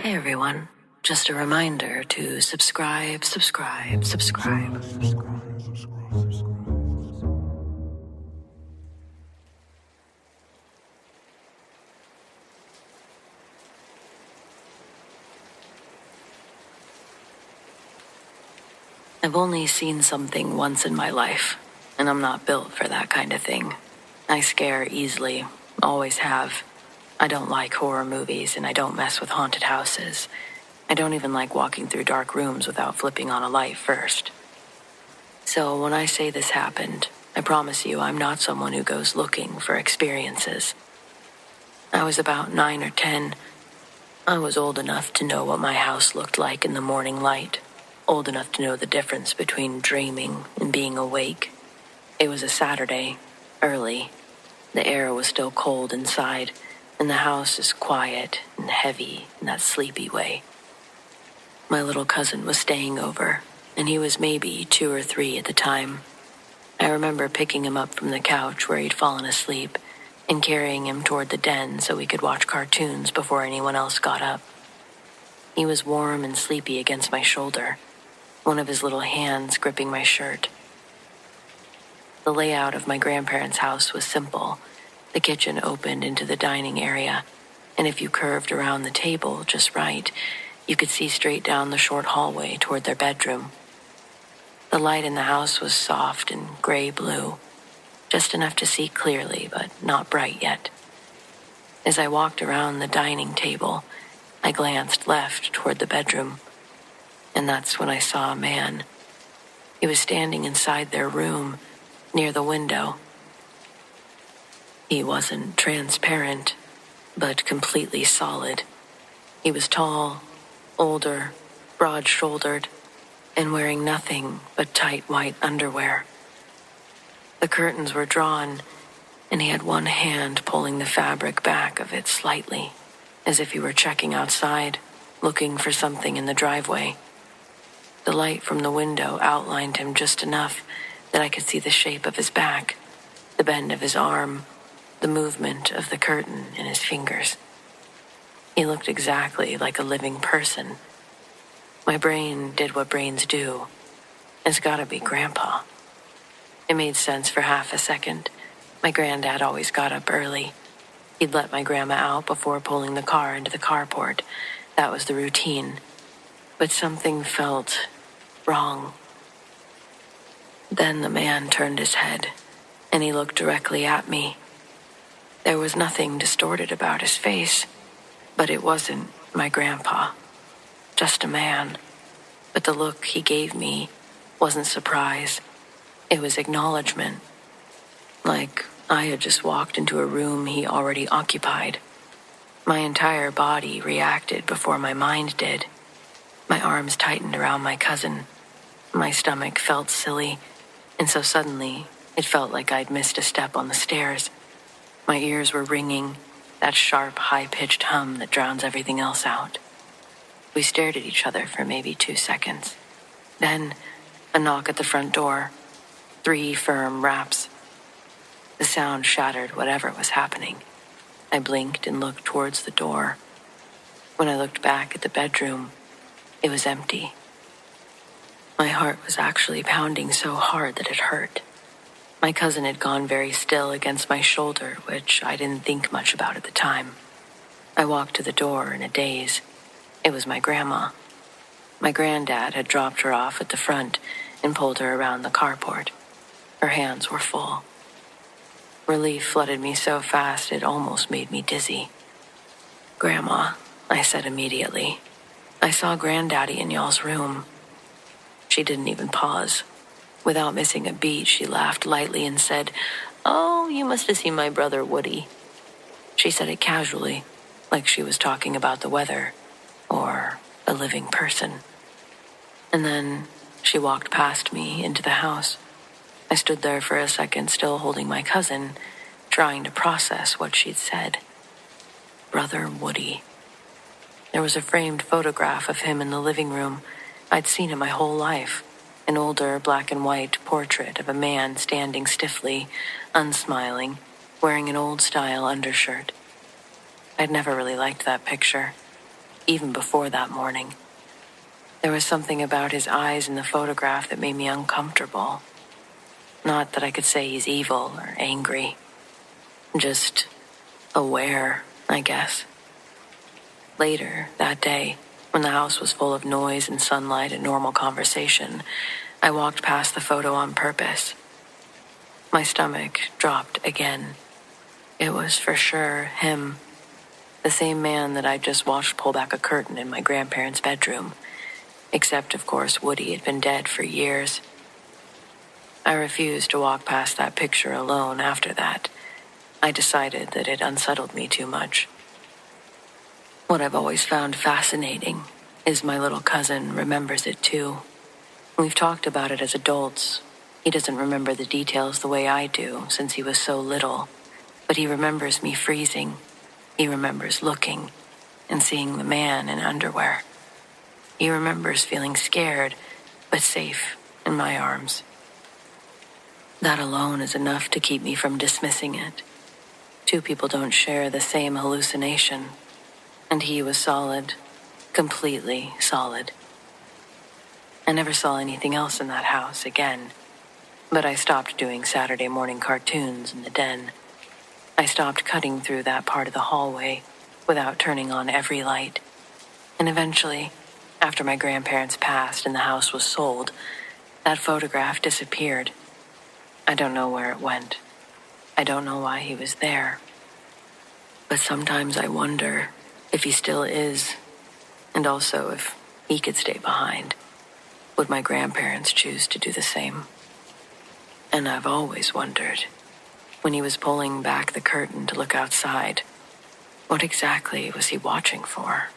Hey everyone, just a reminder to subscribe. I've only seen something once in my life, and I'm not built for that kind of thing. I scare easily, always have. I don't like horror movies, and I don't mess with haunted houses. I don't even like walking through dark rooms without flipping on a light first. So when I say this happened, I promise you I'm not someone who goes looking for experiences. I was about 9 or 10. I was old enough to know what my house looked like in the morning light, old enough to know the difference between dreaming and being awake. It was a Saturday, early. The air was still cold inside, and the house is quiet and heavy in that sleepy way. My little cousin was staying over, and he was maybe 2 or 3 at the time. I remember picking him up from the couch where he'd fallen asleep and carrying him toward the den so we could watch cartoons before anyone else got up. He was warm and sleepy against my shoulder, one of his little hands gripping my shirt. The layout of my grandparents' house was simple. The kitchen opened into the dining area, and if you curved around the table just right, you could see straight down the short hallway toward their bedroom. The light in the house was soft and gray-blue, just enough to see clearly, but not bright yet. As I walked around the dining table, I glanced left toward the bedroom, and that's when I saw a man. He was standing inside their room, near the window. He wasn't transparent, but completely solid. He was tall, older, broad-shouldered, and wearing nothing but tight white underwear. The curtains were drawn, and he had one hand pulling the fabric back of it slightly, as if he were checking outside, looking for something in the driveway. The light from the window outlined him just enough that I could see the shape of his back, the bend of his arm, the movement of the curtain in his fingers. He looked exactly like a living person. My brain did what brains do. It's gotta be Grandpa. It made sense for half a second. My granddad always got up early. He'd let my grandma out before pulling the car into the carport. That was the routine. But something felt wrong. Then the man turned his head, and he looked directly at me. There was nothing distorted about his face, but it wasn't my grandpa. Just a man. But the look he gave me wasn't surprise. It was acknowledgement. Like I had just walked into a room he already occupied. My entire body reacted before my mind did. My arms tightened around my cousin. My stomach felt silly, and so suddenly it felt like I'd missed a step on the stairs. My ears were ringing, that sharp, high-pitched hum that drowns everything else out. We stared at each other for maybe 2 seconds. Then, a knock at the front door. 3 firm raps. The sound shattered whatever was happening. I blinked and looked towards the door. When I looked back at the bedroom, it was empty. My heart was actually pounding so hard that it hurt. My cousin had gone very still against my shoulder, which I didn't think much about at the time. I walked to the door in a daze. It was my grandma. My granddad had dropped her off at the front and pulled her around the carport. Her hands were full. Relief flooded me so fast it almost made me dizzy. "Grandma," I said immediately. "I saw Granddaddy in y'all's room." She didn't even pause. Without missing a beat, she laughed lightly and said, "Oh, you must have seen my brother Woody." She said it casually, like she was talking about the weather or a living person. And then she walked past me into the house. I stood there for a second, still holding my cousin, trying to process what she'd said. Brother Woody. There was a framed photograph of him in the living room. I'd seen him my whole life. An older black and white portrait of a man standing stiffly, unsmiling, wearing an old-style undershirt. I'd never really liked that picture. even before that morning. There was something about his eyes in the photograph that made me uncomfortable. Not that I could say he's evil or angry. Just aware, I guess. Later, that day, when the house was full of noise and sunlight and normal conversation, I walked past the photo on purpose. My stomach dropped again. It was for sure him. The same man that I'd just watched pull back a curtain in my grandparents' bedroom. Except, of course, Woody had been dead for years. I refused to walk past that picture alone after that. I decided that it unsettled me too much. What I've always found fascinating is my little cousin remembers it too. We've talked about it as adults. He doesn't remember the details the way I do, since he was so little. But he remembers me freezing. He remembers looking and seeing the man in underwear. He remembers feeling scared, but safe in my arms. That alone is enough to keep me from dismissing it. Two people don't share the same hallucination. And he was solid, completely solid. I never saw anything else in that house again. But I stopped doing Saturday morning cartoons in the den. I stopped cutting through that part of the hallway without turning on every light. And eventually, after my grandparents passed and the house was sold, that photograph disappeared. I don't know where it went. I don't know why he was there. But sometimes I wonder if he still is, and also if he could stay behind. Would my grandparents choose to do the same? And I've always wondered, when he was pulling back the curtain to look outside, what exactly was he watching for?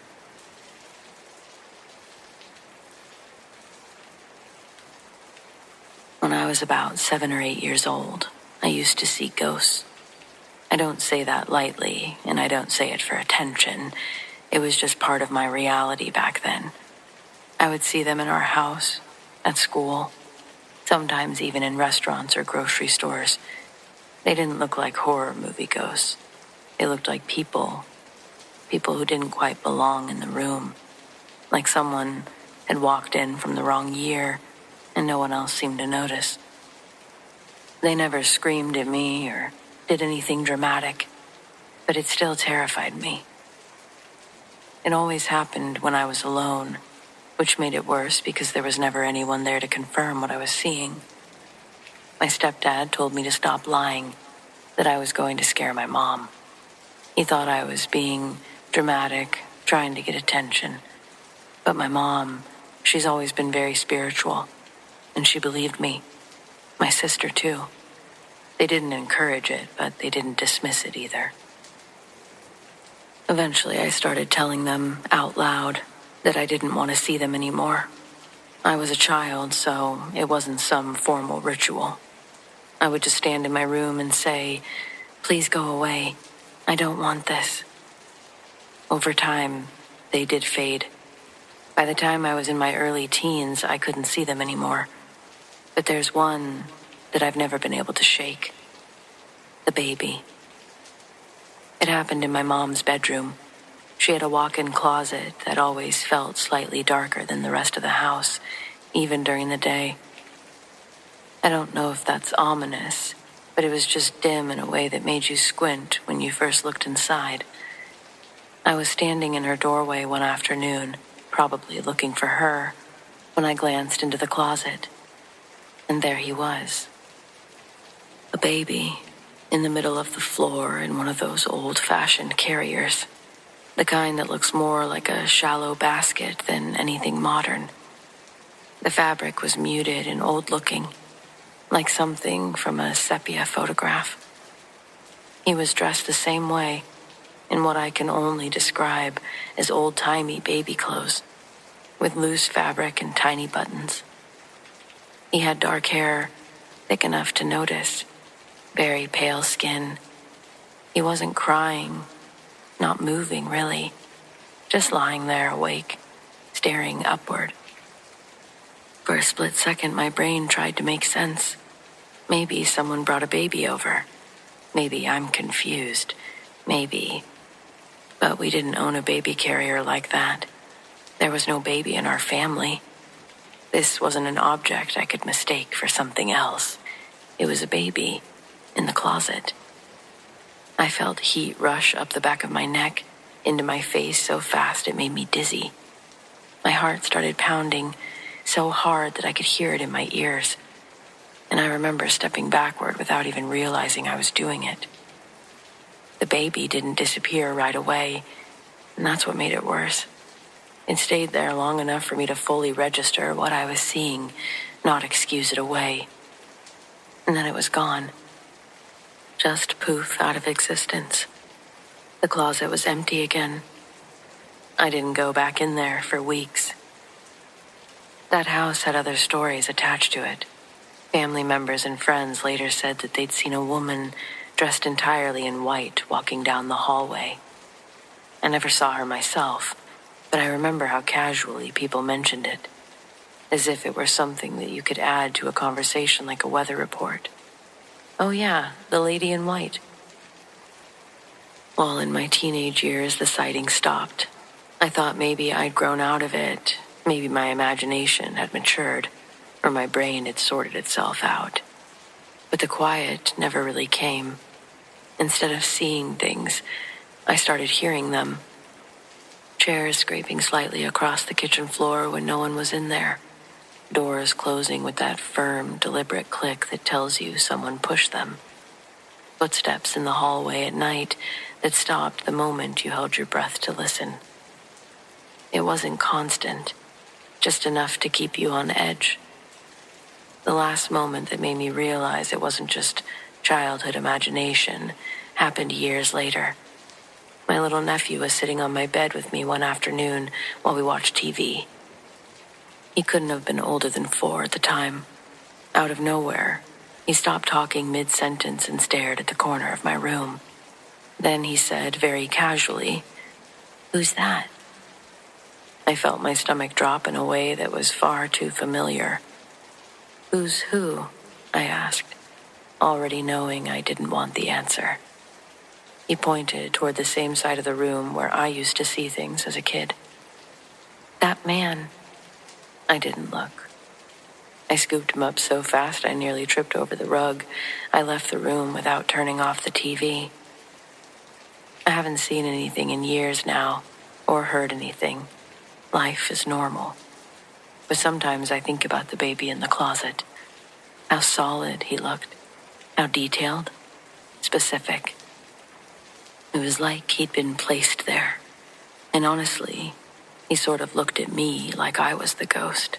When I was about 7 or 8 years old, I used to see ghosts. I don't say that lightly, and I don't say it for attention. It was just part of my reality back then. I would see them in our house, at school, sometimes even in restaurants or grocery stores. They didn't look like horror movie ghosts. They looked like people who didn't quite belong in the room, like someone had walked in from the wrong year and no one else seemed to notice. They never screamed at me or did anything dramatic, but it still terrified me. It always happened when I was alone, which made it worse because there was never anyone there to confirm what I was seeing. My stepdad told me to stop lying, that I was going to scare my mom. He thought I was being dramatic, trying to get attention. But my mom, she's always been very spiritual, and she believed me. My sister, too. They didn't encourage it, but they didn't dismiss it either. Eventually, I started telling them out loud that I didn't want to see them anymore. I was a child, so it wasn't some formal ritual. I would just stand in my room and say, "Please go away. I don't want this." Over time, they did fade. By the time I was in my early teens, I couldn't see them anymore. But there's one that I've never been able to shake. The baby. It happened in my mom's bedroom. She had a walk-in closet that always felt slightly darker than the rest of the house, even during the day. I don't know if that's ominous, but it was just dim in a way that made you squint when you first looked inside. I was standing in her doorway one afternoon, probably looking for her, when I glanced into the closet. And there he was. A baby, in the middle of the floor in one of those old-fashioned carriers. The kind that looks more like a shallow basket than anything modern. The fabric was muted and old-looking, like something from a sepia photograph. He was dressed the same way, in what I can only describe as old-timey baby clothes, with loose fabric and tiny buttons. He had dark hair, thick enough to notice, very pale skin. He wasn't crying, not moving really, just lying there awake, staring upward. For a split second, my brain tried to make sense. Maybe someone brought a baby over. Maybe I'm confused. Maybe. But we didn't own a baby carrier like that. There was no baby in our family. This wasn't an object I could mistake for something else. It was a baby in the closet. I felt heat rush up the back of my neck, into my face so fast it made me dizzy. My heart started pounding so hard that I could hear it in my ears. And I remember stepping backward without even realizing I was doing it. The baby didn't disappear right away, and that's what made it worse. It stayed there long enough for me to fully register what I was seeing, not excuse it away. And then it was gone. Just poof out of existence. The closet was empty again. I didn't go back in there for weeks. That house had other stories attached to it. Family members and friends later said that they'd seen a woman dressed entirely in white walking down the hallway. I never saw her myself, but I remember how casually people mentioned it, as if it were something that you could add to a conversation like a weather report. Oh yeah, the lady in white. Well, in my teenage years, the sighting stopped. I thought maybe I'd grown out of it, maybe my imagination had matured, or my brain had sorted itself out. But the quiet never really came. Instead of seeing things, I started hearing them. Chairs scraping slightly across the kitchen floor when no one was in there. Doors closing with that firm, deliberate click that tells you someone pushed them. Footsteps in the hallway at night that stopped the moment you held your breath to listen. It wasn't constant, just enough to keep you on edge. The last moment that made me realize it wasn't just childhood imagination happened years later. My little nephew was sitting on my bed with me one afternoon while we watched TV. He couldn't have been older than 4 at the time. Out of nowhere, he stopped talking mid-sentence and stared at the corner of my room. Then he said very casually, "Who's that?" I felt my stomach drop in a way that was far too familiar. "Who's who?" I asked, already knowing I didn't want the answer. He pointed toward the same side of the room where I used to see things as a kid. "That man." I didn't look. I scooped him up so fast I nearly tripped over the rug. I left the room without turning off the TV. I haven't seen anything in years now, or heard anything. Life is normal. But sometimes I think about the baby in the closet. How solid he looked. How detailed. Specific. It was like he'd been placed there. And honestly, he sort of looked at me like I was the ghost.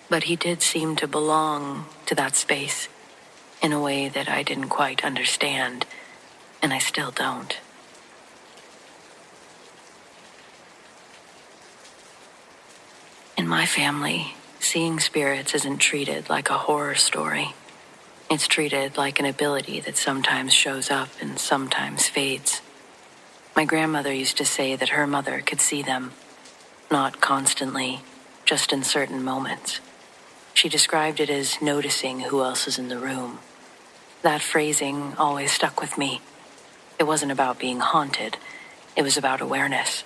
But he did seem to belong to that space in a way that I didn't quite understand, and I still don't. In my family, seeing spirits isn't treated like a horror story. It's treated like an ability that sometimes shows up and sometimes fades. My grandmother used to say that her mother could see them, not constantly, just in certain moments. She described it as noticing who else is in the room. That phrasing always stuck with me. It wasn't about being haunted. It was about awareness.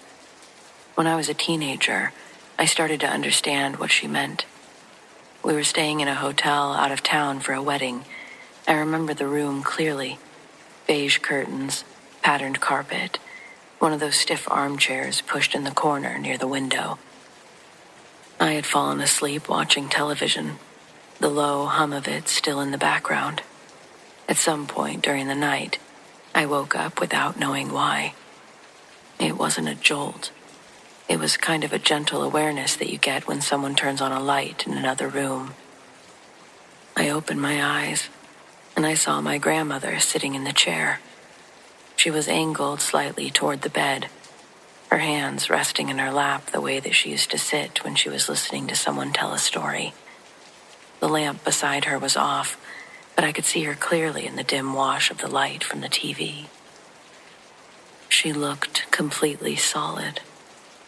When I was a teenager, I started to understand what she meant. We were staying in a hotel out of town for a wedding. I remember the room clearly. Beige curtains, patterned carpet, one of those stiff armchairs pushed in the corner near the window. I had fallen asleep watching television, the low hum of it still in the background. At some point during the night, I woke up without knowing why. It wasn't a jolt. It was kind of a gentle awareness that you get when someone turns on a light in another room. I opened my eyes, and I saw my grandmother sitting in the chair. She was angled slightly toward the bed, her hands resting in her lap the way that she used to sit when she was listening to someone tell a story. The lamp beside her was off, but I could see her clearly in the dim wash of the light from the TV. She looked completely solid.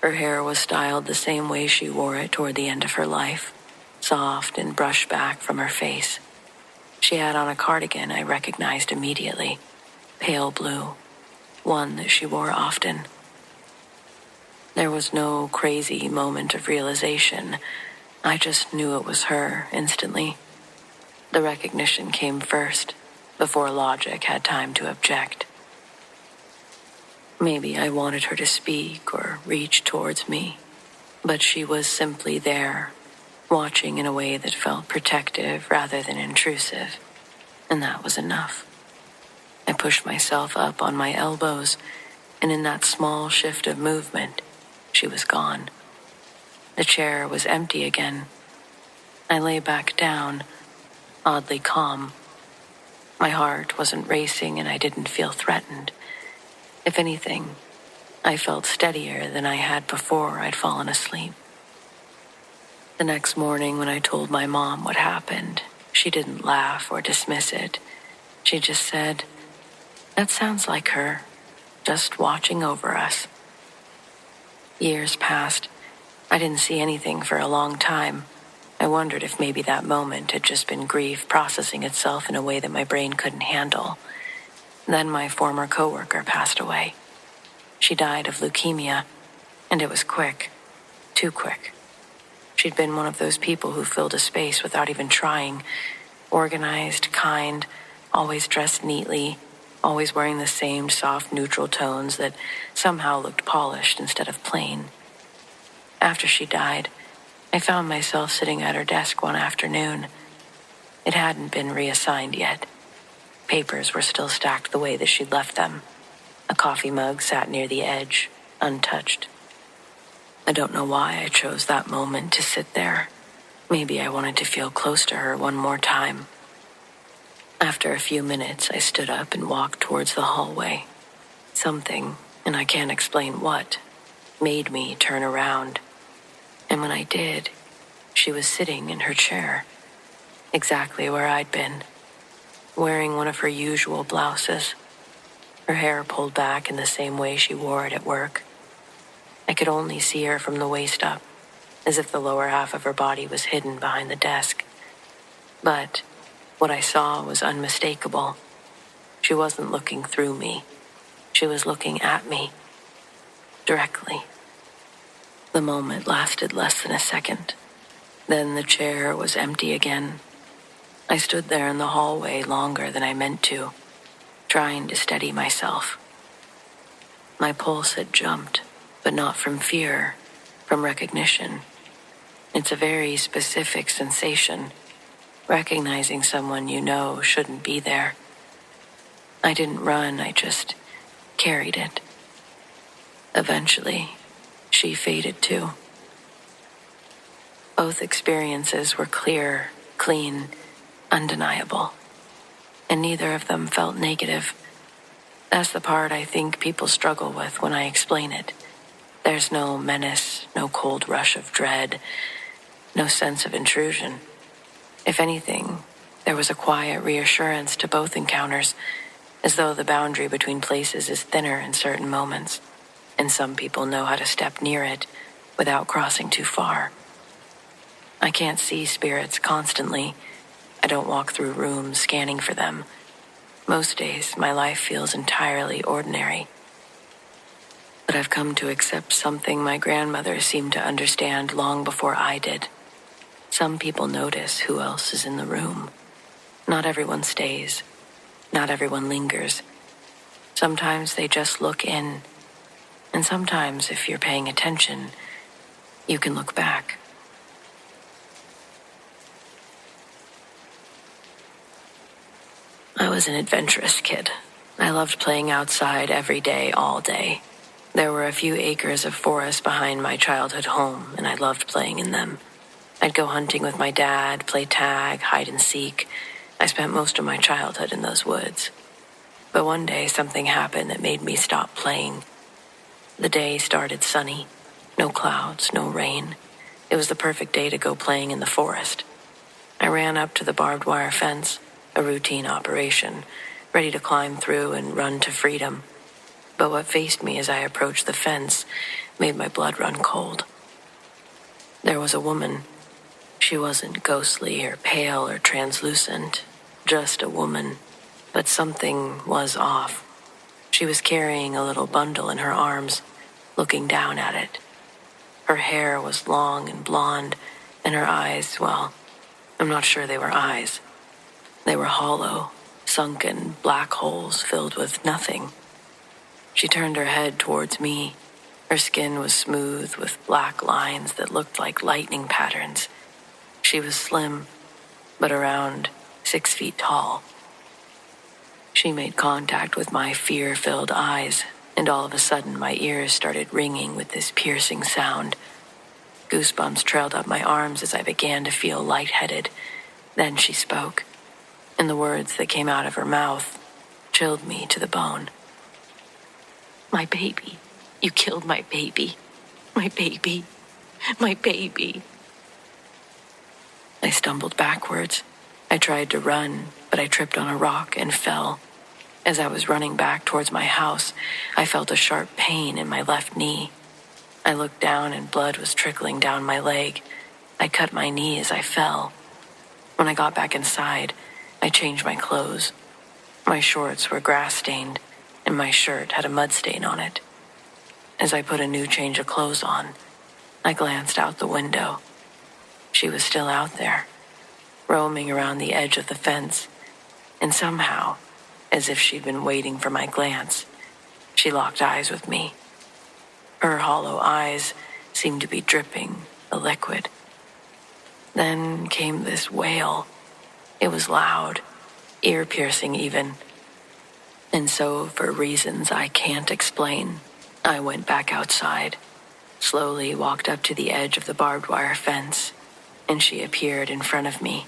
Her hair was styled the same way she wore it toward the end of her life, soft and brushed back from her face. She had on a cardigan I recognized immediately, pale blue, one that she wore often. There was no crazy moment of realization. I just knew it was her instantly. The recognition came first, before logic had time to object. Maybe I wanted her to speak or reach towards me, but she was simply there, watching in a way that felt protective rather than intrusive, and that was enough. I pushed myself up on my elbows, and in that small shift of movement, she was gone. The chair was empty again. I lay back down, oddly calm. My heart wasn't racing and I didn't feel threatened. If anything, I felt steadier than I had before I'd fallen asleep. The next morning when I told my mom what happened, she didn't laugh or dismiss it. She just said, "That sounds like her, just watching over us." Years passed. I didn't see anything for a long time. I wondered if maybe that moment had just been grief processing itself in a way that my brain couldn't handle. Then my former coworker passed away. She died of leukemia, and it was quick, too quick. She'd been one of those people who filled a space without even trying, organized, kind, always dressed neatly, always wearing the same soft, neutral tones that somehow looked polished instead of plain. After she died, I found myself sitting at her desk one afternoon. It hadn't been reassigned yet. Papers were still stacked the way that she'd left them. A coffee mug sat near the edge, untouched. I don't know why I chose that moment to sit there. Maybe I wanted to feel close to her one more time. After a few minutes, I stood up and walked towards the hallway. Something, and I can't explain what, made me turn around. And when I did, she was sitting in her chair, exactly where I'd been, wearing one of her usual blouses, her hair pulled back in the same way she wore it at work. I could only see her from the waist up, as if the lower half of her body was hidden behind the desk. But what I saw was unmistakable. She wasn't looking through me. She was looking at me, directly. The moment lasted less than a second. Then the chair was empty again. I stood there in the hallway longer than I meant to, trying to steady myself. My pulse had jumped, but not from fear, from recognition. It's a very specific sensation, recognizing someone you know shouldn't be there. I didn't run, I just carried it. Eventually, she faded too. Both experiences were clear, clean, undeniable, and neither of them felt negative. That's the part I think people struggle with when I explain it. There's no menace, no cold rush of dread, no sense of intrusion. If anything, there was a quiet reassurance to both encounters, as though the boundary between places is thinner in certain moments, and some people know how to step near it without crossing too far. I can't see spirits constantly. I don't walk through rooms scanning for them. Most days, my life feels entirely ordinary. But I've come to accept something my grandmother seemed to understand long before I did. Some people notice who else is in the room. Not everyone stays. Not everyone lingers. Sometimes they just look in. And sometimes, if you're paying attention, you can look back. I was an adventurous kid. I loved playing outside every day, all day. There were a few acres of forest behind my childhood home, and I loved playing in them. I'd go hunting with my dad, play tag, hide and seek. I spent most of my childhood in those woods. But one day something happened that made me stop playing. The day started sunny. No clouds, no rain. It was the perfect day to go playing in the forest. I ran up to the barbed wire fence, a routine operation, ready to climb through and run to freedom. But what faced me as I approached the fence made my blood run cold. There was a woman. She wasn't ghostly or pale or translucent, just a woman. But something was off. She was carrying a little bundle in her arms, looking down at it. Her hair was long and blonde, and her eyes, well, I'm not sure they were eyes. They were hollow, sunken black holes filled with nothing. She turned her head towards me. Her skin was smooth with black lines that looked like lightning patterns. She was slim, but around 6 feet tall. She made contact with my fear-filled eyes, and all of a sudden my ears started ringing with this piercing sound. Goosebumps trailed up my arms as I began to feel lightheaded. Then she spoke, and the words that came out of her mouth chilled me to the bone. "My baby. You killed my baby. My baby. My baby." I stumbled backwards. I tried to run, but I tripped on a rock and fell. As I was running back towards my house, I felt a sharp pain in my left knee. I looked down and blood was trickling down my leg. I cut my knee as I fell. When I got back inside, I changed my clothes. My shorts were grass-stained, and my shirt had a mud stain on it. As I put a new change of clothes on, I glanced out the window. She was still out there, roaming around the edge of the fence, and somehow, as if she'd been waiting for my glance, she locked eyes with me. Her hollow eyes seemed to be dripping a liquid. Then came this wail. It was loud, ear-piercing even. And so, for reasons I can't explain, I went back outside, slowly walked up to the edge of the barbed wire fence, and she appeared in front of me.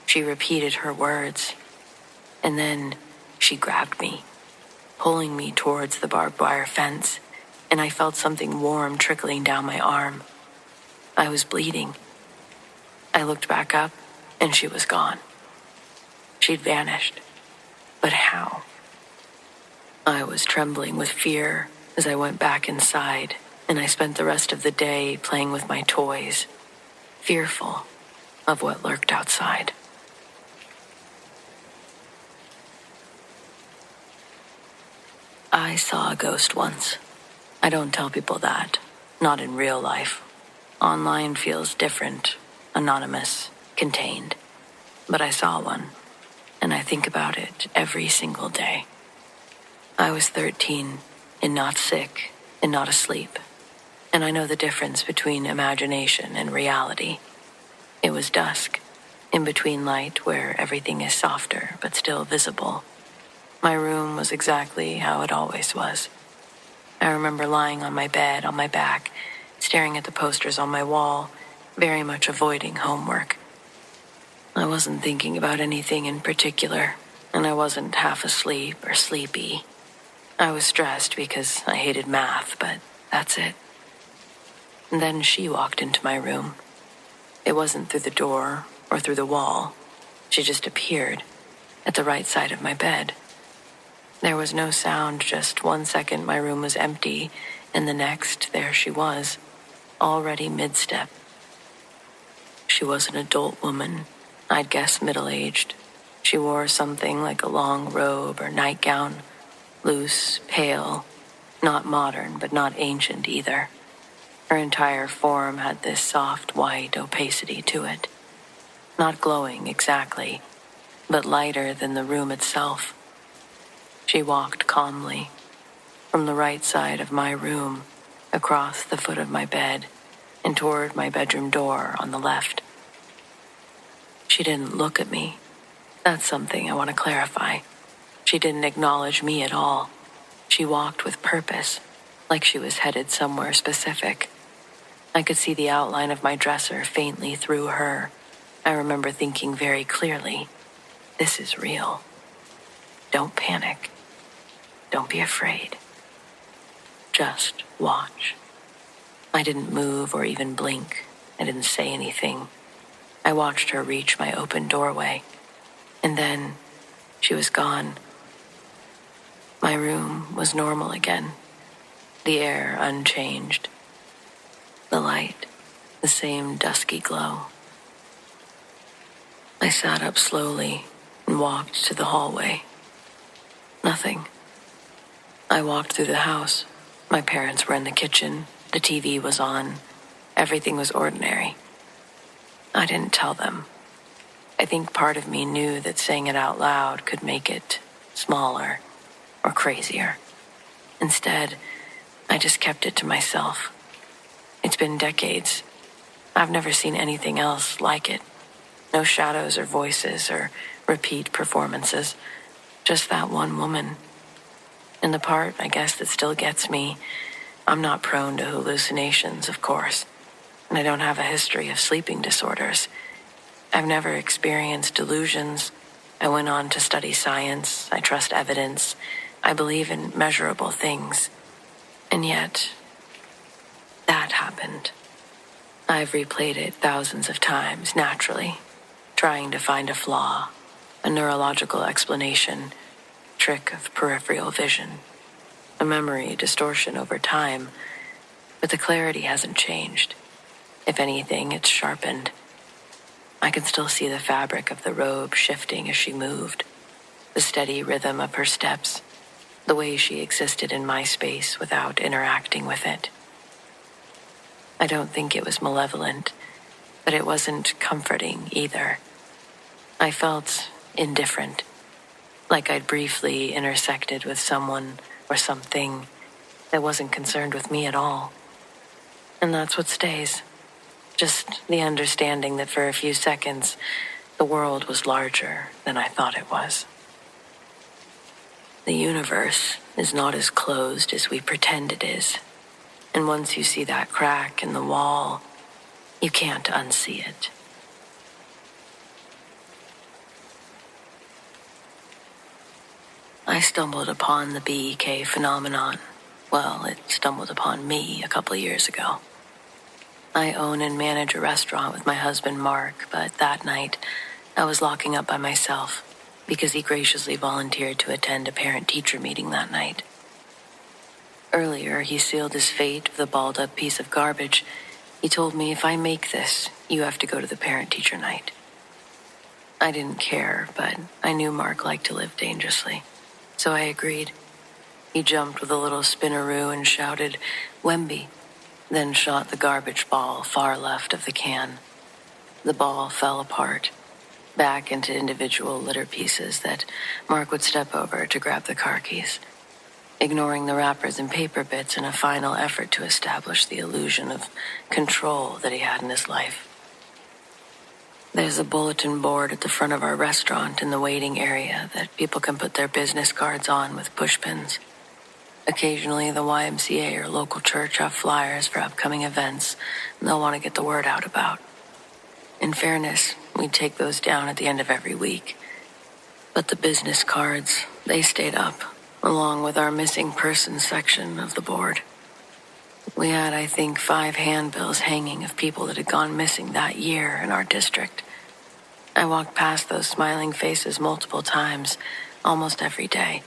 She repeated her words, and then she grabbed me, pulling me towards the barbed wire fence, and I felt something warm trickling down my arm. I was bleeding. I looked back up, and she was gone. She'd vanished. But how? I was trembling with fear as I went back inside, and I spent the rest of the day playing with my toys, fearful of what lurked outside. I saw a ghost once. I don't tell people that, not in real life. Online feels different, anonymous, contained. But I saw one, and I think about it every single day. I was 13, and not sick, and not asleep. And I know the difference between imagination and reality. It was dusk, in between light where everything is softer but still visible. My room was exactly how it always was. I remember lying on my bed on my back, staring at the posters on my wall, very much avoiding homework. I wasn't thinking about anything in particular, and I wasn't half asleep or sleepy. I was stressed because I hated math, but that's it. And then she walked into my room. It wasn't through the door or through the wall. She just appeared at the right side of my bed. There was no sound, just 1 second my room was empty, and the next, there she was, already mid-step. She was an adult woman, I'd guess middle-aged. She wore something like a long robe or nightgown, loose, pale, not modern, but not ancient either. Her entire form had this soft white opacity to it. Not glowing exactly, but lighter than the room itself. She walked calmly from the right side of my room, across the foot of my bed, and toward my bedroom door on the left. She didn't look at me. That's something I want to clarify. She didn't acknowledge me at all. She walked with purpose, like she was headed somewhere specific. I could see the outline of my dresser faintly through her. I remember thinking very clearly, this is real. Don't panic. Don't be afraid. Just watch. I didn't move or even blink. I didn't say anything. I watched her reach my open doorway. And then she was gone. My room was normal again. The air unchanged. The light, the same dusky glow. I sat up slowly and walked to the hallway. Nothing. I walked through the house. My parents were in the kitchen. The TV was on. everything was ordinary. I didn't tell them. I think part of me knew that saying it out loud could make it smaller or crazier. Instead, I just kept it to myself. It's been decades. I've never seen anything else like it. No shadows or voices or repeat performances. Just that one woman. And the part, I guess, that still gets me, I'm not prone to hallucinations, of course. And I don't have a history of sleeping disorders. I've never experienced delusions. I went on to study science. I trust evidence. I believe in measurable things. And yet, that happened. I've replayed it thousands of times, naturally, trying to find a flaw, a neurological explanation, trick of peripheral vision, a memory distortion over time, but the clarity hasn't changed. If anything, it's sharpened. I can still see the fabric of the robe shifting as she moved, the steady rhythm of her steps, the way she existed in my space without interacting with it. I don't think it was malevolent, but it wasn't comforting either. I felt indifferent, like I'd briefly intersected with someone or something that wasn't concerned with me at all. And that's what stays. Just the understanding that for a few seconds, the world was larger than I thought it was. The universe is not as closed as we pretend it is. And once you see that crack in the wall, you can't unsee it. I stumbled upon the BEK phenomenon. Well, it stumbled upon me a couple years ago. I own and manage a restaurant with my husband, Mark, but that night, I was locking up by myself because he graciously volunteered to attend a parent-teacher meeting that night. Earlier, he sealed his fate with a balled-up piece of garbage. He told me, if I make this, you have to go to the parent-teacher night. I didn't care, but I knew Mark liked to live dangerously, so I agreed. He jumped with a little spinaroo and shouted, "Wemby," then shot the garbage ball far left of the can. The ball fell apart, back into individual litter pieces that Mark would step over to grab the car keys, ignoring the wrappers and paper bits in a final effort to establish the illusion of control that he had in his life. There's a bulletin board at the front of our restaurant in the waiting area that people can put their business cards on with pushpins. Occasionally, the YMCA or local church have flyers for upcoming events they'll want to get the word out about. In fairness, we take those down at the end of every week. But the business cards, they stayed up, along with our missing persons section of the board. We had, I think, 5 handbills hanging of people that had gone missing that year in our district. I walked past those smiling faces multiple times, almost every day.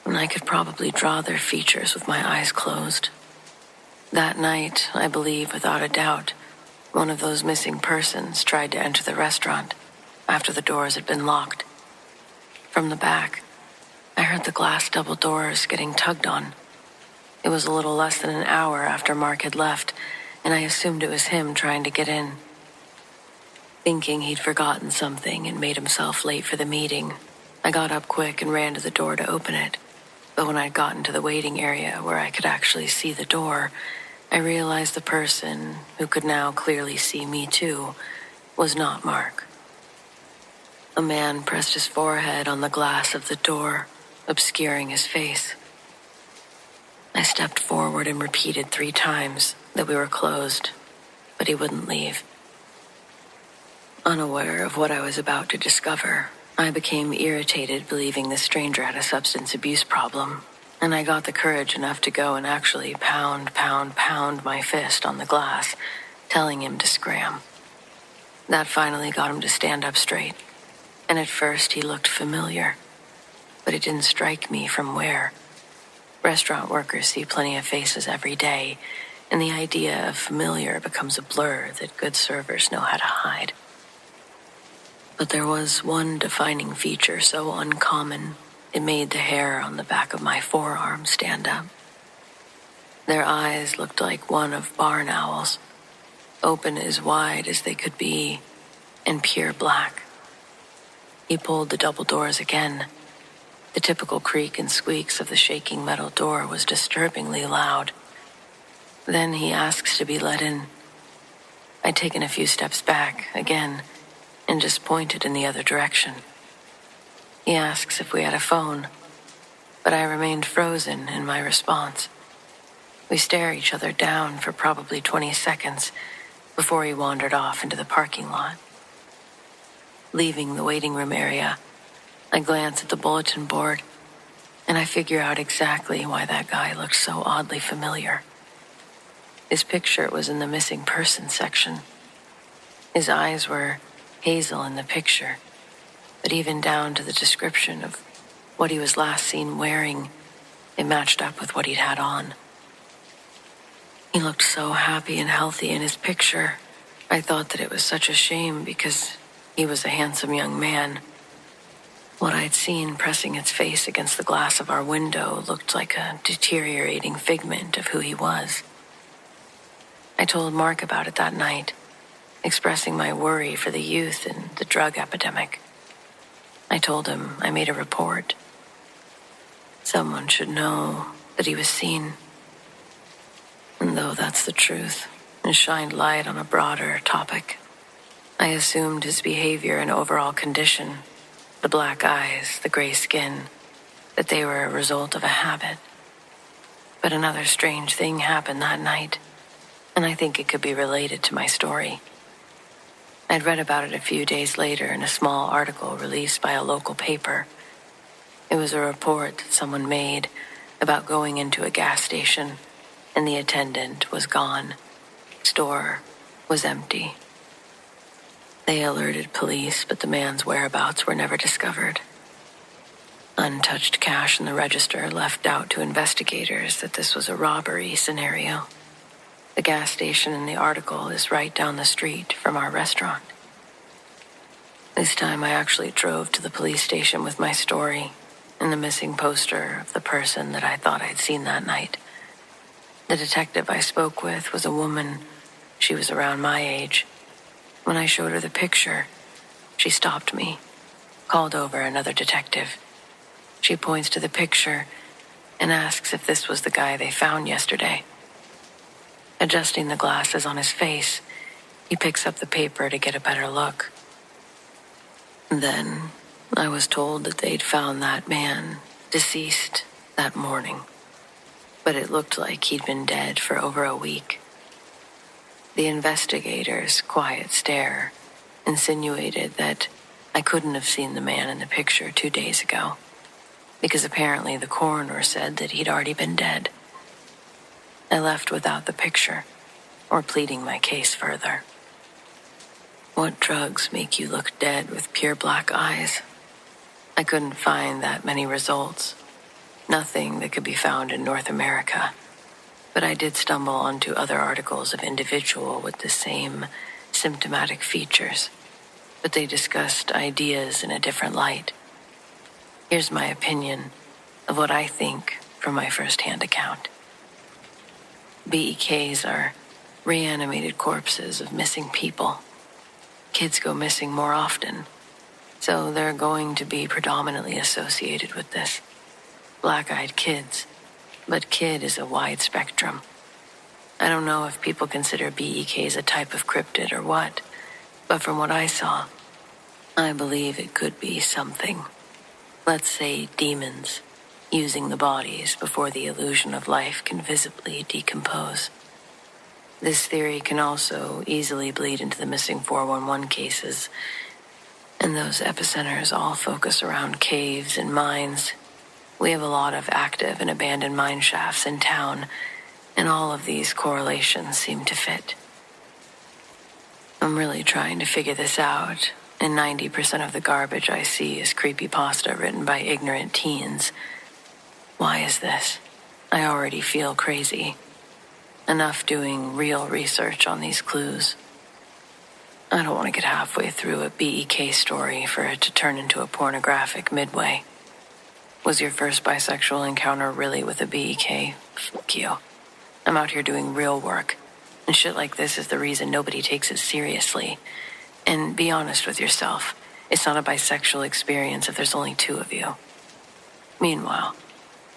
And I could probably draw their features with my eyes closed. That night, I believe without a doubt, one of those missing persons tried to enter the restaurant after the doors had been locked. From the back, I heard the glass double doors getting tugged on. It was a little less than an hour after Mark had left, and I assumed it was him trying to get in. Thinking he'd forgotten something and made himself late for the meeting, I got up quick and ran to the door to open it. But when I'd gotten to the waiting area where I could actually see the door, I realized the person, who could now clearly see me too, was not Mark. A man pressed his forehead on the glass of the door, obscuring his face. I stepped forward and repeated 3 times that we were closed, but he wouldn't leave. Unaware of what I was about to discover, I became irritated believing the stranger had a substance abuse problem, and I got the courage enough to go and actually pound my fist on the glass, telling him to scram. That finally got him to stand up straight, and at first he looked familiar, but it didn't strike me from where. Restaurant workers see plenty of faces every day, and the idea of familiar becomes a blur that good servers know how to hide. But there was one defining feature so uncommon, it made the hair on the back of my forearm stand up. Their eyes looked like one of barn owls, open as wide as they could be, and pure black. He pulled the double doors again. The typical creak and squeaks of the shaking metal door was disturbingly loud. Then he asks to be let in. I'd taken a few steps back, again, and just pointed in the other direction. He asks if we had a phone, but I remained frozen in my response. We stare each other down for probably 20 seconds before he wandered off into the parking lot. Leaving the waiting room area, I glance at the bulletin board, and I figure out exactly why that guy looked so oddly familiar. His picture was in the missing person section. His eyes were hazel in the picture, but even down to the description of what he was last seen wearing, it matched up with what he'd had on. He looked so happy and healthy in his picture. I thought that it was such a shame because he was a handsome young man. What I'd seen pressing its face against the glass of our window looked like a deteriorating figment of who he was. I told Mark about it that night, expressing my worry for the youth and the drug epidemic. I told him I made a report. Someone should know that he was seen. And though that's the truth, it shined light on a broader topic. I assumed his behavior and overall condition, the black eyes, the gray skin, that they were a result of a habit. But another strange thing happened that night, and I think it could be related to my story. I'd read about it a few days later in a small article released by a local paper. It was a report that someone made about going into a gas station, and the attendant was gone. Store was empty. They alerted police, but the man's whereabouts were never discovered. Untouched cash in the register left out to investigators that this was a robbery scenario. The gas station in the article is right down the street from our restaurant. This time I actually drove to the police station with my story and the missing poster of the person that I thought I'd seen that night. The detective I spoke with was a woman. She was around my age. When I showed her the picture, she stopped me, called over another detective. She points to the picture and asks if this was the guy they found yesterday. Adjusting the glasses on his face, he picks up the paper to get a better look. Then I was told that they'd found that man deceased that morning, but it looked like he'd been dead for over a week. The investigator's quiet stare insinuated that I couldn't have seen the man in the picture 2 days ago, because apparently the coroner said that he'd already been dead. I left without the picture, or pleading my case further. What drugs make you look dead with pure black eyes? I couldn't find that many results. Nothing that could be found in North America. But I did stumble onto other articles of individual with the same symptomatic features, but they discussed ideas in a different light. Here's my opinion of what I think from my first-hand account. BEKs are reanimated corpses of missing people. Kids go missing more often, so they're going to be predominantly associated with this. Black-eyed kids. But kid is a wide spectrum. I don't know if people consider BEKs a type of cryptid or what, but from what I saw, I believe it could be something. Let's say demons, using the bodies before the illusion of life can visibly decompose. This theory can also easily bleed into the missing 411 cases, and those epicenters all focus around caves and mines. We have a lot of active and abandoned mine shafts in town, and all of these correlations seem to fit. I'm really trying to figure this out, and 90% of the garbage I see is creepypasta written by ignorant teens. Why is this? I already feel crazy. Enough doing real research on these clues. I don't want to get halfway through a BEK story for it to turn into a pornographic midway. Was your first bisexual encounter really with a BEK? Fuck you. I'm out here doing real work. And shit like this is the reason nobody takes it seriously. And be honest with yourself. It's not a bisexual experience if there's only two of you. Meanwhile,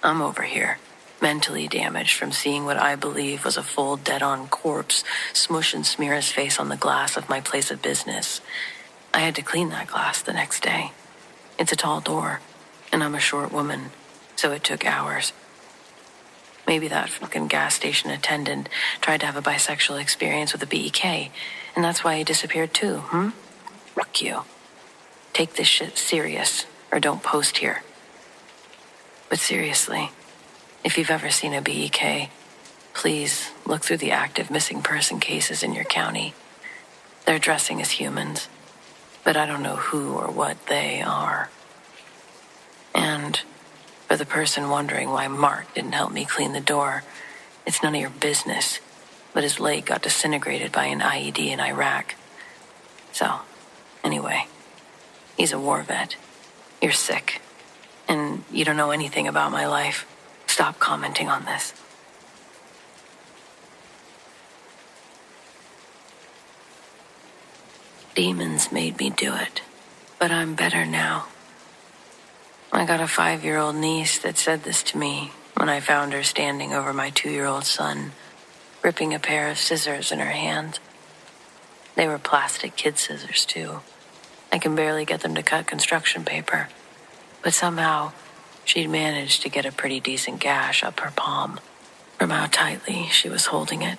I'm over here, mentally damaged from seeing what I believe was a full dead-on corpse smush and smear his face on the glass of my place of business. I had to clean that glass the next day. It's a tall door, and I'm a short woman, so it took hours. Maybe that fucking gas station attendant tried to have a bisexual experience with a BEK, and that's why he disappeared too, Fuck you. Take this shit serious, or don't post here. But seriously, if you've ever seen a BEK, please look through the active missing person cases in your county. They're dressing as humans, but I don't know who or what they are. And for the person wondering why Mark didn't help me clean the door, it's none of your business, but his leg got disintegrated by an IED in Iraq. So, anyway, he's a war vet. You're sick. And you don't know anything about my life. Stop commenting on this. Demons made me do it, but I'm better now. I got a 5-year-old niece that said this to me when I found her standing over my 2-year-old son, gripping a pair of scissors in her hand. They were plastic kid scissors, too. I can barely get them to cut construction paper. But somehow, she'd managed to get a pretty decent gash up her palm from how tightly she was holding it.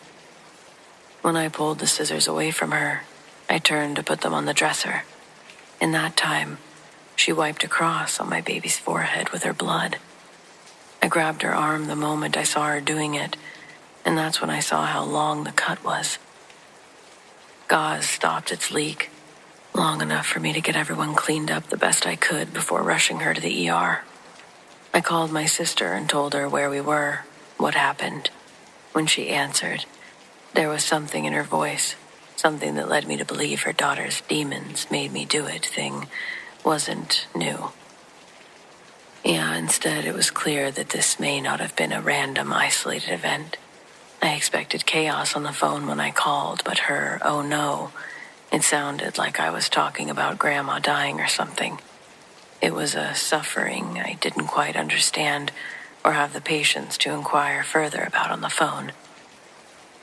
When I pulled the scissors away from her, I turned to put them on the dresser. In that time, she wiped a cross on my baby's forehead with her blood. I grabbed her arm the moment I saw her doing it, and that's when I saw how long the cut was. Gauze stopped its leak, long enough for me to get everyone cleaned up the best I could before rushing her to the ER. I called my sister and told her where we were, what happened. When she answered, there was something in her voice, something that led me to believe her daughter's demons made me do it thing wasn't new. Yeah, instead it was clear that this may not have been a random, isolated event. I expected chaos on the phone when I called, but her, oh no, it sounded like I was talking about Grandma dying or something. It was a suffering I didn't quite understand or have the patience to inquire further about on the phone.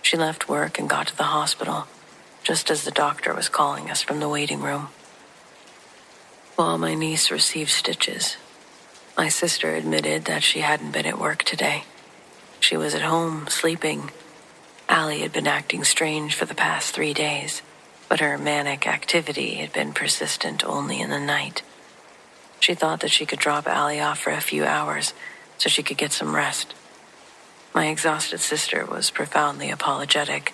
She left work and got to the hospital, just as the doctor was calling us from the waiting room. While my niece received stitches, my sister admitted that she hadn't been at work today. She was at home, sleeping. Allie had been acting strange for the past 3 days, but her manic activity had been persistent only in the night. She thought that she could drop Allie off for a few hours so she could get some rest. My exhausted sister was profoundly apologetic,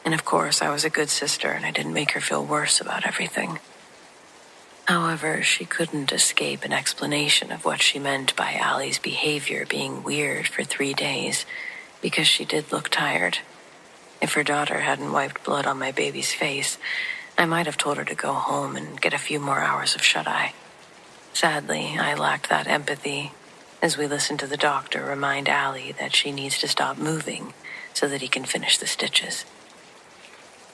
and of course I was a good sister and I didn't make her feel worse about everything. However, she couldn't escape an explanation of what she meant by Allie's behavior being weird for 3 days, because she did look tired. If her daughter hadn't wiped blood on my baby's face, I might have told her to go home and get a few more hours of shut-eye. Sadly, I lacked that empathy, as we listened to the doctor remind Allie that she needs to stop moving so that he can finish the stitches.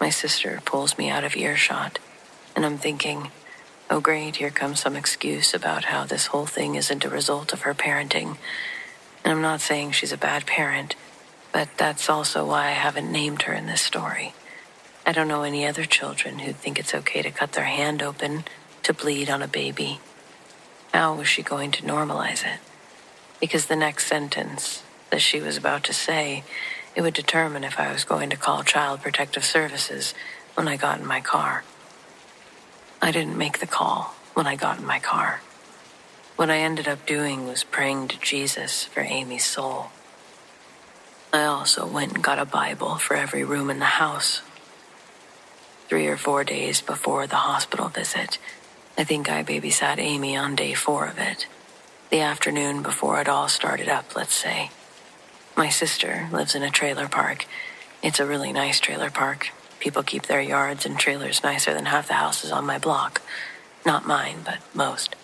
My sister pulls me out of earshot, and I'm thinking, oh great, here comes some excuse about how this whole thing isn't a result of her parenting. And I'm not saying she's a bad parent, but that's also why I haven't named her in this story. I don't know any other children who'd think it's okay to cut their hand open to bleed on a baby. How was she going to normalize it? Because the next sentence that she was about to say, it would determine if I was going to call Child Protective Services when I got in my car. I didn't make the call when I got in my car. What I ended up doing was praying to Jesus for Amy's soul. I also went and got a Bible for every room in the house. 3 or 4 days before the hospital visit, I think I babysat Amy on day 4 of it. The afternoon before it all started up, let's say. My sister lives in a trailer park. It's a really nice trailer park. People keep their yards and trailers nicer than half the houses on my block. Not mine, but most.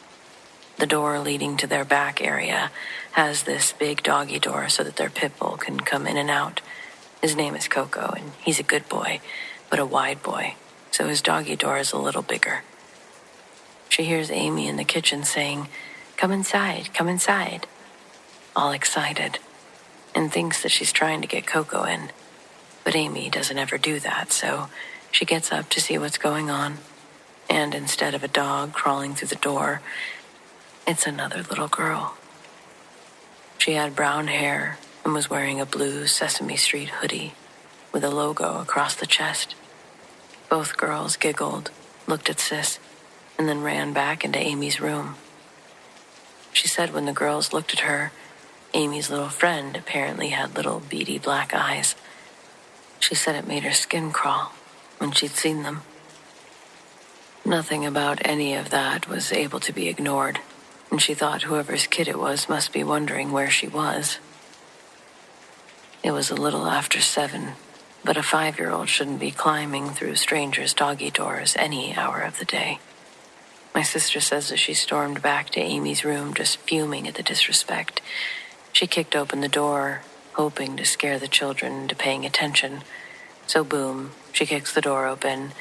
The door leading to their back area has this big doggy door so that their pit bull can come in and out. His name is Coco, and he's a good boy, but a wide boy, so his doggy door is a little bigger. She hears Amy in the kitchen saying, come inside, all excited, and thinks that she's trying to get Coco in. But Amy doesn't ever do that, so she gets up to see what's going on, and instead of a dog crawling through the door, it's another little girl. She had brown hair and was wearing a blue Sesame Street hoodie with a logo across the chest. Both girls giggled, looked at Sis, and then ran back into Amy's room. She said when the girls looked at her, Amy's little friend apparently had little beady black eyes. She said it made her skin crawl when she'd seen them. Nothing about any of that was able to be ignored, and she thought whoever's kid it was must be wondering where she was. It was a little after 7, but a 5-year-old shouldn't be climbing through strangers' doggy doors any hour of the day. My sister says that she stormed back to Amy's room just fuming at the disrespect. She kicked open the door, hoping to scare the children into paying attention. So boom, she kicks the door open,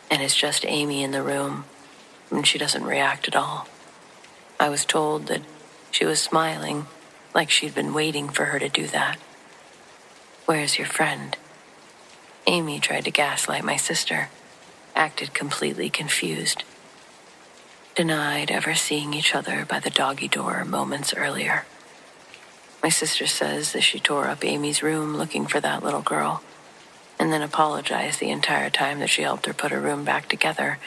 and it's just Amy in the room, and she doesn't react at all. I was told that she was smiling, like she'd been waiting for her to do that. Where's your friend? Amy tried to gaslight my sister, acted completely confused. Denied ever seeing each other by the doggy door moments earlier. My sister says that she tore up Amy's room looking for that little girl, and then apologized the entire time that she helped her put her room back together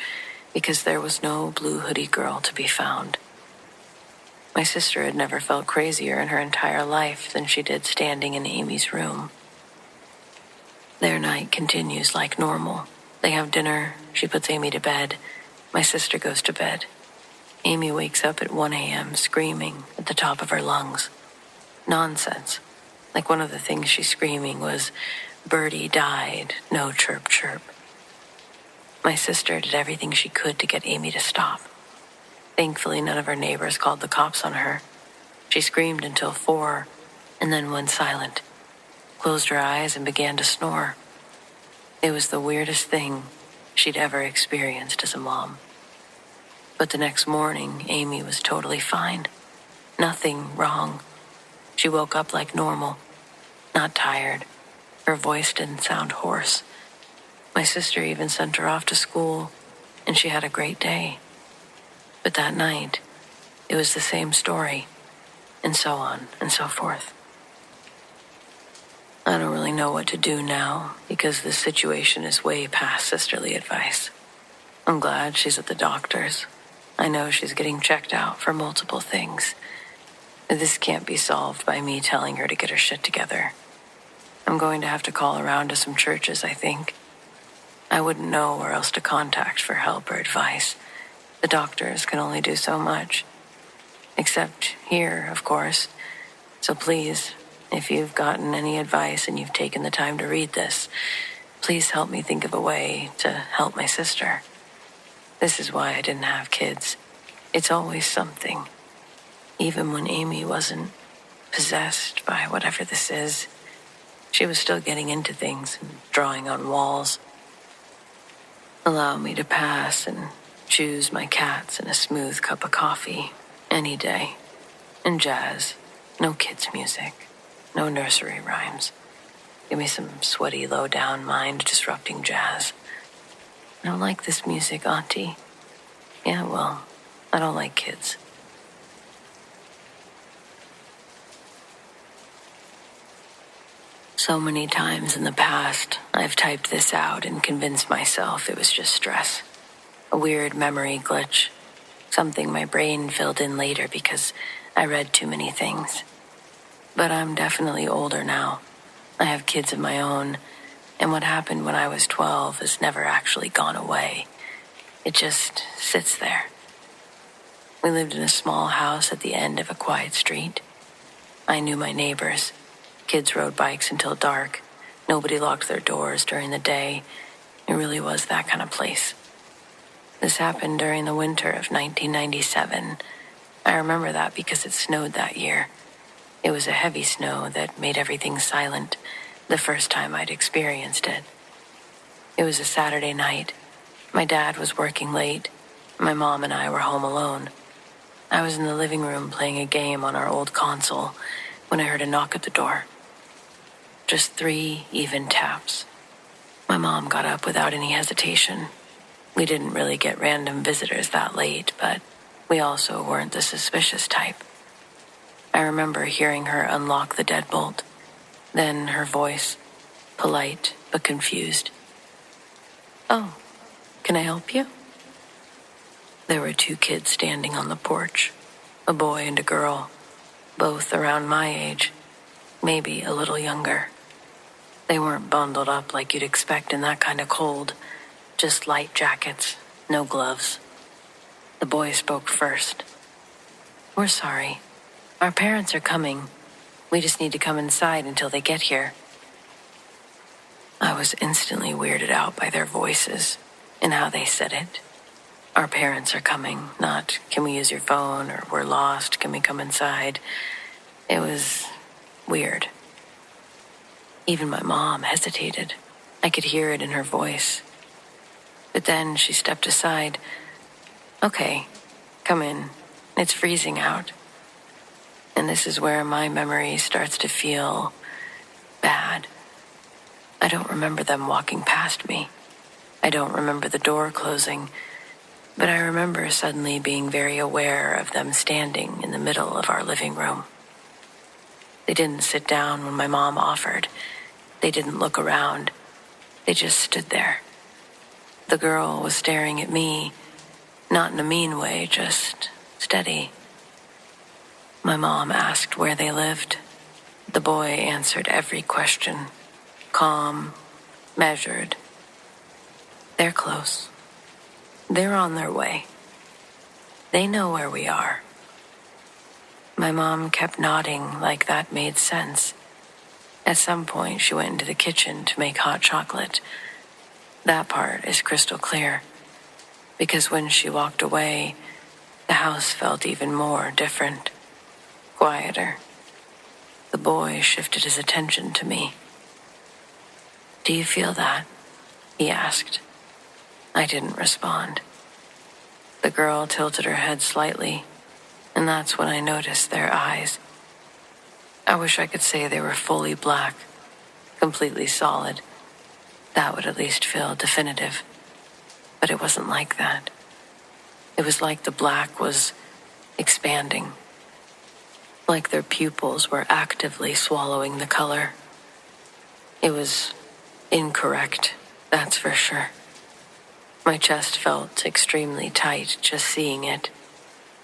because there was no blue hoodie girl to be found. My sister had never felt crazier in her entire life than she did standing in Amy's room. Their night continues like normal. They have dinner, she puts Amy to bed, my sister goes to bed. Amy wakes up at 1 a.m. screaming at the top of her lungs. Nonsense. Like one of the things she's screaming was, "Birdie died, no chirp chirp." My sister did everything she could to get Amy to stop. Thankfully, none of her neighbors called the cops on her. She screamed until 4, and then went silent, closed her eyes and began to snore. It was the weirdest thing she'd ever experienced as a mom. But the next morning, Amy was totally fine. Nothing wrong. She woke up like normal, not tired. Her voice didn't sound hoarse. My sister even sent her off to school, and she had a great day. But that night, it was the same story, and so on and so forth. I don't really know what to do now, because this situation is way past sisterly advice. I'm glad she's at the doctor's. I know she's getting checked out for multiple things. This can't be solved by me telling her to get her shit together. I'm going to have to call around to some churches, I think. I wouldn't know where else to contact for help or advice. The doctors can only do so much. Except here, of course. So please, if you've gotten any advice and you've taken the time to read this, please help me think of a way to help my sister. This is why I didn't have kids. It's always something. Even when Amy wasn't possessed by whatever this is, she was still getting into things and drawing on walls. Allow me to pass and choose my cats and a smooth cup of coffee any day. And jazz, no kids' music, no nursery rhymes. Give me some sweaty, low-down, mind-disrupting jazz. I don't like this music, Auntie. Yeah, well, I don't like kids. So many times in the past, I've typed this out and convinced myself it was just stress. A weird memory glitch. Something my brain filled in later because I read too many things. But I'm definitely older now. I have kids of my own, and what happened when I was 12 has never actually gone away. It just sits there. We lived in a small house at the end of a quiet street. I knew my neighbors. Kids rode bikes until dark. Nobody locked their doors during the day. It really was that kind of place. This happened during the winter of 1997. I remember that because it snowed that year. It was a heavy snow that made everything silent, the first time I'd experienced it. It was a Saturday night. My dad was working late. My mom and I were home alone. I was in the living room playing a game on our old console when I heard a knock at the door. Just 3 even taps. My mom got up without any hesitation. We didn't really get random visitors that late, but we also weren't the suspicious type. I remember hearing her unlock the deadbolt. Then her voice, polite but confused. "Oh, can I help you?" There were 2 kids standing on the porch, a boy and a girl, both around my age, maybe a little younger. They weren't bundled up like you'd expect in that kind of cold, just light jackets, no gloves. The boy spoke first. "We're sorry. Our parents are coming. We just need to come inside until they get here." I was instantly weirded out by their voices and how they said it. Our parents are coming, not "can we use your phone" or "we're lost, can we come inside?" It was weird. Even my mom hesitated. I could hear it in her voice. But then she stepped aside. "Okay, come in. It's freezing out." And this is where my memory starts to feel bad. I don't remember them walking past me. I don't remember the door closing, but I remember suddenly being very aware of them standing in the middle of our living room. They didn't sit down when my mom offered. They didn't look around. They just stood there. The girl was staring at me, not in a mean way, just steady. My mom asked where they lived. The boy answered every question, calm, measured. "They're close. They're on their way. They know where we are." My mom kept nodding like that made sense. At some point, she went into the kitchen to make hot chocolate. That part is crystal clear, because when she walked away, the house felt even more different, quieter. The boy shifted his attention to me. "Do you feel that?" he asked. I didn't respond. The girl tilted her head slightly, and that's when I noticed their eyes. I wish I could say they were fully black, completely solid. That would at least feel definitive. But it wasn't like that. It was like the black was expanding, like their pupils were actively swallowing the color. It was incorrect, that's for sure. My chest felt extremely tight just seeing it.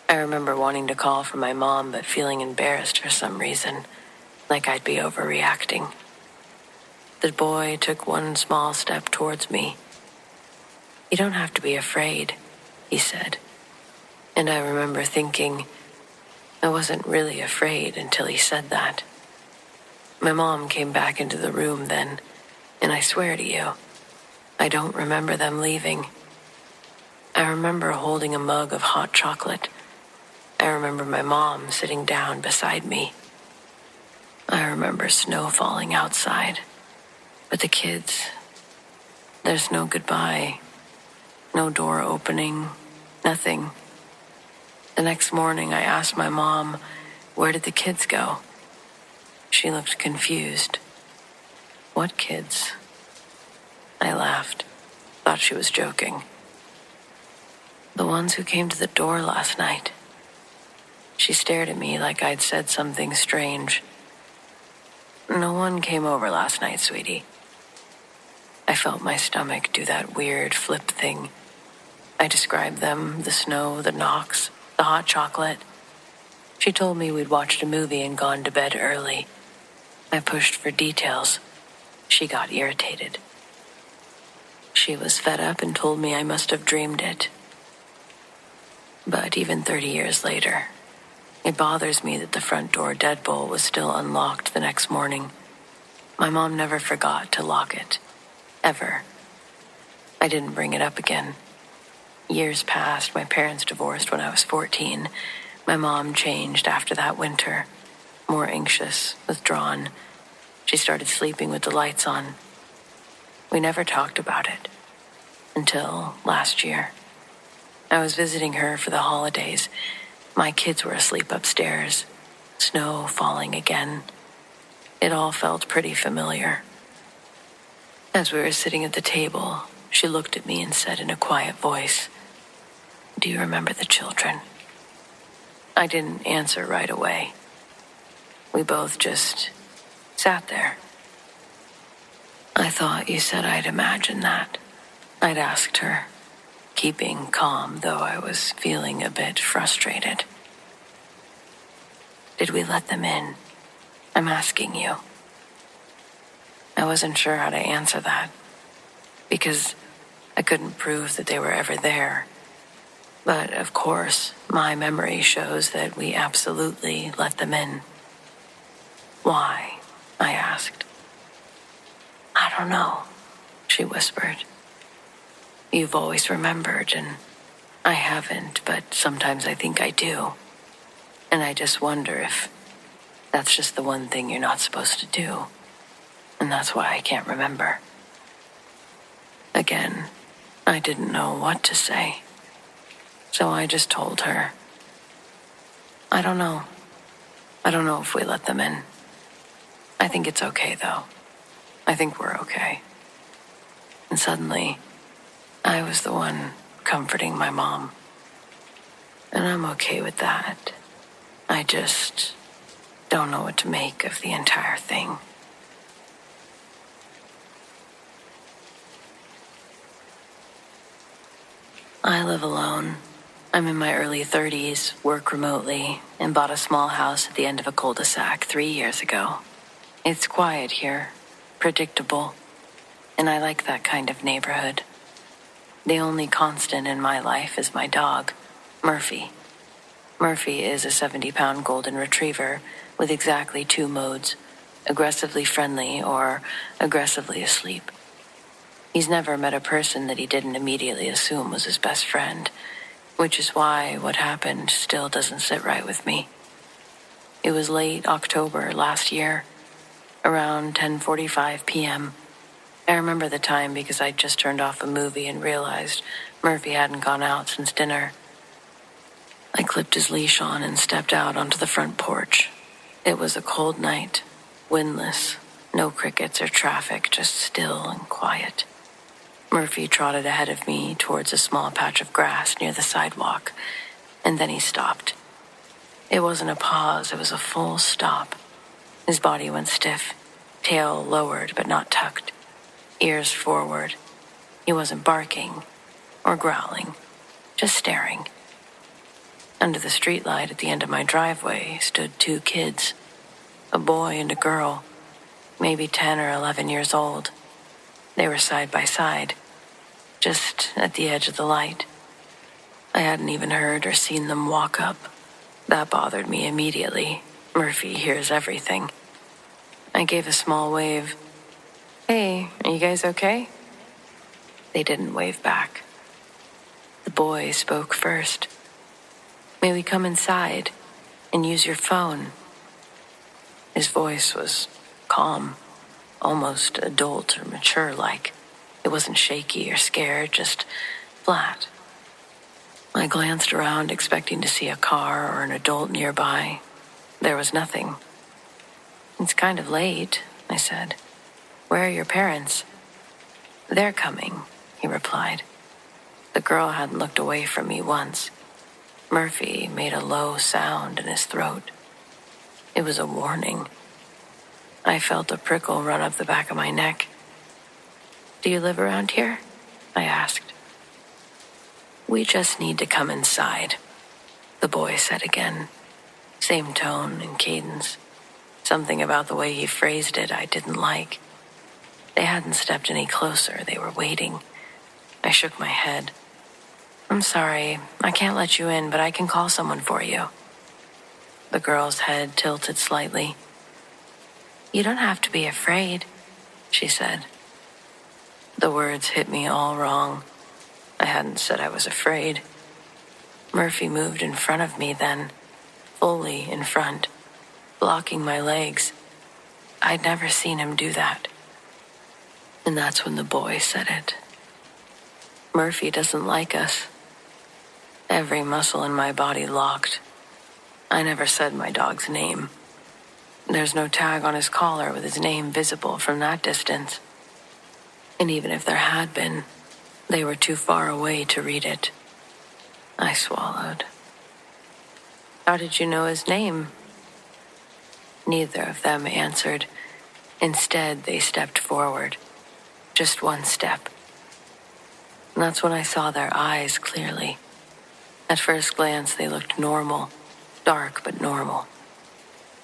I remember wanting to call for my mom, but feeling embarrassed for some reason, like I'd be overreacting. The boy took one small step towards me. "You don't have to be afraid," he said. And I remember thinking, I wasn't really afraid until he said that. My mom came back into the room then, and I swear to you, I don't remember them leaving. I remember holding a mug of hot chocolate. I remember my mom sitting down beside me. I remember snow falling outside. But the kids, there's no goodbye, no door opening, nothing. The next morning I asked my mom, "Where did the kids go?" She looked confused. "What kids?" I laughed, thought she was joking. "The ones who came to the door last night." She stared at me like I'd said something strange. "No one came over last night, sweetie." I felt my stomach do that weird flip thing. I described them, the snow, the knocks, the hot chocolate. She told me we'd watched a movie and gone to bed early. I pushed for details. She got irritated. She was fed up and told me I must have dreamed it. But even 30 years later, it bothers me that the front door deadbolt was still unlocked the next morning. My mom never forgot to lock it. Ever. I didn't bring it up again. Years passed. My parents divorced when I was 14. My mom changed after that winter. More anxious, withdrawn. She started sleeping with the lights on. We never talked about it until last year. I was visiting her for the holidays. My kids were asleep upstairs, snow falling again. It all felt pretty familiar. As we were sitting at the table, she looked at me and said in a quiet voice, "Do you remember the children?" I didn't answer right away. We both just sat there. "I thought you said I'd imagine that," I'd asked her, keeping calm, though I was feeling a bit frustrated. "Did we let them in? I'm asking you." I wasn't sure how to answer that, because I couldn't prove that they were ever there. But of course, my memory shows that we absolutely let them in. "Why?" I asked. "I don't know," she whispered. "You've always remembered, and I haven't, but sometimes I think I do. And I just wonder if that's just the one thing you're not supposed to do. And that's why I can't remember." Again, I didn't know what to say. So I just told her, "I don't know. I don't know if we let them in. I think it's okay, though. I think we're okay." And suddenly, I was the one comforting my mom. And I'm okay with that. I just don't know what to make of the entire thing. I live alone. I'm in my early 30s, work remotely, and bought a small house at the end of a cul-de-sac 3 years ago. It's quiet here, predictable, and I like that kind of neighborhood. The only constant in my life is my dog, Murphy. Murphy is a 70-pound golden retriever with exactly 2 modes, aggressively friendly or aggressively asleep. He's never met a person that he didn't immediately assume was his best friend, which is why what happened still doesn't sit right with me. It was late October last year, around 10:45 p.m. I remember the time because I'd just turned off a movie and realized Murphy hadn't gone out since dinner. I clipped his leash on and stepped out onto the front porch. It was a cold night, windless, no crickets or traffic, just still and quiet. Murphy trotted ahead of me towards a small patch of grass near the sidewalk, and then he stopped. It wasn't a pause, it was a full stop. His body went stiff, tail lowered but not tucked, ears forward. He wasn't barking or growling, just staring. Under the streetlight at the end of my driveway stood 2 kids, a boy and a girl, maybe 10 or 11 years old. They were side by side, just at the edge of the light. I hadn't even heard or seen them walk up. That bothered me immediately. Murphy hears everything. I gave a small wave. "Hey, are you guys okay?" They didn't wave back. The boy spoke first. "May we come inside and use your phone?" His voice was calm, almost adult or mature-like. It wasn't shaky or scared, just flat. I glanced around, expecting to see a car or an adult nearby. There was nothing. "It's kind of late," I said. "Where are your parents?" "They're coming," he replied. The girl hadn't looked away from me once. Murphy made a low sound in his throat. It was a warning. I felt a prickle run up the back of my neck. "Do you live around here?" I asked. "We just need to come inside," the boy said again. Same tone and cadence. Something about the way he phrased it I didn't like. They hadn't stepped any closer. They were waiting. I shook my head. "I'm sorry. I can't let you in, but I can call someone for you." The girl's head tilted slightly. "You don't have to be afraid," she said. The words hit me all wrong. I hadn't said I was afraid. Murphy moved in front of me then, fully in front, blocking my legs. I'd never seen him do that. And that's when the boy said it. Murphy doesn't like us. Every muscle in my body locked. I never said my dog's name. There's no tag on his collar with his name visible from that distance. And even if there had been, they were too far away to read it. I swallowed. How did you know his name? Neither of them answered. Instead, they stepped forward. Just one step. And that's when I saw their eyes clearly. At first glance, they looked normal, dark but normal.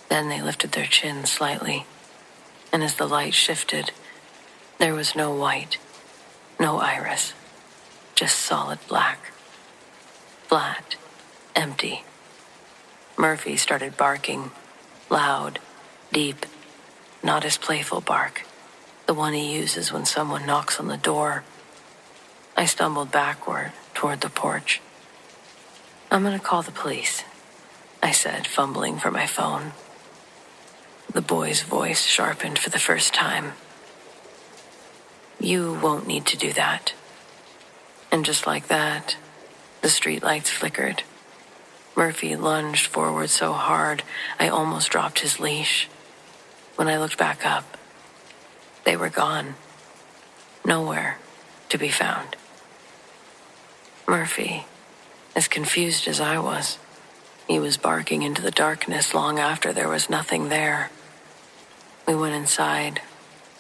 Then they lifted their chins slightly, and as the light shifted, there was no white, no iris, just solid black. Flat, empty. Murphy started barking, loud, deep, not his playful bark, the one he uses when someone knocks on the door. I stumbled backward toward the porch. I'm gonna call the police, I said, fumbling for my phone. The boy's voice sharpened for the first time. You won't need to do that. And just like that, the streetlights flickered. Murphy lunged forward so hard, I almost dropped his leash. When I looked back up, they were gone. Nowhere to be found. Murphy, as confused as I was, he was barking into the darkness long after there was nothing there. We went inside,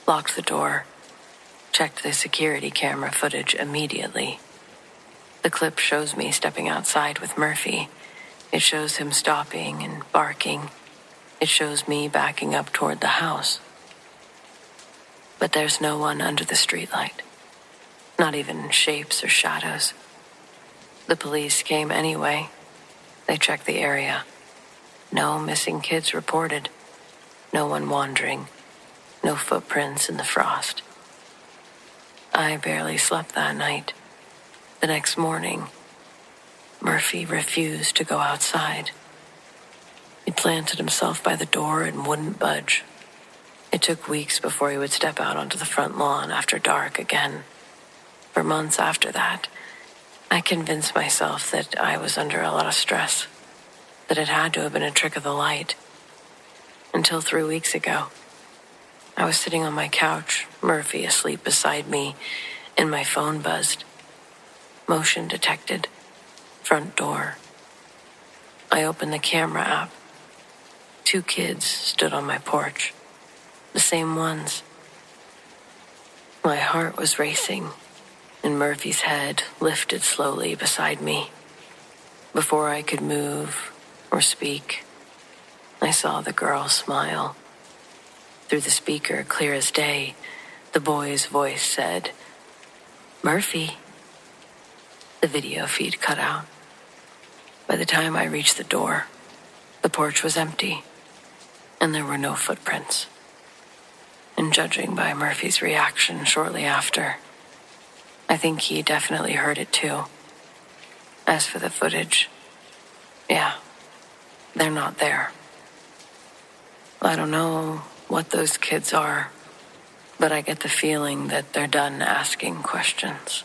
locked the door, checked the security camera footage immediately. The clip shows me stepping outside with Murphy. It shows him stopping and barking. It shows me backing up toward the house. But there's no one under the streetlight. Not even shapes or shadows. The police came anyway. They checked the area. No missing kids reported. No one wandering. No footprints in the frost. I barely slept that night. The next morning, Murphy refused to go outside. He planted himself by the door and wouldn't budge. It took weeks before he would step out onto the front lawn after dark again. For months after that, I convinced myself that I was under a lot of stress, that it had to have been a trick of the light. Until 3 weeks ago, I was sitting on my couch, Murphy asleep beside me, and my phone buzzed. Motion detected. Front door. I opened the camera app. 2 kids stood on my porch. The same ones. My heart was racing, and Murphy's head lifted slowly beside me. Before I could move or speak, I saw the girl smile. Through the speaker, clear as day, the boy's voice said, "Murphy." The video feed cut out. By the time I reached the door, the porch was empty, and there were no footprints. And judging by Murphy's reaction shortly after, I think he definitely heard it too. As for the footage, yeah, they're not there. I don't know what those kids are, but I get the feeling that they're done asking questions.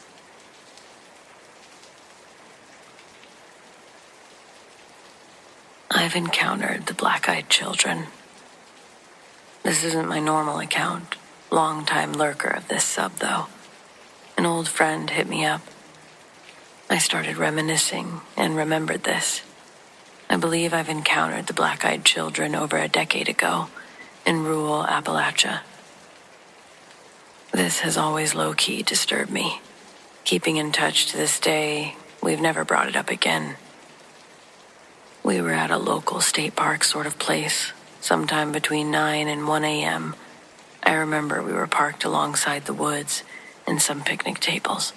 I've encountered the black-eyed children. This isn't my normal account. Long-time lurker of this sub, though. An old friend hit me up. I started reminiscing and remembered this. I believe I've encountered the black-eyed children over a decade ago in rural Appalachia. This has always low-key disturbed me. Keeping in touch to this day, we've never brought it up again. We were at a local state park sort of place, sometime between 9 and 1 a.m. I remember we were parked alongside the woods and some picnic tables.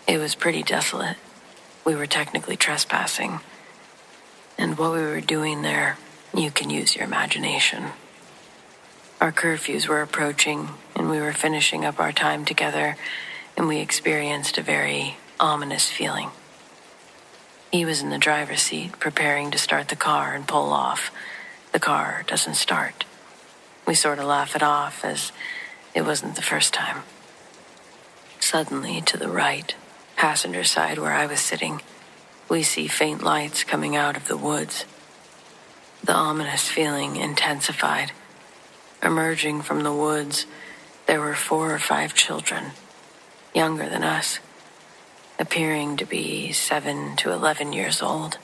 It was pretty desolate. We were technically trespassing. And what we were doing there, you can use your imagination. Our curfews were approaching, and we were finishing up our time together, and we experienced a very ominous feeling. He was in the driver's seat, preparing to start the car and pull off. The car doesn't start. We sort of laugh it off as it wasn't the first time. Suddenly, to the right, passenger side where I was sitting, we see faint lights coming out of the woods. The ominous feeling intensified. Emerging from the woods, there were 4 or 5 children, younger than us, appearing to be 7 to 11 years old.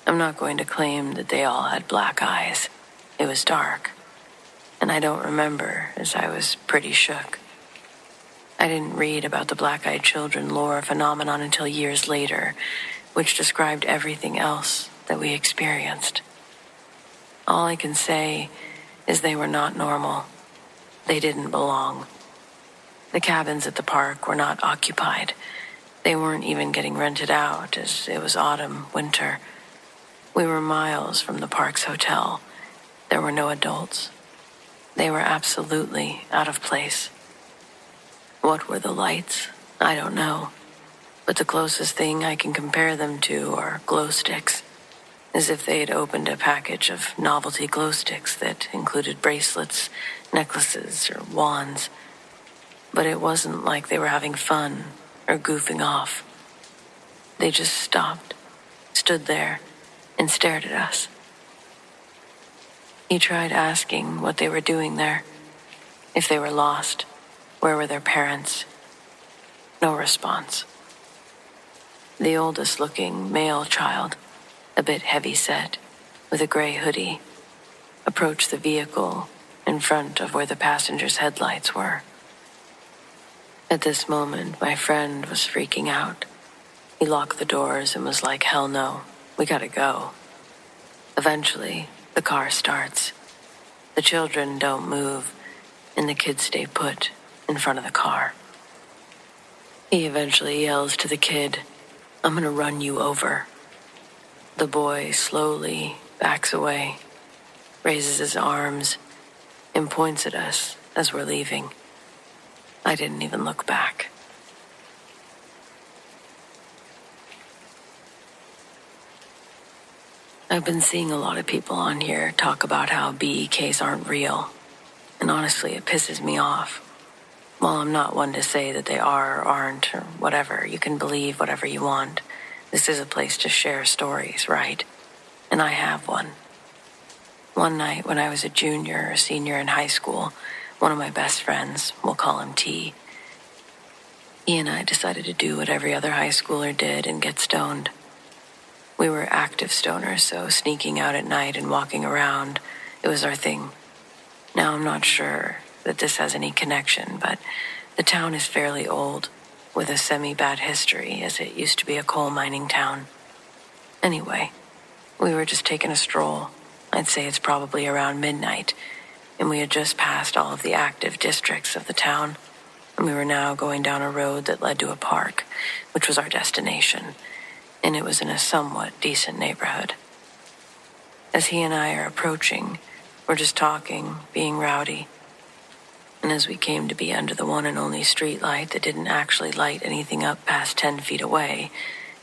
I'm not going to claim that they all had black eyes. It was dark, and I don't remember, as I was pretty shook. I didn't read about the black-eyed children lore phenomenon until years later, which described everything else that we experienced. All I can say is they were not normal. They didn't belong. The cabins at the park were not occupied. They weren't even getting rented out, as it was autumn, winter. We were miles from the park's hotel. There were no adults. They were absolutely out of place. What were the lights? I don't know. But the closest thing I can compare them to are glow sticks, as if they had opened a package of novelty glow sticks that included bracelets, necklaces, or wands. But it wasn't like they were having fun or goofing off. They just stopped, stood there, and stared at us. He tried asking what they were doing there, if they were lost, where were their parents. No response. The oldest-looking male child, a bit heavy-set, with a gray hoodie, approached the vehicle in front of where the passenger's headlights were. At this moment, my friend was freaking out. He locked the doors and was like, "Hell no, we gotta go." Eventually, the car starts. The children don't move, and the kids stay put in front of the car. He eventually yells to the kid, "I'm gonna run you over." The boy slowly backs away, raises his arms, and points at us as we're leaving. I didn't even look back. I've been seeing a lot of people on here talk about how BEKs aren't real, and honestly, it pisses me off. While I'm not one to say that they are or aren't or whatever, you can believe whatever you want. This is a place to share stories, right? And I have one. One night when I was a junior or senior in high school, one of my best friends, we'll call him T, he and I decided to do what every other high schooler did and get stoned. We were active stoners, so sneaking out at night and walking around, it was our thing. Now, I'm not sure that this has any connection, but the town is fairly old, with a semi-bad history, as it used to be a coal mining town. Anyway, we were just taking a stroll. I'd say it's probably around midnight, and we had just passed all of the active districts of the town, and we were now going down a road that led to a park, which was our destination, and it was in a somewhat decent neighborhood. As he and I are approaching, we're just talking, being rowdy. And as we came to be under the one and only street light that didn't actually light anything up past 10 feet away,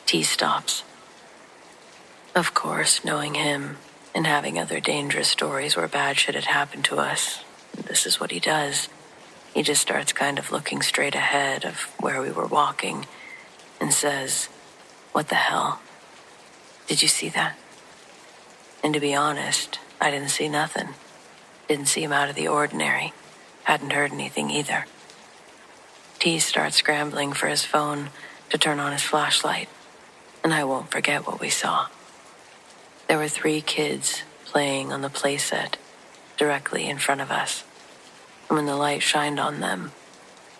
T stops. Of course, knowing him and having other dangerous stories where bad shit had happened to us, this is what he does. He just starts kind of looking straight ahead of where we were walking and says, "What the hell? Did you see that?" And to be honest, I didn't see nothing. Didn't seem out of the ordinary. Hadn't heard anything either. T starts scrambling for his phone to turn on his flashlight, and I won't forget what we saw. There were 3 kids playing on the playset directly in front of us. And when the light shined on them,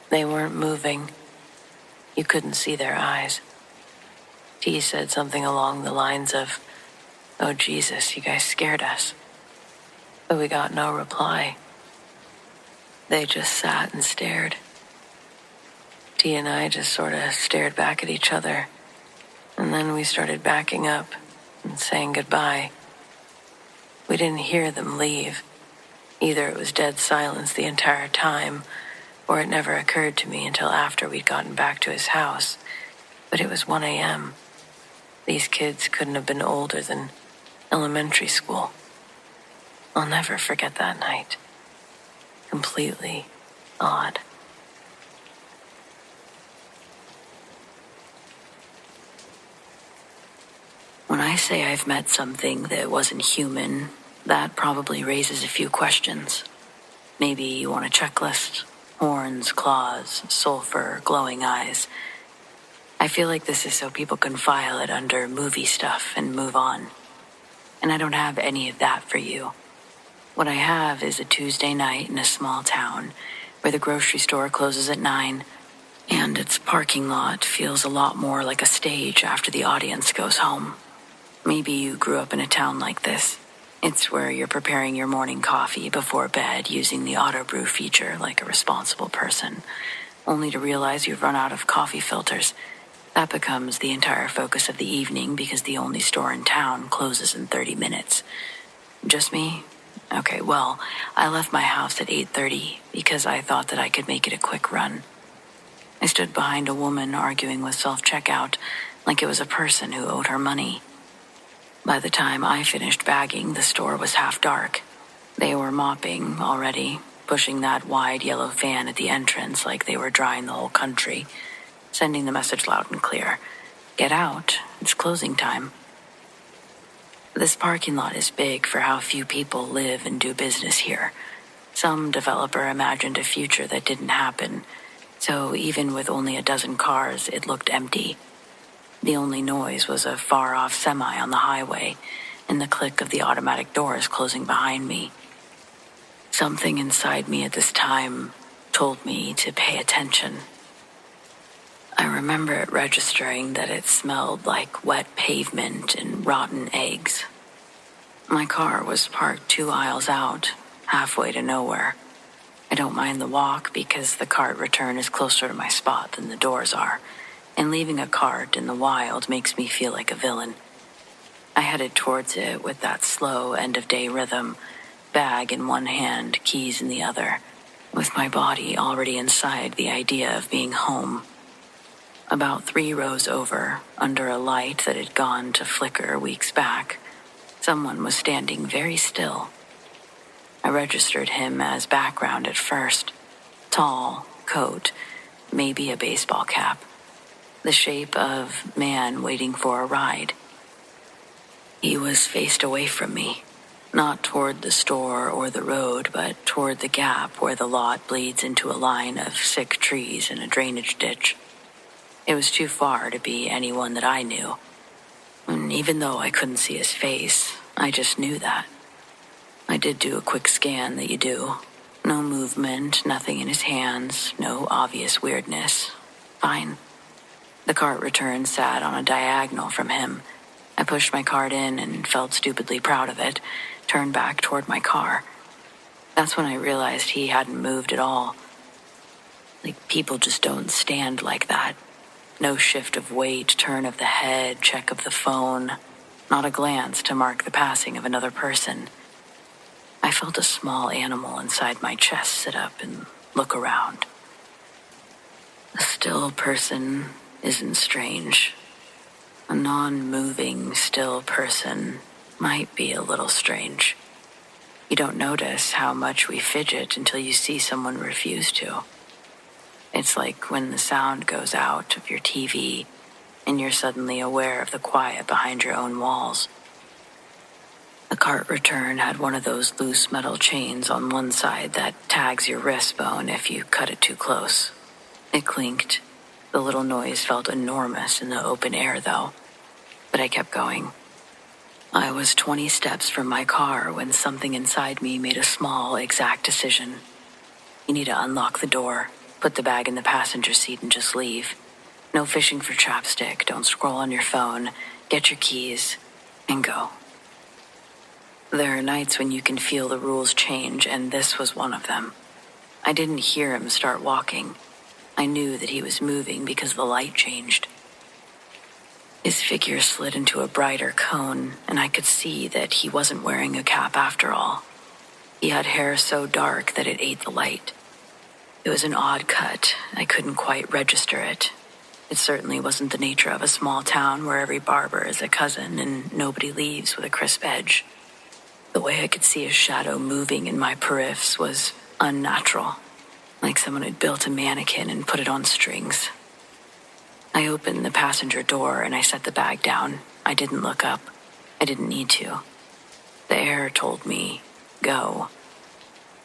they weren't moving. You couldn't see their eyes. T said something along the lines of, "Oh Jesus, you guys scared us." But we got no reply. They just sat and stared. T and I just sort of stared back at each other, and then we started backing up and saying goodbye. We didn't hear them leave. Either it was dead silence the entire time, or it never occurred to me until after we'd gotten back to his house. But it was 1 a.m. These kids couldn't have been older than elementary school. I'll never forget that night. Completely odd. When I say I've met something that wasn't human, that probably raises a few questions. Maybe you want a checklist. Horns, claws, sulfur, glowing eyes. I feel like this is so people can file it under movie stuff and move on. And I don't have any of that for you. What I have is a Tuesday night in a small town where the grocery store closes at 9, and its parking lot feels a lot more like a stage after the audience goes home. Maybe you grew up in a town like this. It's where you're preparing your morning coffee before bed using the auto brew feature like a responsible person, only to realize you've run out of coffee filters. That becomes the entire focus of the evening because the only store in town closes in 30 minutes. Just me? Okay, well, I left my house at 8:30 because I thought that I could make it a quick run. I stood behind a woman arguing with self-checkout like it was a person who owed her money. By the time I finished bagging, the store was half dark. They were mopping already, pushing that wide yellow fan at the entrance like they were drying the whole country, sending the message loud and clear. Get out, it's closing time. This parking lot is big for how few people live and do business here. Some developer imagined a future that didn't happen, so even with only a dozen cars, it looked empty. The only noise was a far-off semi on the highway and the click of the automatic doors closing behind me. Something inside me at this time told me to pay attention. I remember it registering that it smelled like wet pavement and rotten eggs. My car was parked 2 aisles out, halfway to nowhere. I don't mind the walk because the cart return is closer to my spot than the doors are, and leaving a cart in the wild makes me feel like a villain. I headed towards it with that slow end-of-day rhythm, bag in one hand, keys in the other, with my body already inside the idea of being home. About 3 rows over, under a light that had gone to flicker weeks back, someone was standing very still. I registered him as background at first. Tall, coat, maybe a baseball cap. The shape of man waiting for a ride. He was faced away from me, not toward the store or the road, but toward the gap where the lot bleeds into a line of sick trees and a drainage ditch. It was too far to be anyone that I knew. And even though I couldn't see his face, I just knew that. I did do a quick scan that you do. No movement, nothing in his hands, no obvious weirdness. Fine. The cart return sat on a diagonal from him. I pushed my cart in and felt stupidly proud of it, turned back toward my car. That's when I realized he hadn't moved at all. Like, people just don't stand like that. No shift of weight, turn of the head, check of the phone. Not a glance to mark the passing of another person. I felt a small animal inside my chest sit up and look around. A still person isn't strange. A non-moving, still person might be a little strange. You don't notice how much we fidget until you see someone refuse to. It's like when the sound goes out of your TV and you're suddenly aware of the quiet behind your own walls. The cart return had one of those loose metal chains on one side that tags your wrist bone if you cut it too close. It clinked. The little noise felt enormous in the open air, though. But I kept going. I was 20 steps from my car when something inside me made a small, exact decision. You need to unlock the door, put the bag in the passenger seat, and just leave. No fishing for chapstick, don't scroll on your phone, get your keys, and go. There are nights when you can feel the rules change, and this was one of them. I didn't hear him start walking. I knew that he was moving because the light changed. His figure slid into a brighter cone, and I could see that he wasn't wearing a cap after all. He had hair so dark that it ate the light. It was an odd cut. I couldn't quite register it. It certainly wasn't the nature of a small town where every barber is a cousin and nobody leaves with a crisp edge. The way I could see his shadow moving in my periphs was unnatural, like someone had built a mannequin and put it on strings. I opened the passenger door and I set the bag down. I didn't look up. I didn't need to. The air told me, go.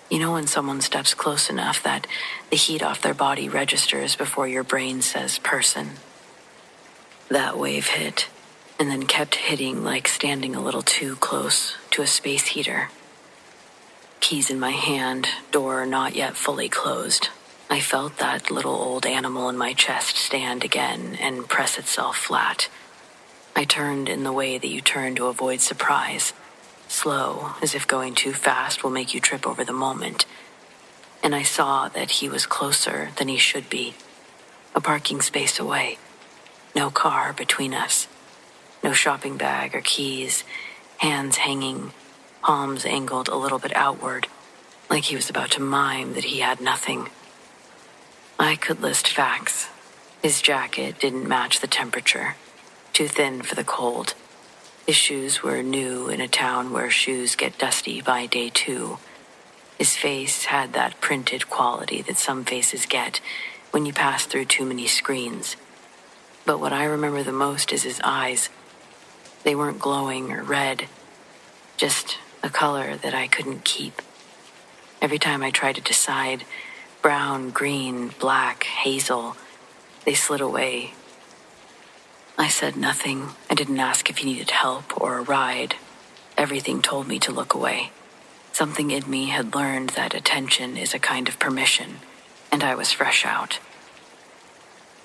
You know when someone steps close enough that the heat off their body registers before your brain says person? That wave hit, and then kept hitting like standing a little too close to a space heater. Keys in my hand, door not yet fully closed. I felt that little old animal in my chest stand again and press itself flat. I turned in the way that you turn to avoid surprise, slow, as if going too fast will make you trip over the moment. And I saw that he was closer than he should be, a parking space away. No car between us. No shopping bag or keys, hands hanging, palms angled a little bit outward, like he was about to mime that he had nothing. I could list facts. His jacket didn't match the temperature, too thin for the cold. His shoes were new in a town where shoes get dusty by day 2. His face had that printed quality that some faces get when you pass through too many screens. But what I remember the most is his eyes. They weren't glowing or red, just a color that I couldn't keep. Every time I tried to decide, brown, green, black, hazel, they slid away. I said nothing. I didn't ask if he needed help or a ride. Everything told me to look away. Something in me had learned that attention is a kind of permission, and I was fresh out.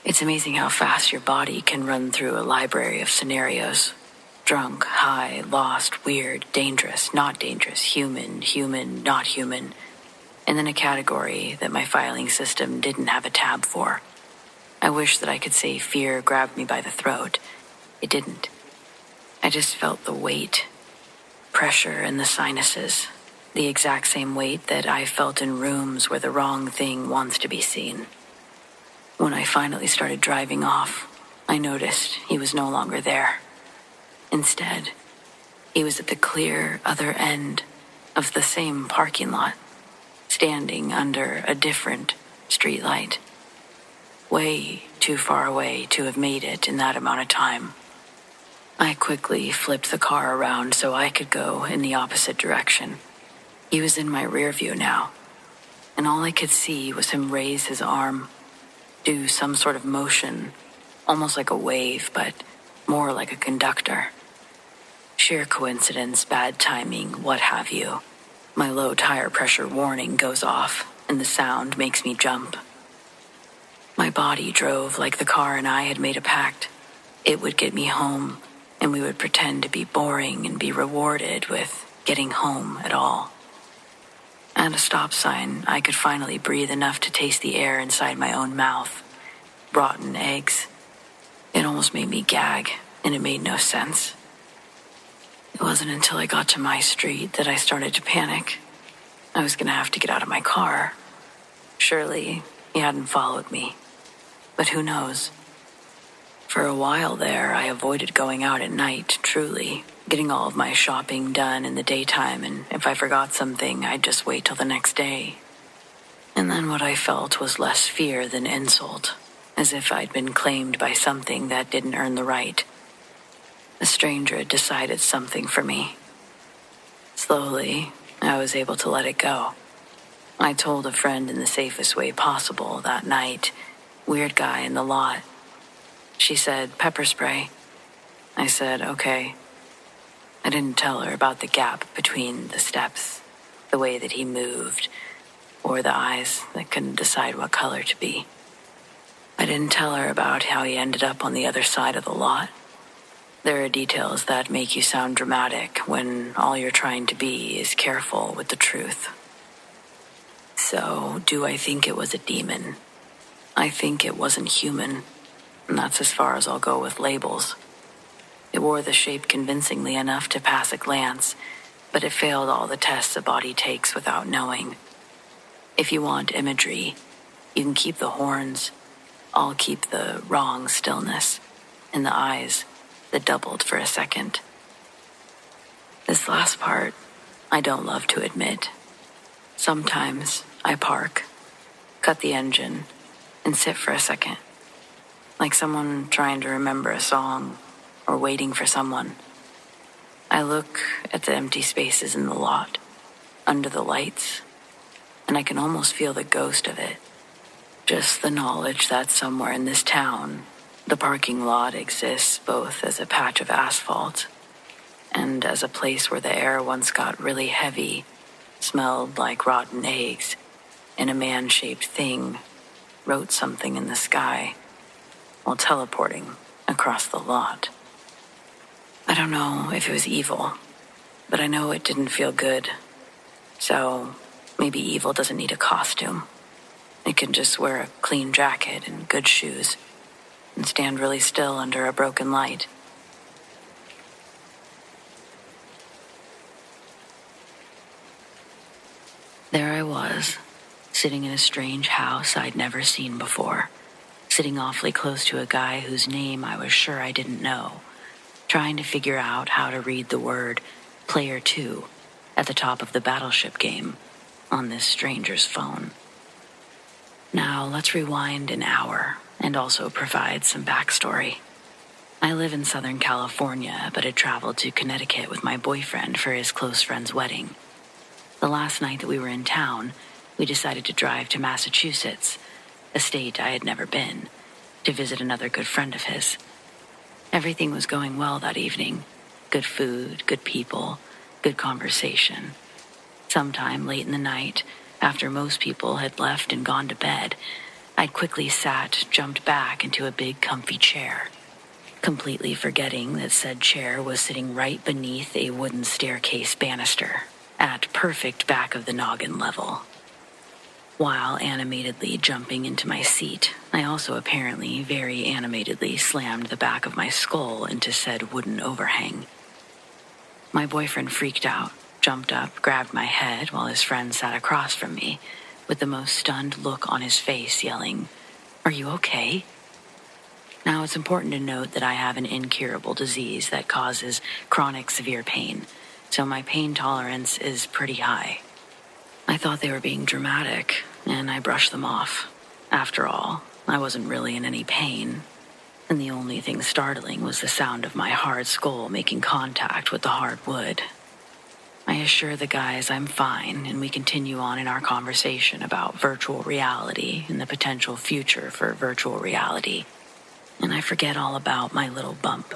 It's amazing how fast your body can run through a library of scenarios. Drunk, high, lost, weird, dangerous, not dangerous, human, human, not human, and then a category that my filing system didn't have a tab for. I wish that I could say fear grabbed me by the throat. It didn't. I just felt the weight, pressure in the sinuses, the exact same weight that I felt in rooms where the wrong thing wants to be seen. When I finally started driving off, I noticed he was no longer there. Instead, he was at the clear other end of the same parking lot, standing under a different streetlight, way too far away to have made it in that amount of time. I quickly flipped the car around so I could go in the opposite direction. He was in my rear view now, and all I could see was him raise his arm, do some sort of motion, almost like a wave, but more like a conductor. Sheer coincidence, bad timing, what have you. My low tire pressure warning goes off, and the sound makes me jump. My body drove like the car and I had made a pact. It would get me home, and we would pretend to be boring and be rewarded with getting home at all. At a stop sign, I could finally breathe enough to taste the air inside my own mouth. Rotten eggs. It almost made me gag, and it made no sense. It wasn't until I got to my street that I started to panic. I was going to have to get out of my car. Surely, he hadn't followed me. But who knows? For a while there, I avoided going out at night, truly, getting all of my shopping done in the daytime, and if I forgot something, I'd just wait till the next day. And then what I felt was less fear than insult, as if I'd been claimed by something that didn't earn the right. A stranger had decided something for me. Slowly, I was able to let it go. I told a friend in the safest way possible that night, weird guy in the lot. She said, pepper spray. I said, okay. I didn't tell her about the gap between the steps, the way that he moved, or the eyes that couldn't decide what color to be. I didn't tell her about how he ended up on the other side of the lot. There are details that make you sound dramatic when all you're trying to be is careful with the truth. So, do I think it was a demon? I think it wasn't human, and that's as far as I'll go with labels. It wore the shape convincingly enough to pass a glance, but it failed all the tests a body takes without knowing. If you want imagery, you can keep the horns. I'll keep the wrong stillness, and the eyes that doubled for a second. This last part, I don't love to admit. Sometimes I park, cut the engine, and sit for a second, like someone trying to remember a song or waiting for someone. I look at the empty spaces in the lot, under the lights, and I can almost feel the ghost of it. Just the knowledge that somewhere in this town, the parking lot exists both as a patch of asphalt and as a place where the air once got really heavy, smelled like rotten eggs, and a man-shaped thing wrote something in the sky while teleporting across the lot. I don't know if it was evil, but I know it didn't feel good. So maybe evil doesn't need a costume. It can just wear a clean jacket and good shoes and stand really still under a broken light. There I was, sitting in a strange house I'd never seen before, sitting awfully close to a guy whose name I was sure I didn't know, trying to figure out how to read the word Player 2 at the top of the Battleship game on this stranger's phone. Now let's rewind an hour and also provide some backstory. I live in Southern California, but had traveled to Connecticut with my boyfriend for his close friend's wedding. The last night that we were in town, we decided to drive to Massachusetts, a state I had never been, to visit another good friend of his. Everything was going well that evening. Good food, good people, good conversation. Sometime late in the night, after most people had left and gone to bed, I'd quickly jumped back into a big comfy chair, completely forgetting that said chair was sitting right beneath a wooden staircase banister, at perfect back of the noggin level. While animatedly jumping into my seat, I also apparently very animatedly slammed the back of my skull into said wooden overhang. My boyfriend freaked out, jumped up, grabbed my head while his friend sat across from me, with the most stunned look on his face, yelling, "Are you okay?" Now, it's important to note that I have an incurable disease that causes chronic severe pain, so my pain tolerance is pretty high. I thought they were being dramatic, and I brushed them off. After all, I wasn't really in any pain, and the only thing startling was the sound of my hard skull making contact with the hard wood. I assure the guys I'm fine, and we continue on in our conversation about virtual reality and the potential future for virtual reality, and I forget all about my little bump.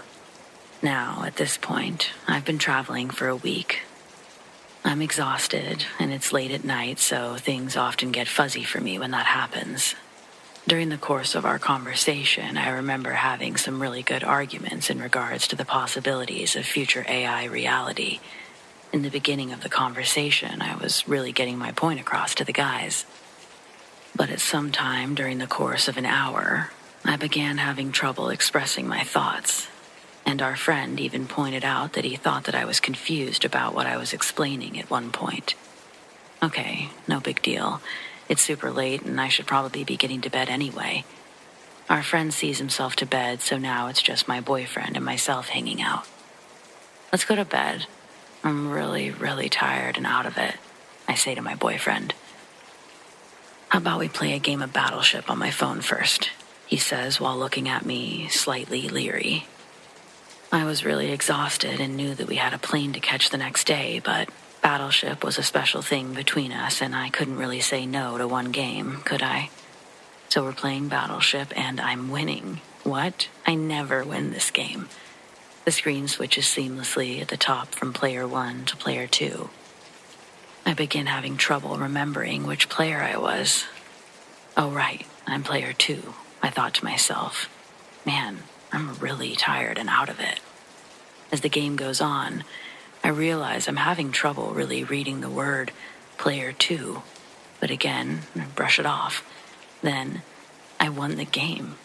Now, at this point, I've been traveling for a week. I'm exhausted, and it's late at night, so things often get fuzzy for me when that happens. During the course of our conversation, I remember having some really good arguments in regards to the possibilities of future AI reality. In the beginning of the conversation, I was really getting my point across to the guys. But at some time during the course of an hour, I began having trouble expressing my thoughts. And our friend even pointed out that he thought that I was confused about what I was explaining at one point. Okay, no big deal. It's super late and I should probably be getting to bed anyway. Our friend sees himself to bed, so now it's just my boyfriend and myself hanging out. Let's go to bed. I'm really, really tired and out of it, I say to my boyfriend. How about we play a game of Battleship on my phone first, he says while looking at me slightly leery. I was really exhausted and knew that we had a plane to catch the next day, but Battleship was a special thing between us and I couldn't really say no to one game, could I? So we're playing Battleship and I'm winning. What? I never win this game. The screen switches seamlessly at the top from player 1 to player 2. I begin having trouble remembering which player I was. Oh right, I'm player 2, I thought to myself. Man, I'm really tired and out of it. As the game goes on, I realize I'm having trouble really reading the word player 2, but again, I brush it off. Then, I won the game.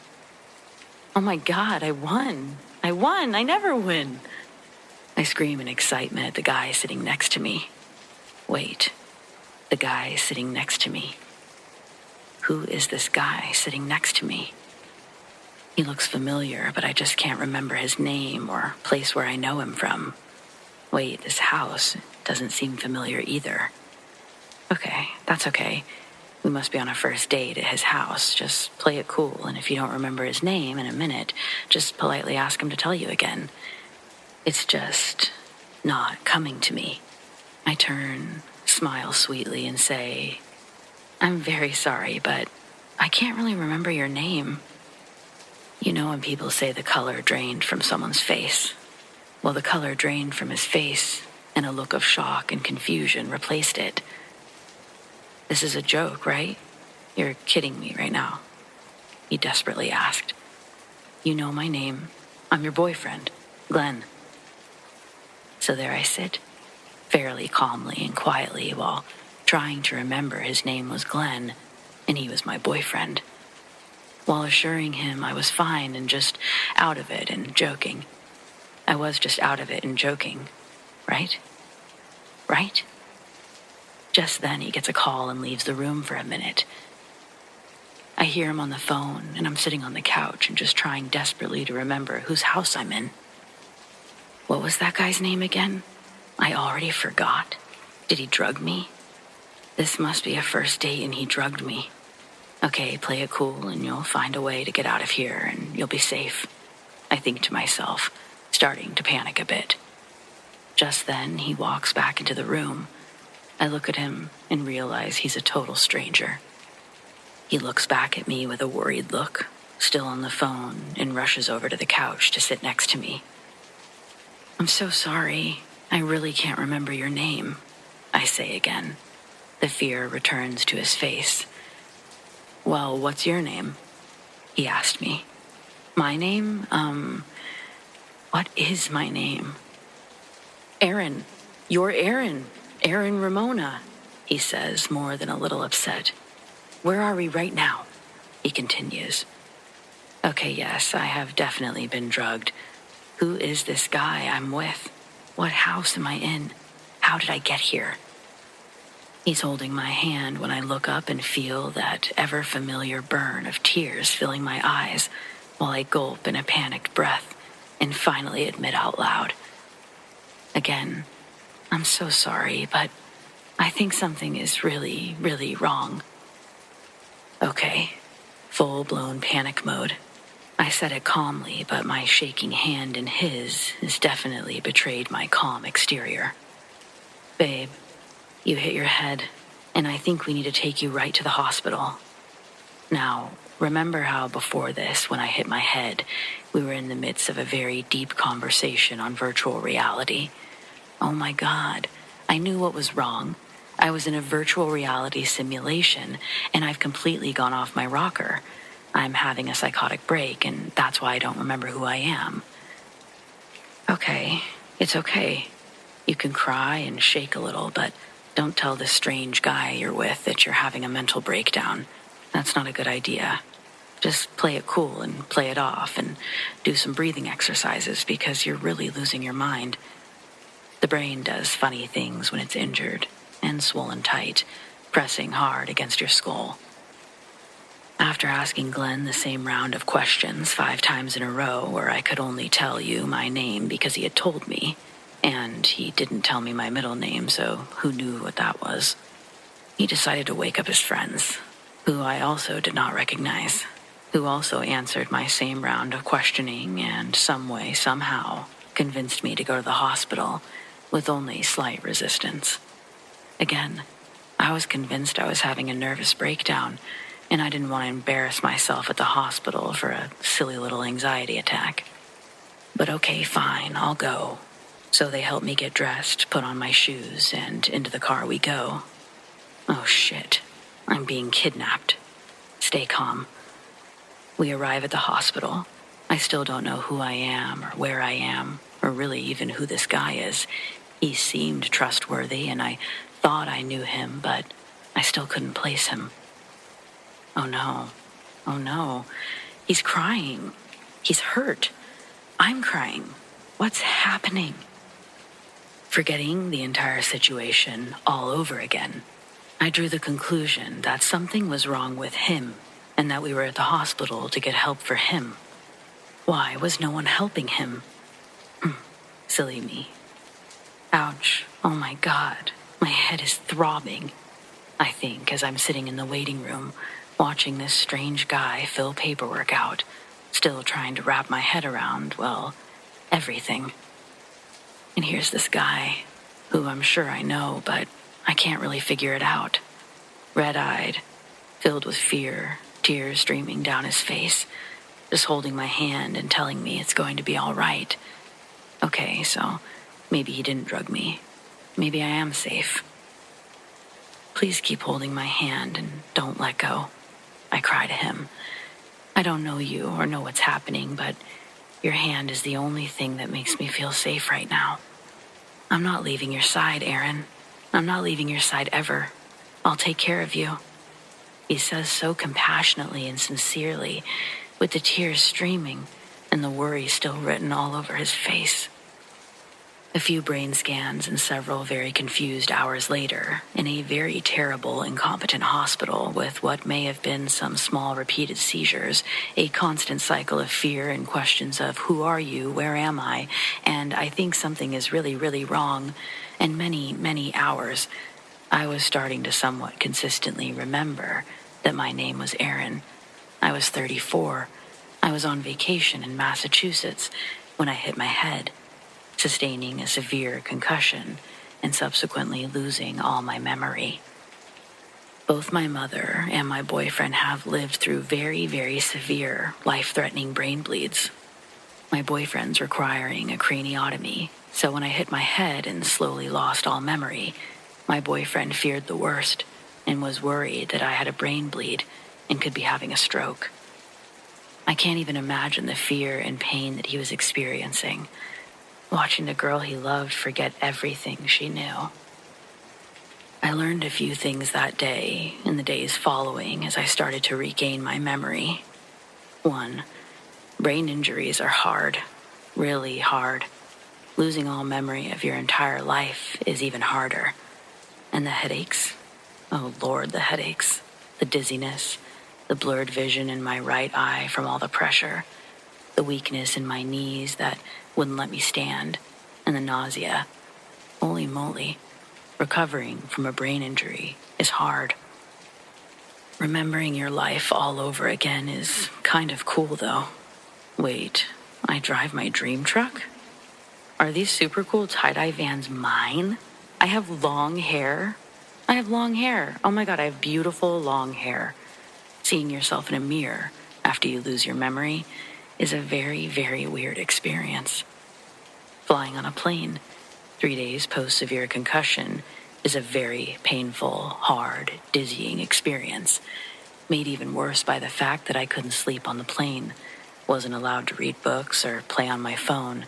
Oh my God, I won! I never win! I scream in excitement at the guy sitting next to me. Wait, the guy sitting next to me. Who is this guy sitting next to me? He looks familiar, but I just can't remember his name or place where I know him from. Wait, this house, doesn't seem familiar either. Okay, that's okay. We must be on a first date at his house. Just play it cool, and if you don't remember his name in a minute, just politely ask him to tell you again. It's just not coming to me. I turn, smile sweetly, and say, I'm very sorry, but I can't really remember your name. You know when people say the color drained from someone's face? Well, the color drained from his face, and a look of shock and confusion replaced it. This is a joke, right? You're kidding me right now, he desperately asked. You know my name. I'm your boyfriend, Glenn. So there I sit, fairly calmly and quietly, while trying to remember his name was Glenn, and he was my boyfriend, while assuring him I was fine and just out of it and joking. I was just out of it and joking, right? Right? Just then he gets a call and leaves the room for a minute. I hear him on the phone, and I'm sitting on the couch and just trying desperately to remember whose house I'm in. What was that guy's name again? I already forgot. Did he drug me? This must be a first date and he drugged me. Okay, play it cool and you'll find a way to get out of here and you'll be safe, I think to myself, starting to panic a bit. Just then, he walks back into the room. I look at him and realize he's a total stranger. He looks back at me with a worried look, still on the phone, and rushes over to the couch to sit next to me. I'm so sorry. I really can't remember your name, I say again. The fear returns to his face. Well, what's your name? He asked me. My name? What is my name? Aaron. You're Aaron. Aaron Ramona, he says, more than a little upset. Where are we right now? He continues. Okay, yes, I have definitely been drugged. Who is this guy I'm with? What house am I in? How did I get here? He's holding my hand when I look up and feel that ever-familiar burn of tears filling my eyes while I gulp in a panicked breath and finally admit out loud. Again, I'm so sorry, but I think something is really, really wrong. Okay, full-blown panic mode. I said it calmly, but my shaking hand in his has definitely betrayed my calm exterior. Babe, you hit your head, and I think we need to take you right to the hospital. Now, remember how before this, when I hit my head, we were in the midst of a very deep conversation on virtual reality? Oh my God, I knew what was wrong. I was in a virtual reality simulation, and I've completely gone off my rocker. I'm having a psychotic break, and that's why I don't remember who I am. Okay, it's okay. You can cry and shake a little, but don't tell this strange guy you're with that you're having a mental breakdown. That's not a good idea. Just play it cool and play it off and do some breathing exercises because you're really losing your mind. The brain does funny things when it's injured and swollen tight, pressing hard against your skull. After asking Glenn the same round of questions 5 times in a row where I could only tell you my name because he had told me, and he didn't tell me my middle name, so who knew what that was, he decided to wake up his friends, who I also did not recognize, who also answered my same round of questioning and some way, somehow, convinced me to go to the hospital with only slight resistance. Again, I was convinced I was having a nervous breakdown, and I didn't want to embarrass myself at the hospital for a silly little anxiety attack. But okay, fine, I'll go. So they help me get dressed, put on my shoes, and into the car we go. Oh shit, I'm being kidnapped. Stay calm. We arrive at the hospital. I still don't know who I am or where I am, or really even who this guy is. He seemed trustworthy, and I thought I knew him, but I still couldn't place him. Oh no, he's crying. He's hurt. I'm crying. What's happening? Forgetting the entire situation all over again, I drew the conclusion that something was wrong with him and that we were at the hospital to get help for him. Why was no one helping him? Silly me. Ouch, Oh my God, my head is throbbing. I think as I'm sitting in the waiting room, watching this strange guy fill paperwork out, still trying to wrap my head around, well, everything. And here's this guy, who I'm sure I know, but I can't really figure it out. Red-eyed, filled with fear, tears streaming down his face, just holding my hand and telling me it's going to be all right. Okay, so maybe he didn't drug me. Maybe I am safe. Please keep holding my hand and don't let go, I cry to him. I don't know you or know what's happening, but your hand is the only thing that makes me feel safe right now. I'm not leaving your side, Aaron. I'm not leaving your side ever. I'll take care of you. He says so compassionately and sincerely, with the tears streaming and the worry still written all over his face. A few brain scans and several very confused hours later, in a very terrible, incompetent hospital with what may have been some small repeated seizures, a constant cycle of fear and questions of who are you, where am I, and I think something is really, really wrong, and many, many hours, I was starting to somewhat consistently remember that my name was Aaron. I was 34. I was on vacation in Massachusetts when I hit my head, sustaining a severe concussion and subsequently losing all my memory. Both my mother and my boyfriend have lived through very, very severe, life-threatening brain bleeds. My boyfriend's requiring a craniotomy, so when I hit my head and slowly lost all memory, my boyfriend feared the worst and was worried that I had a brain bleed and could be having a stroke. I can't even imagine the fear and pain that he was experiencing, watching the girl he loved forget everything she knew. I learned a few things that day and the days following as I started to regain my memory. 1. Brain injuries are hard, really hard. Losing all memory of your entire life is even harder. And the headaches? Oh Lord, the headaches. The dizziness, the blurred vision in my right eye from all the pressure, the weakness in my knees that wouldn't let me stand, and the nausea. Holy moly, recovering from a brain injury is hard. Remembering your life all over again is kind of cool, though. Wait, I drive my dream truck? Are these super cool tie-dye vans mine? I have long hair. Oh my God, I have beautiful long hair. Seeing yourself in a mirror after you lose your memory is a very, very weird experience. Flying on a plane 3 days post-severe concussion is a very painful, hard, dizzying experience, made even worse by the fact that I couldn't sleep on the plane, wasn't allowed to read books or play on my phone.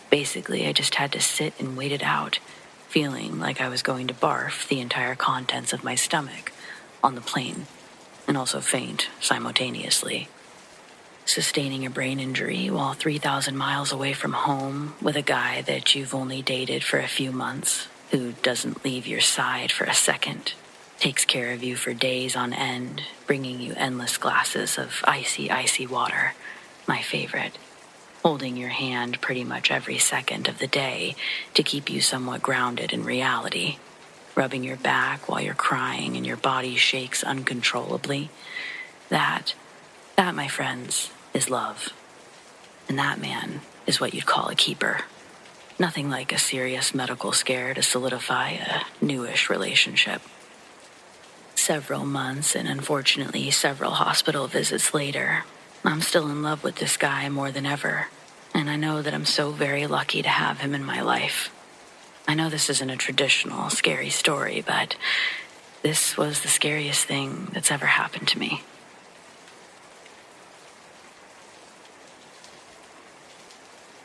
Basically, I just had to sit and wait it out, feeling like I was going to barf the entire contents of my stomach on the plane, and also faint simultaneously. Sustaining a brain injury while 3,000 miles away from home with a guy that you've only dated for a few months, who doesn't leave your side for a second, takes care of you for days on end, bringing you endless glasses of icy, icy water, my favorite, holding your hand pretty much every second of the day to keep you somewhat grounded in reality, rubbing your back while you're crying and your body shakes uncontrollably. That, my friends, is love. And that man is what you'd call a keeper. Nothing like a serious medical scare to solidify a newish relationship. Several months and unfortunately several hospital visits later, I'm still in love with this guy more than ever, and I know that I'm so very lucky to have him in my life. I know this isn't a traditional scary story, but this was the scariest thing that's ever happened to me.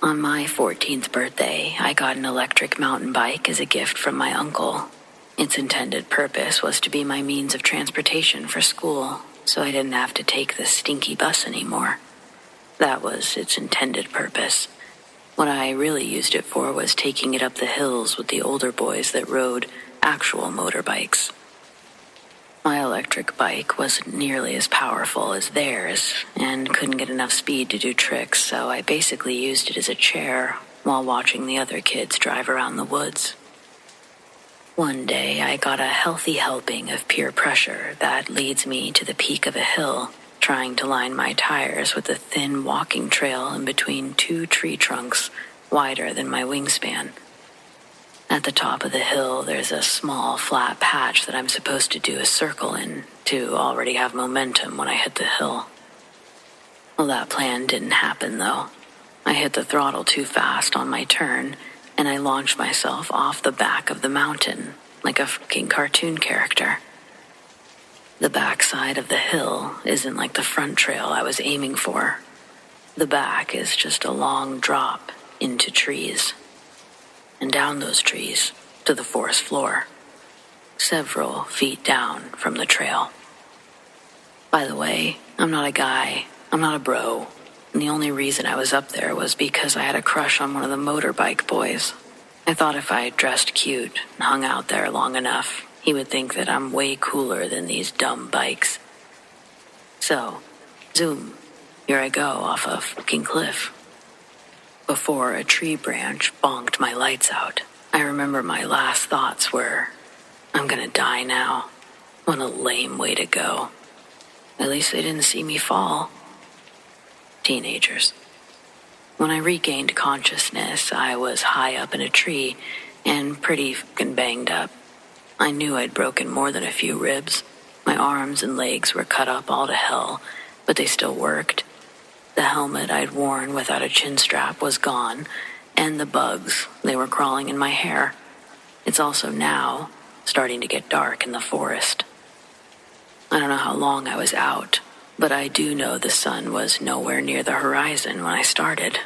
On my 14th birthday, I got an electric mountain bike as a gift from my uncle. Its intended purpose was to be my means of transportation for school, so I didn't have to take the stinky bus anymore. That was its intended purpose. What I really used it for was taking it up the hills with the older boys that rode actual motorbikes. My electric bike wasn't nearly as powerful as theirs and couldn't get enough speed to do tricks, so I basically used it as a chair while watching the other kids drive around the woods. One day I got a healthy helping of peer pressure that leads me to the peak of a hill, trying to line my tires with a thin walking trail in between two tree trunks wider than my wingspan. At the top of the hill, there's a small, flat patch that I'm supposed to do a circle in to already have momentum when I hit the hill. Well, that plan didn't happen, though. I hit the throttle too fast on my turn, and I launched myself off the back of the mountain like a fucking cartoon character. The backside of the hill isn't like the front trail I was aiming for. The back is just a long drop into trees, and down those trees to the forest floor, several feet down from the trail. By the way, I'm not a guy, I'm not a bro, and the only reason I was up there was because I had a crush on one of the motorbike boys. I thought if I dressed cute and hung out there long enough, he would think that I'm way cooler than these dumb bikes. So, zoom, here I go off a fucking cliff. Before a tree branch bonked my lights out, I remember my last thoughts were, I'm gonna die now. What a lame way to go. At least they didn't see me fall. Teenagers. When I regained consciousness, I was high up in a tree and pretty fucking banged up. I knew I'd broken more than a few ribs. My arms and legs were cut up all to hell, but they still worked. The helmet I'd worn without a chin strap was gone, and the bugs, they were crawling in my hair. It's also now starting to get dark in the forest. I don't know how long I was out, but I do know the sun was nowhere near the horizon when I started.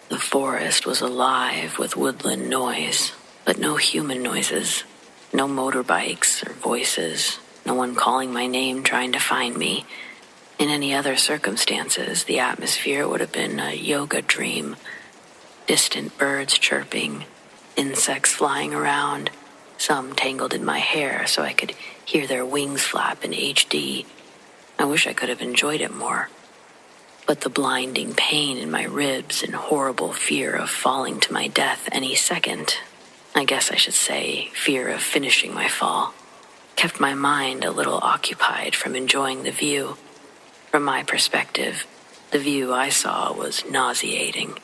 The forest was alive with woodland noise, but no human noises, no motorbikes or voices, no one calling my name trying to find me. In any other circumstances, the atmosphere would have been a yoga dream. Distant birds chirping, insects flying around, some tangled in my hair so I could hear their wings flap in HD. I wish I could have enjoyed it more. But the blinding pain in my ribs and horrible fear of falling to my death any second, I guess I should say fear of finishing my fall, kept my mind a little occupied from enjoying the view. From my perspective, the view I saw was nauseating.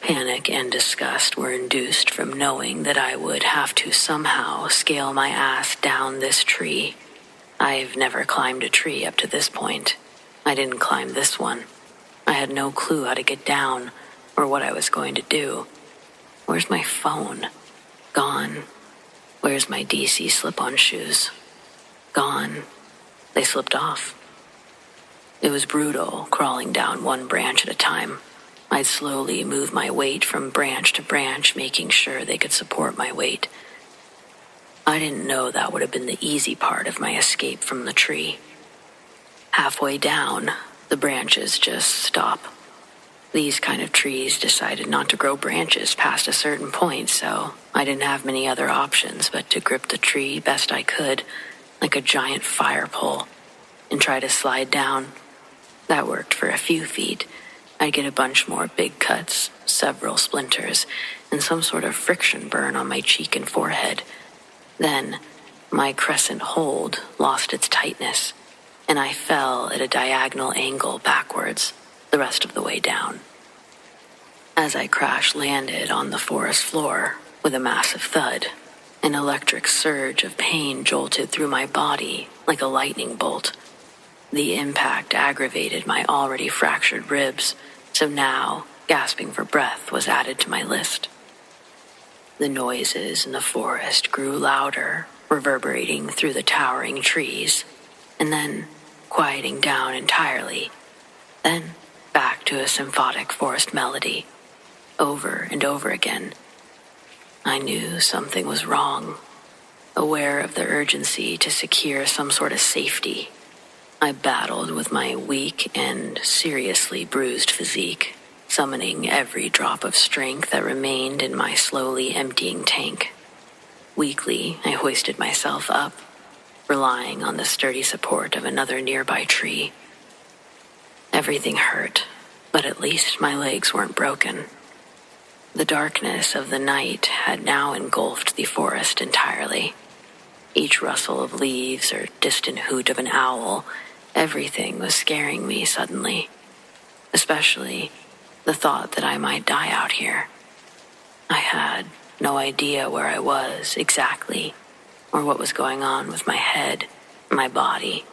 Panic and disgust were induced from knowing that I would have to somehow scale my ass down this tree. I've never climbed a tree up to this point. I didn't climb this one. I had no clue how to get down or what I was going to do. Where's my phone? Gone. Where's my DC slip-on shoes? Gone. They slipped off. It was brutal, crawling down one branch at a time. I'd slowly move my weight from branch to branch, making sure they could support my weight. I didn't know that would have been the easy part of my escape from the tree. Halfway down, the branches just stop. These kind of trees decided not to grow branches past a certain point, so I didn't have many other options but to grip the tree best I could, like a giant fire pole, and try to slide down. That worked for a few feet. I'd get a bunch more big cuts, several splinters, and some sort of friction burn on my cheek and forehead. Then, my crescent hold lost its tightness, and I fell at a diagonal angle backwards the rest of the way down. As I crash-landed on the forest floor with a massive thud, an electric surge of pain jolted through my body like a lightning bolt. The impact aggravated my already fractured ribs, so now gasping for breath was added to my list. The noises in the forest grew louder, reverberating through the towering trees, and then quieting down entirely, then back to a symphonic forest melody, over and over again. I knew something was wrong, aware of the urgency to secure some sort of safety. I battled with my weak and seriously bruised physique, summoning every drop of strength that remained in my slowly emptying tank. Weakly, I hoisted myself up, relying on the sturdy support of another nearby tree. Everything hurt, but at least my legs weren't broken. The darkness of the night had now engulfed the forest entirely. Each rustle of leaves or distant hoot of an owl, everything was scaring me suddenly, especially the thought that I might die out here. I had no idea where I was exactly, or what was going on with my head, my body.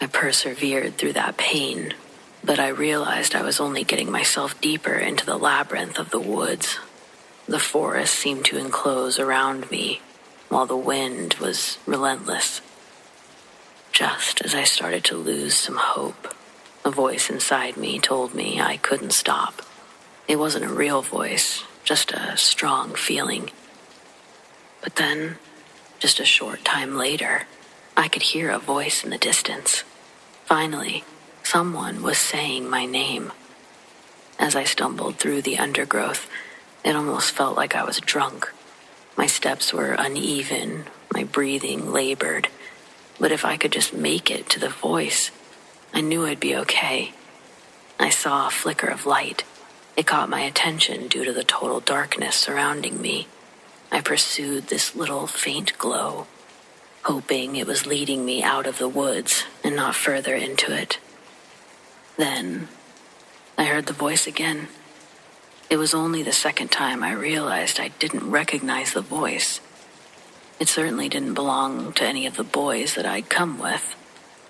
I persevered through that pain, but I realized I was only getting myself deeper into the labyrinth of the woods. The forest seemed to enclose around me, while the wind was relentless. Just as I started to lose some hope, a voice inside me told me I couldn't stop. It wasn't a real voice, just a strong feeling. But then, just a short time later, I could hear a voice in the distance. Finally, someone was saying my name. As I stumbled through the undergrowth, it almost felt like I was drunk. My steps were uneven, my breathing labored. But if I could just make it to the voice, I knew I'd be okay. I saw a flicker of light. It caught my attention due to the total darkness surrounding me. I pursued this little faint glow, hoping it was leading me out of the woods and not further into it. Then, I heard the voice again. It was only the second time I realized I didn't recognize the voice. It certainly didn't belong to any of the boys that I'd come with.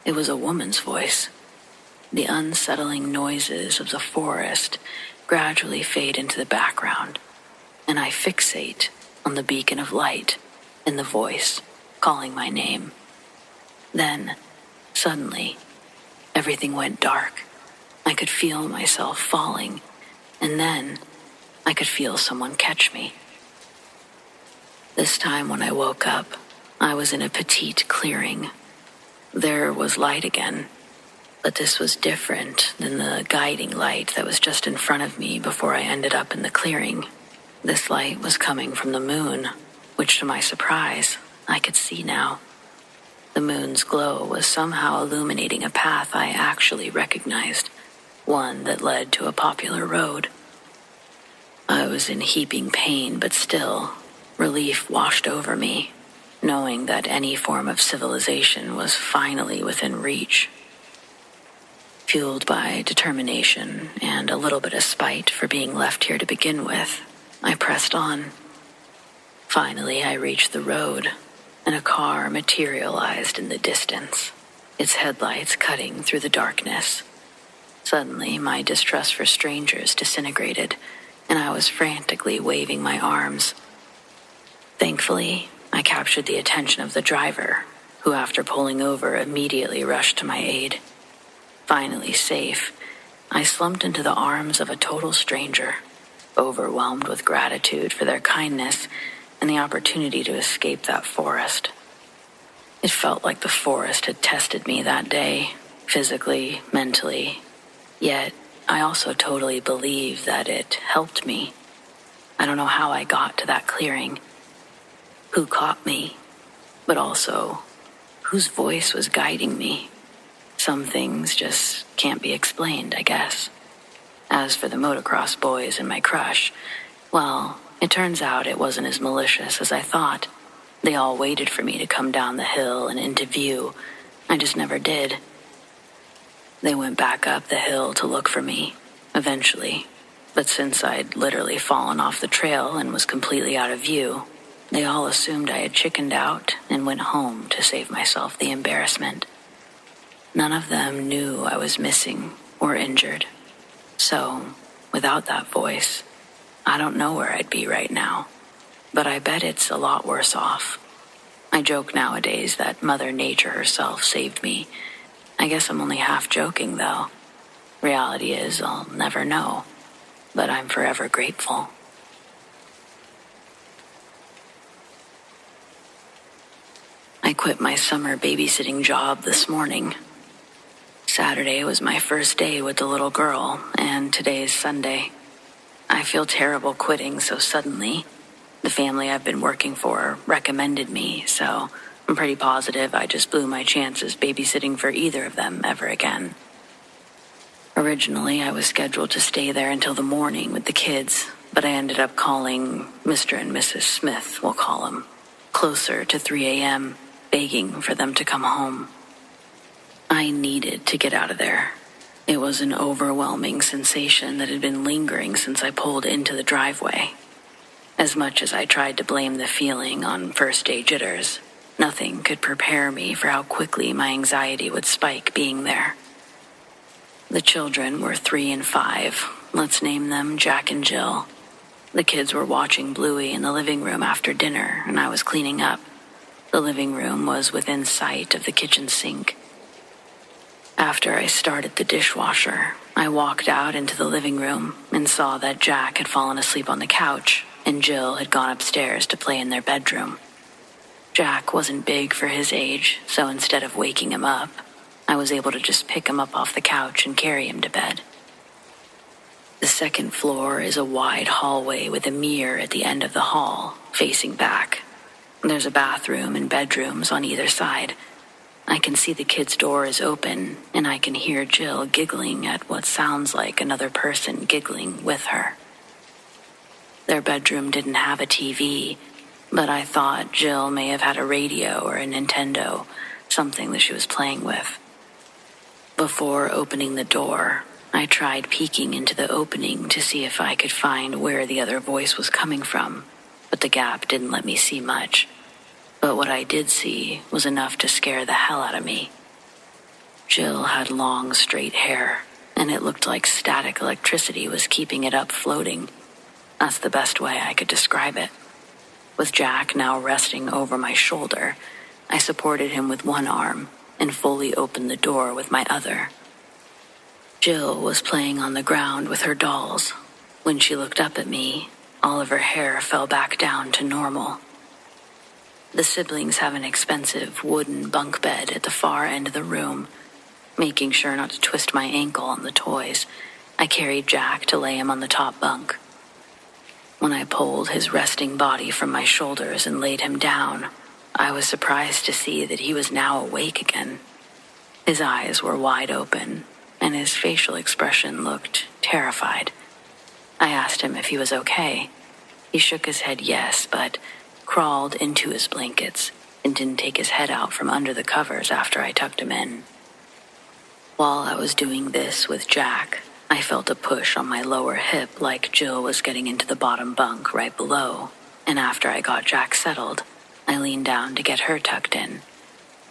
It was a woman's voice. The unsettling noises of the forest gradually fade into the background, and I fixate on the beacon of light in the voice calling my name. Then, suddenly, everything went dark. I could feel myself falling, and then I could feel someone catch me. This time when I woke up, I was in a petite clearing. There was light again, but this was different than the guiding light that was just in front of me before I ended up in the clearing. This light was coming from the moon, which to my surprise, I could see now. The moon's glow was somehow illuminating a path I actually recognized, one that led to a popular road. I was in heaping pain, but still, relief washed over me, knowing that any form of civilization was finally within reach. Fueled by determination and a little bit of spite for being left here to begin with, I pressed on. Finally, I reached the road, and a car materialized in the distance, its headlights cutting through the darkness. Suddenly, my distrust for strangers disintegrated, and I was frantically waving my arms. Thankfully, I captured the attention of the driver, who after pulling over immediately rushed to my aid. Finally safe, I slumped into the arms of a total stranger, overwhelmed with gratitude for their kindness and the opportunity to escape that forest. It felt like the forest had tested me that day, physically, mentally, yet I also totally believe that it helped me. I don't know how I got to that clearing, who caught me, but also whose voice was guiding me. Some things just can't be explained, I guess. As for the motocross boys and my crush, well, it turns out it wasn't as malicious as I thought. They all waited for me to come down the hill and into view. I just never did. They went back up the hill to look for me, eventually. But since I'd literally fallen off the trail and was completely out of view, they all assumed I had chickened out and went home to save myself the embarrassment. None of them knew I was missing or injured. So, without that voice, I don't know where I'd be right now. But I bet it's a lot worse off. I joke nowadays that Mother Nature herself saved me. I guess I'm only half joking, though. Reality is, I'll never know. But I'm forever grateful. I quit my summer babysitting job this morning. Saturday was my first day with the little girl, and today is Sunday. I feel terrible quitting so suddenly. The family I've been working for recommended me, so I'm pretty positive I just blew my chances babysitting for either of them ever again. Originally, I was scheduled to stay there until the morning with the kids, but I ended up calling Mr. and Mrs. Smith, we'll call them, closer to 3 a.m., begging for them to come home. I needed to get out of there. It was an overwhelming sensation that had been lingering since I pulled into the driveway. As much as I tried to blame the feeling on first-day jitters, nothing could prepare me for how quickly my anxiety would spike being there. The children were 3 and 5. Let's name them Jack and Jill. The kids were watching Bluey in the living room after dinner, and I was cleaning up. The living room was within sight of the kitchen sink. After I started the dishwasher, I walked out into the living room and saw that Jack had fallen asleep on the couch and Jill had gone upstairs to play in their bedroom. Jack wasn't big for his age, so instead of waking him up, I was able to just pick him up off the couch and carry him to bed. The second floor is a wide hallway with a mirror at the end of the hall, facing back. There's a bathroom and bedrooms on either side. I can see the kid's door is open, and I can hear Jill giggling at what sounds like another person giggling with her. Their bedroom didn't have a TV, but I thought Jill may have had a radio or a Nintendo, something that she was playing with. Before opening the door, I tried peeking into the opening to see if I could find where the other voice was coming from, but the gap didn't let me see much. But what I did see was enough to scare the hell out of me. Jill had long, straight hair, and it looked like static electricity was keeping it up floating. That's the best way I could describe it. With Jack now resting over my shoulder, I supported him with one arm and fully opened the door with my other. Jill was playing on the ground with her dolls. When she looked up at me, all of her hair fell back down to normal. The siblings have an expensive wooden bunk bed at the far end of the room. Making sure not to twist my ankle on the toys, I carried Jack to lay him on the top bunk. When I pulled his resting body from my shoulders and laid him down, I was surprised to see that he was now awake again. His eyes were wide open, and his facial expression looked terrified. I asked him if he was okay. He shook his head yes, but crawled into his blankets and didn't take his head out from under the covers after I tucked him in. While I was doing this with Jack, I felt a push on my lower hip like Jill was getting into the bottom bunk right below, and after I got Jack settled, I leaned down to get her tucked in.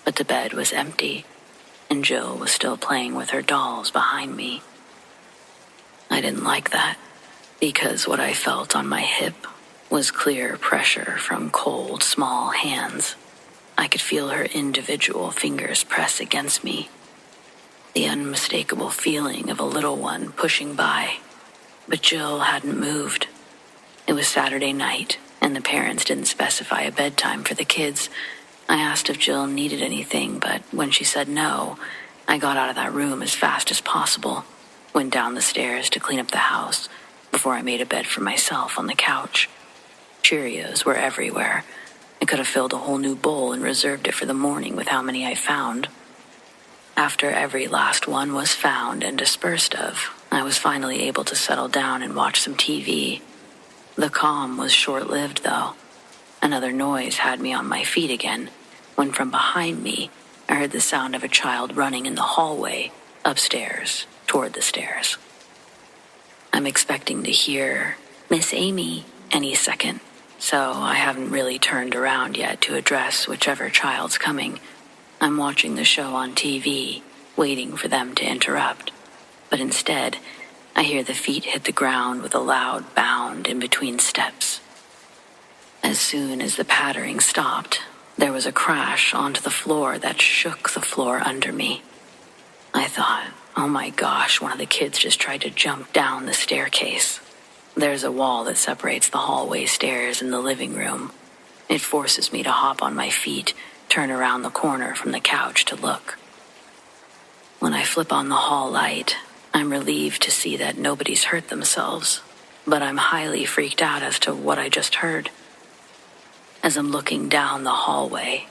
But the bed was empty, and Jill was still playing with her dolls behind me. I didn't like that, because what I felt on my hip was clear pressure from cold, small hands. I could feel her individual fingers press against me. The unmistakable feeling of a little one pushing by. But Jill hadn't moved. It was Saturday night, and the parents didn't specify a bedtime for the kids. I asked if Jill needed anything, but when she said no, I got out of that room as fast as possible, went down the stairs to clean up the house before I made a bed for myself on the couch. Cheerios were everywhere. I could have filled a whole new bowl and reserved it for the morning with how many I found. After every last one was found and dispersed of, I was finally able to settle down and watch some TV. The calm was short-lived, though. Another noise had me on my feet again, when from behind me, I heard the sound of a child running in the hallway, upstairs, toward the stairs. I'm expecting to hear "Miss Amy" any second, so I haven't really turned around yet to address whichever child's coming. I'm watching the show on TV, waiting for them to interrupt. But instead, I hear the feet hit the ground with a loud bound in between steps. As soon as the pattering stopped, there was a crash onto the floor that shook the floor under me. I thought, oh my gosh, one of the kids just tried to jump down the staircase. There's a wall that separates the hallway stairs and the living room. It forces me to hop on my feet, turn around the corner from the couch to look. When I flip on the hall light, I'm relieved to see that nobody's hurt themselves, but I'm highly freaked out as to what I just heard. As I'm looking down the hallway,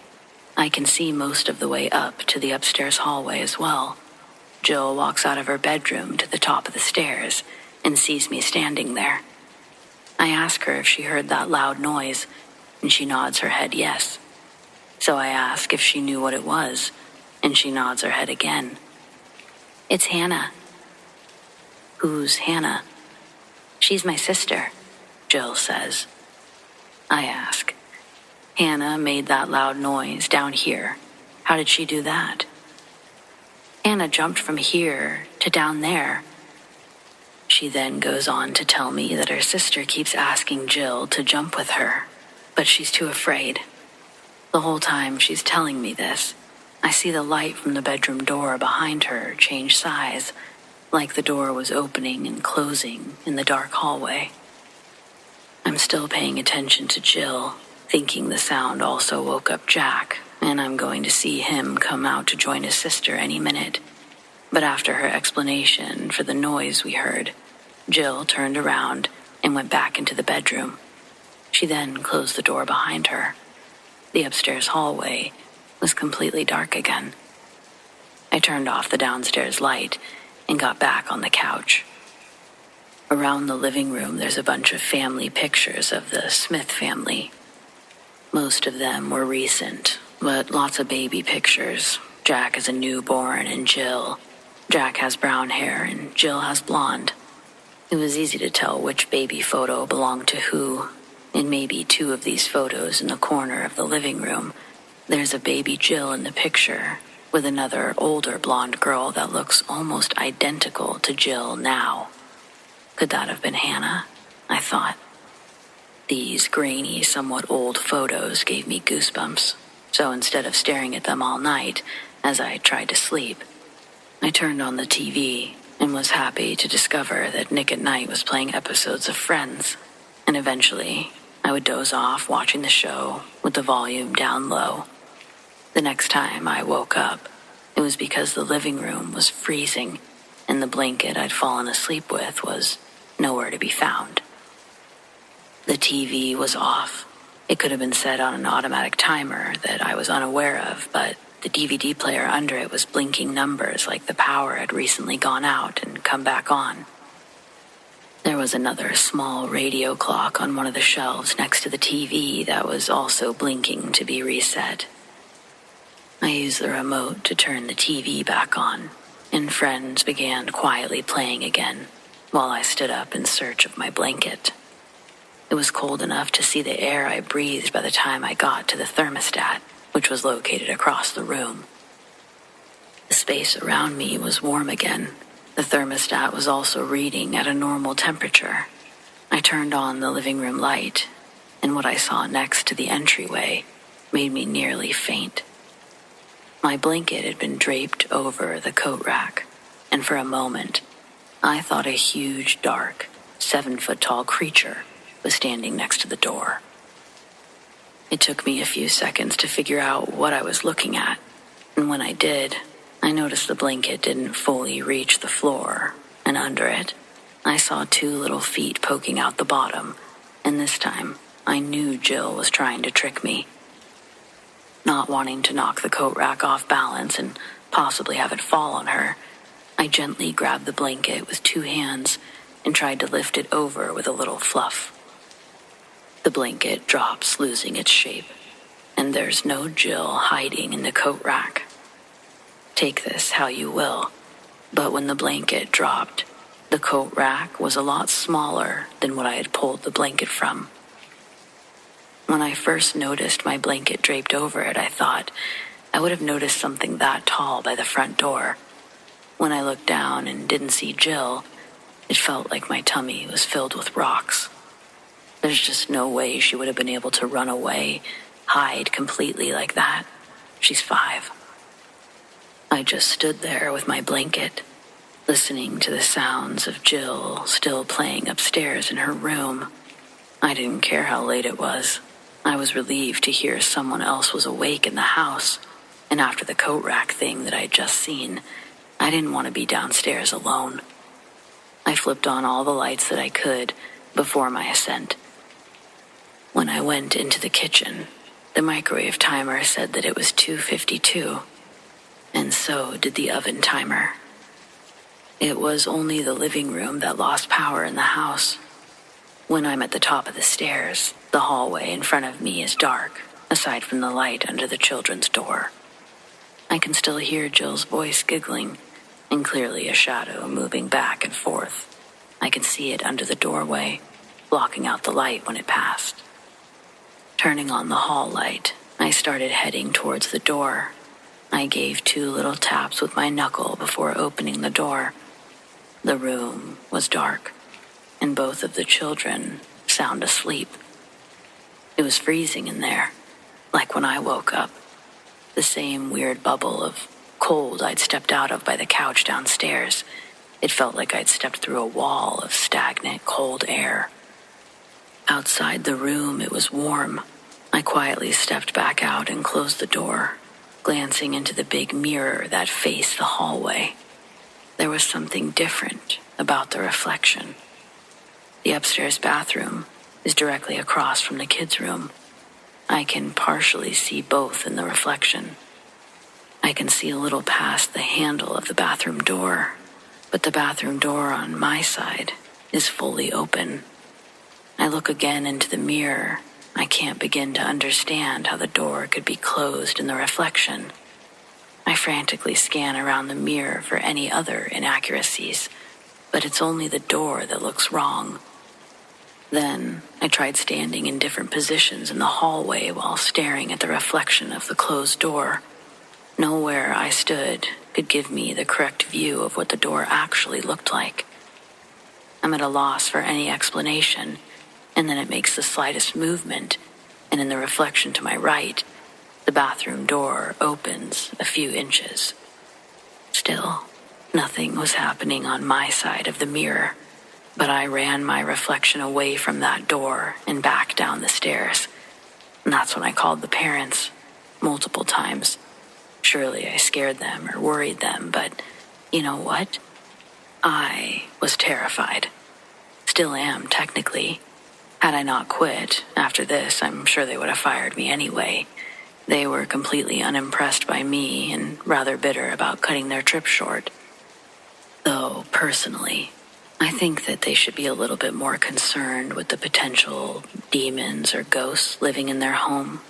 I can see most of the way up to the upstairs hallway as well. Jill walks out of her bedroom to the top of the stairs and sees me standing there. I ask her if she heard that loud noise, and she nods her head yes. So I ask if she knew what it was, and she nods her head again. It's Hannah. Who's Hannah? She's my sister, Jill says. I ask. Hannah made that loud noise down here. How did she do that? Hannah jumped from here to down there. She then goes on to tell me that her sister keeps asking Jill to jump with her, but she's too afraid. The whole time she's telling me this, I see the light from the bedroom door behind her change size, like the door was opening and closing in the dark hallway. I'm still paying attention to Jill, thinking the sound also woke up Jack, and I'm going to see him come out to join his sister any minute. But after her explanation for the noise we heard, Jill turned around and went back into the bedroom. She then closed the door behind her. The upstairs hallway was completely dark again. I turned off the downstairs light and got back on the couch. Around the living room, there's a bunch of family pictures of the Smith family. Most of them were recent, but lots of baby pictures. Jack is a newborn and Jack has brown hair and Jill has blonde. It was easy to tell which baby photo belonged to who. In maybe 2 of these photos in the corner of the living room, there's a baby Jill in the picture with another older blonde girl that looks almost identical to Jill now. Could that have been Hannah? I thought. These grainy, somewhat old photos gave me goosebumps, so instead of staring at them all night as I tried to sleep, I turned on the TV and was happy to discover that Nick at Night was playing episodes of Friends, and eventually I would doze off watching the show with the volume down low. The next time I woke up, it was because the living room was freezing and the blanket I'd fallen asleep with was nowhere to be found. The TV was off. It could have been set on an automatic timer that I was unaware of, but the DVD player under it was blinking numbers like the power had recently gone out and come back on. There was another small radio clock on one of the shelves next to the TV that was also blinking to be reset. I used the remote to turn the TV back on, and Friends began quietly playing again while I stood up in search of my blanket. It was cold enough to see the air I breathed by the time I got to the thermostat, which was located across the room. The space around me was warm again. The thermostat was also reading at a normal temperature. I turned on the living room light, and what I saw next to the entryway made me nearly faint. My blanket had been draped over the coat rack, and for a moment, I thought a huge, dark, 7-foot-tall creature was standing next to the door. It took me a few seconds to figure out what I was looking at, and when I did, I noticed the blanket didn't fully reach the floor, and under it, I saw 2 little feet poking out the bottom, and this time, I knew Jill was trying to trick me. Not wanting to knock the coat rack off balance and possibly have it fall on her, I gently grabbed the blanket with 2 hands and tried to lift it over with a little fluff. The blanket drops, losing its shape, and there's no Jill hiding in the coat rack. Take this how you will, but when the blanket dropped, the coat rack was a lot smaller than what I had pulled the blanket from. When I first noticed my blanket draped over it, I thought I would have noticed something that tall by the front door. When I looked down and didn't see Jill, it felt like my tummy was filled with rocks. There's just no way she would have been able to run away, hide completely like that. She's 5. I just stood there with my blanket, listening to the sounds of Jill still playing upstairs in her room. I didn't care how late it was. I was relieved to hear someone else was awake in the house, and after the coat rack thing that I'd just seen, I didn't want to be downstairs alone. I flipped on all the lights that I could before my ascent. When I went into the kitchen, the microwave timer said that it was 2:52, and so did the oven timer. It was only the living room that lost power in the house. When I'm at the top of the stairs, the hallway in front of me is dark, aside from the light under the children's door. I can still hear Jill's voice giggling, and clearly a shadow moving back and forth. I can see it under the doorway, blocking out the light when it passed. Turning on the hall light, I started heading towards the door. I gave 2 little taps with my knuckle before opening the door. The room was dark, and both of the children sound asleep. It was freezing in there, like when I woke up. The same weird bubble of cold I'd stepped out of by the couch downstairs. It felt like I'd stepped through a wall of stagnant, cold air. Outside the room, it was warm. I quietly stepped back out and closed the door, glancing into the big mirror that faced the hallway. There was something different about the reflection. The upstairs bathroom is directly across from the kids' room. I can partially see both in the reflection. I can see a little past the handle of the bathroom door, but the bathroom door on my side is fully open. I look again into the mirror. I can't begin to understand how the door could be closed in the reflection. I frantically scan around the mirror for any other inaccuracies, but it's only the door that looks wrong. Then I tried standing in different positions in the hallway while staring at the reflection of the closed door. Nowhere I stood could give me the correct view of what the door actually looked like. I'm at a loss for any explanation, and then it makes the slightest movement, and in the reflection to my right, the bathroom door opens a few inches. Still, nothing was happening on my side of the mirror, but I ran my reflection away from that door and back down the stairs. And that's when I called the parents, multiple times. Surely I scared them or worried them, but you know what? I was terrified. Still am, technically. Had I not quit, after this, I'm sure they would have fired me anyway. They were completely unimpressed by me and rather bitter about cutting their trip short. Though, personally, I think that they should be a little bit more concerned with the potential demons or ghosts living in their home.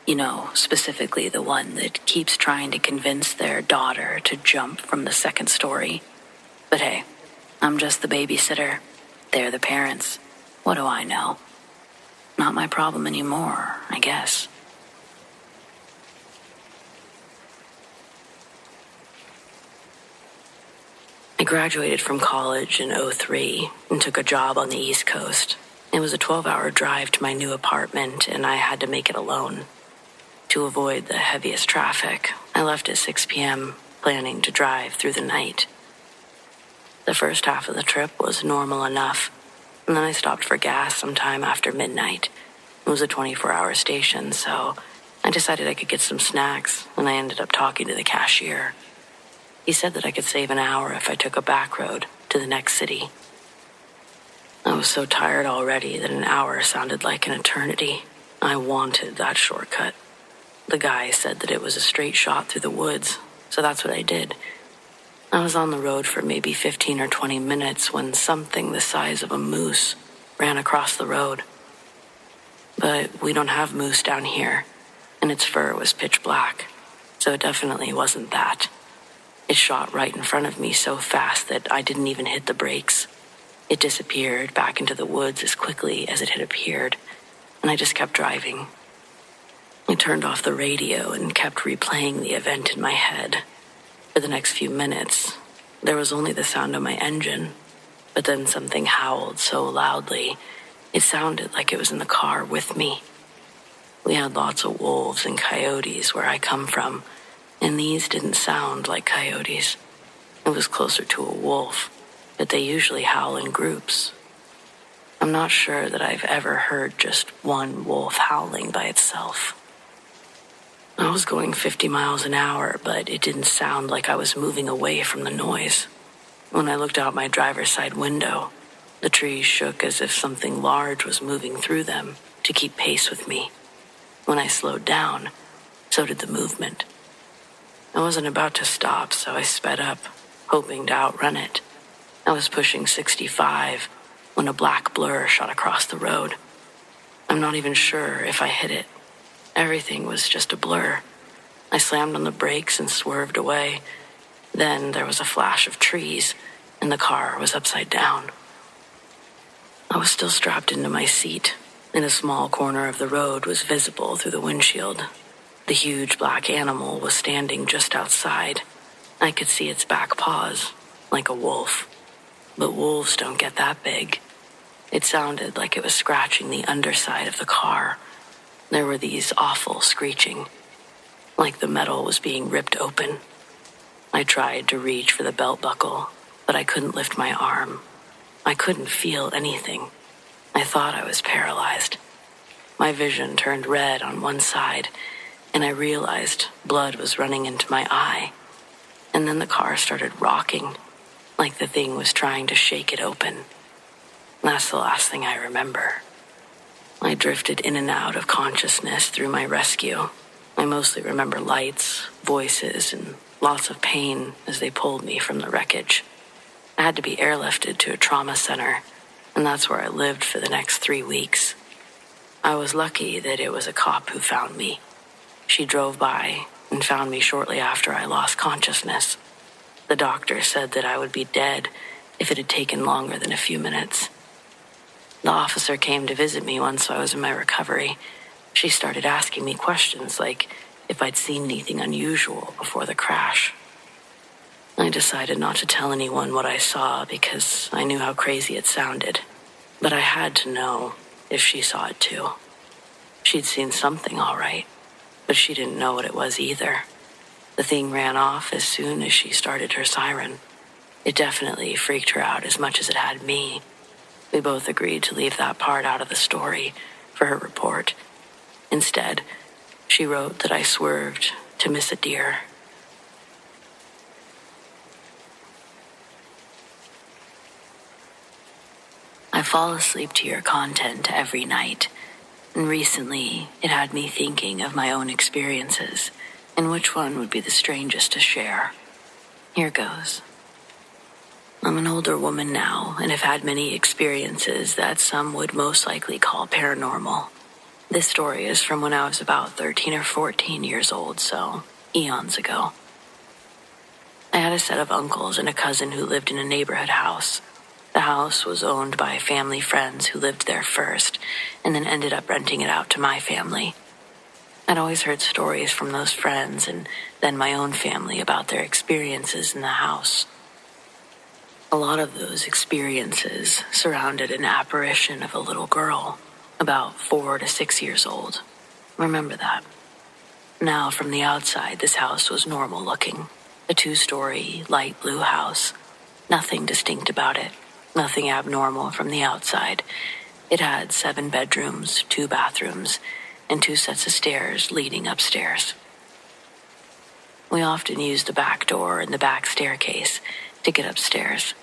You know, specifically the one that keeps trying to convince their daughter to jump from the 2nd story. But hey, I'm just the babysitter. They're the parents. What do I know? Not my problem anymore, I guess. I graduated from college in '03 and took a job on the East Coast. It was a 12-hour drive to my new apartment, and I had to make it alone. To avoid the heaviest traffic, I left at 6 p.m., planning to drive through the night. The first half of the trip was normal enough, and then I stopped for gas sometime after midnight. It was a 24-hour station, so I decided I could get some snacks, and I ended up talking to the cashier. He said that I could save an hour if I took a back road to the next city. I was so tired already that an hour sounded like an eternity. I wanted that shortcut. The guy said that it was a straight shot through the woods, so that's what I did. I was on the road for maybe 15 or 20 minutes when something the size of a moose ran across the road. But we don't have moose down here, and its fur was pitch black, so it definitely wasn't that. It shot right in front of me so fast that I didn't even hit the brakes. It disappeared back into the woods as quickly as it had appeared, and I just kept driving. I turned off the radio and kept replaying the event in my head. For the next few minutes, there was only the sound of my engine, but then something howled so loudly, it sounded like it was in the car with me. We had lots of wolves and coyotes where I come from, and these didn't sound like coyotes. It was closer to a wolf, but they usually howl in groups. I'm not sure that I've ever heard just one wolf howling by itself. I was going 50 miles an hour, but it didn't sound like I was moving away from the noise. When I looked out my driver's side window, the trees shook as if something large was moving through them to keep pace with me. When I slowed down, so did the movement. I wasn't about to stop, so I sped up, hoping to outrun it. I was pushing 65, when a black blur shot across the road. I'm not even sure if I hit it. Everything was just a blur. I slammed on the brakes and swerved away. Then there was a flash of trees, and the car was upside down. I was still strapped into my seat, and a small corner of the road was visible through the windshield. The huge black animal was standing just outside. I could see its back paws, like a wolf. But wolves don't get that big. It sounded like it was scratching the underside of the car. There were these awful screeching, like the metal was being ripped open. I tried to reach for the belt buckle, but I couldn't lift my arm. I couldn't feel anything. I thought I was paralyzed. My vision turned red on one side, and I realized blood was running into my eye. And then the car started rocking, like the thing was trying to shake it open. That's the last thing I remember. I drifted in and out of consciousness through my rescue. I mostly remember lights, voices, and lots of pain as they pulled me from the wreckage. I had to be airlifted to a trauma center, and that's where I lived for the next 3 weeks. I was lucky that it was a cop who found me. She drove by and found me shortly after I lost consciousness. The doctor said that I would be dead if it had taken longer than a few minutes. The officer came to visit me once I was in my recovery. She started asking me questions like if I'd seen anything unusual before the crash. I decided not to tell anyone what I saw because I knew how crazy it sounded. But I had to know if she saw it too. She'd seen something all right, but she didn't know what it was either. The thing ran off as soon as she started her siren. It definitely freaked her out as much as it had me. We both agreed to leave that part out of the story for her report. Instead, she wrote that I swerved to miss a deer. I fall asleep to your content every night, and recently it had me thinking of my own experiences and which one would be the strangest to share. Here goes. I'm an older woman now and have had many experiences that some would most likely call paranormal. This story is from when I was about 13 or 14 years old, so eons ago. I had a set of uncles and a cousin who lived in a neighborhood house. The house was owned by family friends who lived there first, and then ended up renting it out to my family. I'd always heard stories from those friends and then my own family about their experiences in the house. A lot of those experiences surrounded an apparition of a little girl, about 4 to 6 years old. Remember that. Now, from the outside, this house was normal looking. A 2-story, light blue house. Nothing distinct about it. Nothing abnormal from the outside. It had 7 bedrooms, 2 bathrooms, and 2 sets of stairs leading upstairs. We often used the back door and the back staircase to get upstairs,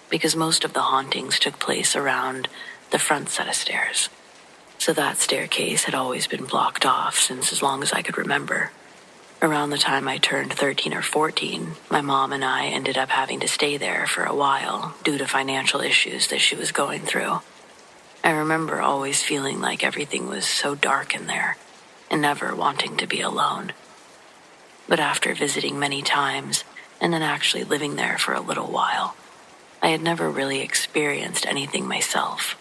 because most of the hauntings took place around the front set of stairs. So that staircase had always been blocked off since as long as I could remember. Around the time I turned 13 or 14, my mom and I ended up having to stay there for a while due to financial issues that she was going through. I remember always feeling like everything was so dark in there and never wanting to be alone. But after visiting many times and then actually living there for a little while, I had never really experienced anything myself.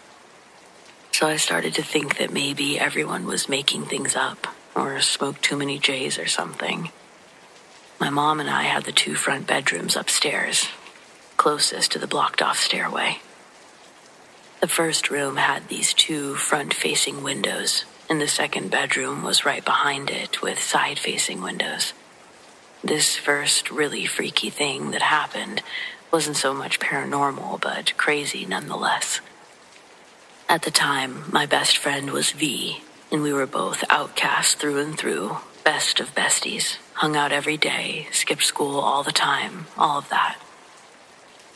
So I started to think that maybe everyone was making things up or smoked too many J's or something. My mom and I had the 2 front bedrooms upstairs, closest to the blocked-off stairway. The first room had these 2 front-facing windows, and the second bedroom was right behind it with side-facing windows. This first really freaky thing that happened wasn't so much paranormal, but crazy nonetheless. At the time, my best friend was V, and we were both outcasts through and through, best of besties, hung out every day, skipped school all the time, all of that.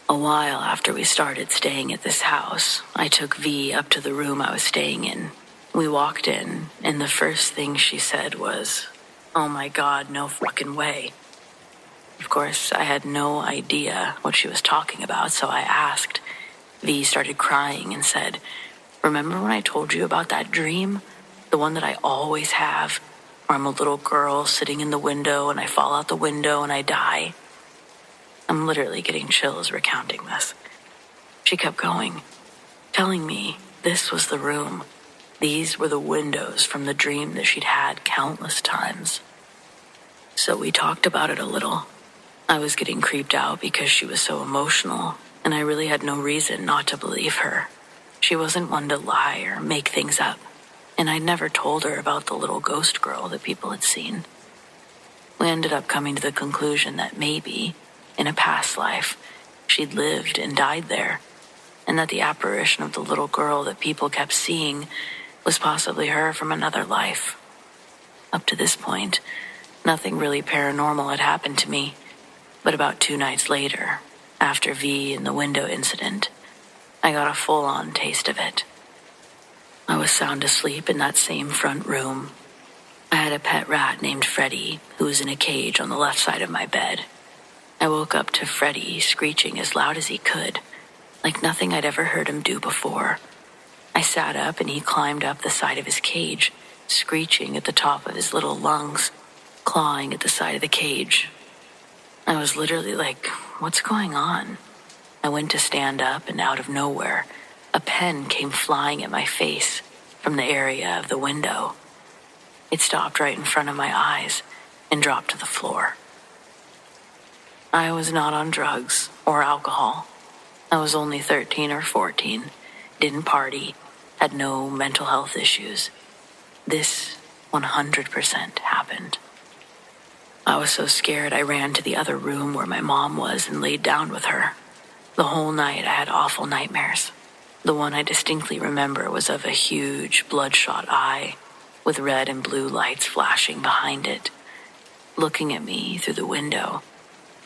A while after we started staying at this house, I took V up to the room I was staying in. We walked in, and the first thing she said was, "Oh my God, no fucking way." Of course, I had no idea what she was talking about, so I asked, V started crying and said, "Remember when I told you about that dream? The one that I always have, where I'm a little girl sitting in the window and I fall out the window and I die?" I'm literally getting chills recounting this. She kept going, telling me this was the room. These were the windows from the dream that she'd had countless times. So we talked about it a little. I was getting creeped out because she was so emotional, and I really had no reason not to believe her. She wasn't one to lie or make things up, and I'd never told her about the little ghost girl that people had seen. We ended up coming to the conclusion that maybe, in a past life, she'd lived and died there, and that the apparition of the little girl that people kept seeing was possibly her from another life. Up to this point, nothing really paranormal had happened to me, but about 2 nights later, after V and the window incident, I got a full-on taste of it. I was sound asleep in that same front room. I had a pet rat named Freddy who was in a cage on the left side of my bed. I woke up to Freddy screeching as loud as he could, like nothing I'd ever heard him do before. I sat up and he climbed up the side of his cage, screeching at the top of his little lungs, clawing at the side of the cage. I was literally like, what's going on? I went to stand up and out of nowhere, a pen came flying at my face from the area of the window. It stopped right in front of my eyes and dropped to the floor. I was not on drugs or alcohol. I was only 13 or 14, didn't party, had no mental health issues. This 100% happened. I was so scared I ran to the other room where my mom was and laid down with her. The whole night I had awful nightmares. The one I distinctly remember was of a huge bloodshot eye with red and blue lights flashing behind it, looking at me through the window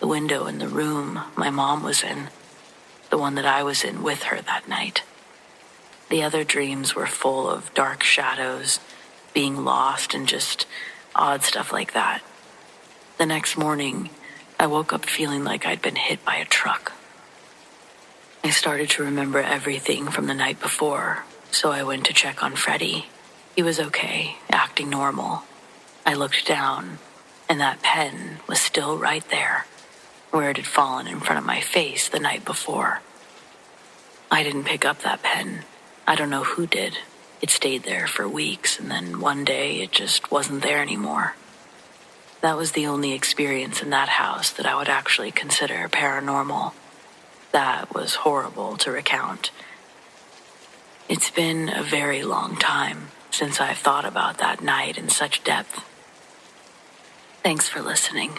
in the room my mom was in, the one that I was in with her that night. The other dreams were full of dark shadows, being lost, and just odd stuff like that. The next morning, I woke up feeling like I'd been hit by a truck. I started to remember everything from the night before, so I went to check on Freddy. He was okay, acting normal. I looked down, and that pen was still right there, where it had fallen in front of my face the night before. I didn't pick up that pen. I don't know who did. It stayed there for weeks, and then one day it just wasn't there anymore. That was the only experience in that house that I would actually consider paranormal. That was horrible to recount. It's been a very long time since I've thought about that night in such depth. Thanks for listening.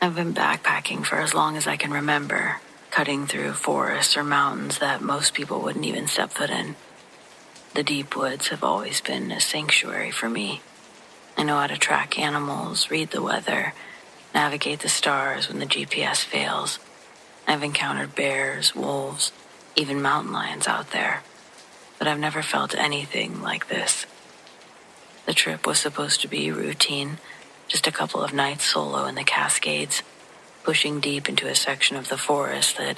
I've been backpacking for as long as I can remember, cutting through forests or mountains that most people wouldn't even step foot in. The deep woods have always been a sanctuary for me. I know how to track animals, read the weather, navigate the stars when the GPS fails. I've encountered bears, wolves, even mountain lions out there, but I've never felt anything like this. The trip was supposed to be routine, just a couple of nights solo in the Cascades, pushing deep into a section of the forest that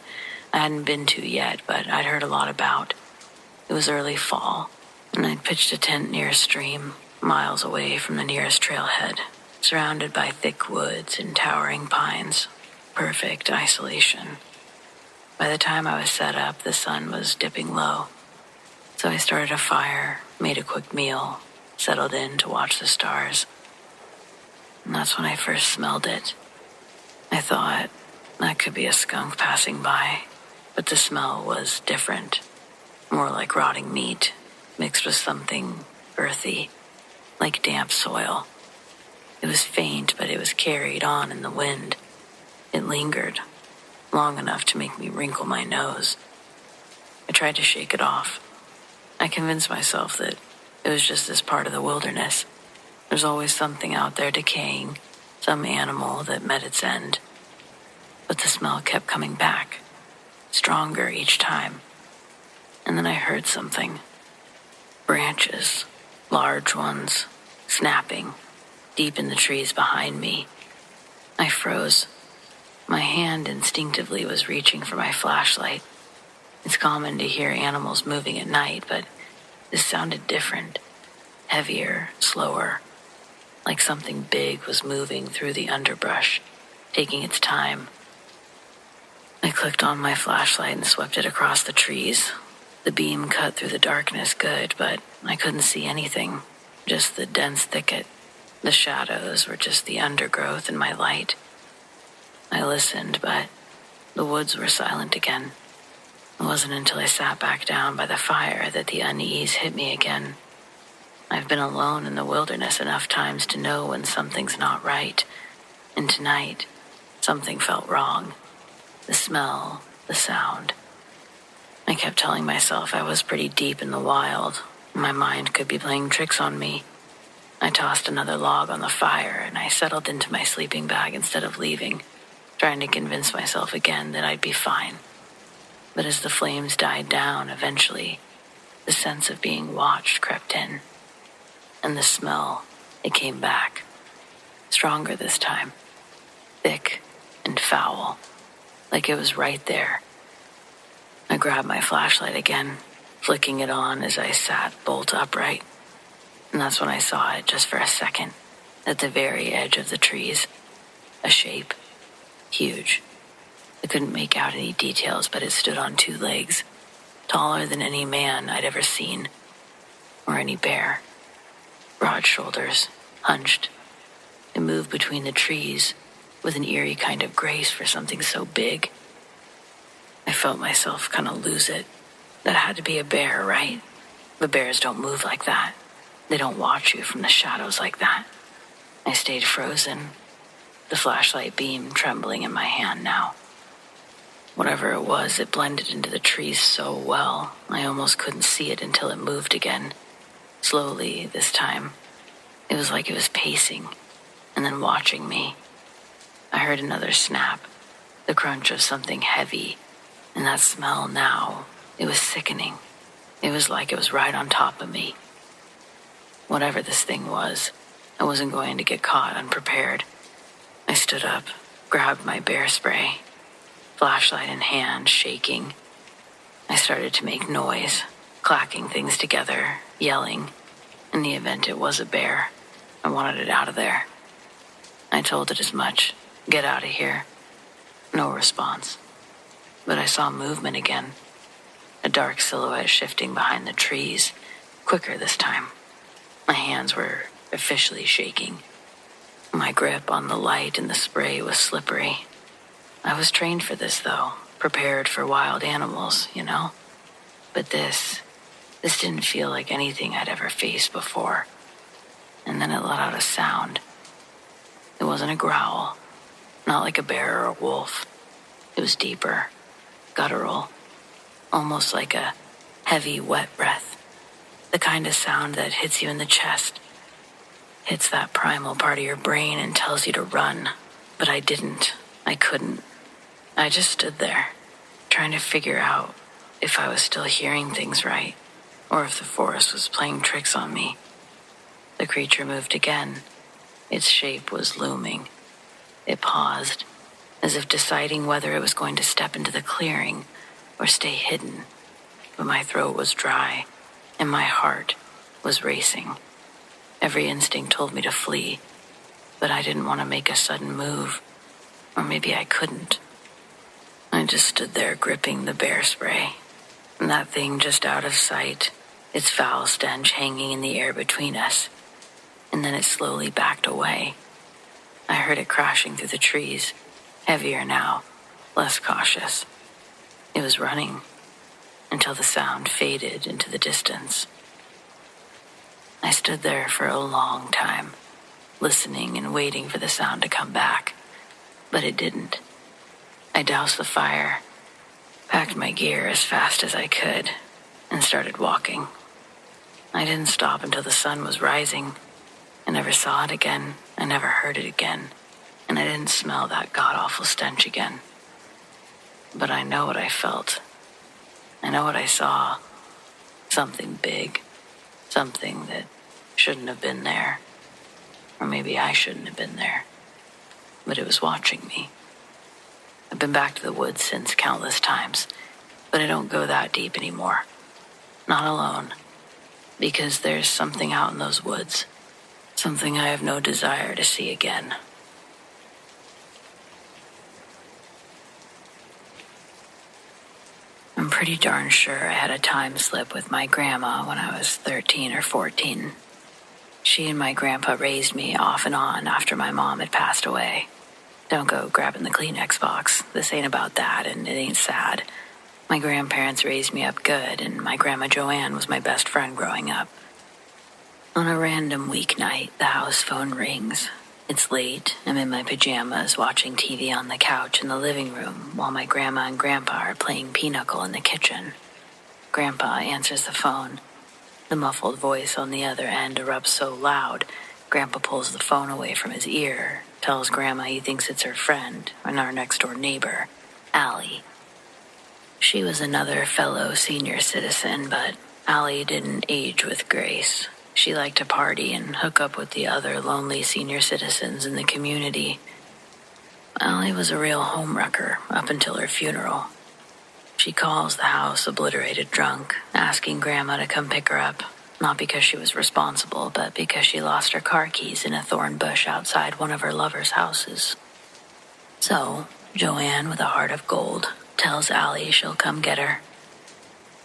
I hadn't been to yet, but I'd heard a lot about. It was early fall, and I'd pitched a tent near a stream, miles away from the nearest trailhead, surrounded by thick woods and towering pines. Perfect isolation. By the time I was set up, the sun was dipping low, so I started a fire, made a quick meal, settled in to watch the stars. And that's when I first smelled it. I thought that could be a skunk passing by, but the smell was different, more like rotting meat, mixed with something earthy, like damp soil. It was faint, but it was carried on in the wind. It lingered, long enough to make me wrinkle my nose. I tried to shake it off. I convinced myself that it was just this part of the wilderness. There's always something out there decaying, some animal that met its end. But the smell kept coming back, stronger each time. And then I heard something. Branches, large ones, snapping, deep in the trees behind me. I froze. My hand instinctively was reaching for my flashlight. It's common to hear animals moving at night, but this sounded different. Heavier, slower, like something big was moving through the underbrush, taking its time. I clicked on my flashlight and swept it across the trees. The beam cut through the darkness good, but I couldn't see anything, just the dense thicket. The shadows were just the undergrowth in my light. I listened, but the woods were silent again. It wasn't until I sat back down by the fire that the unease hit me again. I've been alone in the wilderness enough times to know when something's not right, and tonight, something felt wrong. The smell, the sound. I kept telling myself I was pretty deep in the wild. My mind could be playing tricks on me. I tossed another log on the fire, and I settled into my sleeping bag instead of leaving, trying to convince myself again that I'd be fine. But as the flames died down, eventually, the sense of being watched crept in. And the smell, it came back. Stronger this time. Thick and foul. Like it was right there. I grabbed my flashlight again, flicking it on as I sat bolt upright. And that's when I saw it, just for a second, at the very edge of the trees. A shape. Huge. I couldn't make out any details, but it stood on 2 legs, taller than any man I'd ever seen, or any bear. Broad shoulders, hunched. It moved between the trees with an eerie kind of grace for something so big. I felt myself kind of lose it. That had to be a bear, right? But bears don't move like that. They don't watch you from the shadows like that. I stayed frozen, the flashlight beam trembling in my hand now. Whatever it was, it blended into the trees so well, I almost couldn't see it until it moved again. Slowly, this time. It was like it was pacing, and then watching me. I heard another snap, the crunch of something heavy, and that smell now, it was sickening. It was like it was right on top of me. Whatever this thing was, I wasn't going to get caught unprepared. I stood up, grabbed my bear spray, flashlight in hand, shaking. I started to make noise, clacking things together, yelling. In the event it was a bear, I wanted it out of there. I told it as much. Get out of here. No response. But I saw movement again. A dark silhouette shifting behind the trees, quicker this time. My hands were officially shaking. My grip on the light and the spray was slippery. I was trained for this, though, prepared for wild animals, you know? But this didn't feel like anything I'd ever faced before. And then it let out a sound. It wasn't a growl, not like a bear or a wolf. It was deeper, guttural, almost like a heavy, wet breath. The kind of sound that hits you in the chest, hits that primal part of your brain and tells you to run. But I didn't. I couldn't. I just stood there, trying to figure out if I was still hearing things right, or if the forest was playing tricks on me. The creature moved again. Its shape was looming. It paused, as if deciding whether it was going to step into the clearing or stay hidden. But my throat was dry, and my heart was racing. Every instinct told me to flee, but I didn't want to make a sudden move. Or maybe I couldn't. I just stood there gripping the bear spray, and that thing just out of sight, its foul stench hanging in the air between us. And then it slowly backed away. I heard it crashing through the trees, heavier now, less cautious. It was running, until the sound faded into the distance. I stood there for a long time, listening and waiting for the sound to come back, but it didn't. I doused the fire, packed my gear as fast as I could, and started walking. I didn't stop until the sun was rising. I never saw it again. I never heard it again. And I didn't smell that god-awful stench again. But I know what I felt. I know what I saw. Something big. Something that shouldn't have been there. Or maybe I shouldn't have been there. But it was watching me. I've been back to the woods since countless times, but I don't go that deep anymore. Not alone. Because there's something out in those woods. Something I have no desire to see again. I'm pretty darn sure I had a time slip with my grandma when I was 13 or 14. She and my grandpa raised me off and on after my mom had passed away. Don't go grabbing the Kleenex box. This ain't about that, and it ain't sad. My grandparents raised me up good, and my grandma Joanne was my best friend growing up. On a random weeknight, the house phone rings. It's late. I'm in my pajamas watching TV on the couch in the living room while my grandma and grandpa are playing pinochle in the kitchen. Grandpa answers the phone. The muffled voice on the other end erupts so loud, Grandpa pulls the phone away from his ear, tells Grandma he thinks it's her friend and our next-door neighbor, Allie. She was another fellow senior citizen, but Allie didn't age with grace. She liked to party and hook up with the other lonely senior citizens in the community. Allie was a real homewrecker up until her funeral. She calls the house obliterated drunk, asking Grandma to come pick her up, not because she was responsible, but because she lost her car keys in a thorn bush outside one of her lover's houses. So, Joanne, with a heart of gold, tells Allie she'll come get her.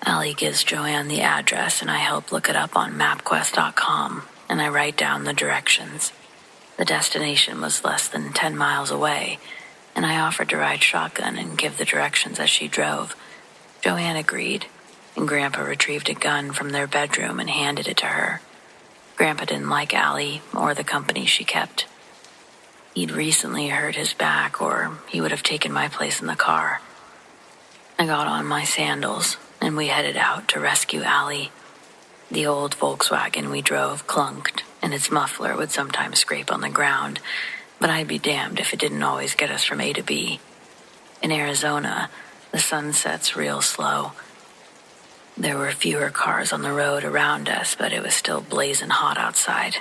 Allie gives Joanne the address, and I help look it up on MapQuest.com, and I write down the directions. The destination was less than 10 miles away, and I offered to ride shotgun and give the directions as she drove. Joanne agreed, and Grandpa retrieved a gun from their bedroom and handed it to her. Grandpa didn't like Allie or the company she kept. He'd recently hurt his back, or he would have taken my place in the car. I got on my sandals, and we headed out to rescue Allie. The old Volkswagen we drove clunked, and its muffler would sometimes scrape on the ground, but I'd be damned if it didn't always get us from A to B. In Arizona, the sun sets real slow. There were fewer cars on the road around us, but it was still blazing hot outside.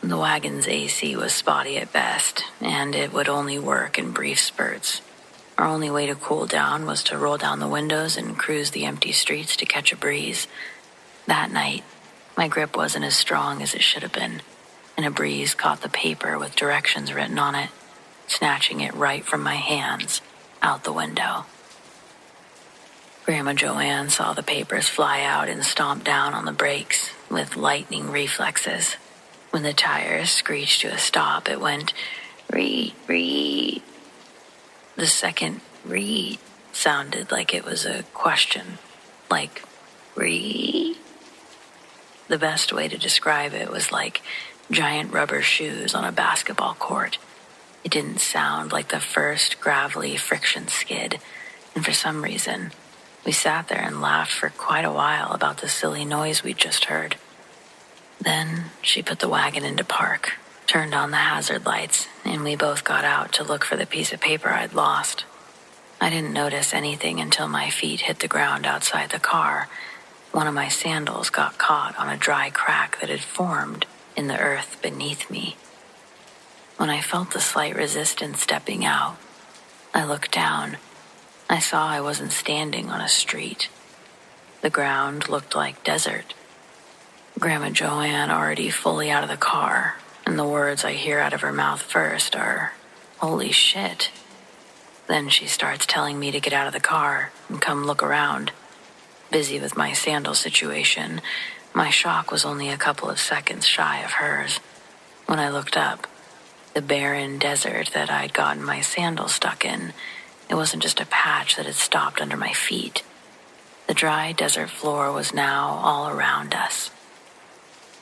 The wagon's AC was spotty at best, and it would only work in brief spurts. Our only way to cool down was to roll down the windows and cruise the empty streets to catch a breeze. That night, my grip wasn't as strong as it should have been, and a breeze caught the paper with directions written on it, snatching it right from my hands, out the window. Grandma Joanne saw the papers fly out and stomped down on the brakes with lightning reflexes. When the tires screeched to a stop, it went, "Reet, reet." The second "reet" sounded like it was a question, like, "Reet?" The best way to describe it was like giant rubber shoes on a basketball court. It didn't sound like the first gravelly friction skid, and for some reason, we sat there and laughed for quite a while about the silly noise we'd just heard. Then she put the wagon into park, turned on the hazard lights, and we both got out to look for the piece of paper I'd lost. I didn't notice anything until my feet hit the ground outside the car. One of my sandals got caught on a dry crack that had formed in the earth beneath me. When I felt the slight resistance stepping out, I looked down. I saw I wasn't standing on a street. The ground looked like desert. Grandma Joanne already fully out of the car, and the words I hear out of her mouth first are, "Holy shit." Then she starts telling me to get out of the car and come look around. Busy with my sandal situation, my shock was only a couple of seconds shy of hers. When I looked up, the barren desert that I'd gotten my sandals stuck in, it wasn't just a patch that had stopped under my feet. The dry desert floor was now all around us.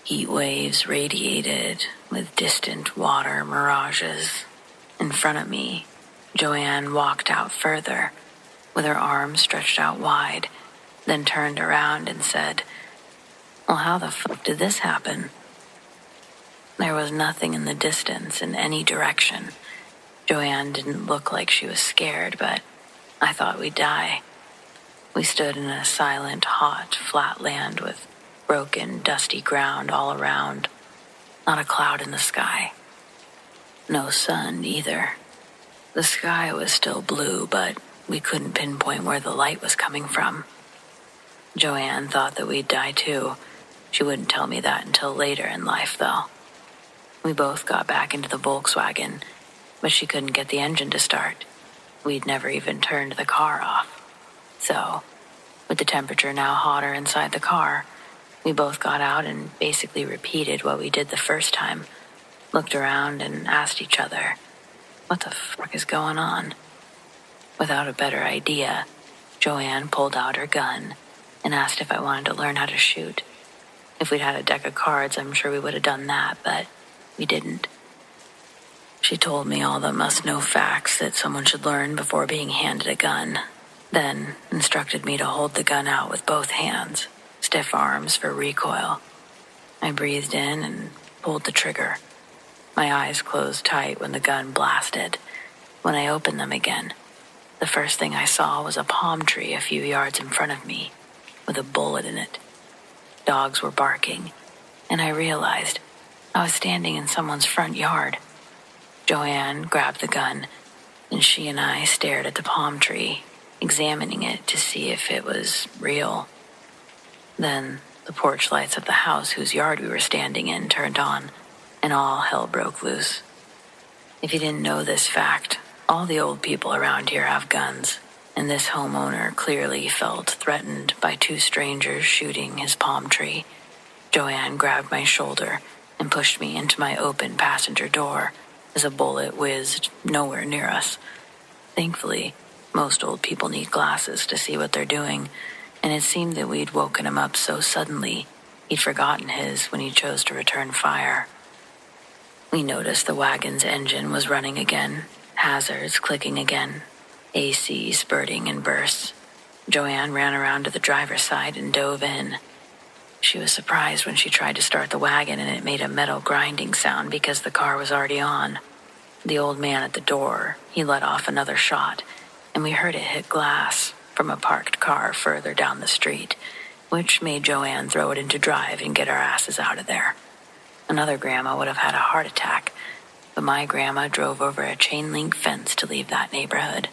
Heat waves radiated with distant water mirages. In front of me, Joanne walked out further, with her arms stretched out wide, then turned around and said, "Well, how the fuck did this happen?" There was nothing in the distance in any direction. Joanne didn't look like she was scared, but I thought we'd die. We stood in a silent, hot, flat land with broken, dusty ground all around. Not a cloud in the sky. No sun either. The sky was still blue, but we couldn't pinpoint where the light was coming from. Joanne thought that we'd die too. She wouldn't tell me that until later in life, though. We both got back into the Volkswagen, but she couldn't get the engine to start. We'd never even turned the car off. So, with the temperature now hotter inside the car, we both got out and basically repeated what we did the first time. Looked around and asked each other, what the fuck is going on? Without a better idea, Joanne pulled out her gun and asked if I wanted to learn how to shoot. If we'd had a deck of cards, I'm sure we would have done that, but we didn't. She told me all the must-know facts that someone should learn before being handed a gun, then instructed me to hold the gun out with both hands, stiff arms for recoil. I breathed in and pulled the trigger. My eyes closed tight when the gun blasted. When I opened them again, the first thing I saw was a palm tree a few yards in front of me, with a bullet in it. Dogs were barking, and I realized I was standing in someone's front yard. Joanne grabbed the gun, and she and I stared at the palm tree, examining it to see if it was real. Then the porch lights of the house whose yard we were standing in turned on, and all hell broke loose. If you didn't know this fact, all the old people around here have guns, and this homeowner clearly felt threatened by two strangers shooting his palm tree. Joanne grabbed my shoulder and pushed me into my open passenger door as a bullet whizzed nowhere near us. Thankfully, most old people need glasses to see what they're doing, and it seemed that we'd woken him up so suddenly he'd forgotten his when he chose to return fire. We noticed the wagon's engine was running again, hazards clicking again, AC spurting in bursts. Joanne ran around to the driver's side and dove in. She was surprised when she tried to start the wagon and it made a metal grinding sound because the car was already on. The old man at the door, he let off another shot, and we heard it hit glass from a parked car further down the street, which made Joanne throw it into drive and get our asses out of there. Another grandma would have had a heart attack, but my grandma drove over a chain-link fence to leave that neighborhood.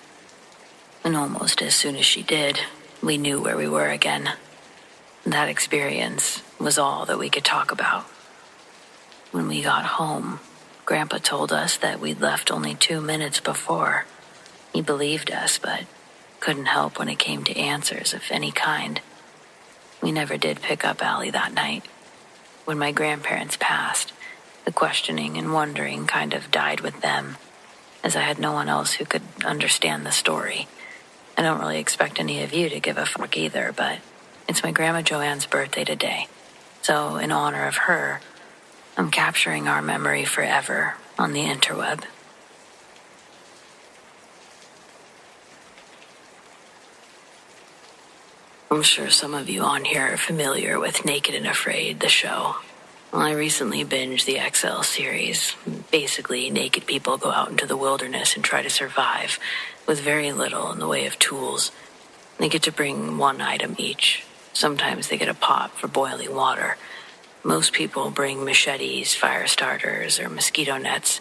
And almost as soon as she did, we knew where we were again. That experience was all that we could talk about. When we got home, Grandpa told us that we'd left only 2 minutes before. He believed us, but couldn't help when it came to answers of any kind. We never did pick up Allie that night. When my grandparents passed, the questioning and wondering kind of died with them, as I had no one else who could understand the story. I don't really expect any of you to give a fuck either, but it's my Grandma Joanne's birthday today, so in honor of her, I'm capturing our memory forever on the interweb. I'm sure some of you on here are familiar with Naked and Afraid, the show. Well, I recently binged the XL series. Basically, naked people go out into the wilderness and try to survive with very little in the way of tools. They get to bring one item each. Sometimes they get a pot for boiling water. Most people bring machetes, fire starters, or mosquito nets,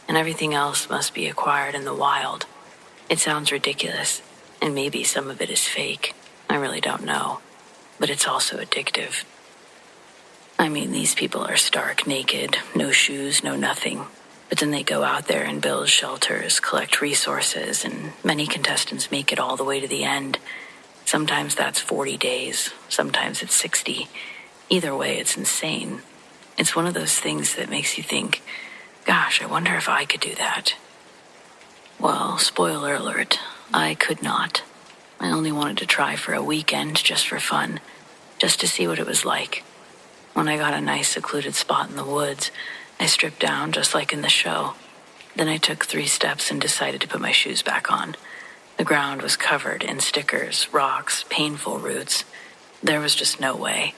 and everything else must be acquired in the wild. It sounds ridiculous, and maybe some of it is fake. I really don't know, but it's also addictive. I mean, these people are stark naked, no shoes, no nothing. But then they go out there and build shelters, collect resources, and many contestants make it all the way to the end. Sometimes that's 40 days, sometimes it's 60. Either way, it's insane. It's one of those things that makes you think, gosh, I wonder if I could do that. Well, spoiler alert, I could not. I only wanted to try for a weekend just for fun, just to see what it was like. When I got a nice secluded spot in the woods, I stripped down just like in the show. Then I took 3 steps and decided to put my shoes back on. The ground was covered in stickers, rocks, painful roots. There was just no way.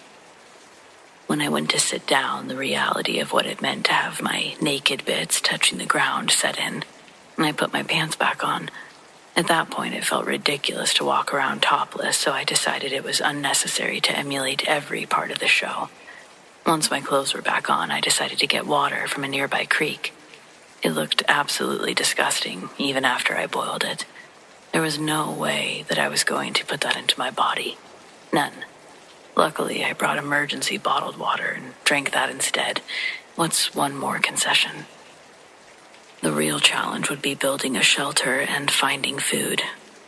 When I went to sit down, the reality of what it meant to have my naked bits touching the ground set in, and I put my pants back on. At that point, it felt ridiculous to walk around topless, so I decided it was unnecessary to emulate every part of the show. Once my clothes were back on, I decided to get water from a nearby creek. It looked absolutely disgusting, even after I boiled it. There was no way that I was going to put that into my body. None. Luckily, I brought emergency bottled water and drank that instead. What's one more concession? The real challenge would be building a shelter and finding food.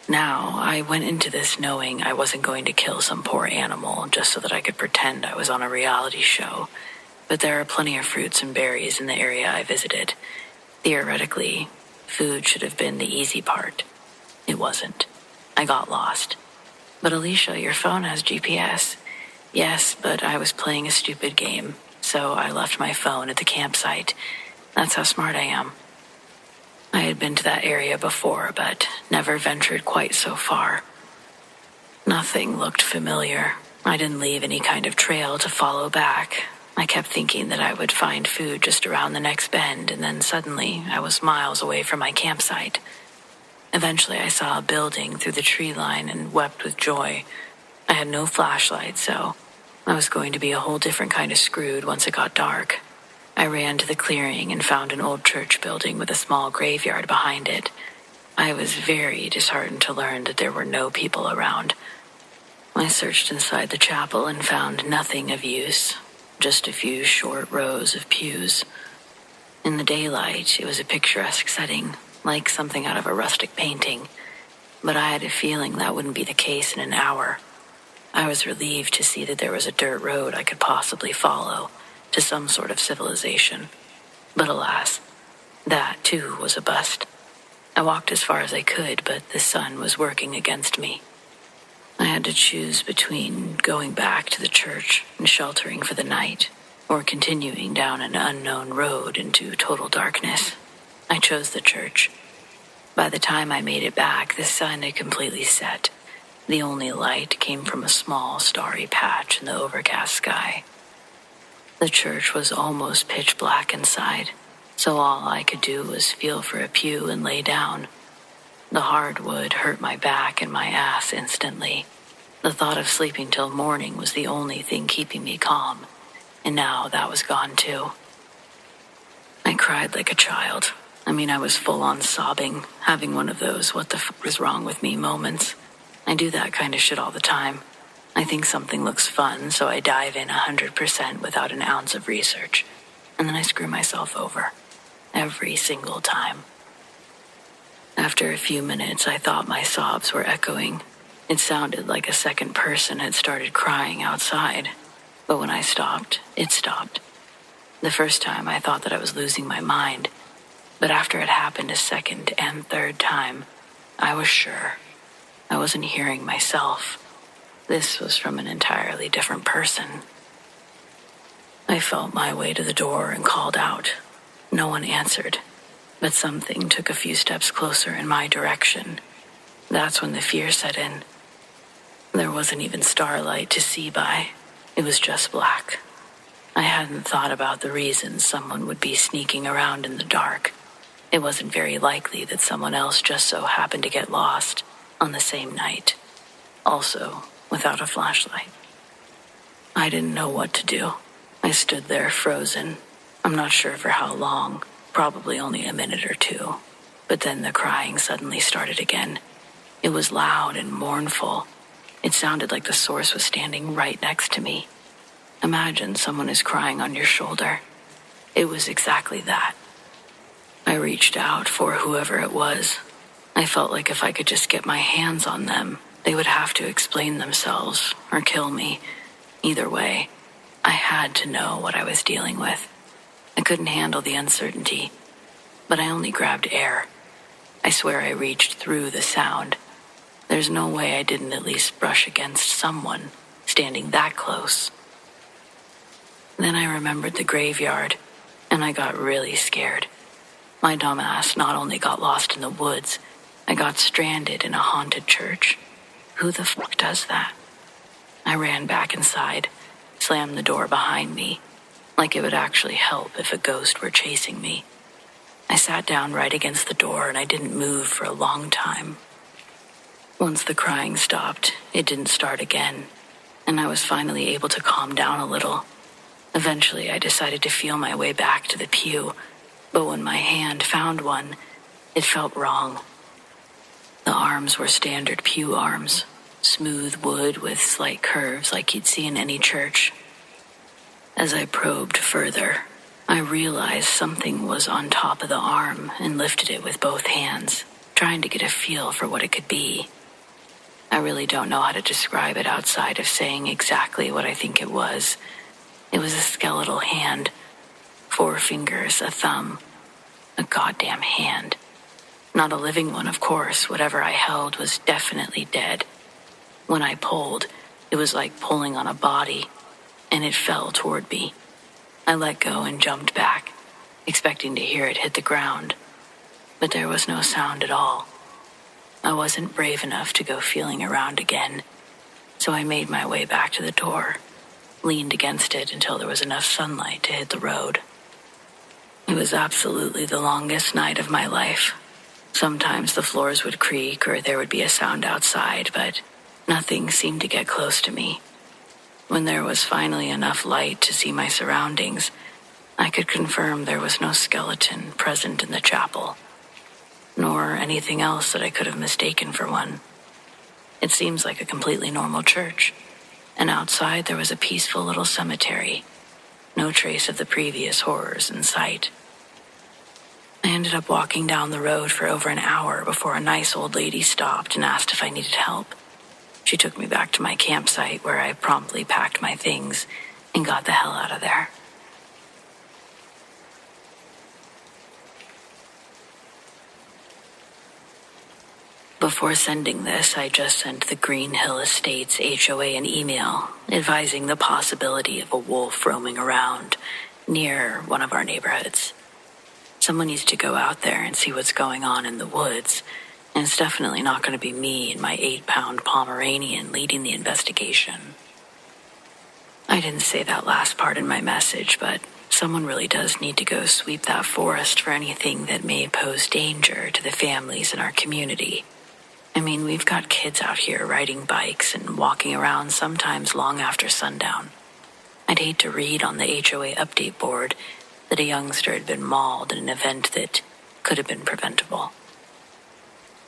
Now, I went into this knowing I wasn't going to kill some poor animal just so that I could pretend I was on a reality show. But there are plenty of fruits and berries in the area I visited. Theoretically, food should have been the easy part. It wasn't. I got lost. But Alicia, your phone has GPS. Yes, but I was playing a stupid game, so I left my phone at the campsite. That's how smart I am. I had been to that area before, but never ventured quite so far. Nothing looked familiar. I didn't leave any kind of trail to follow back. I kept thinking that I would find food just around the next bend, and then suddenly I was miles away from my campsite. Eventually I saw a building through the tree line and wept with joy. I had no flashlight, so I was going to be a whole different kind of screwed once it got dark. I ran to the clearing and found an old church building with a small graveyard behind it. I was very disheartened to learn that there were no people around. I searched inside the chapel and found nothing of use, just a few short rows of pews. In the daylight, it was a picturesque setting, like something out of a rustic painting, but I had a feeling that wouldn't be the case in an hour. I was relieved to see that there was a dirt road I could possibly follow to some sort of civilization. But alas, that too was a bust. I walked as far as I could, but the sun was working against me. I had to choose between going back to the church and sheltering for the night, or continuing down an unknown road into total darkness. I chose the church. By the time I made it back, the sun had completely set. The only light came from a small, starry patch in the overcast sky. The church was almost pitch black inside, so all I could do was feel for a pew and lay down. The hardwood hurt my back and my ass instantly. The thought of sleeping till morning was the only thing keeping me calm, and now that was gone too. I cried like a child. I was full on sobbing, having one of those what the fuck is wrong with me moments. I do that kind of shit all the time. I think something looks fun, so I dive in 100% without an ounce of research, and then I screw myself over. Every single time. After a few minutes, I thought my sobs were echoing. It sounded like a second person had started crying outside, but when I stopped, it stopped. The first time I thought that I was losing my mind, but after it happened a second and third time, I was sure I wasn't hearing myself. This was from an entirely different person. I felt my way to the door and called out. No one answered, but something took a few steps closer in my direction. That's when the fear set in. There wasn't even starlight to see by. It was just black. I hadn't thought about the reasons someone would be sneaking around in the dark. It wasn't very likely that someone else just so happened to get lost on the same night. Also, without a flashlight. I didn't know what to do. I stood there frozen. I'm not sure for how long, probably only a minute or two. But then the crying suddenly started again. It was loud and mournful. It sounded like the source was standing right next to me. Imagine someone is crying on your shoulder. It was exactly that. I reached out for whoever it was. I felt like if I could just get my hands on them, they would have to explain themselves or kill me. Either way, I had to know what I was dealing with. I couldn't handle the uncertainty, but I only grabbed air. I swear I reached through the sound. There's no way I didn't at least brush against someone standing that close. Then I remembered the graveyard, and I got really scared. My dumbass not only got lost in the woods, I got stranded in a haunted church. Who the fuck does that? I ran back inside, slammed the door behind me, like it would actually help if a ghost were chasing me. I sat down right against the door and I didn't move for a long time. Once the crying stopped, it didn't start again, and I was finally able to calm down a little. Eventually, I decided to feel my way back to the pew. But when my hand found one, it felt wrong. The arms were standard pew arms, smooth wood with slight curves like you'd see in any church. As I probed further, I realized something was on top of the arm and lifted it with both hands, trying to get a feel for what it could be. I really don't know how to describe it outside of saying exactly what I think it was. It was a skeletal hand, 4 fingers, a thumb, a goddamn hand. Not a living one, of course. Whatever I held was definitely dead. When I pulled, it was like pulling on a body, and it fell toward me. I let go and jumped back, expecting to hear it hit the ground. But there was no sound at all. I wasn't brave enough to go feeling around again, so I made my way back to the door, leaned against it until there was enough sunlight to hit the road. It was absolutely the longest night of my life. Sometimes the floors would creak or there would be a sound outside, but nothing seemed to get close to me. When there was finally enough light to see my surroundings, I could confirm there was no skeleton present in the chapel, nor anything else that I could have mistaken for one. It seems like a completely normal church, and outside there was a peaceful little cemetery. No trace of the previous horrors in sight. I ended up walking down the road for over an hour before a nice old lady stopped and asked if I needed help. She took me back to my campsite where I promptly packed my things and got the hell out of there. Before sending this, I just sent the Green Hill Estates HOA an email advising the possibility of a wolf roaming around near one of our neighborhoods. Someone needs to go out there and see what's going on in the woods, and it's definitely not going to be me and my 8-pound Pomeranian leading the investigation. I didn't say that last part in my message, but someone really does need to go sweep that forest for anything that may pose danger to the families in our community. I mean, we've got kids out here riding bikes and walking around sometimes long after sundown. I'd hate to read on the HOA update board that a youngster had been mauled in an event that could have been preventable.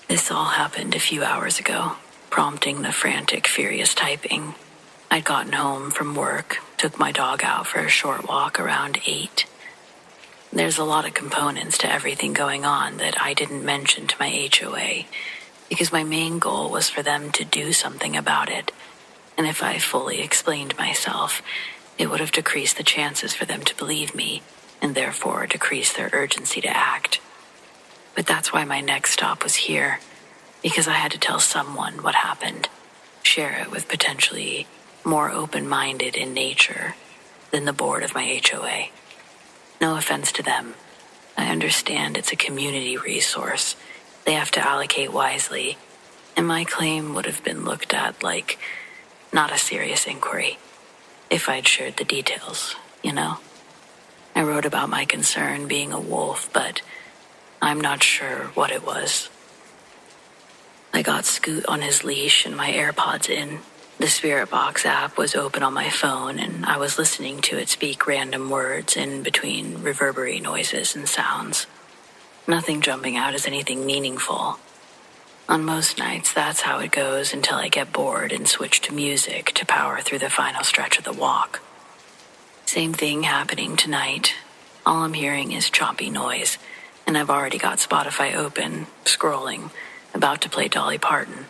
This all happened a few hours ago, prompting the frantic, furious typing. I'd gotten home from work, took my dog out for a short walk around 8. There's a lot of components to everything going on that I didn't mention to my HOA, because my main goal was for them to do something about it, and if I fully explained myself, it would have decreased the chances for them to believe me, and therefore decrease their urgency to act. But that's why my next stop was here, because I had to tell someone what happened, share it with potentially more open-minded in nature than the board of my HOA. No offense to them. I understand it's a community resource. They have to allocate wisely, and my claim would have been looked at like not a serious inquiry if I'd shared the details, you know? I wrote about my concern being a wolf, but I'm not sure what it was. I got Scoot on his leash and my AirPods in. The Spirit Box app was open on my phone, and I was listening to it speak random words in between reverberate noises and sounds. Nothing jumping out as anything meaningful. On most nights, that's how it goes until I get bored and switch to music to power through the final stretch of the walk. Same thing happening tonight. All I'm hearing is choppy noise, and I've already got Spotify open, scrolling, about to play Dolly Parton,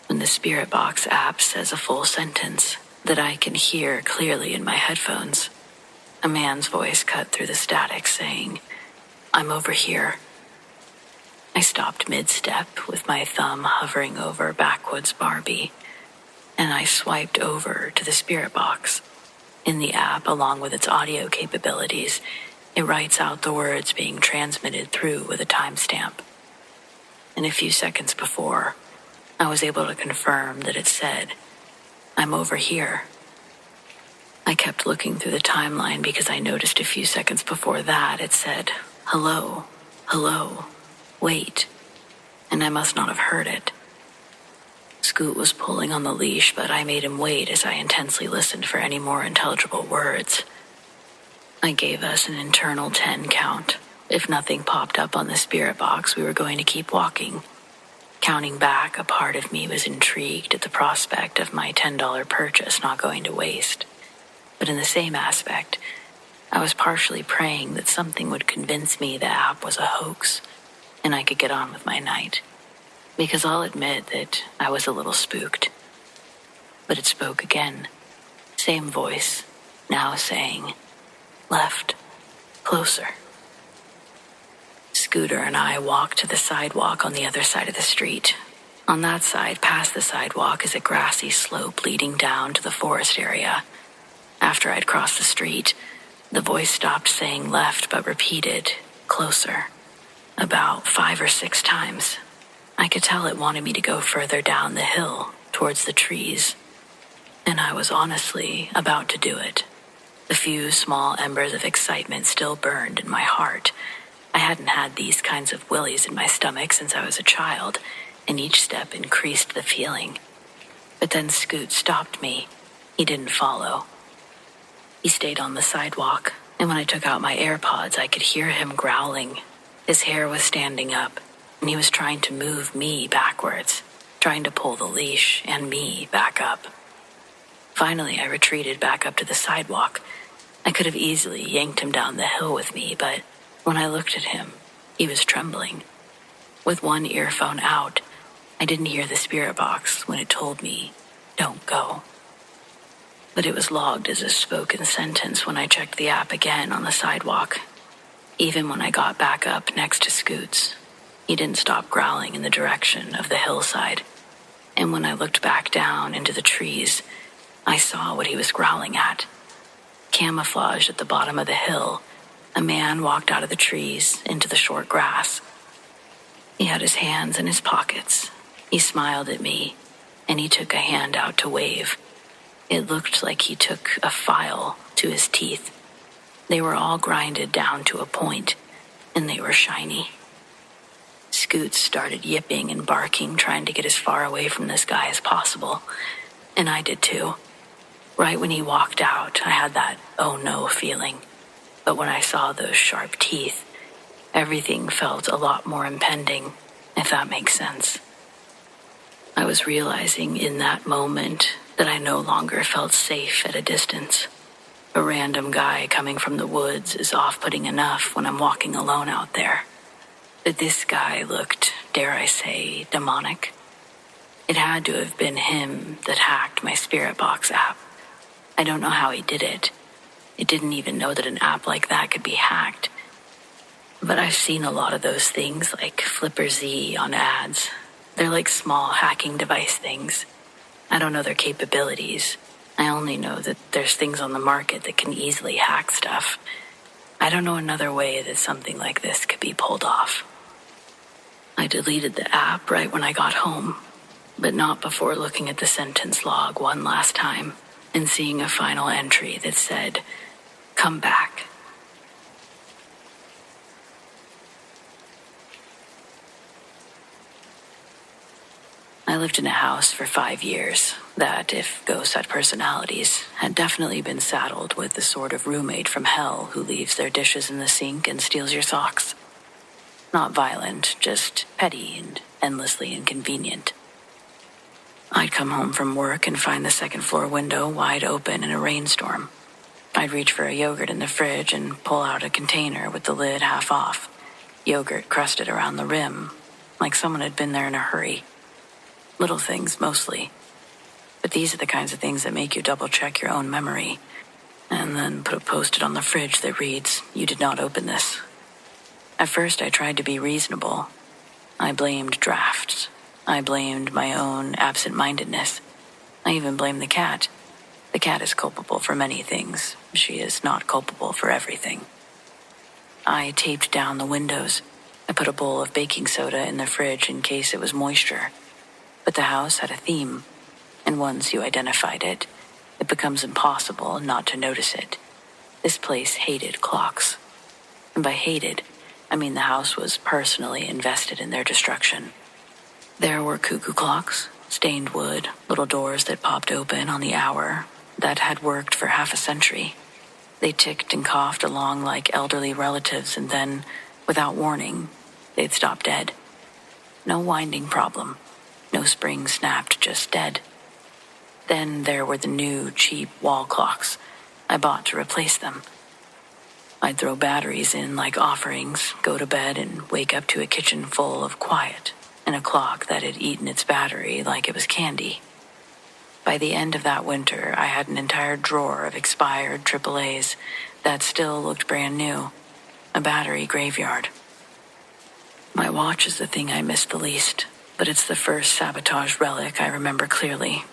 when the Spirit Box app says a full sentence that I can hear clearly in my headphones. A man's voice cut through the static saying, "I'm over here." I stopped mid-step with my thumb hovering over Backwoods Barbie, and I swiped over to the Spirit Box. In the app, along with its audio capabilities, it writes out the words being transmitted through with a timestamp. And a few seconds before, I was able to confirm that it said, "I'm over here." I kept looking through the timeline because I noticed a few seconds before that it said, "Hello, hello, wait," and I must not have heard it. Scoot was pulling on the leash, but I made him wait as I intensely listened for any more intelligible words. I gave us an internal 10 count, If nothing popped up on the spirit box, we were going to keep walking. Counting back, a part of me was intrigued at the prospect of my $10 purchase not going to waste. But in the same aspect, I was partially praying that something would convince me the app was a hoax and I could get on with my night. Because I'll admit that I was a little spooked. But it spoke again. Same voice, now saying, "Left, closer." Scooter and I walked to the sidewalk on the other side of the street. On that side, past the sidewalk, is a grassy slope leading down to the forest area. After I'd crossed the street, the voice stopped saying left but repeated, "Closer," about 5 or 6 times. I could tell it wanted me to go further down the hill, towards the trees. And I was honestly about to do it. The few small embers of excitement still burned in my heart. I hadn't had these kinds of willies in my stomach since I was a child, and each step increased the feeling. But then Scoot stopped me. He didn't follow. He stayed on the sidewalk, and when I took out my AirPods, I could hear him growling. His hair was standing up, and he was trying to move me backwards, trying to pull the leash and me back up. Finally, I retreated back up to the sidewalk. I could have easily yanked him down the hill with me, but when I looked at him, he was trembling. With one earphone out, I didn't hear the spirit box when it told me, "Don't go." But it was logged as a spoken sentence when I checked the app again on the sidewalk. Even when I got back up next to Scoots, he didn't stop growling in the direction of the hillside. And when I looked back down into the trees, I saw what he was growling at. Camouflaged at the bottom of the hill, a man walked out of the trees into the short grass. He had his hands in his pockets. He smiled at me, and he took a hand out to wave. It looked like he took a file to his teeth. They were all grinded down to a point, and they were shiny. Scoots started yipping and barking, trying to get as far away from this guy as possible, and I did too. Right when he walked out, I had that "oh no" feeling. But when I saw those sharp teeth, everything felt a lot more impending, if that makes sense. I was realizing in that moment that I no longer felt safe at a distance. A random guy coming from the woods is off-putting enough when I'm walking alone out there. But this guy looked, dare I say, demonic. It had to have been him that hacked my Spirit Box app. I don't know how he did it. It didn't even know that an app like that could be hacked. But I've seen a lot of those things like Flipper Z on ads. They're like small hacking device things. I don't know their capabilities. I only know that there's things on the market that can easily hack stuff. I don't know another way that something like this could be pulled off. I deleted the app right when I got home, but not before looking at the sentence log one last time and seeing a final entry that said, "Come back." I lived in a house for 5 years that, if ghosts had personalities, had definitely been saddled with the sort of roommate from hell who leaves their dishes in the sink and steals your socks. Not violent, just petty and endlessly inconvenient. I'd come home from work and find the second floor window wide open in a rainstorm. I'd reach for a yogurt in the fridge and pull out a container with the lid half off, yogurt crusted around the rim, like someone had been there in a hurry. Little things, mostly. But these are the kinds of things that make you double-check your own memory, and then put a post-it on the fridge that reads, "You did not open this." At first, I tried to be reasonable. I blamed drafts. I blamed my own absent-mindedness. I even blamed the cat. The cat is culpable for many things. She is not culpable for everything. I taped down the windows. I put a bowl of baking soda in the fridge in case it was moisture. But the house had a theme, and once you identified it, it becomes impossible not to notice it. This place hated clocks. And by hated, I mean the house was personally invested in their destruction. There were cuckoo clocks, stained wood, little doors that popped open on the hour, that had worked for half a century. They ticked and coughed along like elderly relatives, and then, Without warning, they'd stop dead. No winding problem. No spring snapped, just dead. Then there were the new, cheap wall clocks I bought to replace them. I'd throw batteries in like offerings, go to bed, and wake up to a kitchen full of quiet and a clock that had eaten its battery like it was candy. By the end of that winter, I had an entire drawer of expired AAAs that still looked brand new. A battery graveyard. My watch is the thing I miss the least, but it's the first sabotage relic I remember clearly.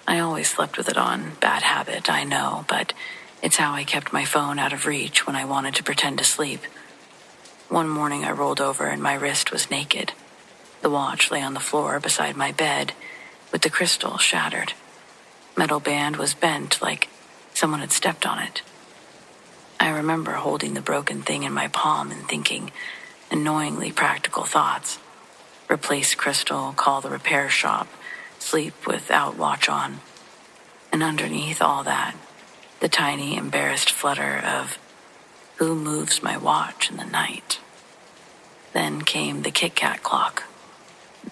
I always slept with it on, bad habit, I know, but it's how I kept my phone out of reach when I wanted to pretend to sleep. One morning I rolled over and my wrist was naked. The watch lay on the floor beside my bed, with the crystal shattered. Metal band was bent like someone had stepped on it. I remember holding the broken thing in my palm and thinking annoyingly practical thoughts. Replace crystal, call the repair shop, sleep without watch on. And underneath all that, the tiny, embarrassed flutter of who moves my watch in the night. Then came the Kit Kat clock.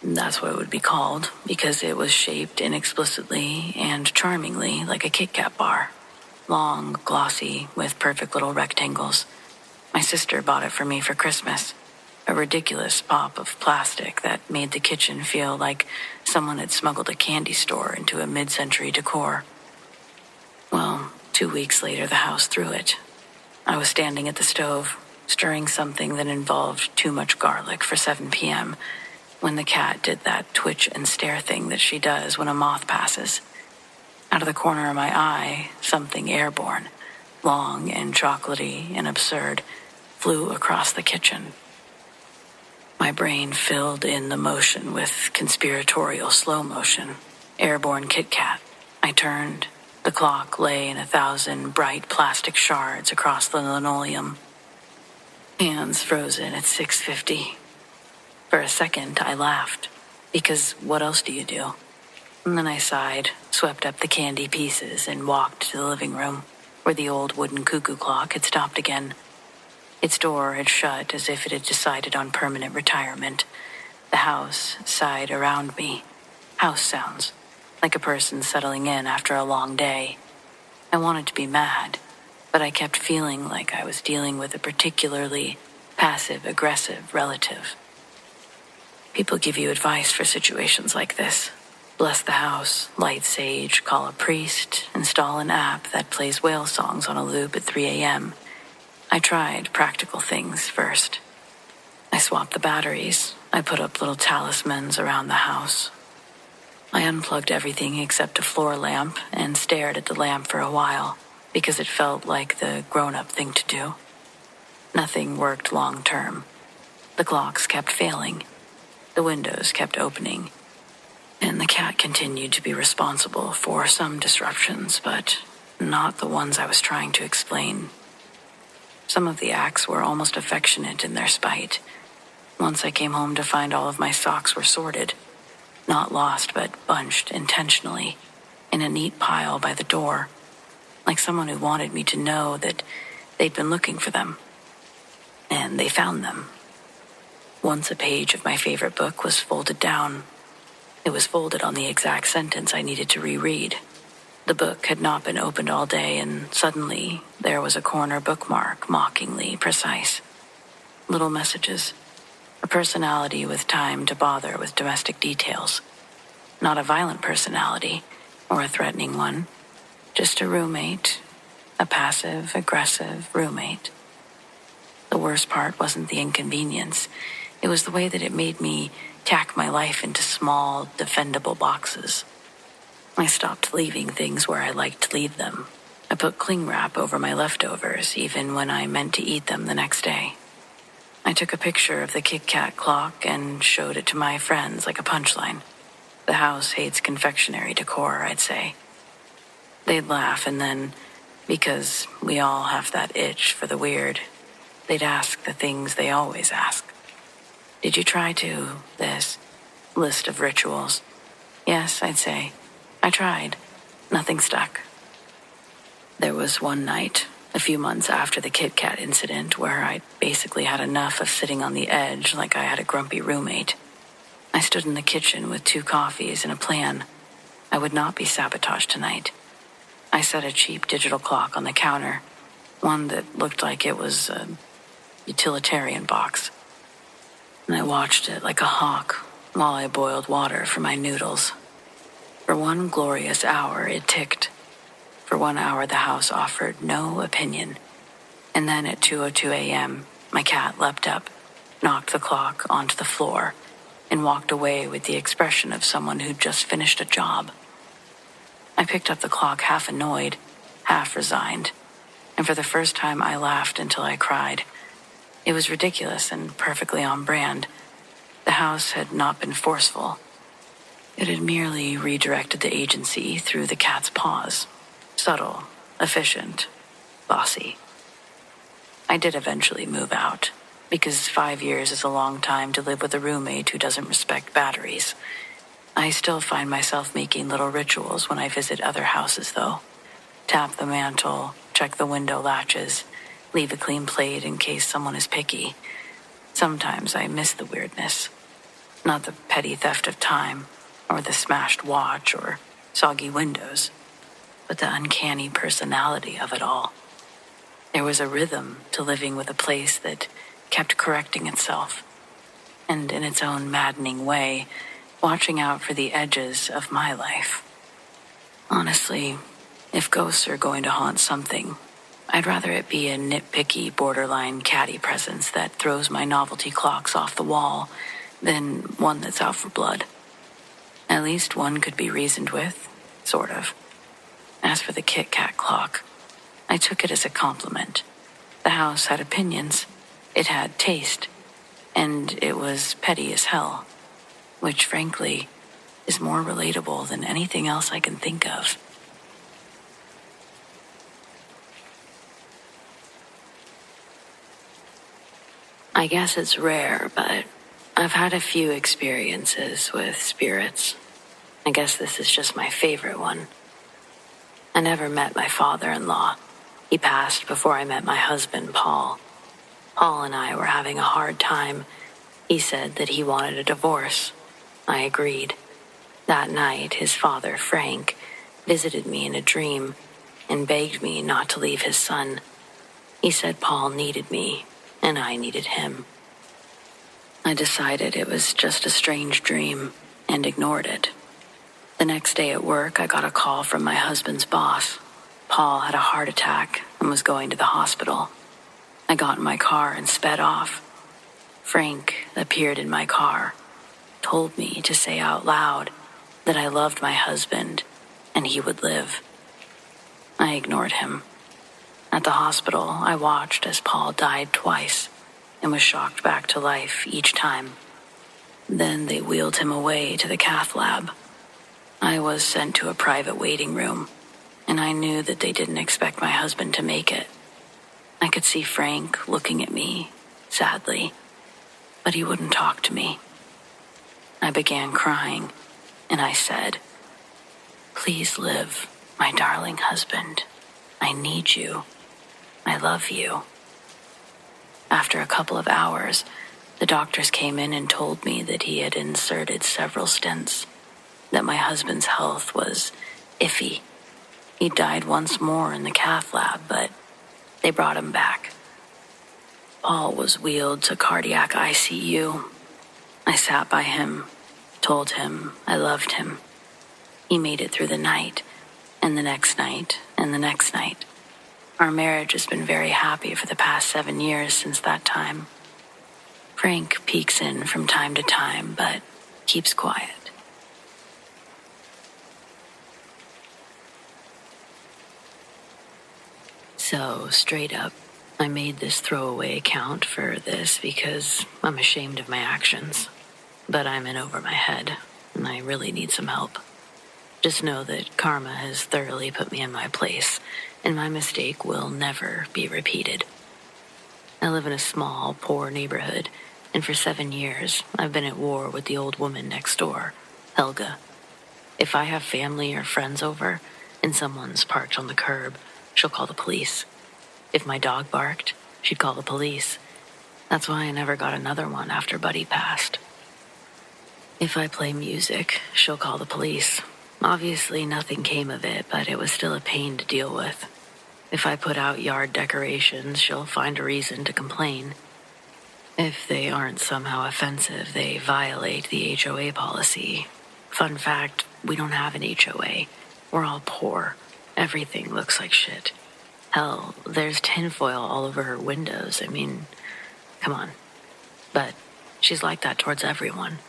That's what it would be called, because it was shaped inexplicitly and charmingly like a Kit Kat bar. Long, glossy, with perfect little rectangles. My sister bought it for me for Christmas. A ridiculous pop of plastic that made the kitchen feel like someone had smuggled a candy store into a mid-century decor. Well, 2 weeks later, the house threw it. I was standing at the stove, stirring something that involved too much garlic for 7 p.m., when the cat did that twitch and stare thing that she does when a moth passes. Out of the corner of my eye, something airborne, long and chocolatey and absurd, flew across the kitchen. My brain filled in the motion with conspiratorial slow motion. Airborne Kit Kat. I turned. The clock lay in 1,000 bright plastic shards across the linoleum. Hands frozen at 6:50. For a second, I laughed. Because what else do you do? And then I sighed, swept up the candy pieces, and walked to the living room, where the old wooden cuckoo clock had stopped again. Its door had shut as if it had decided on permanent retirement. The house sighed around me. House sounds, like a person settling in after a long day. I wanted to be mad, but I kept feeling like I was dealing with a particularly passive-aggressive relative. People give you advice for situations like this. Bless the house, light sage, call a priest, install an app that plays whale songs on a loop at 3 a.m. I tried practical things first. I swapped the batteries. I put up little talismans around the house. I unplugged everything except a floor lamp and stared at the lamp for a while because it felt like the grown-up thing to do. Nothing worked long-term. The clocks kept failing. The windows kept opening. And the cat continued to be responsible for some disruptions, but not the ones I was trying to explain. Some of the acts were almost affectionate in their spite. Once I came home to find all of my socks were sorted. Not lost, but bunched intentionally, in a neat pile by the door, like someone who wanted me to know that they'd been looking for them. And they found them. Once a page of my favorite book was folded down. It was folded on the exact sentence I needed to reread. The book had not been opened all day, and suddenly there was a corner bookmark, mockingly precise. Little messages. A personality with time to bother with domestic details. Not a violent personality, or a threatening one. Just a roommate. A passive-aggressive roommate. The worst part wasn't the inconvenience. It was the way that it made me tack my life into small, defendable boxes. I stopped leaving things where I liked to leave them. I put cling wrap over my leftovers, even when I meant to eat them the next day. I took a picture of the Kit Kat clock and showed it to my friends like a punchline. The house hates confectionery decor, I'd say. They'd laugh, and then, because we all have that itch for the weird, they'd ask the things they always ask. Did you try to, this list of rituals? Yes, I'd say. I tried. Nothing stuck. There was one night, A few months after the Kit Kat incident, where I basically had enough of sitting on the edge like I had a grumpy roommate, I stood in the kitchen with 2 coffees and a plan. I would not be sabotaged tonight. I set a cheap digital clock on the counter, one that looked like it was a utilitarian box. And I watched it like a hawk while I boiled water for my noodles. For 1 glorious hour, it ticked. For 1 hour, the house offered no opinion. And then at 2:02 a.m., my cat leapt up, knocked the clock onto the floor, and walked away with the expression of someone who'd just finished a job. I picked up the clock half annoyed, half resigned, and for the first time I laughed until I cried. It was ridiculous and perfectly on brand. The house had not been forceful. It had merely redirected the agency through the cat's paws. Subtle, efficient, bossy. I did eventually move out, because 5 years is a long time to live with a roommate who doesn't respect batteries. I still find myself making little rituals when I visit other houses, though. Tap the mantle, check the window latches, leave a clean plate in case someone is picky. Sometimes I miss the weirdness. Not the petty theft of time, or the smashed watch, or soggy windows, but the uncanny personality of it all. There was a rhythm to living with a place that kept correcting itself, and in its own maddening way, watching out for the edges of my life. Honestly, if ghosts are going to haunt something, I'd rather it be a nitpicky, borderline catty presence that throws my novelty clocks off the wall than one that's out for blood. At least one could be reasoned with, sort of. As for the Kit Kat clock, I took it as a compliment. The house had opinions, it had taste, and it was petty as hell, which, frankly, is more relatable than anything else I can think of. I guess it's rare, but I've had a few experiences with spirits. I guess this is just my favorite one. I never met my father-in-law. He passed before I met my husband, Paul. Paul and I were having a hard time. He said that he wanted a divorce. I agreed. That night, his father, Frank, visited me in a dream and begged me not to leave his son. He said Paul needed me, and I needed him. I decided it was just a strange dream and ignored it. The next day at work, I got a call from my husband's boss. Paul had a heart attack and was going to the hospital. I got in my car and sped off. Frank appeared in my car, told me to say out loud that I loved my husband and he would live. I ignored him. At the hospital, I watched as Paul died twice and was shocked back to life each time. Then they wheeled him away to the cath lab. I was sent to a private waiting room, and I knew that they didn't expect my husband to make it. I could see Frank looking at me, sadly, but he wouldn't talk to me. I began crying, and I said, "Please live, my darling husband. I need you. I love you." After a couple of hours, the doctors came in and told me that he had inserted several stents, that my husband's health was iffy. He died once more in the cath lab, but they brought him back. Paul was wheeled to cardiac ICU. I sat by him, told him I loved him. He made it through the night, and the next night, and the next night. Our marriage has been very happy for the past 7 years since that time. Frank peeks in from time to time, but keeps quiet. So, straight up, I made this throwaway account for this because I'm ashamed of my actions. But I'm in over my head, and I really need some help. Just know that karma has thoroughly put me in my place, and my mistake will never be repeated. I live in a small, poor neighborhood, and for 7 years, I've been at war with the old woman next door, Helga. If I have family or friends over, and someone's parked on the curb, she'll call the police. If my dog barked, she'd call the police. That's why I never got another one after Buddy passed. If I play music, she'll call the police. Obviously, nothing came of it, but it was still a pain to deal with. If I put out yard decorations, she'll find a reason to complain. If they aren't somehow offensive, they violate the HOA policy. Fun fact, we don't have an HOA. We're all poor. Everything looks like shit. Hell, there's tinfoil all over her windows. I mean, come on. But she's like that towards everyone.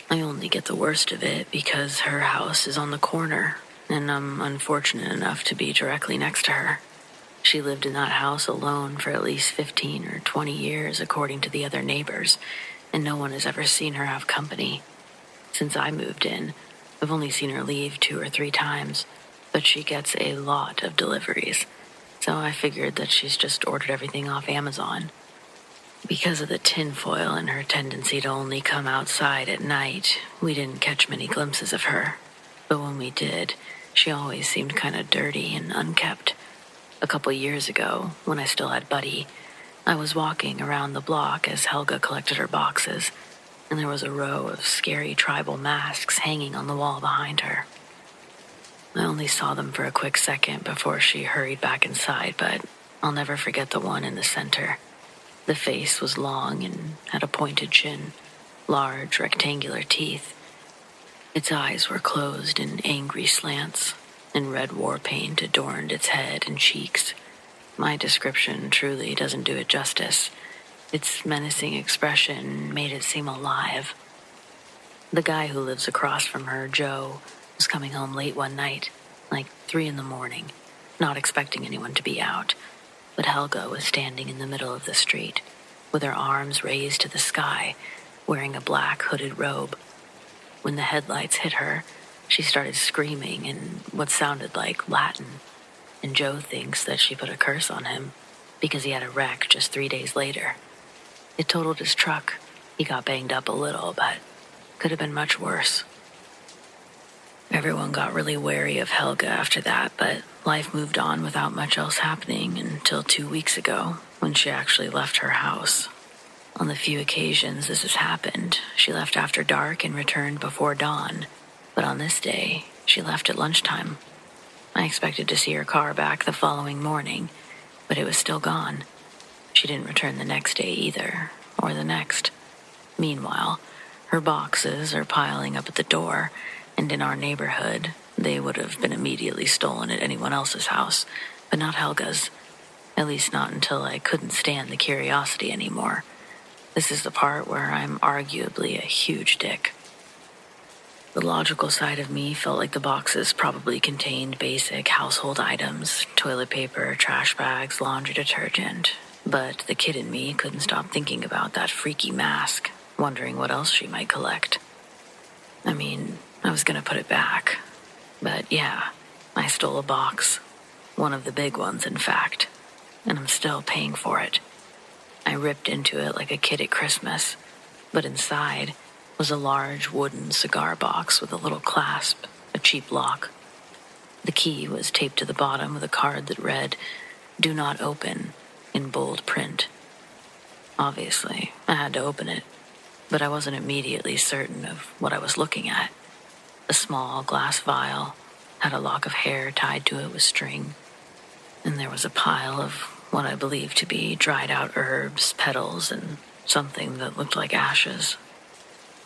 I only get the worst of it because her house is on the corner, and I'm unfortunate enough to be directly next to her. She lived in that house alone for at least 15 or 20 years, according to the other neighbors, and no one has ever seen her have company. Since I moved in, I've only seen her leave 2 or 3 times, but she gets a lot of deliveries, so I figured that she's just ordered everything off Amazon. Because of the tinfoil and her tendency to only come outside at night, we didn't catch many glimpses of her. But when we did, she always seemed kind of dirty and unkempt. A couple years ago, when I still had Buddy, I was walking around the block as Helga collected her boxes, and there was a row of scary tribal masks hanging on the wall behind her. I only saw them for a quick second before she hurried back inside, but I'll never forget the one in the center. The face was long and had a pointed chin, large rectangular teeth. Its eyes were closed in angry slants, and red war paint adorned its head and cheeks. My description truly doesn't do it justice. Its menacing expression made it seem alive. The guy who lives across from her, Joe, was coming home late one night, like 3 a.m, not expecting anyone to be out. But Helga was standing in the middle of the street, with her arms raised to the sky, wearing a black hooded robe. When the headlights hit her, she started screaming in what sounded like Latin, and Joe thinks that she put a curse on him because he had a wreck just 3 days later. It totaled his truck. He got banged up a little, but could have been much worse. Everyone got really wary of Helga after that, but life moved on without much else happening until 2 weeks ago, when she actually left her house. On the few occasions this has happened, she left after dark and returned before dawn. But on this day, she left at lunchtime. I expected to see her car back the following morning, but it was still gone. She didn't return the next day either, or the next. Meanwhile, her boxes are piling up at the door, and in our neighborhood, they would have been immediately stolen at anyone else's house, but not Helga's. At least not until I couldn't stand the curiosity anymore. This is the part where I'm arguably a huge dick. The logical side of me felt like the boxes probably contained basic household items, toilet paper, trash bags, laundry detergent. But the kid in me couldn't stop thinking about that freaky mask, wondering what else she might collect. I mean, I was gonna put it back. But yeah, I stole a box. One of the big ones, in fact. And I'm still paying for it. I ripped into it like a kid at Christmas, but inside was a large wooden cigar box with a little clasp, a cheap lock. The key was taped to the bottom with a card that read, "Do not open," in bold print. Obviously, I had to open it, but I wasn't immediately certain of what I was looking at. A small glass vial had a lock of hair tied to it with string, and there was a pile of what I believed to be dried out herbs, petals, and something that looked like ashes.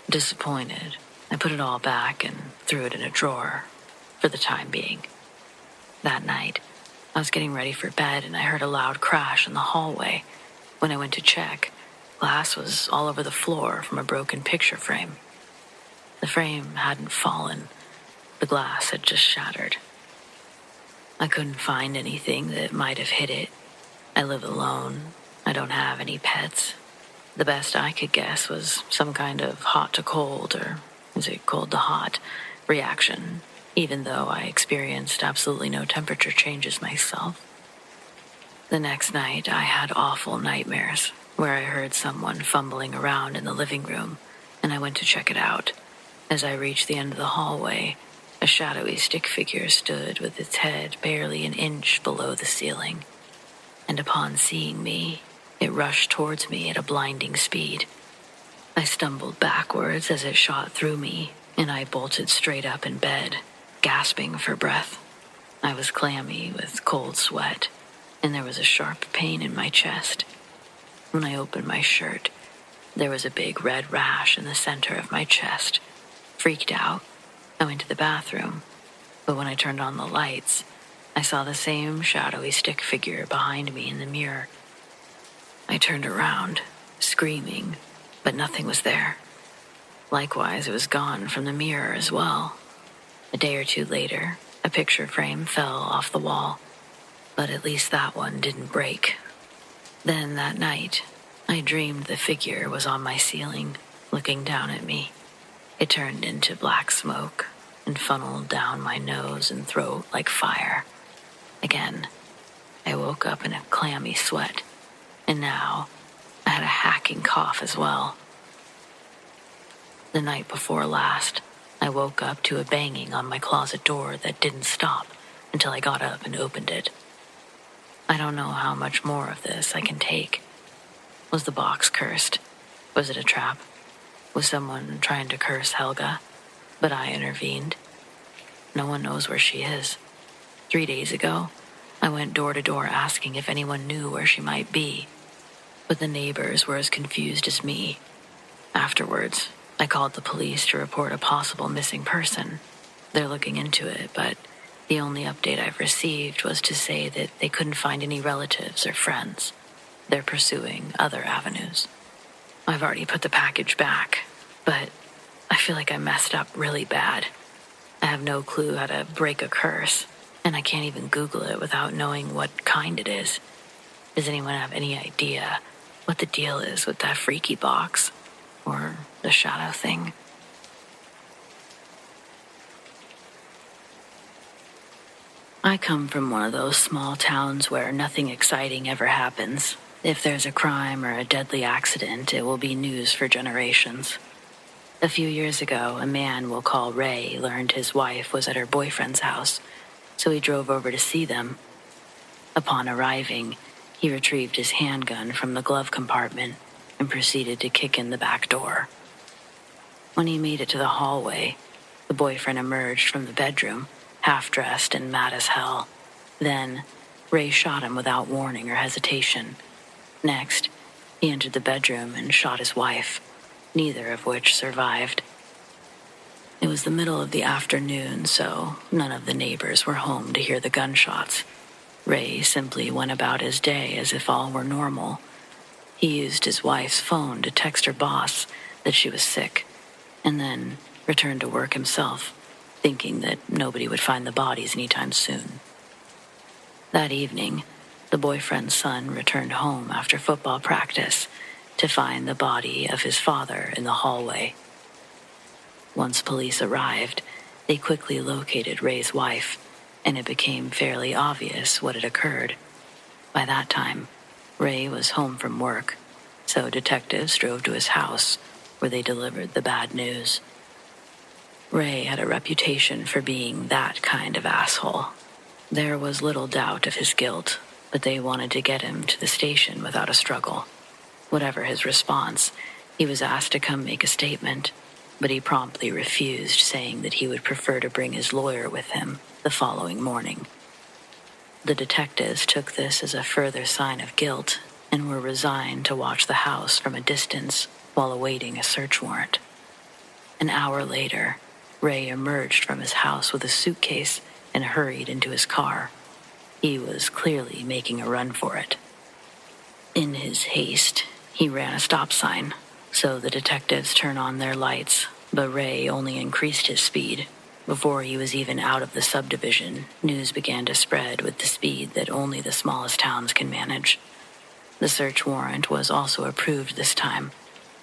Disappointed, I put it all back and threw it in a drawer, for the time being. That night, I was getting ready for bed and I heard a loud crash in the hallway. When I went to check, glass was all over the floor from a broken picture frame. The frame hadn't fallen. The glass had just shattered. I couldn't find anything that might have hit it. I live alone. I don't have any pets. The best I could guess was some kind of hot to cold, or is it cold to hot, reaction, even though I experienced absolutely no temperature changes myself. The next night, I had awful nightmares, where I heard someone fumbling around in the living room, and I went to check it out. As I reached the end of the hallway, a shadowy stick figure stood with its head barely an inch below the ceiling. and upon seeing me, it rushed towards me at a blinding speed. I stumbled backwards as it shot through me, and I bolted straight up in bed, gasping for breath. I was clammy with cold sweat, and there was a sharp pain in my chest. When I opened my shirt, there was a big red rash in the center of my chest. Freaked out, I went to the bathroom, but when I turned on the lights, I saw the same shadowy stick figure behind me in the mirror. I turned around, screaming, but nothing was there. Likewise, it was gone from the mirror as well. A day or two later, a picture frame fell off the wall, but at least that one didn't break. Then that night, I dreamed the figure was on my ceiling, looking down at me. It turned into black smoke and funneled down my nose and throat like fire. Again, I woke up in a clammy sweat, and now I had a hacking cough as well. The night before last, I woke up to a banging on my closet door that didn't stop until I got up and opened it. I don't know how much more of this I can take. Was the box cursed? Was it a trap? Was someone trying to curse Helga? But I intervened. No one knows where she is. 3 days ago, I went door to door asking if anyone knew where she might be, but the neighbors were as confused as me. Afterwards, I called the police to report a possible missing person. They're looking into it, but the only update I've received was to say that they couldn't find any relatives or friends. They're pursuing other avenues. I've already put the package back, but I feel like I messed up really bad. I have no clue how to break a curse, and I can't even Google it without knowing what kind it is. Does anyone have any idea what the deal is with that freaky box? Or the shadow thing? I come from one of those small towns where nothing exciting ever happens. If there's a crime or a deadly accident, it will be news for generations. A few years ago, a man we'll call Ray learned his wife was at her boyfriend's house, so he drove over to see them. Upon arriving, he retrieved his handgun from the glove compartment and proceeded to kick in the back door. When he made it to the hallway, the boyfriend emerged from the bedroom, half-dressed and mad as hell. Then, Ray shot him without warning or hesitation. Next, he entered the bedroom and shot his wife, neither of which survived. It was the middle of the afternoon, so none of the neighbors were home to hear the gunshots. Ray simply went about his day as if all were normal. He used his wife's phone to text her boss that she was sick, and then returned to work himself, thinking that nobody would find the bodies anytime soon. That evening, the boyfriend's son returned home after football practice to find the body of his father in the hallway. Once police arrived, they quickly located Ray's wife, and it became fairly obvious what had occurred. By that time, Ray was home from work, so detectives drove to his house, where they delivered the bad news. Ray had a reputation for being that kind of asshole. There was little doubt of his guilt, but they wanted to get him to the station without a struggle. Whatever his response, he was asked to come make a statement, but he promptly refused, saying that he would prefer to bring his lawyer with him the following morning. The detectives took this as a further sign of guilt and were resigned to watch the house from a distance while awaiting a search warrant. An hour later, Ray emerged from his house with a suitcase and hurried into his car. He was clearly making a run for it. In his haste, he ran a stop sign, so the detectives turned on their lights, but Ray only increased his speed. Before he was even out of the subdivision, news began to spread with the speed that only the smallest towns can manage. The search warrant was also approved this time,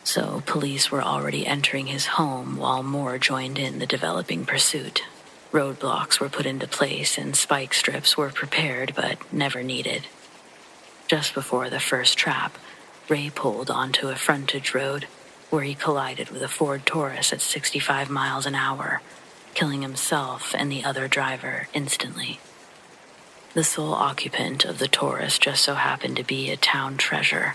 so police were already entering his home while more joined in the developing pursuit. Roadblocks were put into place and spike strips were prepared but never needed. Just before the first trap, Ray pulled onto a frontage road where he collided with a Ford Taurus at 65 miles an hour, killing himself and the other driver instantly. The sole occupant of the Taurus just so happened to be a town treasure.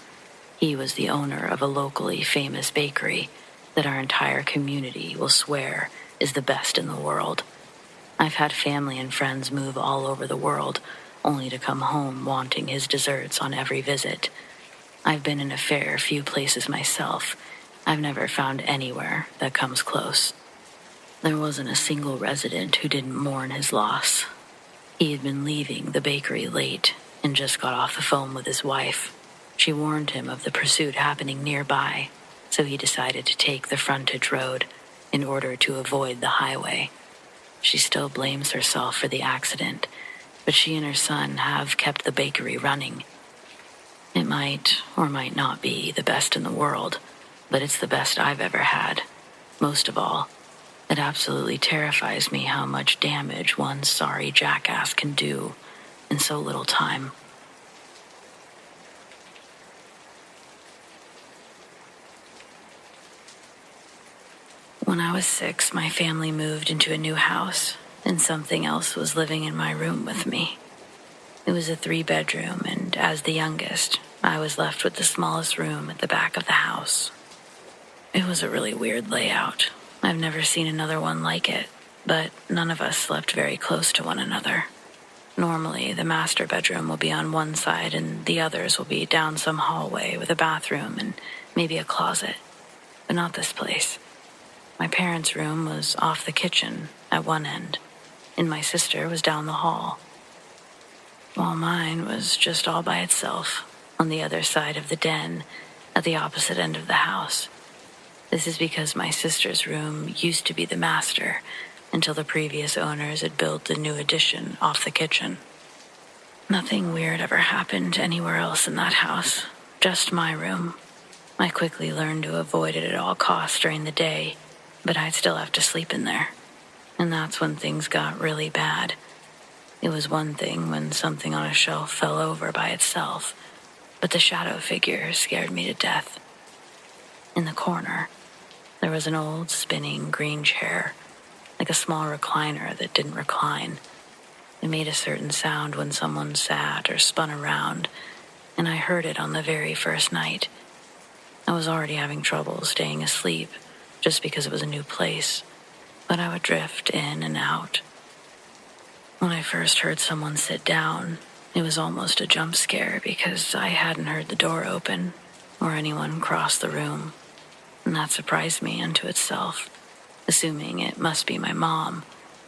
He was the owner of a locally famous bakery that our entire community will swear is the best in the world. I've had family and friends move all over the world, only to come home wanting his desserts on every visit. I've been in a fair few places myself. I've never found anywhere that comes close. There wasn't a single resident who didn't mourn his loss. He had been leaving the bakery late and just got off the phone with his wife. She warned him of the pursuit happening nearby, so he decided to take the frontage road in order to avoid the highway. She still blames herself for the accident, but she and her son have kept the bakery running. It might or might not be the best in the world, but it's the best I've ever had. Most of all, it absolutely terrifies me how much damage one sorry jackass can do in so little time. When I was 6, my family moved into a new house, and something else was living in my room with me. It was a 3-bedroom, and as the youngest, I was left with the smallest room at the back of the house. It was a really weird layout. I've never seen another one like it, but none of us slept very close to one another. Normally, the master bedroom will be on one side and the others will be down some hallway with a bathroom and maybe a closet, but not this place. My parents' room was off the kitchen at one end, and my sister was down the hall, while mine was just all by itself on the other side of the den at the opposite end of the house. This is because my sister's room used to be the master until the previous owners had built the new addition off the kitchen. Nothing weird ever happened anywhere else in that house, just my room. I quickly learned to avoid it at all costs during the day, but I'd still have to sleep in there. And that's when things got really bad. It was one thing when something on a shelf fell over by itself, but the shadow figure scared me to death. In the corner, there was an old spinning green chair, like a small recliner that didn't recline. It made a certain sound when someone sat or spun around, and I heard it on the very first night. I was already having trouble staying asleep, just because it was a new place, but I would drift in and out. When I first heard someone sit down, it was almost a jump scare because I hadn't heard the door open or anyone cross the room, and that surprised me unto itself. Assuming it must be my mom,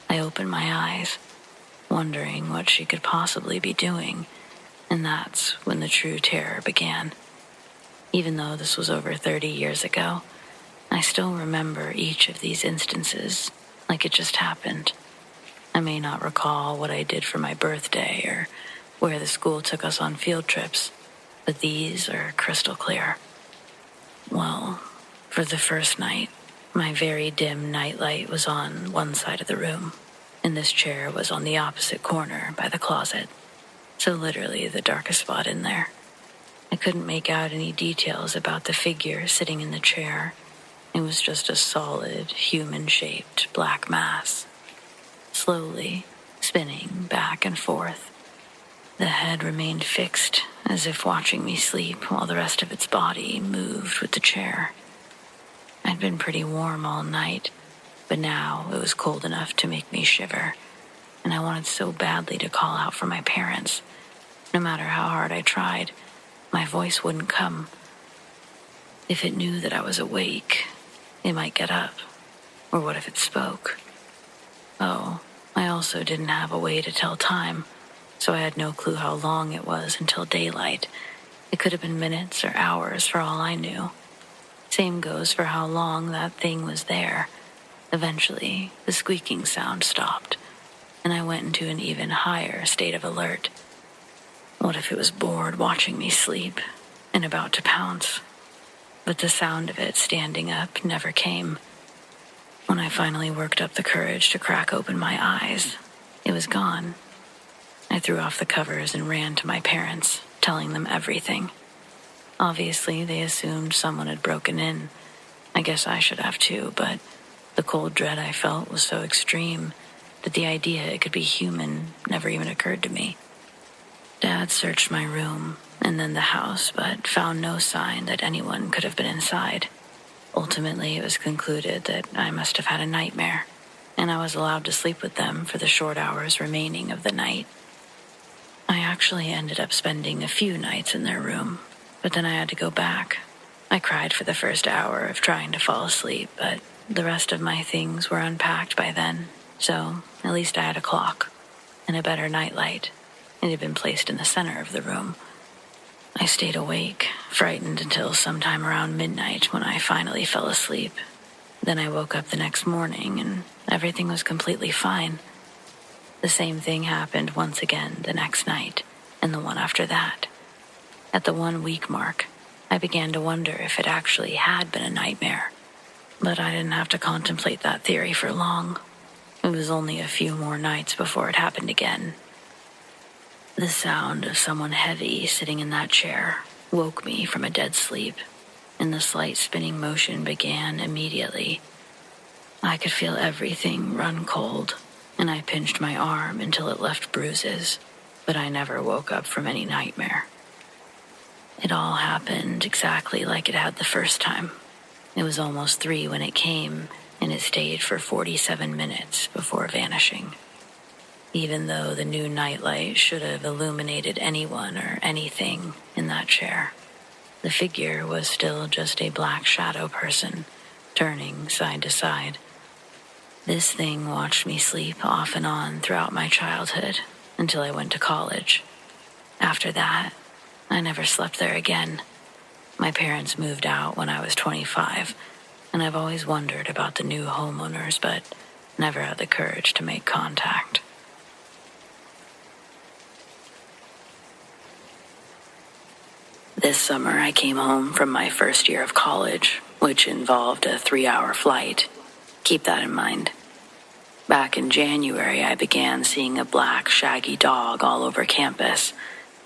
I opened my eyes, wondering what she could possibly be doing, and that's when the true terror began. Even though this was over 30 years ago, I still remember each of these instances like it just happened. I may not recall what I did for my birthday or where the school took us on field trips, but these are crystal clear. Well, for the first night, my very dim nightlight was on one side of the room, and this chair was on the opposite corner by the closet, so literally the darkest spot in there. I couldn't make out any details about the figure sitting in the chair. It was just a solid, human-shaped black mass, slowly spinning back and forth. The head remained fixed, as if watching me sleep, while the rest of its body moved with the chair. I'd been pretty warm all night, but now it was cold enough to make me shiver, and I wanted so badly to call out for my parents. No matter how hard I tried, my voice wouldn't come. If it knew that I was awake, it might get up. Or what if it spoke? Oh, I also didn't have a way to tell time, so I had no clue how long it was until daylight. It could have been minutes or hours for all I knew. Same goes for how long that thing was there. Eventually, the squeaking sound stopped, and I went into an even higher state of alert. What if it was bored watching me sleep and about to pounce? But the sound of it standing up never came. When I finally worked up the courage to crack open my eyes, it was gone. I threw off the covers and ran to my parents, telling them everything. Obviously, they assumed someone had broken in. I guess I should have too, but the cold dread I felt was so extreme that the idea it could be human never even occurred to me. Dad searched my room and then the house, but found no sign that anyone could have been inside. Ultimately, it was concluded that I must have had a nightmare, and I was allowed to sleep with them for the short hours remaining of the night. I actually ended up spending a few nights in their room, but then I had to go back. I cried for the first hour of trying to fall asleep, but the rest of my things were unpacked by then, so at least I had a clock and a better nightlight. It had been placed in the center of the room. I stayed awake, frightened until sometime around midnight when I finally fell asleep. Then I woke up the next morning and everything was completely fine. The same thing happened once again the next night and the one after that. At the 1 week mark, I began to wonder if it actually had been a nightmare. But I didn't have to contemplate that theory for long. It was only a few more nights before it happened again. The sound of someone heavy sitting in that chair woke me from a dead sleep, and the slight spinning motion began immediately. I could feel everything run cold, and I pinched my arm until it left bruises, but I never woke up from any nightmare. It all happened exactly like it had the first time. It was almost 3 when it came, and it stayed for 47 minutes before vanishing. Even though the new nightlight should have illuminated anyone or anything in that chair, the figure was still just a black shadow person, turning side to side. This thing watched me sleep off and on throughout my childhood until I went to college. After that, I never slept there again. My parents moved out when I was 25, and I've always wondered about the new homeowners, but never had the courage to make contact. This summer, I came home from my first year of college, which involved a 3-hour flight. Keep that in mind. Back in January, I began seeing a black, shaggy dog all over campus.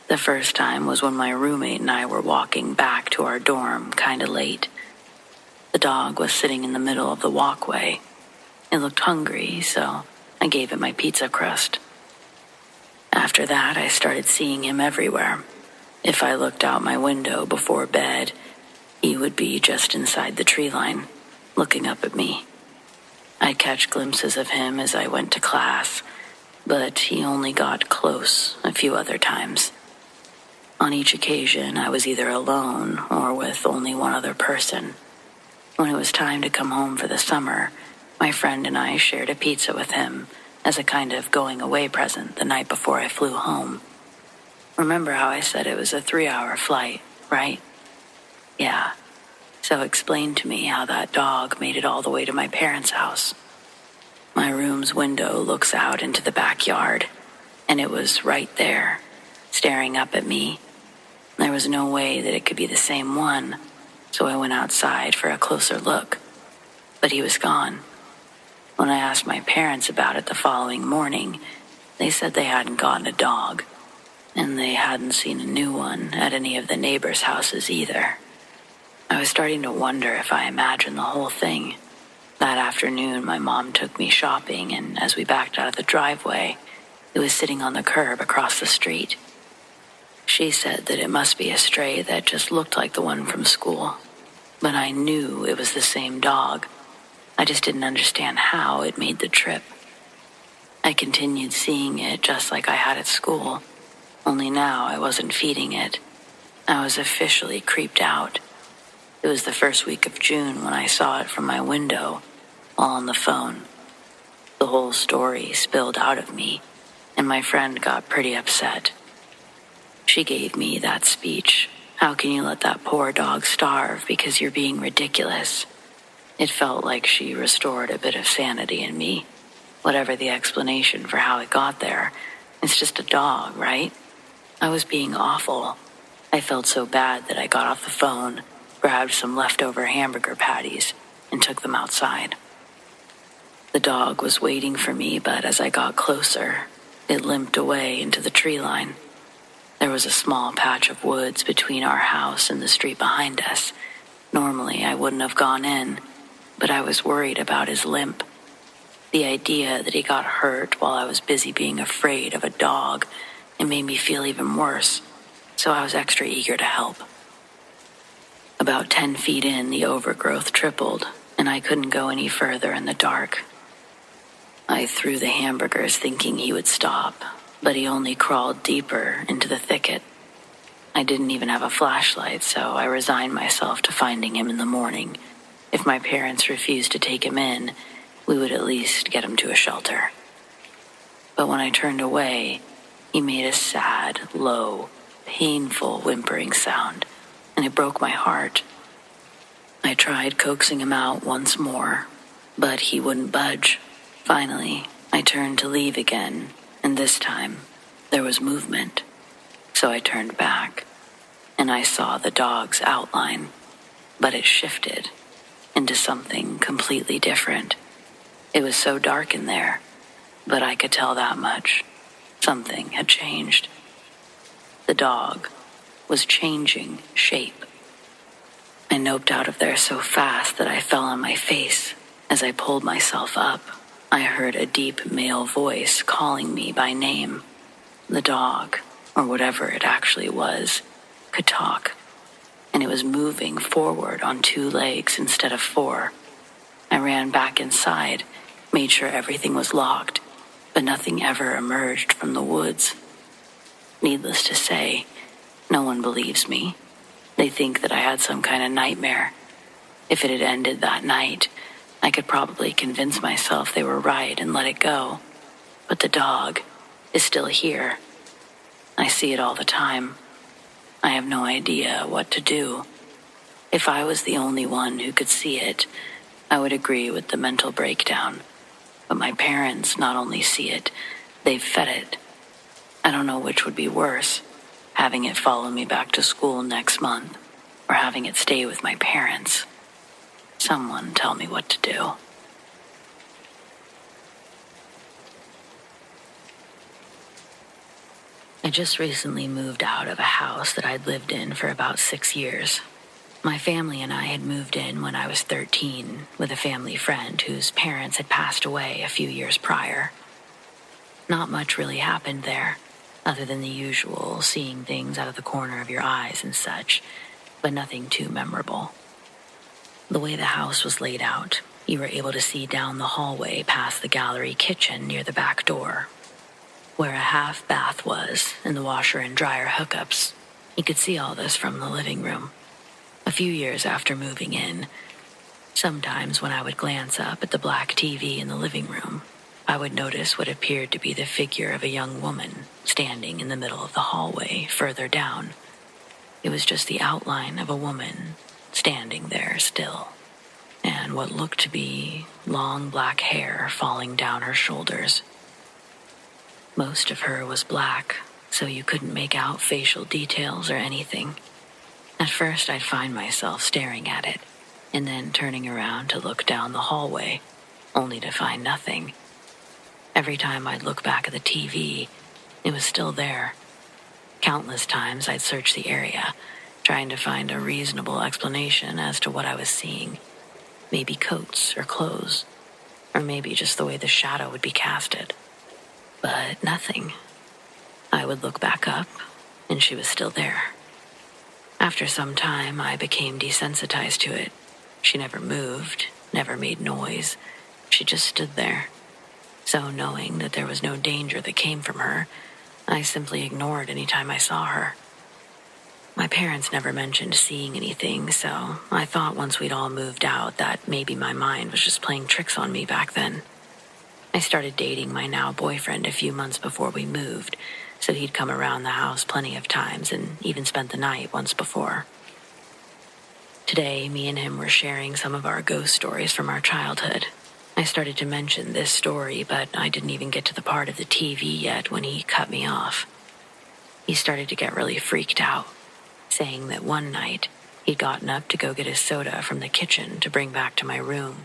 The first time was when my roommate and I were walking back to our dorm kinda late. The dog was sitting in the middle of the walkway. It looked hungry, so I gave it my pizza crust. After that, I started seeing him everywhere. If I looked out my window before bed, he would be just inside the tree line, looking up at me. I'd catch glimpses of him as I went to class, but he only got close a few other times. On each occasion, I was either alone or with only one other person. When it was time to come home for the summer, my friend and I shared a pizza with him as a kind of going-away present the night before I flew home. Remember how I said it was a 3-hour flight, right? Yeah. So explain to me how that dog made it all the way to my parents' house. My room's window looks out into the backyard, and it was right there, staring up at me. There was no way that it could be the same one, so I went outside for a closer look. But he was gone. When I asked my parents about it the following morning, they said they hadn't gotten a dog, and they hadn't seen a new one at any of the neighbors' houses either. I was starting to wonder if I imagined the whole thing. That afternoon, my mom took me shopping, and as we backed out of the driveway, it was sitting on the curb across the street. She said that it must be a stray that just looked like the one from school, but I knew it was the same dog. I just didn't understand how it made the trip. I continued seeing it just like I had at school, only now I wasn't feeding it. I was officially creeped out. It was the first week of June when I saw it from my window while on the phone. The whole story spilled out of me, and my friend got pretty upset. She gave me that speech, "How can you let that poor dog starve because you're being ridiculous?" It felt like she restored a bit of sanity in me. Whatever the explanation for how it got there, it's just a dog, right? I was being awful. I felt so bad that I got off the phone, grabbed some leftover hamburger patties, and took them outside. The dog was waiting for me, but as I got closer, it limped away into the tree line. There was a small patch of woods between our house and the street behind us. Normally, I wouldn't have gone in, but I was worried about his limp. The idea that he got hurt while I was busy being afraid of a dog It made me feel even worse, so I was extra eager to help. About 10 feet in, the overgrowth tripled, and I couldn't go any further in the dark. I threw the hamburgers thinking he would stop, but he only crawled deeper into the thicket. I didn't even have a flashlight, so I resigned myself to finding him in the morning. If my parents refused to take him in, we would at least get him to a shelter. But when I turned away, he made a sad, low, painful whimpering sound, and it broke my heart. I tried coaxing him out once more, but he wouldn't budge. Finally, I turned to leave again, and this time, there was movement. So I turned back, and I saw the dog's outline, but it shifted into something completely different. It was so dark in there, but I could tell that much. Something had changed. The dog was changing shape. I noped out of there so fast that I fell on my face. As I pulled myself up, I heard a deep male voice calling me by name. The dog, or whatever it actually was, could talk, and it was moving forward on 2 legs instead of 4. I ran back inside, made sure everything was locked, but nothing ever emerged from the woods. Needless to say, no one believes me. They think that I had some kind of nightmare. If it had ended that night, I could probably convince myself they were right and let it go. But the dog is still here. I see it all the time. I have no idea what to do. If I was the only one who could see it, I would agree with the mental breakdown. But my parents not only see it, they've fed it. I don't know which would be worse, having it follow me back to school next month, or having it stay with my parents. Someone tell me what to do. I just recently moved out of a house that I'd lived in for about 6 years. My family and I had moved in when I was 13 with a family friend whose parents had passed away a few years prior. Not much really happened there, other than the usual seeing things out of the corner of your eyes and such, but nothing too memorable. The way the house was laid out, you were able to see down the hallway past the gallery kitchen near the back door. Where a half bath was and the washer and dryer hookups, you could see all this from the living room. A few years after moving in, sometimes when I would glance up at the black TV in the living room, I would notice what appeared to be the figure of a young woman standing in the middle of the hallway further down. It was just the outline of a woman standing there still, and what looked to be long black hair falling down her shoulders. Most of her was black, so you couldn't make out facial details or anything. At first, I'd find myself staring at it, and then turning around to look down the hallway, only to find nothing. Every time I'd look back at the TV, it was still there. Countless times I'd search the area, trying to find a reasonable explanation as to what I was seeing. Maybe coats or clothes, or maybe just the way the shadow would be casted. But nothing. I would look back up, and she was still there. After some time, I became desensitized to it. She never moved, never made noise. She just stood there. So knowing that there was no danger that came from her, I simply ignored any time I saw her. My parents never mentioned seeing anything, so I thought once we'd all moved out that maybe my mind was just playing tricks on me back then. I started dating my now boyfriend a few months before we moved, so he'd come around the house plenty of times and even spent the night once before. Today, me and him were sharing some of our ghost stories from our childhood. I started to mention this story, but I didn't even get to the part of the TV yet when he cut me off. He started to get really freaked out, saying that one night he'd gotten up to go get his soda from the kitchen to bring back to my room.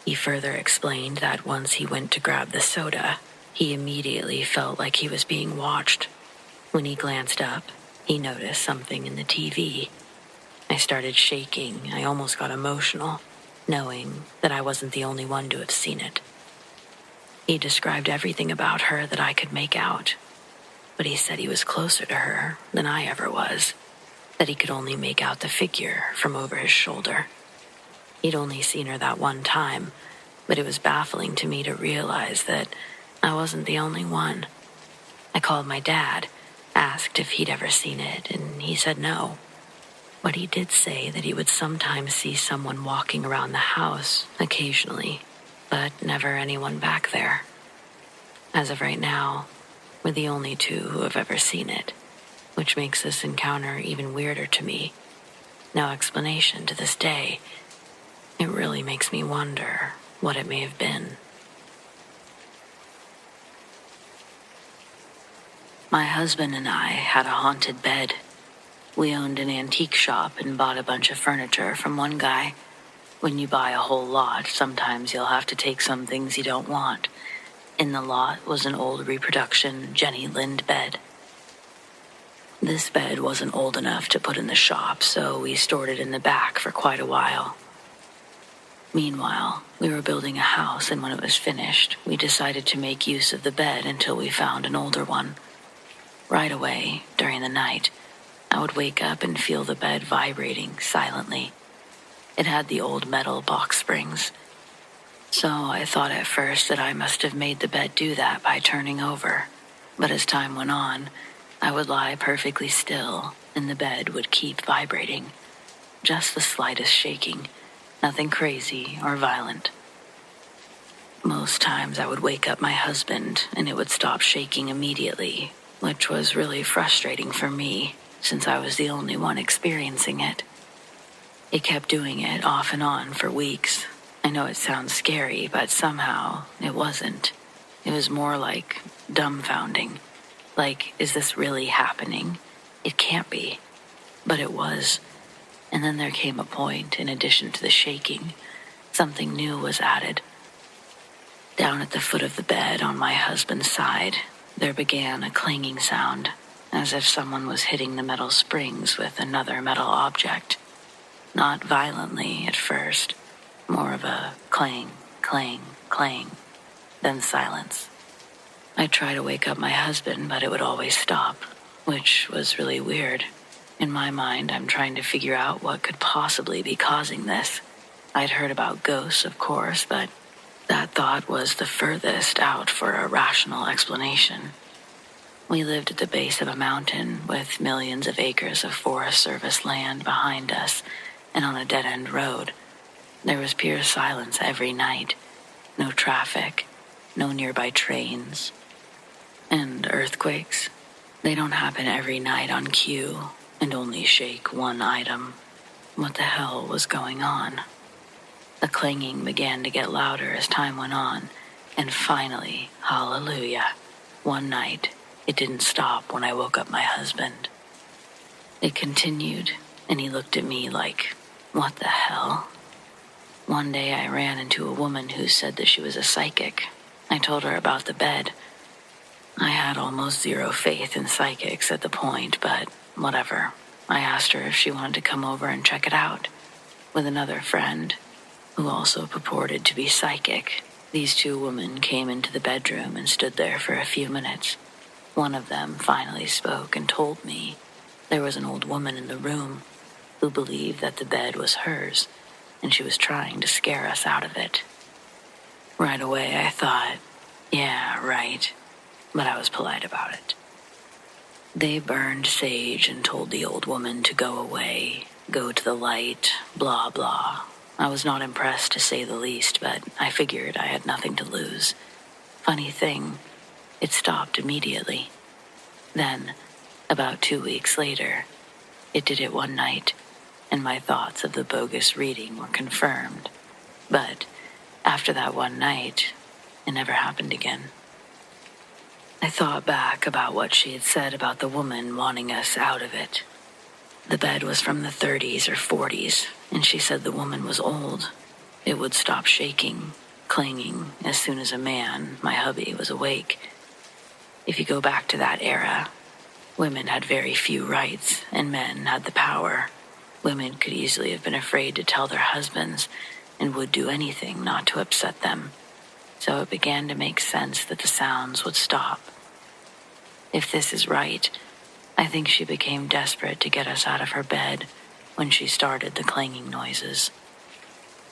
He further explained that once he went to grab the soda, he immediately felt like he was being watched. When he glanced up, he noticed something in the TV. I started shaking. I almost got emotional, knowing that I wasn't the only one to have seen it. He described everything about her that I could make out, but he said he was closer to her than I ever was, that he could only make out the figure from over his shoulder. He'd only seen her that one time, but it was baffling to me to realize that I wasn't the only one. I called my dad, asked if he'd ever seen it, and he said no. But he did say that he would sometimes see someone walking around the house, occasionally, but never anyone back there. As of right now, we're the only two who have ever seen it, which makes this encounter even weirder to me. No explanation to this day. It really makes me wonder what it may have been. My husband and I had a haunted bed. We owned an antique shop and bought a bunch of furniture from one guy. When you buy a whole lot, sometimes you'll have to take some things you don't want. In the lot was an old reproduction Jenny Lind bed. This bed wasn't old enough to put in the shop, so we stored it in the back for quite a while. Meanwhile, we were building a house, and when it was finished, we decided to make use of the bed until we found an older one. Right away, during the night, I would wake up and feel the bed vibrating silently. It had the old metal box springs. So I thought at first that I must have made the bed do that by turning over. But as time went on, I would lie perfectly still, and the bed would keep vibrating. Just the slightest shaking, nothing crazy or violent. Most times I would wake up my husband, and it would stop shaking immediately, which was really frustrating for me, since I was the only one experiencing it. It kept doing it off and on for weeks. I know it sounds scary, but somehow it wasn't. It was more like dumbfounding. Like, is this really happening? It can't be. But it was. And then there came a point, in addition to the shaking, something new was added. Down at the foot of the bed on my husband's side, there began a clanging sound, as if someone was hitting the metal springs with another metal object. Not violently at first, more of a clang, clang, clang, then silence. I'd try to wake up my husband, but it would always stop, which was really weird. In my mind, I'm trying to figure out what could possibly be causing this. I'd heard about ghosts, of course, but that thought was the furthest out for a rational explanation. We lived at the base of a mountain with millions of acres of Forest Service land behind us and on a dead-end road. There was pure silence every night. No traffic, no nearby trains. And earthquakes, they don't happen every night on cue and only shake one item. What the hell was going on? The clanging began to get louder as time went on, and finally, hallelujah, one night, it didn't stop when I woke up my husband. It continued, and he looked at me like, what the hell? One day I ran into a woman who said that she was a psychic. I told her about the bed. I had almost zero faith in psychics at the point, but whatever. I asked her if she wanted to come over and check it out. With another friend, who also purported to be psychic, these two women came into the bedroom and stood there for a few minutes. One of them finally spoke and told me there was an old woman in the room who believed that the bed was hers, and she was trying to scare us out of it. Right away I thought, yeah, right, but I was polite about it. They burned sage and told the old woman to go away, go to the light, blah, blah. I was not impressed, to say the least, but I figured I had nothing to lose. Funny thing, it stopped immediately. Then, about 2 weeks later, it did it one night, and my thoughts of the bogus reading were confirmed. But after that one night, it never happened again. I thought back about what she had said about the woman wanting us out of it. The bed was from the 30s or 40s, and she said the woman was old. It would stop shaking, clanging, as soon as a man, my hubby, was awake. If you go back to that era, women had very few rights, and men had the power. Women could easily have been afraid to tell their husbands, and would do anything not to upset them. So it began to make sense that the sounds would stop. If this is right, I think she became desperate to get us out of her bed when she started the clanging noises.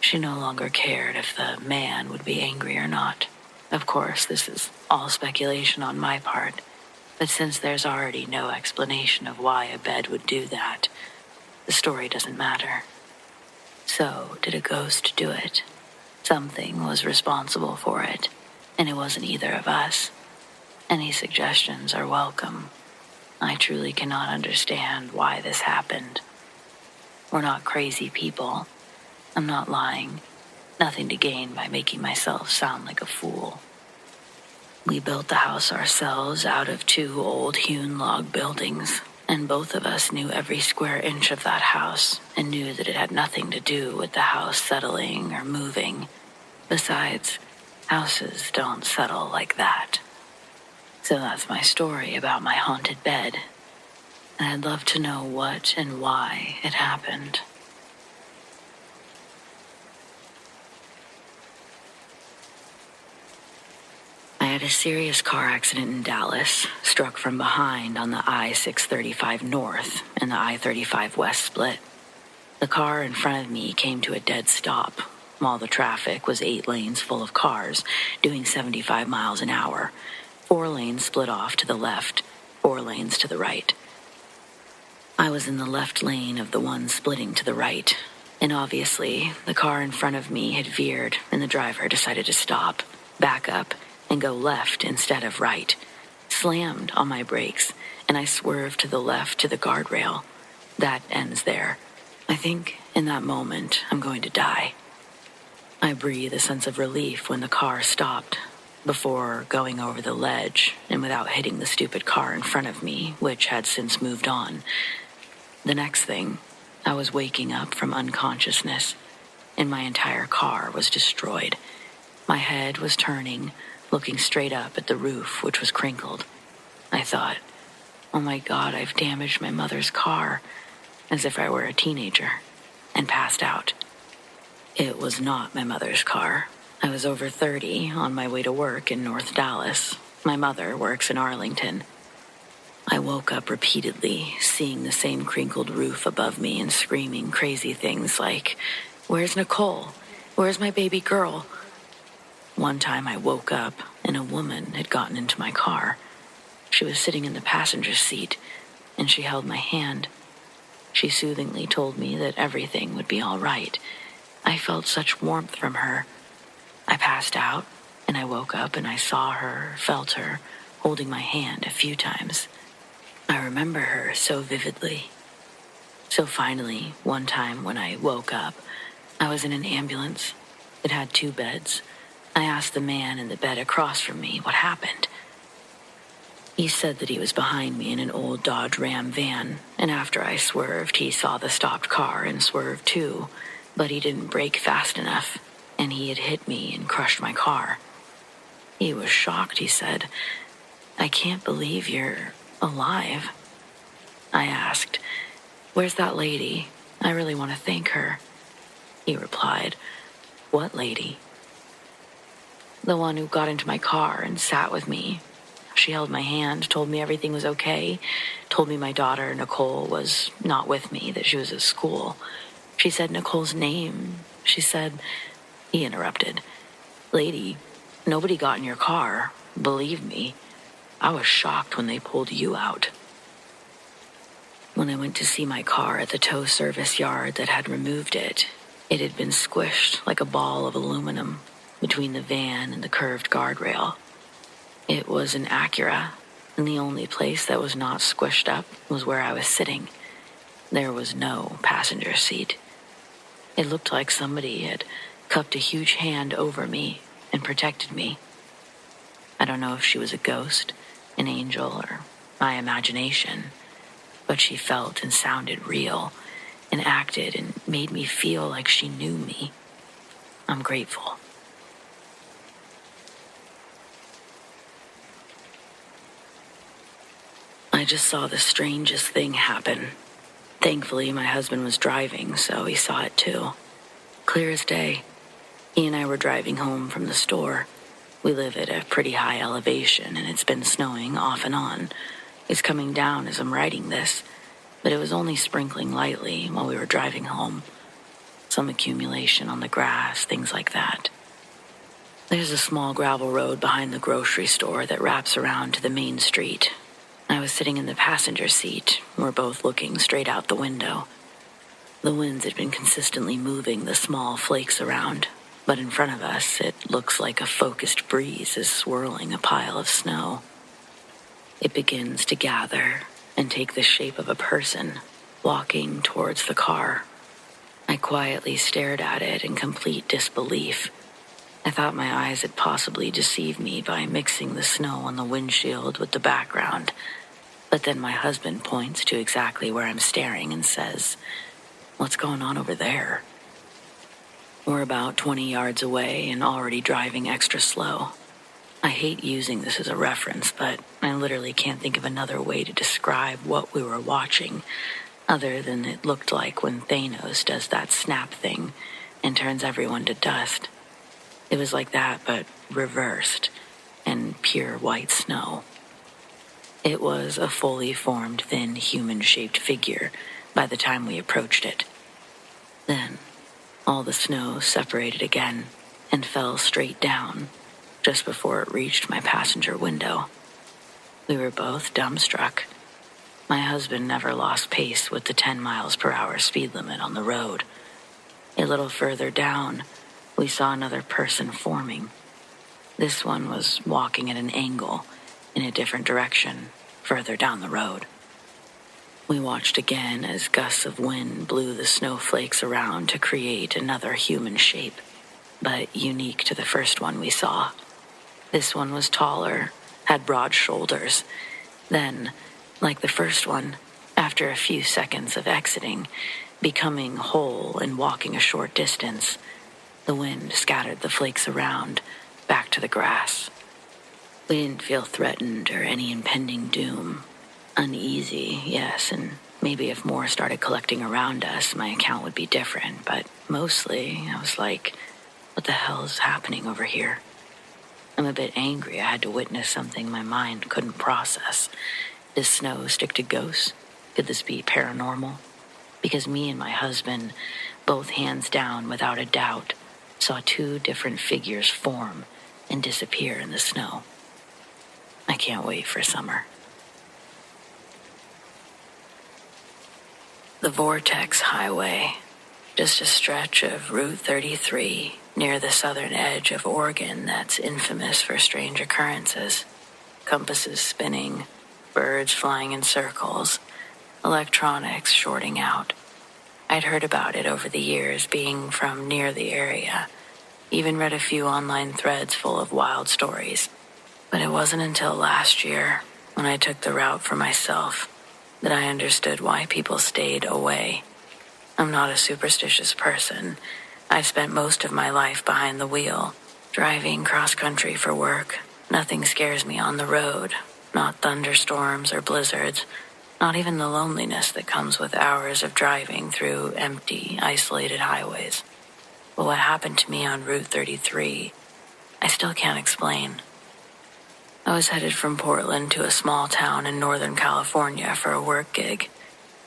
She no longer cared if the man would be angry or not. Of course, this is all speculation on my part, but since there's already no explanation of why a bed would do that, the story doesn't matter. So, did a ghost do it? Something was responsible for it, and it wasn't either of us. Any suggestions are welcome. I truly cannot understand why this happened. We're not crazy people. I'm not lying. Nothing to gain by making myself sound like a fool. We built the house ourselves out of 2 old hewn log buildings, and both of us knew every square inch of that house and knew that it had nothing to do with the house settling or moving. Besides, houses don't settle like that. So that's my story about my haunted bed, and I'd love to know what and why it happened. I had a serious car accident in Dallas, struck from behind on the I-635 North and the I-35 West split. The car in front of me came to a dead stop, while the traffic was 8 lanes full of cars doing 75 miles an hour. 4 lanes split off to the left, 4 lanes to the right. I was in the left lane of the one splitting to the right, and obviously the car in front of me had veered and the driver decided to stop, back up, and go left instead of right. Slammed on my brakes, and I swerved to the left to the guardrail. That ends there. I think in that moment I'm going to die. I breathe a sense of relief when the car stopped, before going over the ledge and without hitting the stupid car in front of me, which had since moved on. The next thing, I was waking up from unconsciousness, and my entire car was destroyed. My head was turning, looking straight up at the roof, which was crinkled. I thought, oh my God, I've damaged my mother's car, as if I were a teenager, and passed out. It was not my mother's car. I was over 30, on my way to work in North Dallas. My mother works in Arlington. I woke up repeatedly, seeing the same crinkled roof above me and screaming crazy things like, "Where's Nicole? Where's my baby girl?" One time I woke up and a woman had gotten into my car. She was sitting in the passenger seat, and she held my hand. She soothingly told me that everything would be all right. I felt such warmth from her. I passed out, and I woke up and I saw her, felt her, holding my hand a few times. I remember her so vividly. So finally, one time when I woke up, I was in an ambulance. It had 2 beds. I asked the man in the bed across from me what happened. He said that he was behind me in an old Dodge Ram van, and after I swerved, he saw the stopped car and swerved too, but he didn't brake fast enough, and he had hit me and crushed my car. He was shocked, he said. "I can't believe you're alive." I asked, "Where's that lady? I really want to thank her." He replied, "What lady?" "The one who got into my car and sat with me. She held my hand, told me everything was okay, told me my daughter, Nicole, was not with me, that she was at school. She said Nicole's name. She said..." He interrupted. "Lady, nobody got in your car. Believe me. I was shocked when they pulled you out." When I went to see my car at the tow service yard that had removed it, it had been squished like a ball of aluminum between the van and the curved guardrail. It was an Acura, and the only place that was not squished up was where I was sitting. There was no passenger seat. It looked like somebody had cupped a huge hand over me and protected me. I don't know if she was a ghost, an angel, or my imagination, but she felt and sounded real and acted and made me feel like she knew me. I'm grateful. I just saw the strangest thing happen. Thankfully, my husband was driving, so he saw it too. Clear as day. He and I were driving home from the store. We live at a pretty high elevation, and it's been snowing off and on. It's coming down as I'm writing this, but it was only sprinkling lightly while we were driving home. Some accumulation on the grass, things like that. There's a small gravel road behind the grocery store that wraps around to the main street. I was sitting in the passenger seat. We're both looking straight out the window. The winds had been consistently moving the small flakes around, but in front of us, it looks like a focused breeze is swirling a pile of snow. It begins to gather and take the shape of a person walking towards the car. I quietly stared at it in complete disbelief. I thought my eyes had possibly deceived me by mixing the snow on the windshield with the background. But then my husband points to exactly where I'm staring and says, "What's going on over there?" We're about 20 yards away and already driving extra slow. I hate using this as a reference, but I literally can't think of another way to describe what we were watching, other than it looked like when Thanos does that snap thing and turns everyone to dust. It was like that, but reversed, and pure white snow. It was a fully formed, thin, human-shaped figure by the time we approached it. Then, all the snow separated again and fell straight down, just before it reached my passenger window. We were both dumbstruck. My husband never lost pace with the 10 miles per hour speed limit on the road. A little further down, we saw another person forming. This one was walking at an angle in a different direction, further down the road. We watched again as gusts of wind blew the snowflakes around to create another human shape, but unique to the first one we saw. This one was taller, had broad shoulders. Then, like the first one, after a few seconds of exiting, becoming whole and walking a short distance, the wind scattered the flakes around, back to the grass. We didn't feel threatened or any impending doom. Uneasy, yes, and maybe if more started collecting around us, my account would be different, but mostly I was like, what the hell is happening over here? I'm a bit angry I had to witness something my mind couldn't process. Does snow stick to ghosts? Could this be paranormal? Because me and my husband, both hands down without a doubt, saw two different figures form and disappear in the snow. I can't wait for summer. The Vortex Highway, just a stretch of Route 33 near the southern edge of Oregon that's infamous for strange occurrences. Compasses spinning, birds flying in circles, electronics shorting out. I'd heard about it over the years, being from near the area. Even read a few online threads full of wild stories. But it wasn't until last year, when I took the route for myself, that I understood why people stayed away. I'm not a superstitious person. I've spent most of my life behind the wheel, driving cross-country for work. Nothing scares me on the road, not thunderstorms or blizzards, not even the loneliness that comes with hours of driving through empty, isolated highways. But what happened to me on Route 33, I still can't explain. I was headed from Portland to a small town in Northern California for a work gig.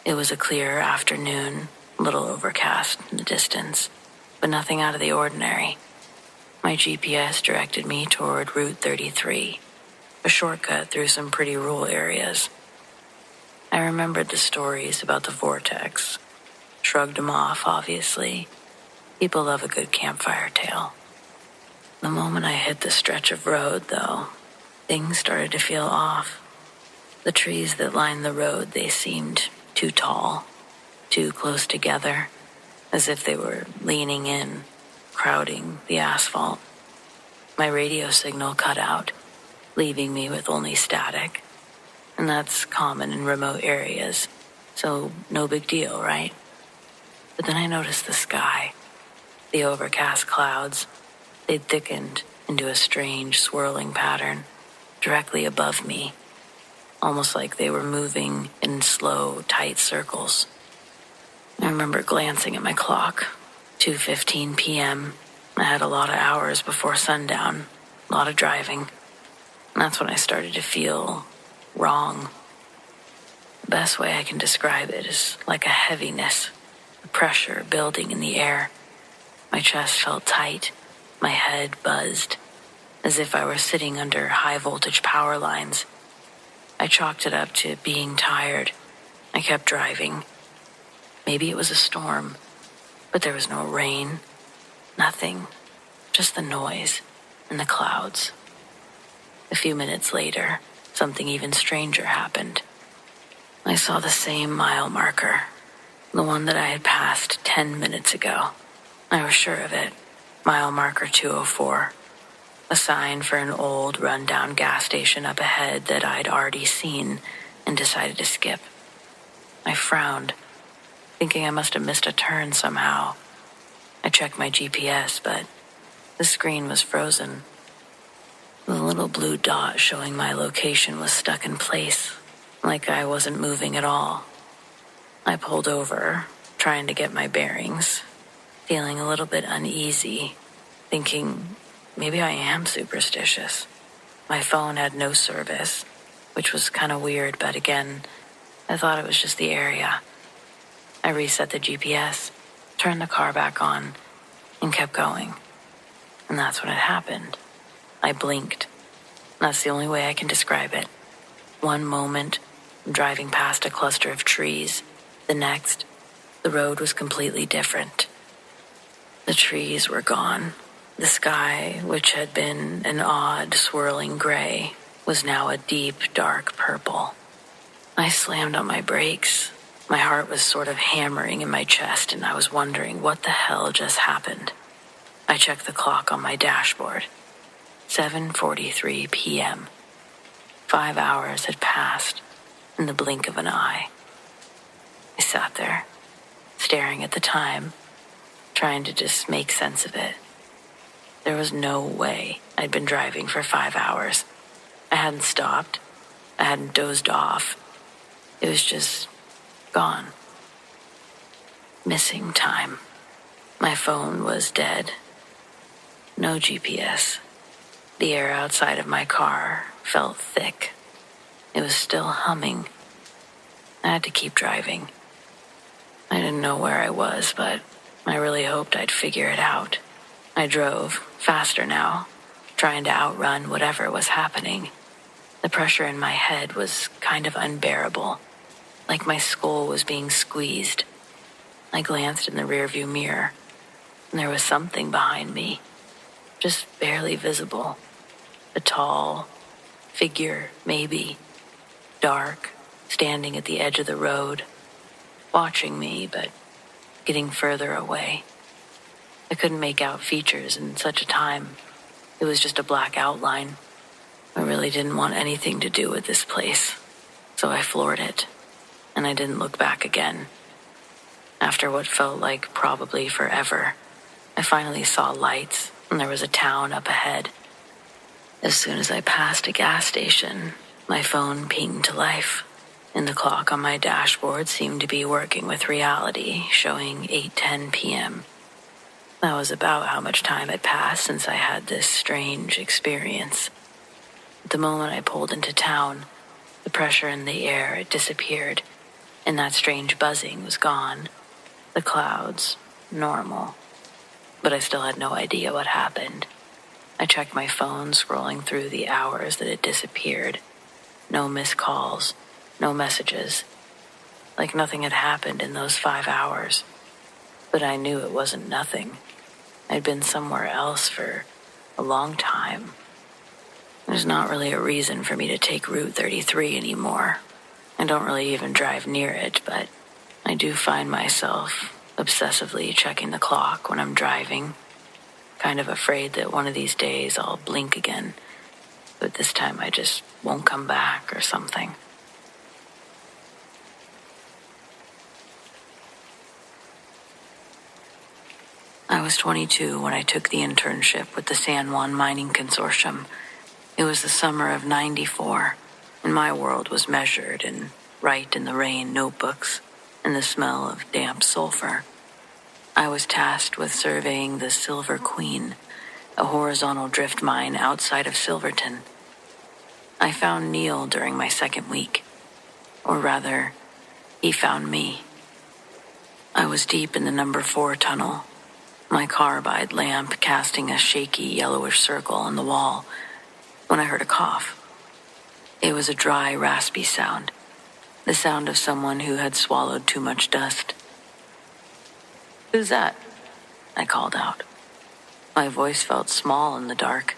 It was a clear afternoon, a little overcast in the distance, but nothing out of the ordinary. My GPS directed me toward Route 33, a shortcut through some pretty rural areas. I remembered the stories about the vortex, shrugged them off, obviously. People love a good campfire tale. The moment I hit the stretch of road, though, things started to feel off. The trees that lined the road, they seemed too tall, too close together, as if they were leaning in, crowding the asphalt. My radio signal cut out, leaving me with only static. And that's common in remote areas, so no big deal, right? But then I noticed the sky, the overcast clouds. They'd thickened into a strange swirling pattern directly above me, almost like they were moving in slow, tight circles. I remember glancing at my clock, 2:15 p.m. I had a lot of hours before sundown, a lot of driving. And that's when I started to feel wrong. The best way I can describe it is like a heaviness, a pressure building in the air. My chest felt tight, my head buzzed, as if I were sitting under high-voltage power lines. I chalked it up to being tired. I kept driving. Maybe it was a storm, but there was no rain, nothing, just the noise and the clouds. A few minutes later, something even stranger happened. I saw the same mile marker, the one that I had passed 10 minutes ago. I was sure of it. Mile marker 204. A sign for an old, run-down gas station up ahead that I'd already seen and decided to skip. I frowned, thinking I must have missed a turn somehow. I checked my GPS, but the screen was frozen. The little blue dot showing my location was stuck in place, like I wasn't moving at all. I pulled over, trying to get my bearings, feeling a little bit uneasy, thinking maybe I am superstitious. My phone had no service, which was kind of weird, but again, I thought it was just the area. I reset the GPS, turned the car back on, and kept going. And that's when it happened. I blinked. That's the only way I can describe it. One moment, I'm driving past a cluster of trees. The next, the road was completely different. The trees were gone. The sky, which had been an odd, swirling gray, was now a deep, dark purple. I slammed on my brakes. My heart was sort of hammering in my chest, and I was wondering what the hell just happened. I checked the clock on my dashboard. 7:43 p.m. 5 hours had passed in the blink of an eye. I sat there, staring at the time, trying to just make sense of it. There was no way I'd been driving for 5 hours. I hadn't stopped. I hadn't dozed off. It was just gone. Missing time. My phone was dead. No GPS. The air outside of my car felt thick. It was still humming. I had to keep driving. I didn't know where I was, but I really hoped I'd figure it out. I drove, faster now, trying to outrun whatever was happening. The pressure in my head was kind of unbearable, like my skull was being squeezed. I glanced in the rearview mirror, and there was something behind me, just barely visible. A tall figure, maybe, dark, standing at the edge of the road, watching me, but getting further away. I couldn't make out features in such a time. It was just a black outline. I really didn't want anything to do with this place, so I floored it, and I didn't look back again. After what felt like probably forever, I finally saw lights, and there was a town up ahead. As soon as I passed a gas station, my phone pinged to life, and the clock on my dashboard seemed to be working with reality, showing 8:10 p.m. That was about how much time had passed since I had this strange experience. At the moment I pulled into town, the pressure in the air had disappeared, and that strange buzzing was gone. The clouds, normal. But I still had no idea what happened. I checked my phone, scrolling through the hours that had disappeared. No missed calls, no messages. Like nothing had happened in those 5 hours. But I knew it wasn't nothing. I'd been somewhere else for a long time. There's not really a reason for me to take Route 33 anymore. I don't really even drive near it, but I do find myself obsessively checking the clock when I'm driving. Kind of afraid that one of these days I'll blink again, but this time I just won't come back or something. I was 22 when I took the internship with the San Juan Mining Consortium. It was the summer of '94, and my world was measured in write in the rain notebooks and the smell of damp sulfur. I was tasked with surveying the Silver Queen, a horizontal drift mine outside of Silverton. I found Neil during my second week. Or rather, he found me. I was deep in the number 4 tunnel, my carbide lamp casting a shaky yellowish circle on the wall, when I heard a cough. It was a dry, raspy sound, the sound of someone who had swallowed too much dust. "Who's that?" I called out. My voice felt small in the dark.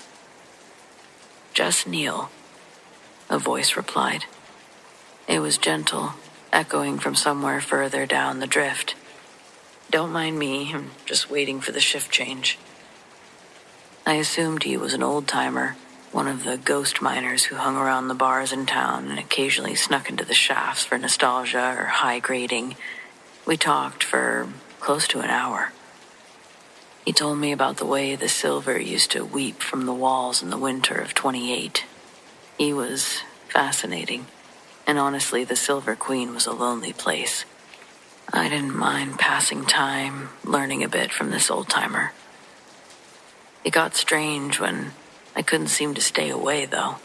"Just Neil," a voice replied. It was gentle, echoing from somewhere further down the drift. "Don't mind me, I'm just waiting for the shift change." I assumed he was an old-timer, one of the ghost miners who hung around the bars in town and occasionally snuck into the shafts for nostalgia or high grading. We talked for close to an hour. He told me about the way the silver used to weep from the walls in the winter of 28. He was fascinating, and honestly, the Silver Queen was a lonely place. I didn't mind passing time, learning a bit from this old-timer. It got strange when I couldn't seem to stay away, though.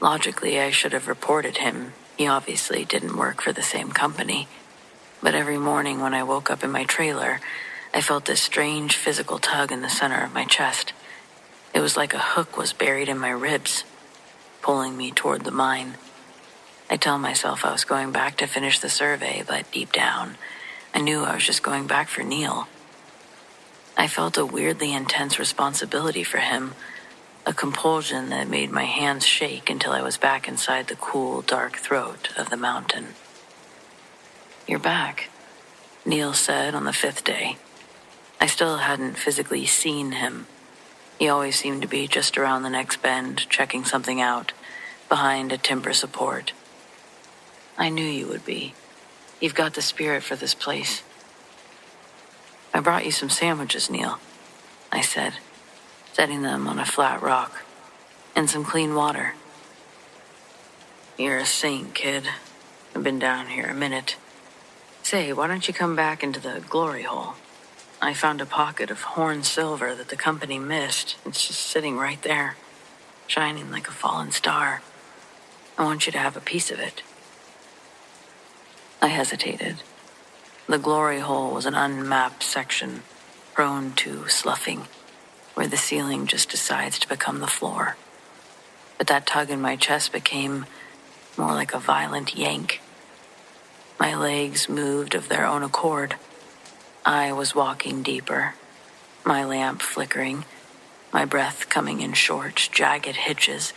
Logically, I should have reported him. He obviously didn't work for the same company. But every morning when I woke up in my trailer, I felt this strange physical tug in the center of my chest. It was like a hook was buried in my ribs, pulling me toward the mine. I tell myself I was going back to finish the survey, but deep down, I knew I was just going back for Neil. I felt a weirdly intense responsibility for him, a compulsion that made my hands shake until I was back inside the cool, dark throat of the mountain. "You're back," Neil said on the 5th day. I still hadn't physically seen him. He always seemed to be just around the next bend, checking something out, behind a timber support. "I knew you would be. You've got the spirit for this place." "I brought you some sandwiches, Neil," I said, setting them on a flat rock, "and some clean water." "You're a saint, kid. I've been down here a minute. Say, why don't you come back into the glory hole? I found a pocket of horn silver that the company missed. It's just sitting right there, shining like a fallen star. I want you to have a piece of it." I hesitated. The glory hole was an unmapped section, prone to sloughing, where the ceiling just decides to become the floor. But that tug in my chest became more like a violent yank. My legs moved of their own accord. I was walking deeper, my lamp flickering, my breath coming in short, jagged hitches.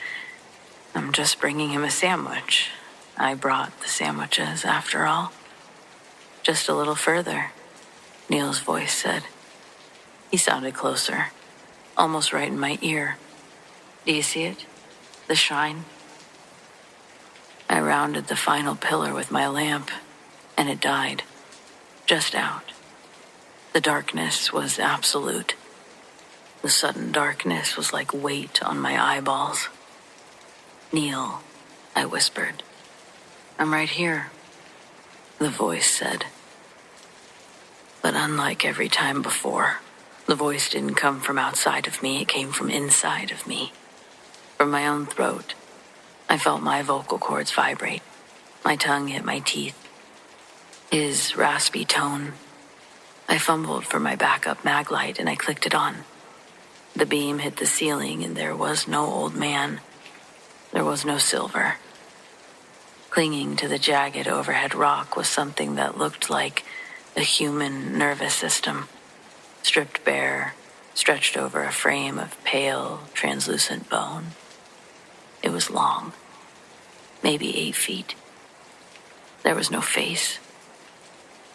"I'm just bringing him a sandwich." I brought the sandwiches, after all. "Just a little further," Neil's voice said. He sounded closer, almost right in my ear. "Do you see it? The shine?" I rounded the final pillar with my lamp, and it died, just out. The darkness was absolute. The sudden darkness was like weight on my eyeballs. "Neil," I whispered. "I'm right here," the voice said. But unlike every time before, the voice didn't come from outside of me, it came from inside of me. From my own throat, I felt my vocal cords vibrate. My tongue hit my teeth. His raspy tone. I fumbled for my backup mag light and I clicked it on. The beam hit the ceiling and there was no old man. There was no silver. Clinging to the jagged overhead rock was something that looked like a human nervous system, stripped bare, stretched over a frame of pale, translucent bone. It was long, maybe 8 feet. There was no face,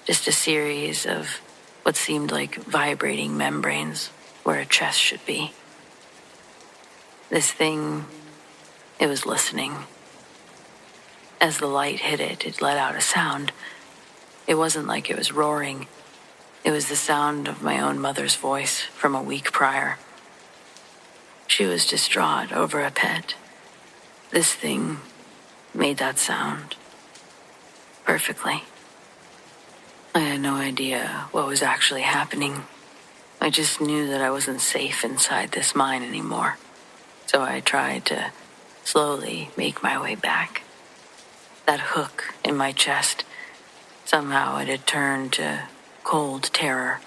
just a series of what seemed like vibrating membranes where a chest should be. This thing, it was listening. As the light hit it, it let out a sound. It wasn't like it was roaring. It was the sound of my own mother's voice from a week prior. She was distraught over a pet. This thing made that sound perfectly. I had no idea what was actually happening. I just knew that I wasn't safe inside this mine anymore. So I tried to slowly make my way back. That hook in my chest, somehow it had turned to cold terror.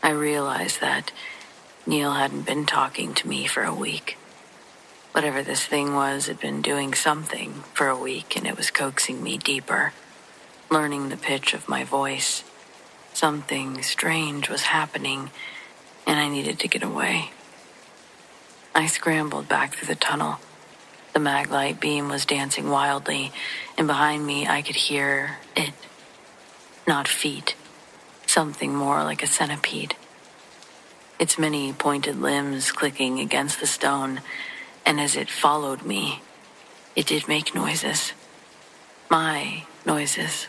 I realized that Neil hadn't been talking to me for a week. Whatever this thing was had been doing something for a week, and it was coaxing me deeper, learning the pitch of my voice. Something strange was happening, and I needed to get away. I scrambled back through the tunnel. The maglite beam was dancing wildly, and behind me I could hear it. Not feet. Something more like a centipede. Its many pointed limbs clicking against the stone, and as it followed me, it did make noises. My noises.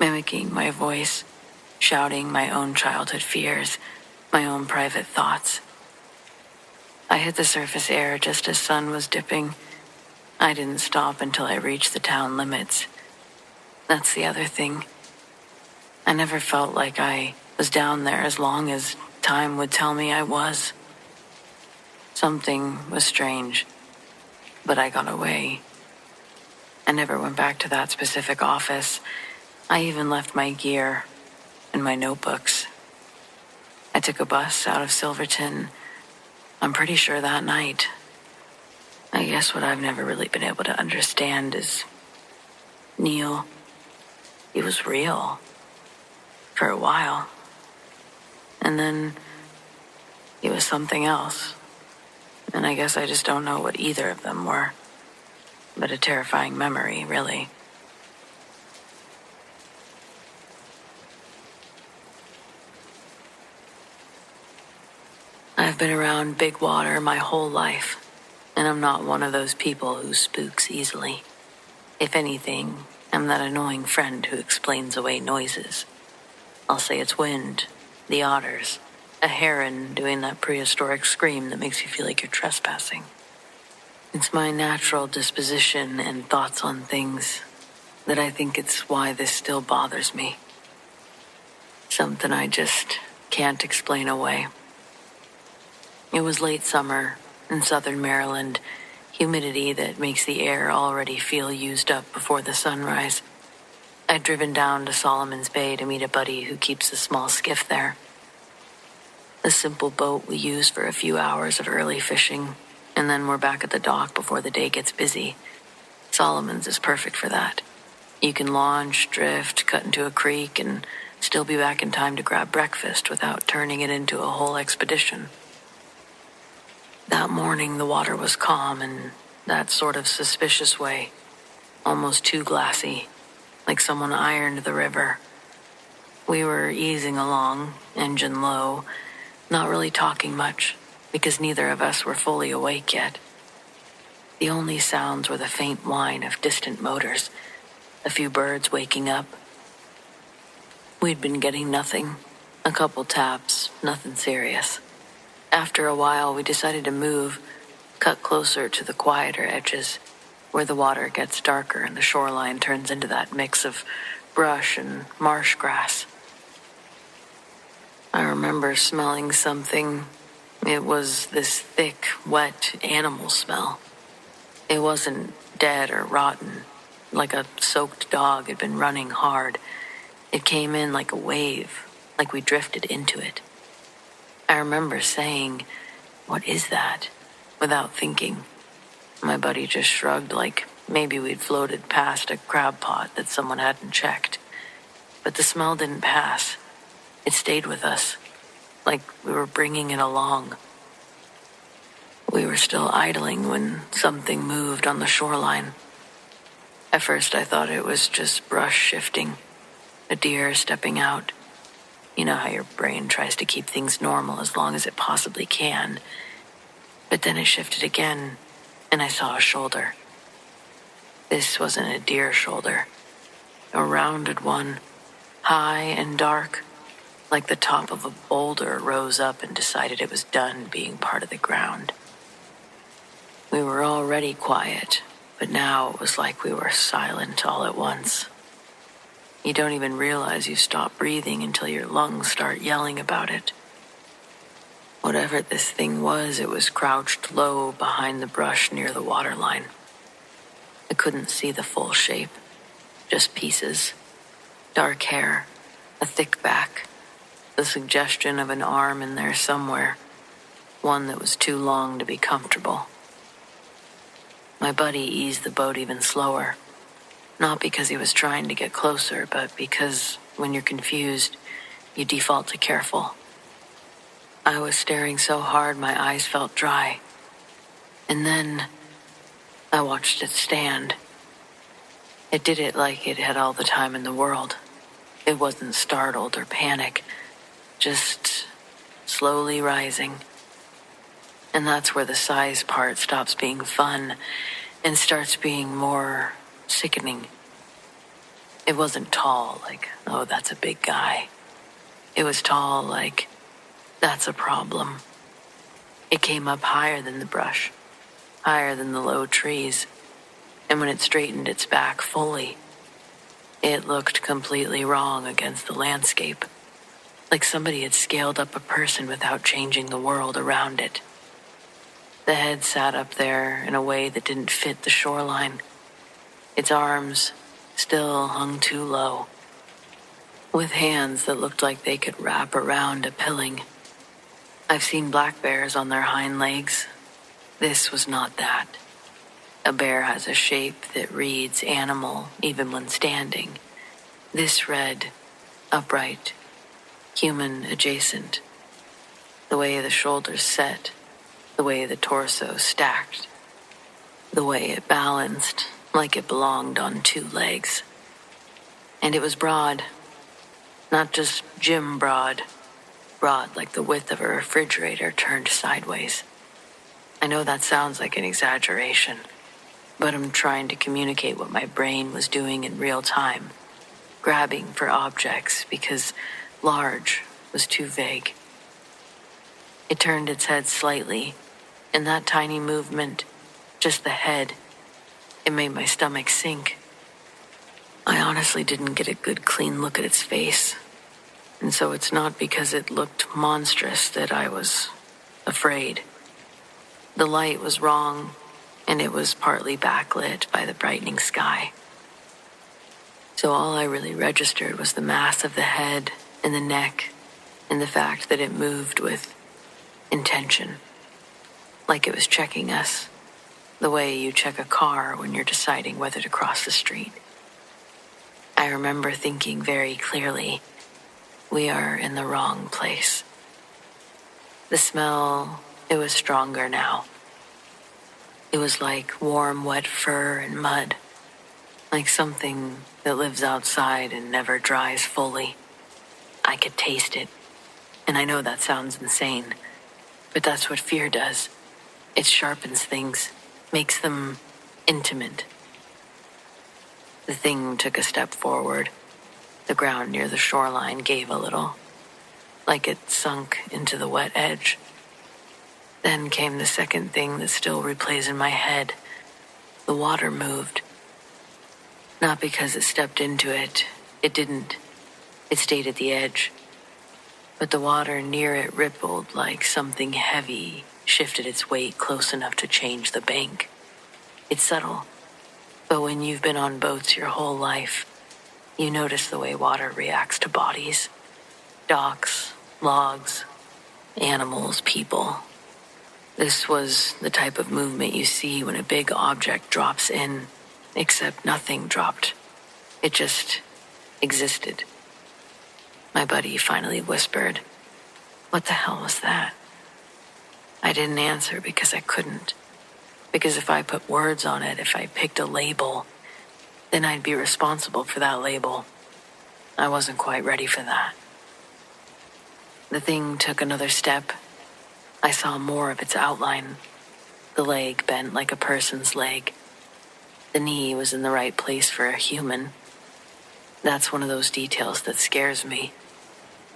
Mimicking my voice, shouting my own childhood fears, my own private thoughts. I hit the surface air just as sun was dipping. I didn't stop until I reached the town limits. That's the other thing. I never felt like I was down there as long as time would tell me I was. Something was strange, but I got away. I never went back to that specific office. I even left my gear and my notebooks. I took a bus out of Silverton, I'm pretty sure that night. I guess what I've never really been able to understand is Neil. He was real. For a while. And then he was something else. And I guess I just don't know what either of them were. But a terrifying memory, really. I've been around big water my whole life, and I'm not one of those people who spooks easily. If anything, I'm that annoying friend who explains away noises. I'll say it's wind, the otters, a heron doing that prehistoric scream that makes you feel like you're trespassing. It's my natural disposition and thoughts on things that I think it's why this still bothers me. Something I just can't explain away. It was late summer in southern Maryland, humidity that makes the air already feel used up before the sunrise. I'd driven down to Solomon's Bay to meet a buddy who keeps a small skiff there. A simple boat we use for a few hours of early fishing, and then we're back at the dock before the day gets busy. Solomon's is perfect for that. You can launch, drift, cut into a creek, and still be back in time to grab breakfast without turning it into a whole expedition. That morning, the water was calm in that sort of suspicious way, almost too glassy, like someone ironed the river. We were easing along, engine low, not really talking much, because neither of us were fully awake yet. The only sounds were the faint whine of distant motors, a few birds waking up. We'd been getting nothing, a couple taps, nothing serious. After a while, we decided to move, cut closer to the quieter edges, where the water gets darker and the shoreline turns into that mix of brush and marsh grass. I remember smelling something. It was this thick, wet animal smell. It wasn't dead or rotten, like a soaked dog had been running hard. It came in like a wave, like we drifted into it. I remember saying, "What is that?" without thinking. My buddy just shrugged like maybe we'd floated past a crab pot that someone hadn't checked. But the smell didn't pass. It stayed with us, like we were bringing it along. We were still idling when something moved on the shoreline. At first I thought it was just brush shifting, a deer stepping out. You know how your brain tries to keep things normal as long as it possibly can. But then it shifted again, and I saw a shoulder. This wasn't a deer shoulder. A rounded one, high and dark, like the top of a boulder rose up and decided it was done being part of the ground. We were already quiet, but now it was like we were silent all at once. You don't even realize you stop breathing until your lungs start yelling about it. Whatever this thing was, it was crouched low behind the brush near the waterline. I couldn't see the full shape, just pieces. Dark hair, a thick back, the suggestion of an arm in there somewhere, one that was too long to be comfortable. My buddy eased the boat even slower, not because he was trying to get closer, but because when you're confused, you default to careful. I was staring so hard my eyes felt dry. And then I watched it stand. It did it like it had all the time in the world. It wasn't startled or panic, just slowly rising. And that's where the size part stops being fun and starts being more sickening. It wasn't tall, like, oh, that's a big guy. It was tall, like, that's a problem. It came up higher than the brush, higher than the low trees, and when it straightened its back fully, it looked completely wrong against the landscape, like somebody had scaled up a person without changing the world around it. The head sat up there in a way that didn't fit the shoreline. Its arms still hung too low, with hands that looked like they could wrap around a pilling. I've seen black bears on their hind legs. This was not that. A bear has a shape that reads animal even when standing. This read upright, human adjacent. The way the shoulders set, the way the torso stacked, the way it balanced like it belonged on two legs. And it was broad, not just gym broad like the width of a refrigerator turned sideways. I know that sounds like an exaggeration, but I'm trying to communicate what my brain was doing in real time, grabbing for objects because large was too vague. It turned its head slightly, and that tiny movement, just the head, it made my stomach sink. I honestly didn't get a good clean look at its face, and so it's not because it looked monstrous that I was afraid. The light was wrong, and it was partly backlit by the brightening sky. So all I really registered was the mass of the head and the neck and the fact that it moved with intention, like it was checking us, the way you check a car when you're deciding whether to cross the street. I remember thinking very clearly, we are in the wrong place. The smell, it was stronger now. It was like warm, wet fur and mud, like something that lives outside and never dries fully. I could taste it, and I know that sounds insane, but that's what fear does. It sharpens things, makes them intimate. The thing took a step forward. The ground near the shoreline gave a little, like it sunk into the wet edge. Then came the second thing that still replays in my head. The water moved. Not because it stepped into it. It didn't. It stayed at the edge. But the water near it rippled like something heavy shifted its weight close enough to change the bank. It's subtle, but when you've been on boats your whole life, you notice the way water reacts to bodies. Docks, logs, animals, people. This was the type of movement you see when a big object drops in, except nothing dropped. It just existed. My buddy finally whispered, "What the hell was that?" I didn't answer because I couldn't. Because if I put words on it, if I picked a label, then I'd be responsible for that label. I wasn't quite ready for that. The thing took another step. I saw more of its outline. The leg bent like a person's leg. The knee was in the right place for a human. That's one of those details that scares me,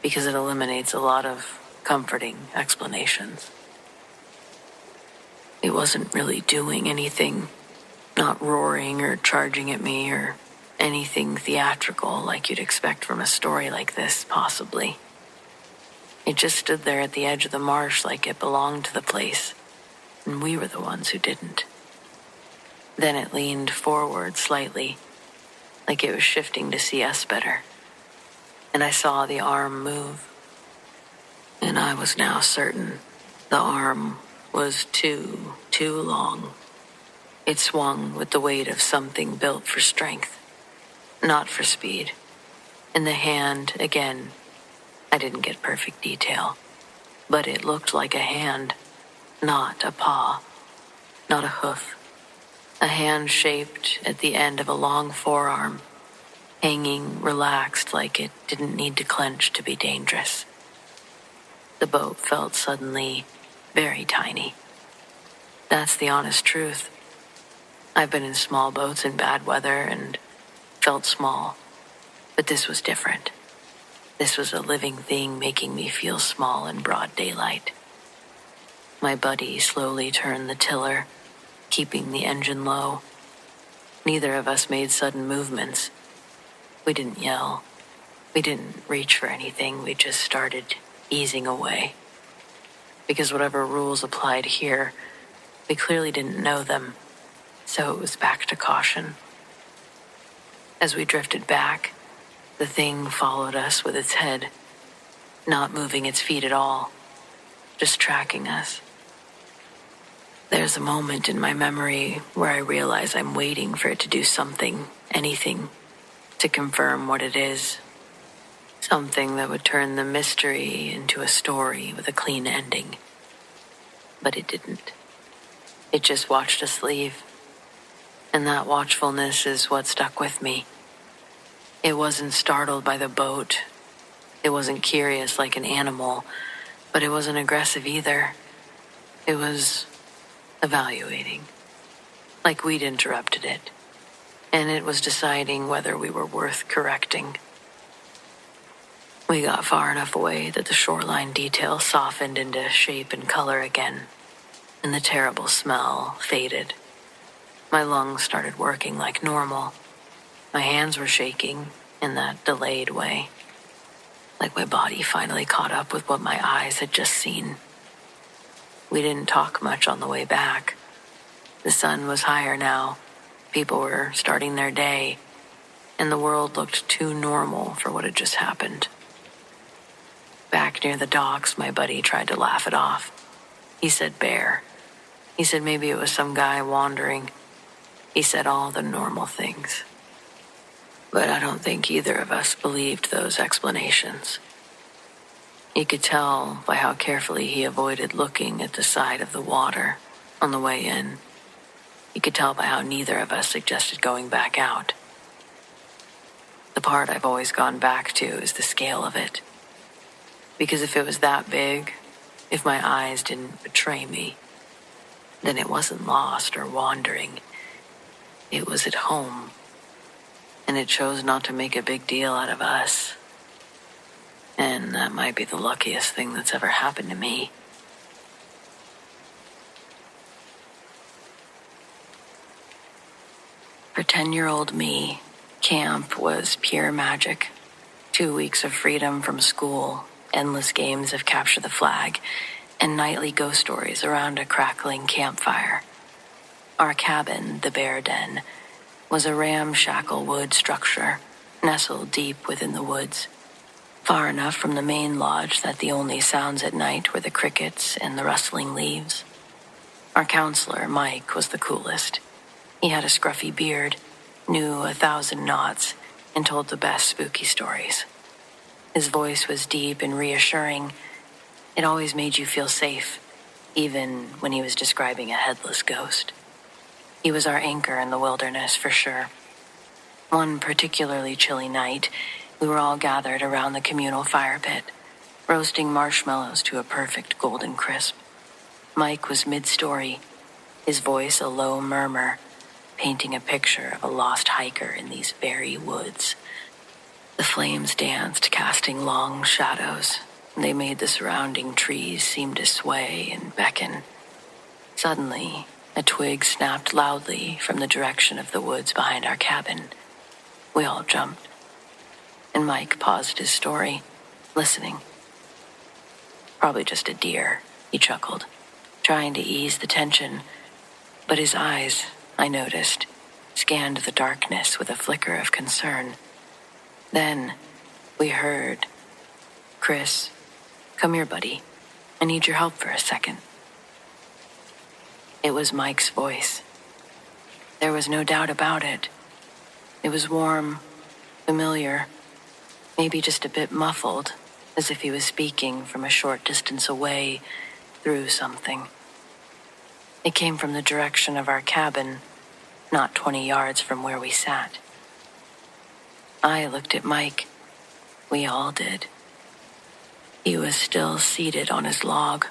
because it eliminates a lot of comforting explanations. It wasn't really doing anything, not roaring or charging at me or anything theatrical like you'd expect from a story like this, possibly. It just stood there at the edge of the marsh like it belonged to the place, and we were the ones who didn't. Then it leaned forward slightly, like it was shifting to see us better, and I saw the arm move. And I was now certain the arm was too long. It swung with the weight of something built for strength, not for speed. And the hand, again, I didn't get perfect detail, but it looked like a hand, not a paw, not a hoof. A hand shaped at the end of a long forearm, hanging relaxed like it didn't need to clench to be dangerous. The boat felt suddenly very tiny. That's the honest truth. I've been in small boats in bad weather and felt small, but this was different. This was a living thing making me feel small in broad daylight. My buddy slowly turned the tiller, keeping the engine low. Neither of us made sudden movements. We didn't yell. We didn't reach for anything. We just started easing away. Because whatever rules applied here, we clearly didn't know them, so it was back to caution. As we drifted back, the thing followed us with its head, not moving its feet at all, just tracking us. There's a moment in my memory where I realize I'm waiting for it to do something, anything, to confirm what it is. Something that would turn the mystery into a story with a clean ending. But it didn't. It just watched us leave. And that watchfulness is what stuck with me. It wasn't startled by the boat. It wasn't curious like an animal, but it wasn't aggressive either. It was evaluating, like we'd interrupted it, and it was deciding whether we were worth correcting. We got far enough away that the shoreline detail softened into shape and color again, and the terrible smell faded. My lungs started working like normal. My hands were shaking in that delayed way, like my body finally caught up with what my eyes had just seen. We didn't talk much on the way back. The sun was higher now. People were starting their day, and the world looked too normal for what had just happened. Back near the docks, my buddy tried to laugh it off. He said bear. He said maybe it was some guy wandering. He said all the normal things. But I don't think either of us believed those explanations. You could tell by how carefully he avoided looking at the side of the water on the way in. You could tell by how neither of us suggested going back out. The part I've always gone back to is the scale of it. Because if it was that big, if my eyes didn't betray me, then it wasn't lost or wandering. It was at home. And it chose not to make a big deal out of us. And that might be the luckiest thing that's ever happened to me. For 10-year-old me, camp was pure magic. 2 weeks of freedom from school, endless games of capture the flag, and nightly ghost stories around a crackling campfire. Our cabin, the bear den, was a ramshackle wood structure, nestled deep within the woods, far enough from the main lodge that the only sounds at night were the crickets and the rustling leaves. Our counselor, Mike, was the coolest. He had a scruffy beard, knew 1,000 knots, and told the best spooky stories. His voice was deep and reassuring. It always made you feel safe, even when he was describing a headless ghost. He was our anchor in the wilderness, for sure. One particularly chilly night, we were all gathered around the communal fire pit, roasting marshmallows to a perfect golden crisp. Mike was mid-story, his voice a low murmur, painting a picture of a lost hiker in these very woods. The flames danced, casting long shadows. They made the surrounding trees seem to sway and beckon. Suddenly, a twig snapped loudly from the direction of the woods behind our cabin. We all jumped, and Mike paused his story, listening. Probably just a deer, he chuckled, trying to ease the tension. But his eyes, I noticed, scanned the darkness with a flicker of concern. Then we heard, "Chris, come here, buddy. I need your help for a second." It was Mike's voice. There was no doubt about it. It was warm, familiar, maybe just a bit muffled, as if he was speaking from a short distance away through something. It came from the direction of our cabin, not 20 yards from where we sat. I looked at Mike. We all did. He was still seated on his log,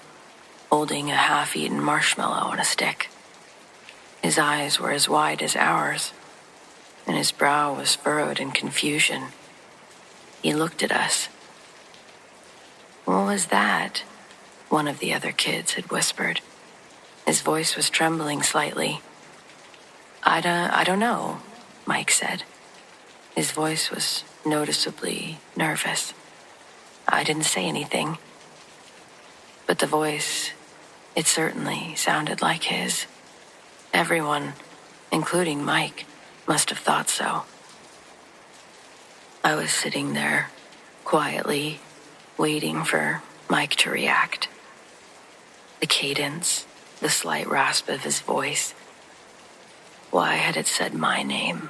holding a half-eaten marshmallow on a stick. His eyes were as wide as ours, and his brow was furrowed in confusion. He looked at us. "What was that?" one of the other kids had whispered. His voice was trembling slightly. I don't know," Mike said. His voice was noticeably nervous. I didn't say anything. But the voice, it certainly sounded like his. Everyone, including Mike, must have thought so. I was sitting there, quietly, waiting for Mike to react. The cadence, the slight rasp of his voice. Why had it said my name?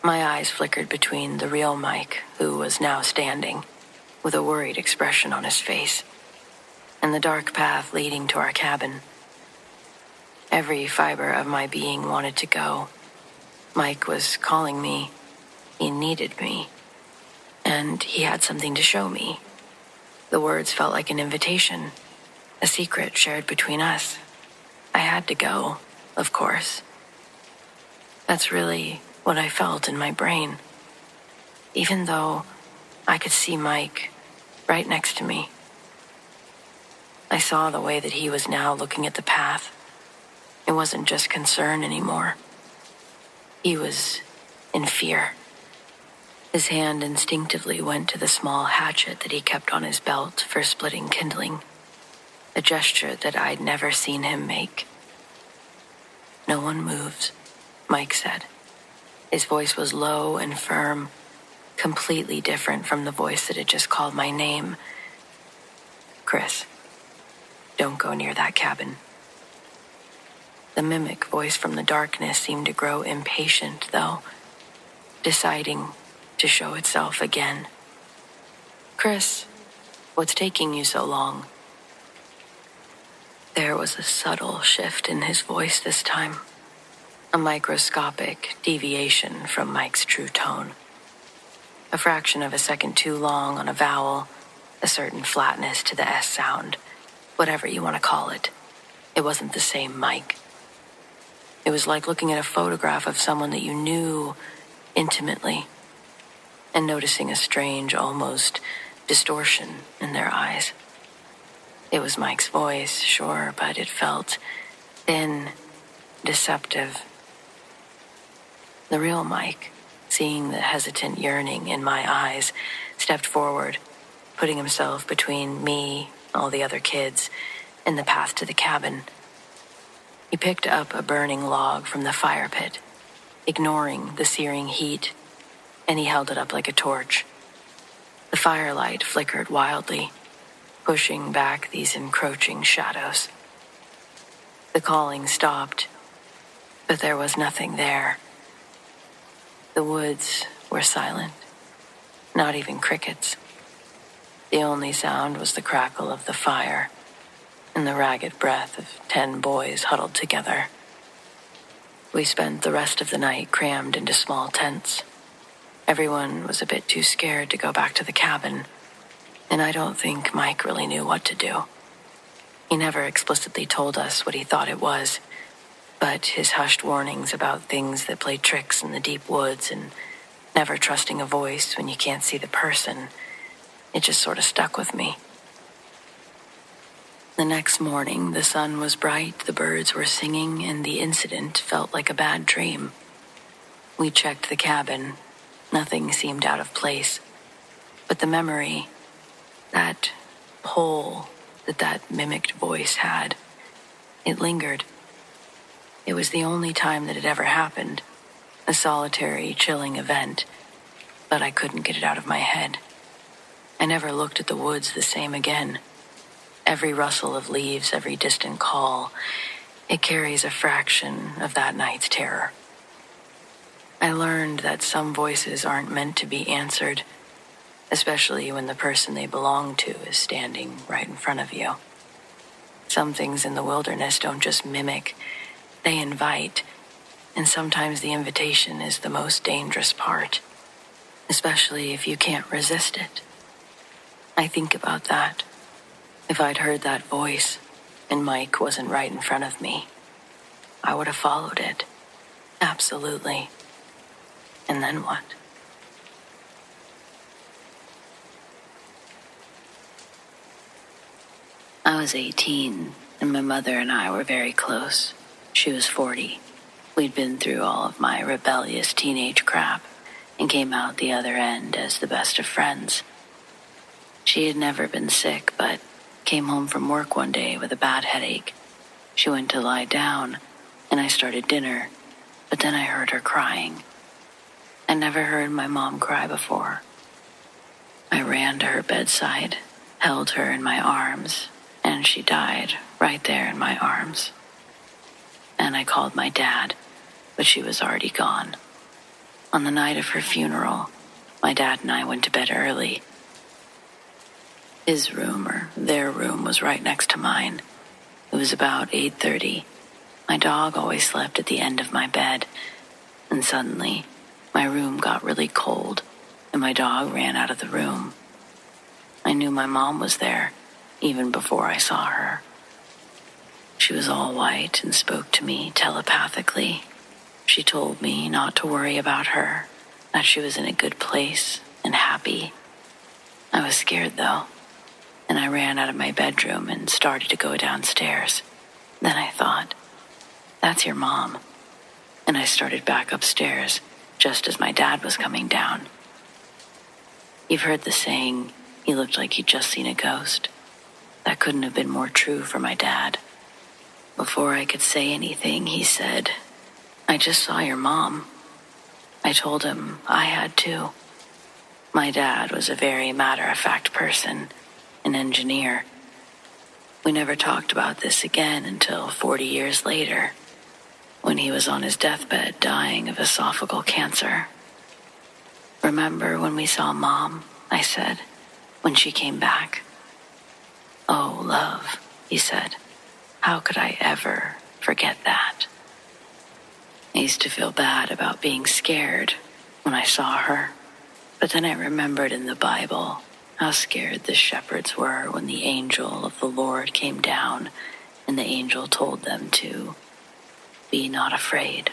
My eyes flickered between the real Mike, who was now standing, with a worried expression on his face, and the dark path leading to our cabin. Every fiber of my being wanted to go. Mike was calling me. He needed me. And he had something to show me. The words felt like an invitation, a secret shared between us. I had to go, of course. That's really what I felt in my brain. Even though I could see Mike right next to me. I saw the way that he was now looking at the path. It wasn't just concern anymore. He was in fear. His hand instinctively went to the small hatchet that he kept on his belt for splitting kindling, a gesture that I'd never seen him make. "No one moves," Mike said. His voice was low and firm, completely different from the voice that had just called my name. "Chris, don't go near that cabin." The mimic voice from the darkness seemed to grow impatient, though, deciding to show itself again. "Chris, what's taking you so long?" There was a subtle shift in his voice this time, a microscopic deviation from Mike's true tone. A fraction of a second too long on a vowel, a certain flatness to the S sound, whatever you want to call it. It wasn't the same Mike. It was like looking at a photograph of someone that you knew intimately and noticing a strange, almost distortion in their eyes. It was Mike's voice, sure, but it felt thin, deceptive. The real Mike, seeing the hesitant yearning in my eyes, stepped forward, putting himself between me, all the other kids, and the path to the cabin. He picked up a burning log from the fire pit, ignoring the searing heat, and he held it up like a torch. The firelight flickered wildly, pushing back these encroaching shadows. The calling stopped, but there was nothing there. The woods were silent, not even crickets. The only sound was the crackle of the fire and the ragged breath of 10 boys huddled together. We spent the rest of the night crammed into small tents. Everyone was a bit too scared to go back to the cabin, and I don't think Mike really knew what to do. He never explicitly told us what he thought it was, but his hushed warnings about things that play tricks in the deep woods and never trusting a voice when you can't see the person, it just sort of stuck with me. The next morning, the sun was bright, the birds were singing, and the incident felt like a bad dream. We checked the cabin. Nothing seemed out of place. But the memory, that pull that mimicked voice had. It lingered. It was the only time that it ever happened, a solitary, chilling event, but I couldn't get it out of my head. I never looked at the woods the same again. Every rustle of leaves, every distant call, it carries a fraction of that night's terror. I learned that some voices aren't meant to be answered, especially when the person they belong to is standing right in front of you. Some things in the wilderness don't just mimic, they invite, and sometimes the invitation is the most dangerous part, especially if you can't resist it. I think about that. If I'd heard that voice and Mike wasn't right in front of me, I would have followed it. Absolutely. And then what? I was 18, and my mother and I were very close. She was 40. We'd been through all of my rebellious teenage crap and came out the other end as the best of friends. She had never been sick, but came home from work one day with a bad headache. She went to lie down, and I started dinner, but then I heard her crying. I never heard my mom cry before. I ran to her bedside, held her in my arms, and she died right there in my arms. And I called my dad, but she was already gone. On the night of her funeral, my dad and I went to bed early. His room, or their room, was right next to mine. It was about 8:30. My dog always slept at the end of my bed, and suddenly, my room got really cold, and my dog ran out of the room. I knew my mom was there, even before I saw her. She was all white and spoke to me telepathically. She told me not to worry about her, that she was in a good place and happy. I was scared, though, and I ran out of my bedroom and started to go downstairs. Then I thought, that's your mom. And I started back upstairs, just as my dad was coming down. You've heard the saying, he looked like he'd just seen a ghost. That couldn't have been more true for my dad. Before I could say anything, he said, I just saw your mom. I told him I had too. My dad was a very matter-of-fact person, an engineer. We never talked about this again until 40 years later, when he was on his deathbed dying of esophageal cancer. Remember when we saw Mom, I said, when she came back? Oh, love, he said, how could I ever forget that? I used to feel bad about being scared when I saw her, but then I remembered in the Bible how scared the shepherds were when the angel of the Lord came down and the angel told them to be not afraid.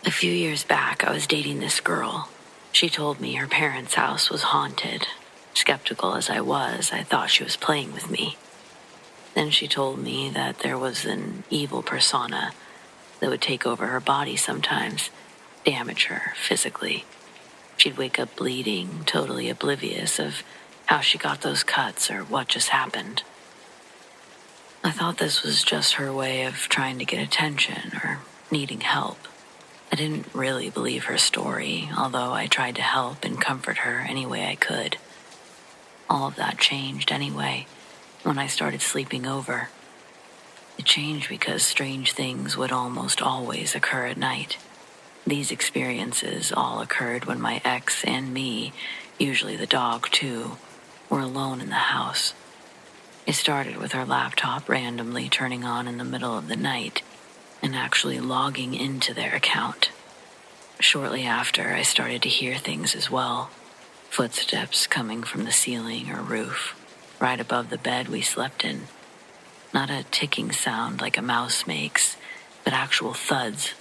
A few years back, I was dating this girl. She told me her parents' house was haunted. Skeptical as I was, I thought she was playing with me. Then she told me that there was an evil persona that would take over her body sometimes, damage her physically. She'd wake up bleeding, totally oblivious of how she got those cuts or what just happened. I thought this was just her way of trying to get attention or needing help. I didn't really believe her story, although I tried to help and comfort her any way I could. All of that changed anyway, when I started sleeping over. It changed because strange things would almost always occur at night. These experiences all occurred when my ex and me, usually the dog too, were alone in the house. It started with her laptop randomly turning on in the middle of the night and actually logging into their account. Shortly after, I started to hear things as well. Footsteps coming from the ceiling or roof, right above the bed we slept in. Not a ticking sound like a mouse makes, but actual thuds,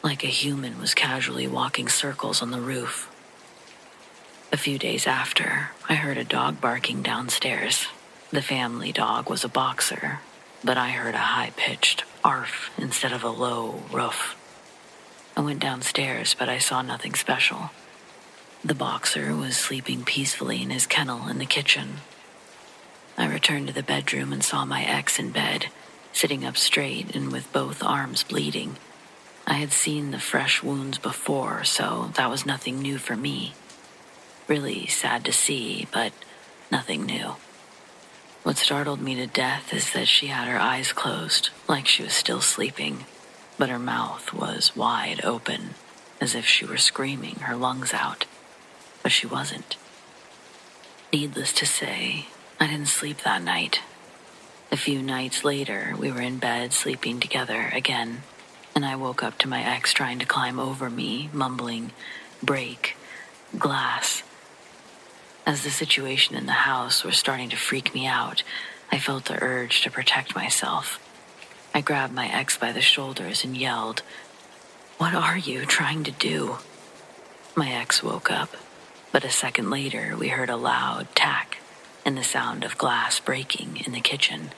like a human was casually walking circles on the roof. A few days after, I heard a dog barking downstairs. The family dog was a boxer, but I heard a high-pitched arf instead of a low roof. I went downstairs, but I saw nothing special. The boxer was sleeping peacefully in his kennel in the kitchen. I returned to the bedroom and saw my ex in bed, sitting up straight and with both arms bleeding. I had seen the fresh wounds before, so that was nothing new for me. Really sad to see, but nothing new. What startled me to death is that she had her eyes closed, like she was still sleeping, but her mouth was wide open, as if she were screaming her lungs out. But she wasn't. Needless to say, I didn't sleep that night. A few nights later, we were in bed sleeping together again, and I woke up to my ex trying to climb over me, mumbling, "Break, glass." As the situation in the house was starting to freak me out, I felt the urge to protect myself. I grabbed my ex by the shoulders and yelled, "What are you trying to do?" My ex woke up, but a second later we heard a loud tack and the sound of glass breaking in the kitchen.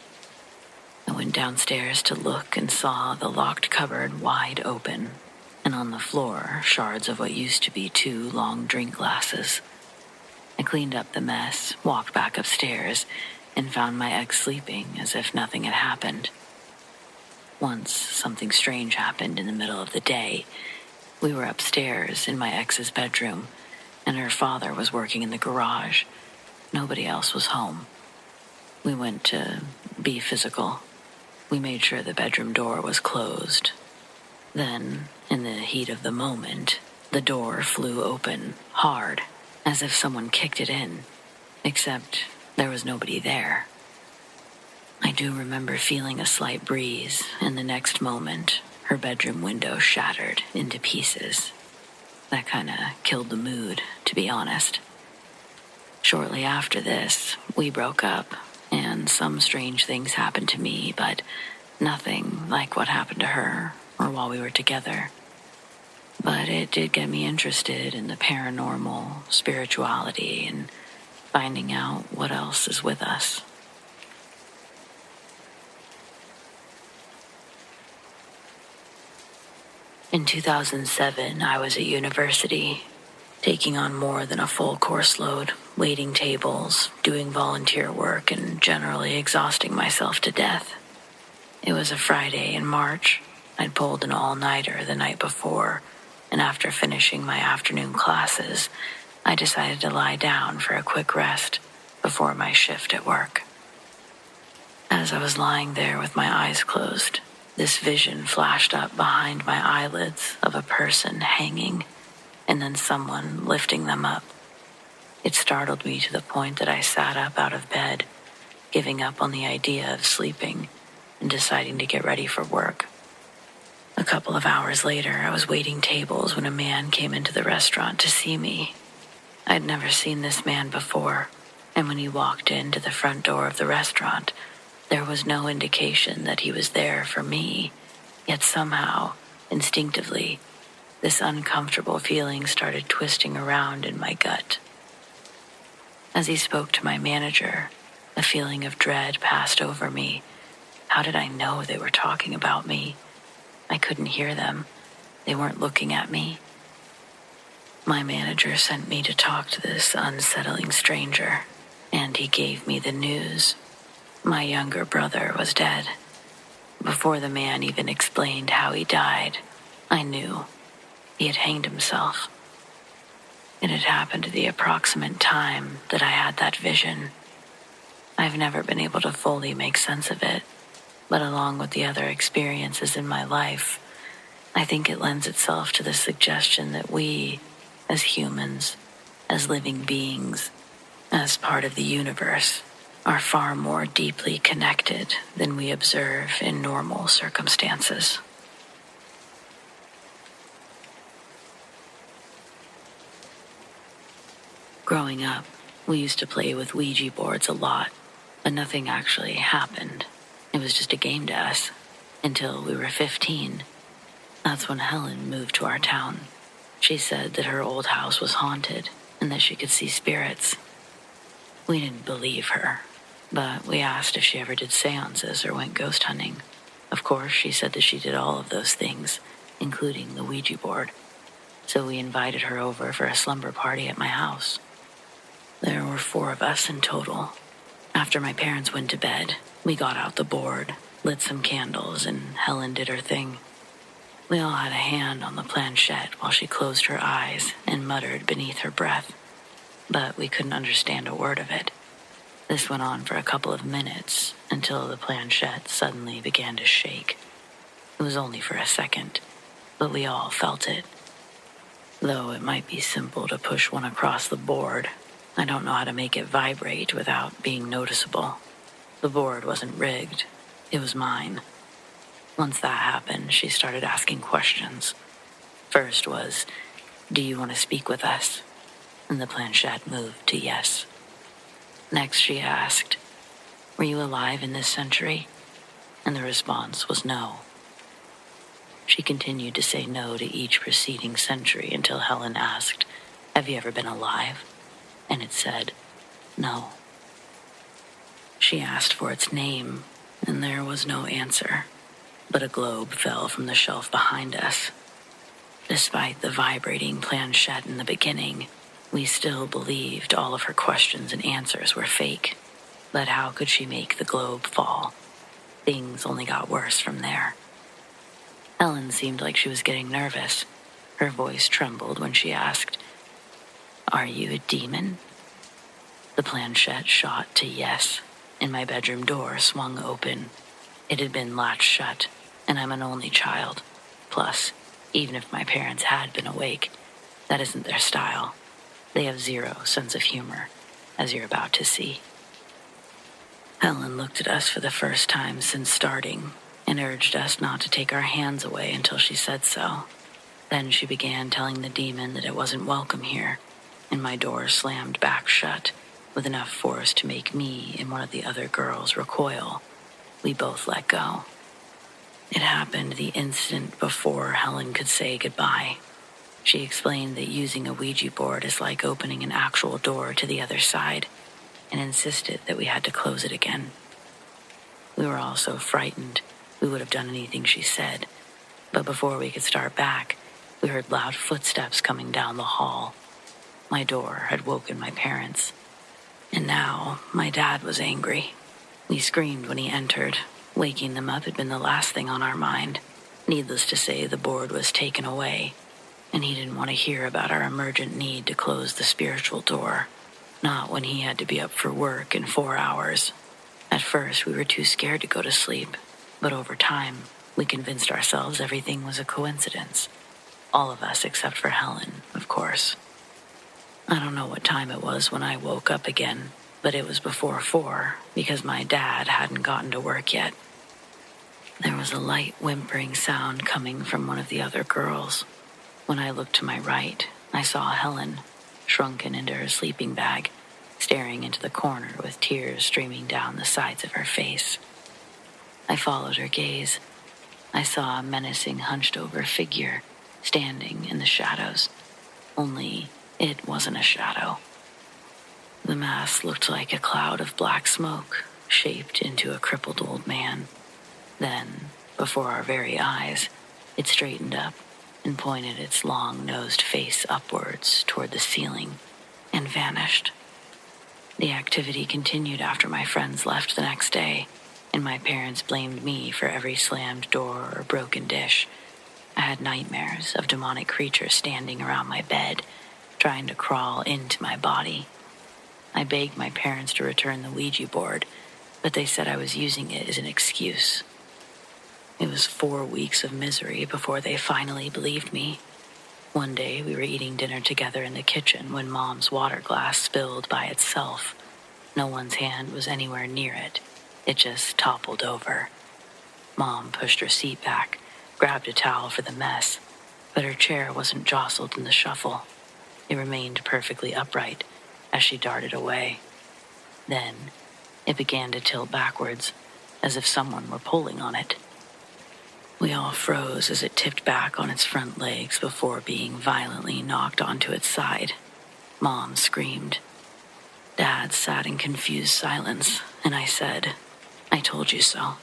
I went downstairs to look and saw the locked cupboard wide open, and on the floor, shards of what used to be 2 long drink glasses. I cleaned up the mess, walked back upstairs, and found my ex sleeping as if nothing had happened. Once, something strange happened in the middle of the day. We were upstairs in my ex's bedroom, and her father was working in the garage. Nobody else was home. We went to be physical. We made sure the bedroom door was closed. Then, in the heat of the moment, the door flew open, hard, as if someone kicked it in, except there was nobody there. I do remember feeling a slight breeze, and the next moment, her bedroom window shattered into pieces. That kinda killed the mood, to be honest. Shortly after this, we broke up, and some strange things happened to me, but nothing like what happened to her or while we were together. But it did get me interested in the paranormal, spirituality, and finding out what else is with us. In 2007, I was at university, taking on more than a full course load, waiting tables, doing volunteer work, and generally exhausting myself to death. It was a Friday in March. I'd pulled an all-nighter the night before, and after finishing my afternoon classes, I decided to lie down for a quick rest before my shift at work. As I was lying there with my eyes closed, this vision flashed up behind my eyelids of a person hanging, and then someone lifting them up. It startled me to the point that I sat up out of bed, giving up on the idea of sleeping and deciding to get ready for work. A couple of hours later, I was waiting tables when a man came into the restaurant to see me. I'd never seen this man before, and when he walked into the front door of the restaurant, there was no indication that he was there for me, yet somehow, instinctively, this uncomfortable feeling started twisting around in my gut. As he spoke to my manager, a feeling of dread passed over me. How did I know they were talking about me? I couldn't hear them. They weren't looking at me. My manager sent me to talk to this unsettling stranger, and he gave me the news. My younger brother was dead. Before the man even explained how he died, I knew. He had hanged himself. It had happened at the approximate time that I had that vision. I've never been able to fully make sense of it, but along with the other experiences in my life, I think it lends itself to the suggestion that we, as humans, as living beings, as part of the universe, are far more deeply connected than we observe in normal circumstances. Growing up, we used to play with Ouija boards a lot, but nothing actually happened. It was just a game to us, until we were 15. That's when Helen moved to our town. She said that her old house was haunted and that she could see spirits. We didn't believe her, But we asked if she ever did seances or went ghost hunting. Of course, she said that she did all of those things, including the Ouija board. So we invited her over for a slumber party at my house. There were 4 of us in total. After my parents went to bed, we got out the board, lit some candles, and Helen did her thing. We all had a hand on the planchette while she closed her eyes and muttered beneath her breath, but we couldn't understand a word of it. This went on for a couple of minutes until the planchette suddenly began to shake. It was only for a second, but we all felt it. Though it might be simple to push one across the board, I don't know how to make it vibrate without being noticeable. The board wasn't rigged. It was mine. Once that happened, she started asking questions. First was, "Do you want to speak with us?" And the planchette moved to yes. Next she asked, "Were you alive in this century?" And the response was no. She continued to say no to each preceding century until Helen asked, "Have you ever been alive?" And it said, "No." She asked for its name, and there was no answer, but a globe fell from the shelf behind us. Despite the vibrating planchette in the beginning, we still believed all of her questions and answers were fake. But how could she make the globe fall? Things only got worse from there. Helen seemed like she was getting nervous. Her voice trembled when she asked, "Are you a demon?" The planchette shot to yes, and my bedroom door swung open. It had been latched shut, and I'm an only child. Plus, even if my parents had been awake, that isn't their style. They have 0 sense of humor, as you're about to see. Helen looked at us for the first time since starting and urged us not to take our hands away until she said so. Then she began telling the demon that it wasn't welcome here, and my door slammed back shut with enough force to make me and one of the other girls recoil. We both let go. It happened the instant before Helen could say goodbye. She explained that using a Ouija board is like opening an actual door to the other side, and insisted that we had to close it again. We were all so frightened we would have done anything she said, but before we could start back, we heard loud footsteps coming down the hall. My door had woken my parents, and now my dad was angry. We screamed when he entered. Waking them up had been the last thing on our mind. Needless to say, the board was taken away, and he didn't want to hear about our emergent need to close the spiritual door. Not when he had to be up for work in 4 hours. At first, we were too scared to go to sleep, but over time, we convinced ourselves everything was a coincidence. All of us except for Helen, of course. I don't know what time it was when I woke up again, but it was before 4 because my dad hadn't gotten to work yet. There was a light whimpering sound coming from one of the other girls. When I looked to my right, I saw Helen, shrunken into her sleeping bag, staring into the corner with tears streaming down the sides of her face. I followed her gaze. I saw a menacing, hunched-over figure standing in the shadows. Only it wasn't a shadow. The mass looked like a cloud of black smoke, shaped into a crippled old man. Then, before our very eyes, it straightened up and pointed its long-nosed face upwards toward the ceiling and vanished. The activity continued after my friends left the next day, and my parents blamed me for every slammed door or broken dish. I had nightmares of demonic creatures standing around my bed, trying to crawl into my body. I begged my parents to return the Ouija board, but they said I was using it as an excuse. It was 4 weeks of misery before they finally believed me. One day we were eating dinner together in the kitchen when Mom's water glass spilled by itself. No one's hand was anywhere near it. It just toppled over. Mom pushed her seat back, grabbed a towel for the mess, but her chair wasn't jostled in the shuffle. It remained perfectly upright as she darted away. Then it began to tilt backwards, as if someone were pulling on it. We all froze as it tipped back on its front legs before being violently knocked onto its side. Mom screamed. Dad sat in confused silence, And I said, "I told you so."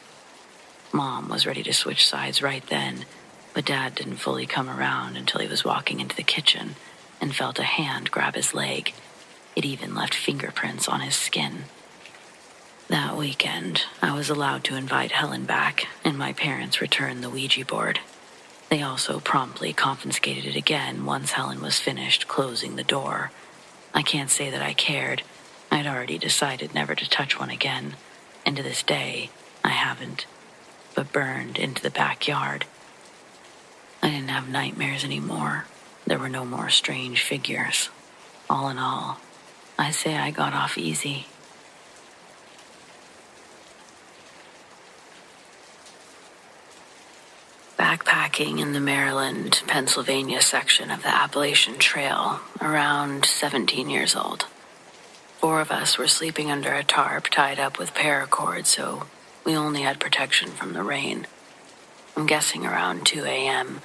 Mom was ready to switch sides right then, but Dad didn't fully come around until he was walking into the kitchen and felt a hand grab his leg. It even left fingerprints on his skin. That weekend, I was allowed to invite Helen back, and my parents returned the Ouija board. They also promptly confiscated it again once Helen was finished closing the door. I can't say that I cared. I'd already decided never to touch one again, and to this day, I haven't, but burned into the backyard. I didn't have nightmares anymore. There were no more strange figures. All in all, I say I got off easy. Backpacking in the Maryland, Pennsylvania section of the Appalachian Trail, around 17 years old. 4 of us were sleeping under a tarp tied up with paracord, so we only had protection from the rain. I'm guessing around 2 a.m.,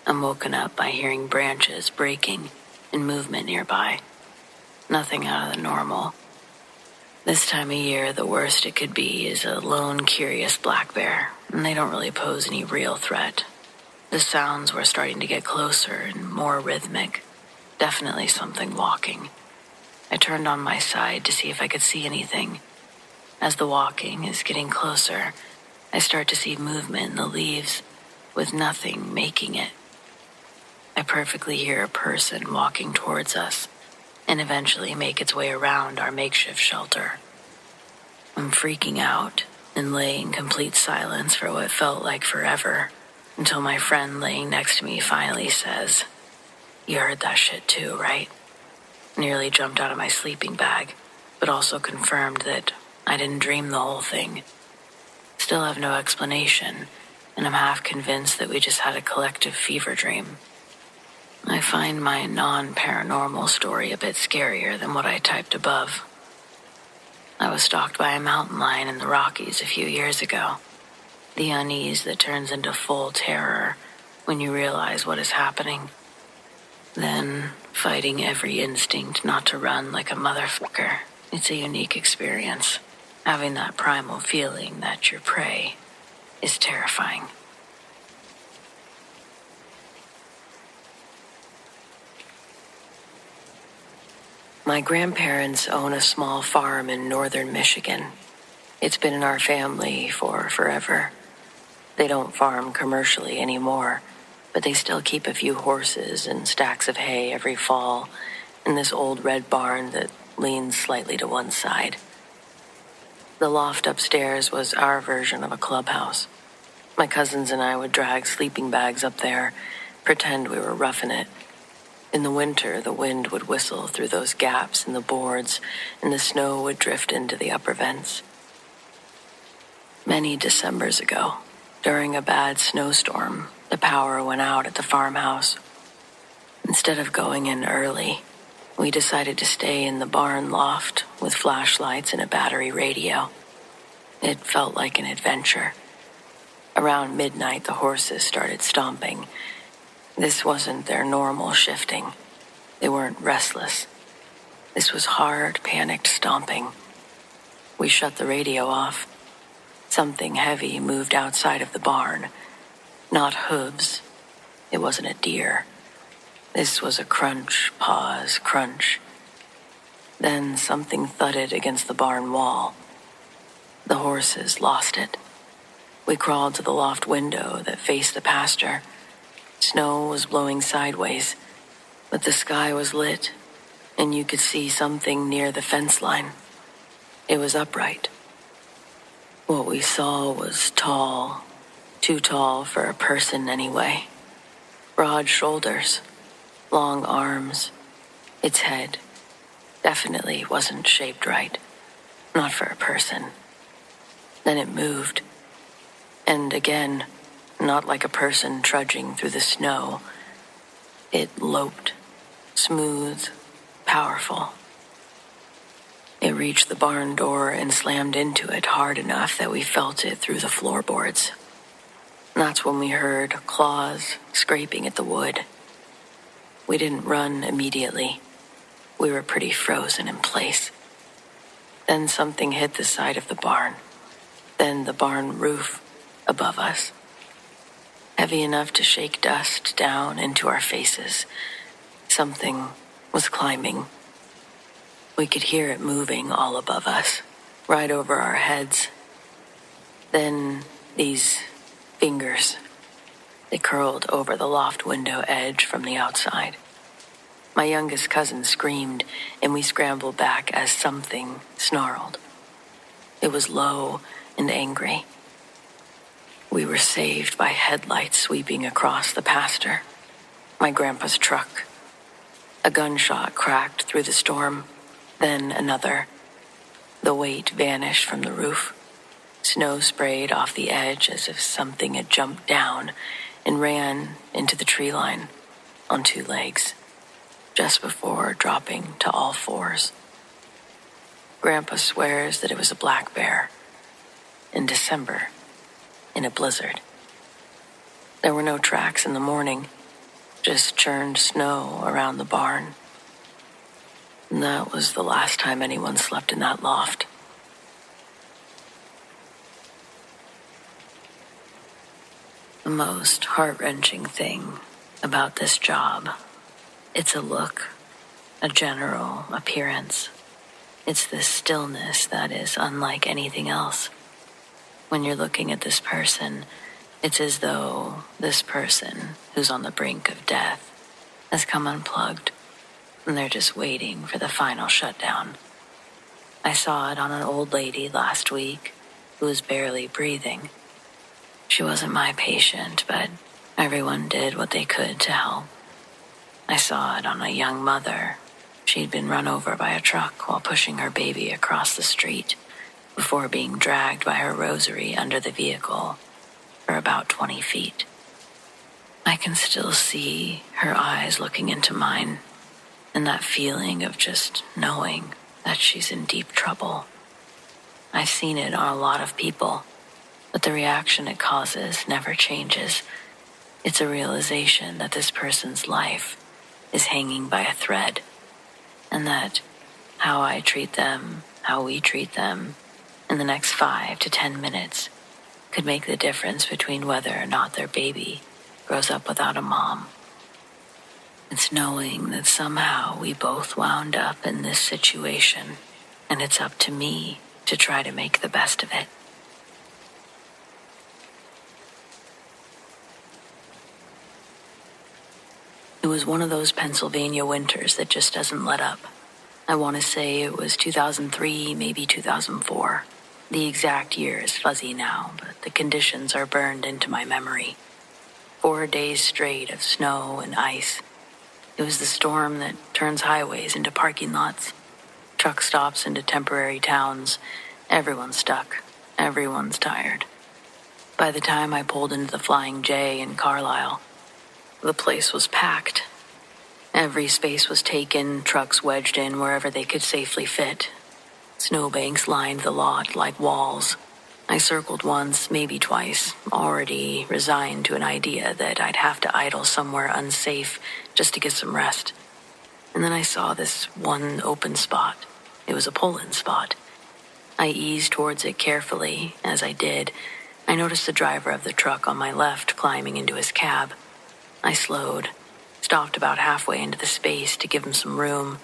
I'm woken up by hearing branches breaking and movement nearby. Nothing out of the normal. This time of year, the worst it could be is a lone, curious black bear, and they don't really pose any real threat. The sounds were starting to get closer and more rhythmic. Definitely something walking. I turned on my side to see if I could see anything. As the walking is getting closer, I start to see movement in the leaves, with nothing making it. I perfectly hear a person walking towards us, and eventually make its way around our makeshift shelter. I'm freaking out and lay in complete silence for what felt like forever, until my friend laying next to me finally says, "You heard that shit too, right?" Nearly jumped out of my sleeping bag, but also confirmed that I didn't dream the whole thing. Still have no explanation, and I'm half convinced that we just had a collective fever dream. I find my non-paranormal story a bit scarier than what I typed above. I was stalked by a mountain lion in the Rockies a few years ago. The unease that turns into full terror when you realize what is happening. Then, fighting every instinct not to run like a motherfucker. It's a unique experience. Having that primal feeling that your prey is terrifying. My grandparents own a small farm in northern Michigan. It's been in our family for forever. They don't farm commercially anymore, but they still keep a few horses and stacks of hay every fall in this old red barn that leans slightly to one side. The loft upstairs was our version of a clubhouse. My cousins and I would drag sleeping bags up there, pretend we were roughing it. In the winter, the wind would whistle through those gaps in the boards, and the snow would drift into the upper vents. Many Decembers ago, during a bad snowstorm, the power went out at the farmhouse. Instead of going in early, we decided to stay in the barn loft with flashlights and a battery radio. It felt like an adventure. Around midnight, the horses started stomping. This wasn't their normal shifting. They weren't restless. This was hard, panicked stomping. We shut the radio off. Something heavy moved outside of the barn. Not hooves. It wasn't a deer. This was a crunch, pause, crunch. Then something thudded against the barn wall. The horses lost it. We crawled to the loft window that faced the pasture. Snow was blowing sideways, but the sky was lit, and you could see something near the fence line. It was upright. What we saw was tall, too tall for a person anyway. Broad shoulders, long arms. Its head definitely wasn't shaped right, not for a person. Then it moved, and again, not like a person trudging through the snow. It loped, smooth, powerful. It reached the barn door and slammed into it hard enough that we felt it through the floorboards. That's when we heard claws scraping at the wood. We didn't run immediately. We were pretty frozen in place. Then something hit the side of the barn. Then the barn roof above us. Heavy enough to shake dust down into our faces. Something was climbing. We could hear it moving all above us, right over our heads. Then these fingers, they curled over the loft window edge from the outside. My youngest cousin screamed, and we scrambled back as something snarled. It was low and angry. We were saved by headlights sweeping across the pasture. My grandpa's truck. A gunshot cracked through the storm, then another. The weight vanished from the roof. Snow sprayed off the edge as if something had jumped down and ran into the tree line on two legs, just before dropping to all fours. Grandpa swears that it was a black bear in December in a blizzard. There were no tracks in the morning, just churned snow around the barn. And that was the last time anyone slept in that loft. The most heart-wrenching thing about this job, it's a look, a general appearance. It's this stillness that is unlike anything else. When you're looking at this person, it's as though this person, who's on the brink of death, has come unplugged, and they're just waiting for the final shutdown. I saw it on an old lady last week who was barely breathing. She wasn't my patient, but everyone did what they could to help. I saw it on a young mother. She'd been run over by a truck while pushing her baby across the street before being dragged by her rosary under the vehicle for about 20 feet. I can still see her eyes looking into mine, and that feeling of just knowing that she's in deep trouble. I've seen it on a lot of people, but the reaction it causes never changes. It's a realization that this person's life is hanging by a thread, and that how I treat them, how we treat them, in the next 5 to 10 minutes could make the difference between whether or not their baby grows up without a mom. It's knowing that somehow we both wound up in this situation, and it's up to me to try to make the best of it. It was one of those Pennsylvania winters that just doesn't let up. I want to say it was 2003, maybe 2004. The exact year is fuzzy now, but the conditions are burned into my memory. 4 days straight of snow and ice. It was the storm that turns highways into parking lots, truck stops into temporary towns. Everyone's stuck. Everyone's tired. By the time I pulled into the Flying J in Carlisle, the place was packed. Every space was taken, trucks wedged in wherever they could safely fit. Snowbanks lined the lot like walls. I circled once, maybe twice, already resigned to an idea that I'd have to idle somewhere unsafe just to get some rest. And then I saw this one open spot. It was a pull-in spot. I eased towards it carefully. As I did, I noticed the driver of the truck on my left climbing into his cab. I slowed, stopped about halfway into the space to give him some room.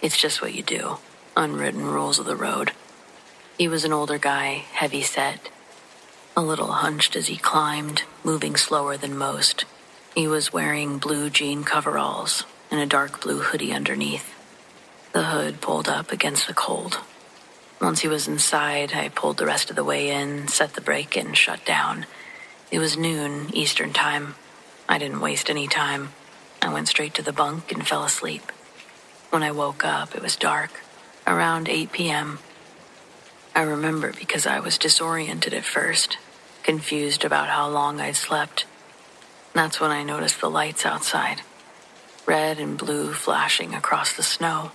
It's just what you do. Unwritten rules of the road. He was an older guy, heavy-set, a little hunched as he climbed, moving slower than most. He was wearing blue jean coveralls and a dark blue hoodie underneath. The hood pulled up against the cold. Once he was inside, I pulled the rest of the way in, set the brake, and shut down. It was noon, Eastern time. I didn't waste any time. I went straight to the bunk and fell asleep. When I woke up, it was dark. Around 8 p.m. I remember because I was disoriented at first, confused about how long I'd slept. That's when I noticed the lights outside, red and blue flashing across the snow.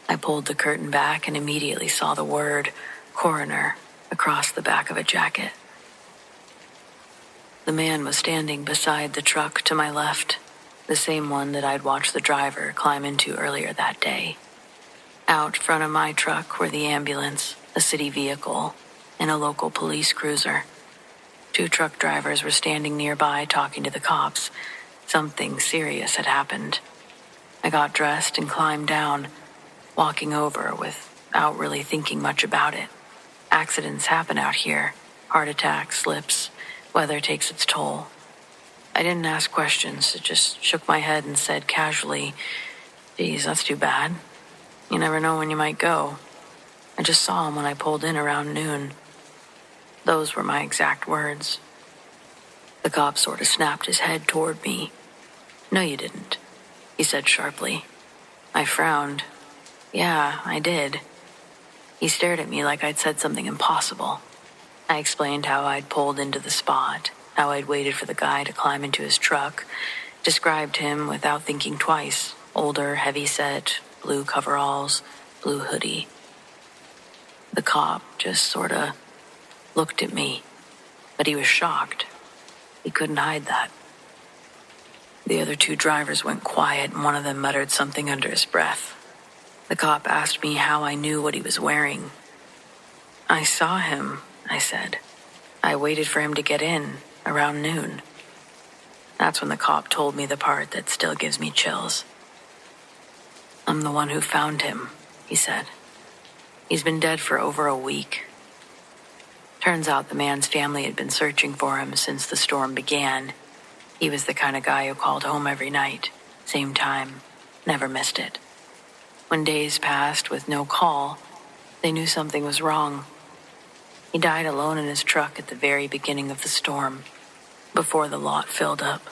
I pulled the curtain back and immediately saw the word coroner across the back of a jacket. The man was standing beside the truck to my left, the same one that I'd watched the driver climb into earlier that day. Out front of my truck were the ambulance, a city vehicle, and a local police cruiser. 2 truck drivers were standing nearby talking to the cops. Something serious had happened. I got dressed and climbed down, walking over without really thinking much about it. Accidents happen out here. Heart attacks, slips, weather takes its toll. I didn't ask questions, just shook my head and said casually, "Geez, that's too bad. You never know when you might go. I just saw him when I pulled in around noon." Those were my exact words. The cop sort of snapped his head toward me. "No, you didn't," he said sharply. I frowned. "Yeah, I did." He stared at me like I'd said something impossible. I explained how I'd pulled into the spot, how I'd waited for the guy to climb into his truck, described him without thinking twice. Older, heavy-set, blue coveralls, blue hoodie. The cop just sort of looked at me, but he was shocked. He couldn't hide that. The other 2 drivers went quiet, and one of them muttered something under his breath. The cop asked me how I knew what he was wearing. "I saw him," I said. "I waited for him to get in, around noon." That's when the cop told me the part that still gives me chills. "I'm the one who found him," he said. "He's been dead for over a week." Turns out the man's family had been searching for him since the storm began. He was the kind of guy who called home every night, same time, never missed it. When days passed with no call, they knew something was wrong. He died alone in his truck at the very beginning of the storm, before the lot filled up,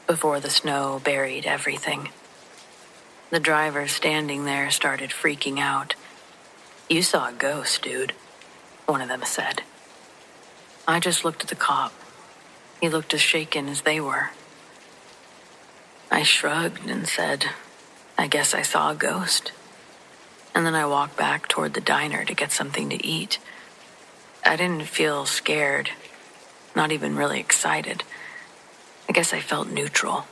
before the snow buried everything. The driver standing there started freaking out. "You saw a ghost, dude," one of them said. I just looked at the cop. He looked as shaken as they were. I shrugged and said, "I guess I saw a ghost." And then I walked back toward the diner to get something to eat. I didn't feel scared, not even really excited. I guess I felt neutral.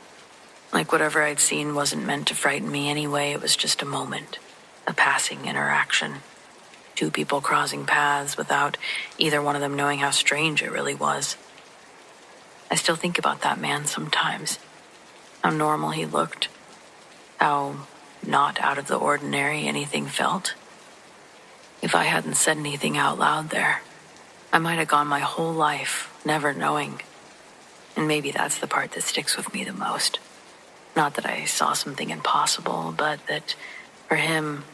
Like whatever I'd seen wasn't meant to frighten me anyway. It was just a moment, a passing interaction. 2 people crossing paths without either one of them knowing how strange it really was. I still think about that man sometimes. How normal he looked. How not out of the ordinary anything felt. If I hadn't said anything out loud there, I might have gone my whole life never knowing. And maybe that's the part that sticks with me the most. Not that I saw something impossible, but that for him,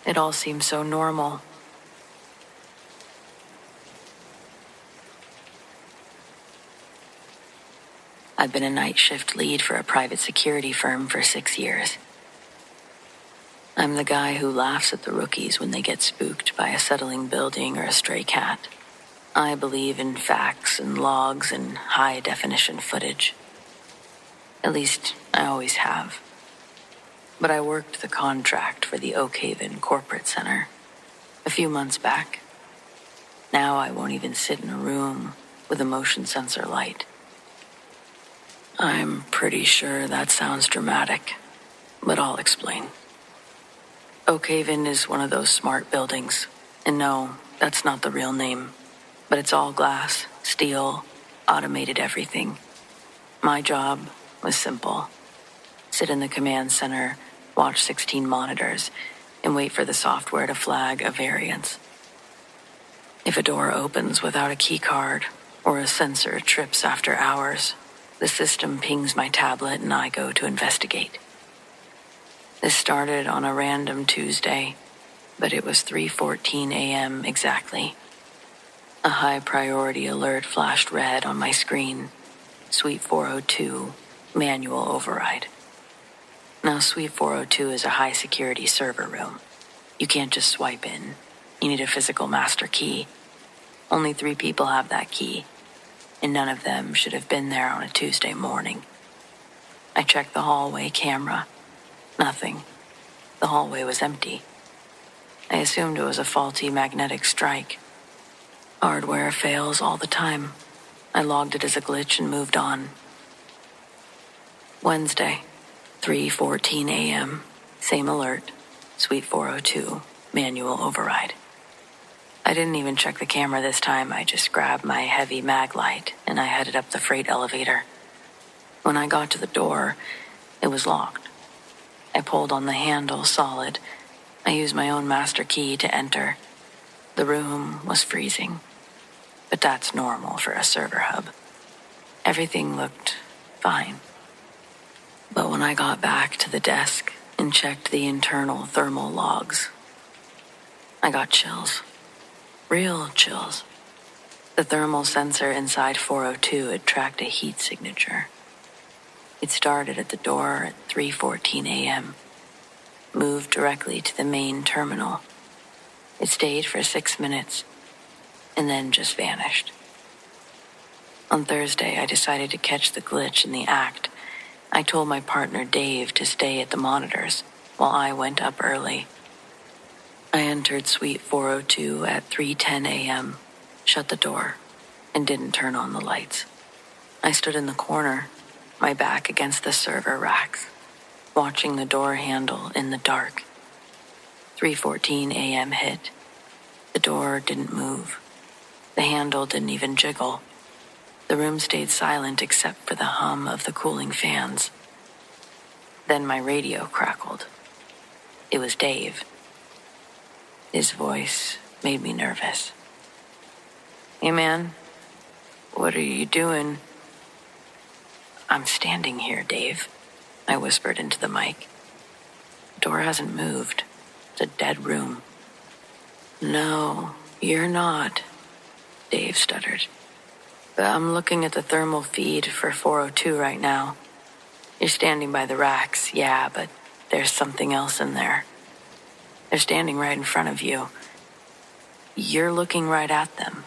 it all seemed so normal. I've been a night shift lead for a private security firm for 6 years. I'm the guy who laughs at the rookies when they get spooked by a settling building or a stray cat. I believe in facts and logs and high-definition footage. At least, I always have. But I worked the contract for the Oak Haven Corporate Center a few months back. Now I won't even sit in a room with a motion sensor light. I'm pretty sure that sounds dramatic, but I'll explain. Oak Haven is one of those smart buildings, and no, that's not the real name, but it's all glass, steel, automated everything. My job was simple. Sit in the command center, watch 16 monitors, and wait for the software to flag a variance. If a door opens without a key card, or a sensor trips after hours, the system pings my tablet and I go to investigate. This started on a random Tuesday, but it was 3:14 a.m. exactly. A high-priority alert flashed red on my screen. Suite 402, manual override. Now, Suite 402 is a high-security server room. You can't just swipe in. You need a physical master key. Only 3 people have that key, and none of them should have been there on a Tuesday morning. I checked the hallway camera. Nothing. The hallway was empty. I assumed it was a faulty magnetic strike. Hardware fails all the time. I logged it as a glitch and moved on. Wednesday, 3:14 a.m., same alert, Suite 402, manual override. I didn't even check the camera this time. I just grabbed my heavy mag light and I headed up the freight elevator. When I got to the door, it was locked. I pulled on the handle solid. I used my own master key to enter. The room was freezing, but that's normal for a server hub. Everything looked fine. But when I got back to the desk and checked the internal thermal logs, I got chills. Real chills. The thermal sensor inside 402 had tracked a heat signature. It started at the door at 3:14 a.m., moved directly to the main terminal. It stayed for 6 minutes, and then just vanished. On Thursday, I decided to catch the glitch in the act. I told my partner Dave to stay at the monitors while I went up early. I entered Suite 402 at 3:10 a.m., shut the door, and didn't turn on the lights. I stood in the corner, my back against the server racks, watching the door handle in the dark. 3:14 a.m. hit. The door didn't move. The handle didn't even jiggle. The room stayed silent except for the hum of the cooling fans. Then my radio crackled. It was Dave. His voice made me nervous. "Hey, man, what are you doing?" "I'm standing here, Dave," I whispered into the mic. "The door hasn't moved. It's a dead room." "No, you're not," Dave stuttered. "But I'm looking at the thermal feed for 402 right now. You're standing by the racks, yeah, but there's something else in there. They're standing right in front of you. You're looking right at them."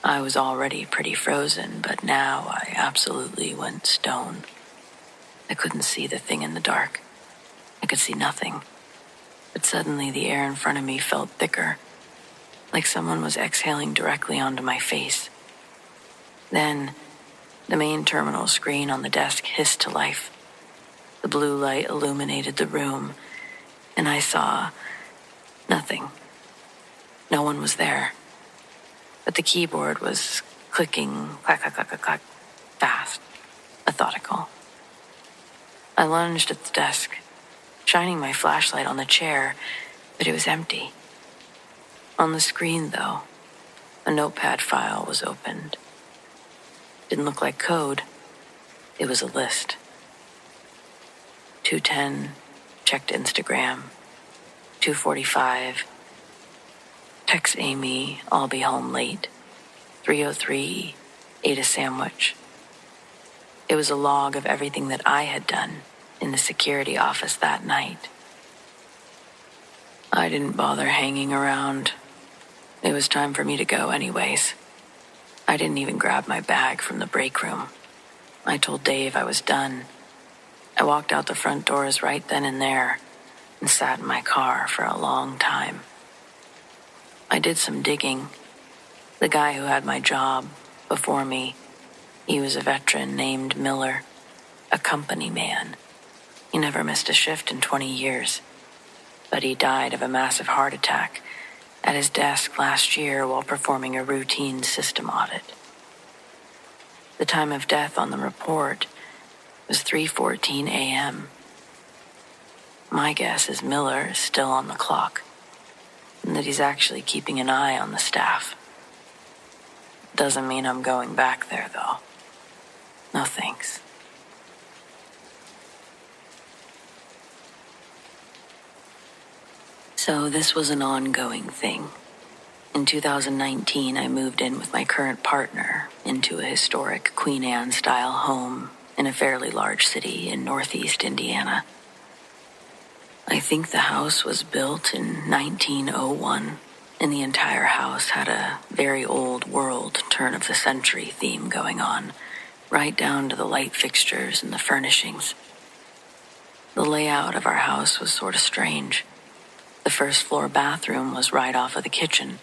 I was already pretty frozen, but now I absolutely went stone. I couldn't see the thing in the dark. I could see nothing. But suddenly the air in front of me felt thicker, like someone was exhaling directly onto my face. Then, the main terminal screen on the desk hissed to life. The blue light illuminated the room, and I saw nothing. No one was there. But the keyboard was clicking, clack, clack, clack, clack, clack, fast, methodical. I lunged at the desk, shining my flashlight on the chair, but it was empty. On the screen, though, a notepad file was opened. Didn't look like code. It was a list. 2:10, checked Instagram. 2:45, text Amy, I'll be home late. 3:03, ate a sandwich. It was a log of everything that I had done in the security office that night. I didn't bother hanging around. It was time for me to go anyways. I didn't even grab my bag from the break room. I told Dave I was done. I walked out the front doors right then and there and sat in my car for a long time. I did some digging. The guy who had my job before me, he was a veteran named Miller, a company man. He never missed a shift in 20 years, but he died of a massive heart attack at his desk last year while performing a routine system audit. The time of death on the report was 3:14 a.m. My guess is Miller is still on the clock, and that he's actually keeping an eye on the staff. Doesn't mean I'm going back there, though. No thanks. So this was an ongoing thing. In 2019, I moved in with my current partner into a historic Queen Anne-style home in a fairly large city in northeast Indiana. I think the house was built in 1901, and the entire house had a very old world turn-of-the-century theme going on, right down to the light fixtures and the furnishings. The layout of our house was sort of strange. The first floor bathroom was right off of the kitchen,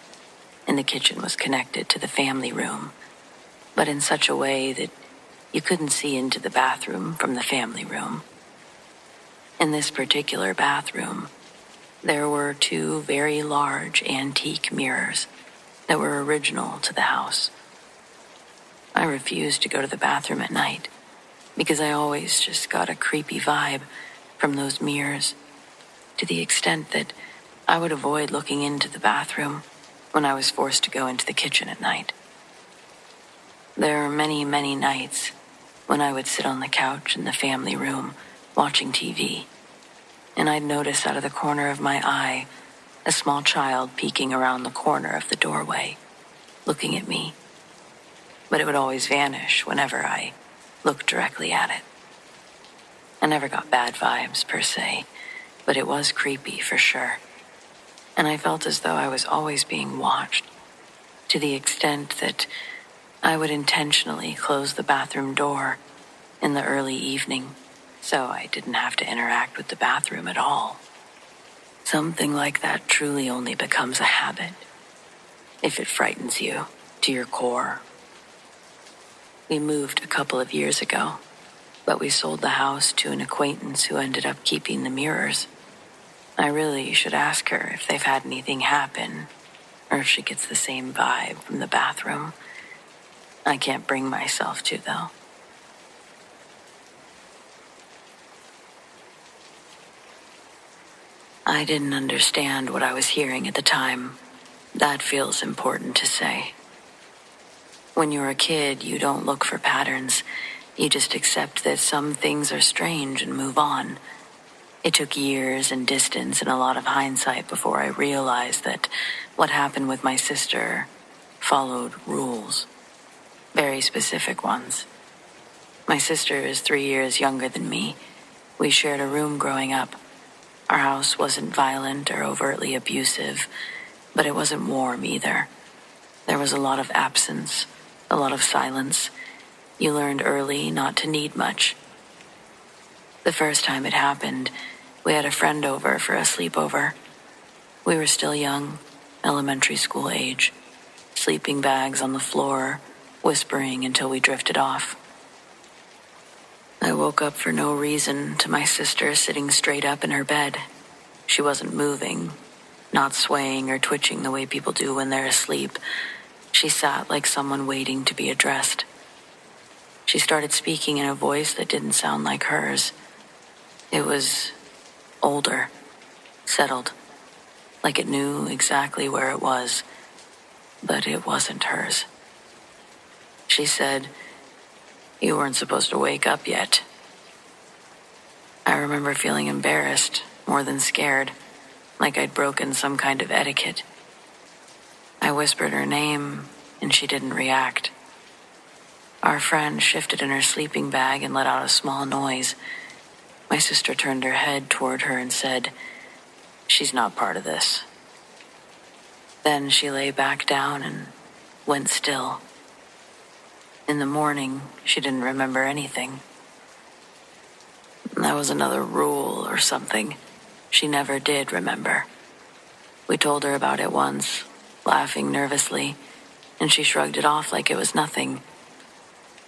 and the kitchen was connected to the family room, but in such a way that you couldn't see into the bathroom from the family room. In this particular bathroom, there were two very large antique mirrors that were original to the house. I refused to go to the bathroom at night because I always just got a creepy vibe from those mirrors, to the extent that I would avoid looking into the bathroom when I was forced to go into the kitchen at night. There are many, many nights when I would sit on the couch in the family room watching TV, and I'd notice out of the corner of my eye a small child peeking around the corner of the doorway, looking at me. But it would always vanish whenever I looked directly at it. I never got bad vibes per se, but it was creepy for sure. And I felt as though I was always being watched, to the extent that I would intentionally close the bathroom door in the early evening so I didn't have to interact with the bathroom at all. Something like that truly only becomes a habit if it frightens you to your core. We moved a couple of years ago, but we sold the house to an acquaintance who ended up keeping the mirrors. I really should ask her if they've had anything happen, or if she gets the same vibe from the bathroom. I can't bring myself to, though. I didn't understand what I was hearing at the time. That feels important to say. When you're a kid, you don't look for patterns. You just accept that some things are strange and move on. It took years and distance and a lot of hindsight before I realized that what happened with my sister followed rules. Very specific ones. My sister is 3 years younger than me. We shared a room growing up. Our house wasn't violent or overtly abusive, but it wasn't warm either. There was a lot of absence, a lot of silence. You learned early not to need much. The first time it happened, we had a friend over for a sleepover. We were still young, elementary school age, sleeping bags on the floor, whispering until we drifted off. I woke up for no reason to my sister sitting straight up in her bed. She wasn't moving, not swaying or twitching the way people do when they're asleep. She sat like someone waiting to be addressed. She started speaking in a voice that didn't sound like hers. It was older, settled, like it knew exactly where it was, but it wasn't hers. She said, "You weren't supposed to wake up yet." I remember feeling embarrassed, more than scared, like I'd broken some kind of etiquette. I whispered her name, and she didn't react. Our friend shifted in her sleeping bag and let out a small noise. My sister turned her head toward her and said, "She's not part of this." Then she lay back down and went still. In the morning, she didn't remember anything. That was another rule or something. She never did remember. We told her about it once, laughing nervously, and she shrugged it off like it was nothing.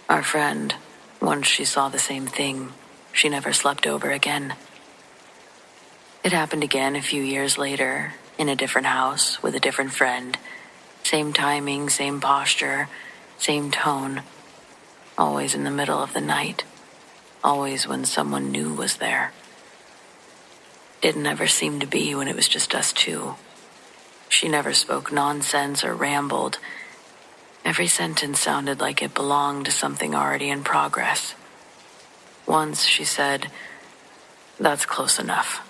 Our friend, once she saw the same thing, she never slept over again. It happened again a few years later, in a different house, with a different friend. Same timing, same posture, same tone. Always in the middle of the night. Always when someone new was there. Didn't ever seem to be when it was just us two. She never spoke nonsense or rambled. Every sentence sounded like it belonged to something already in progress. Once she said, "That's close enough."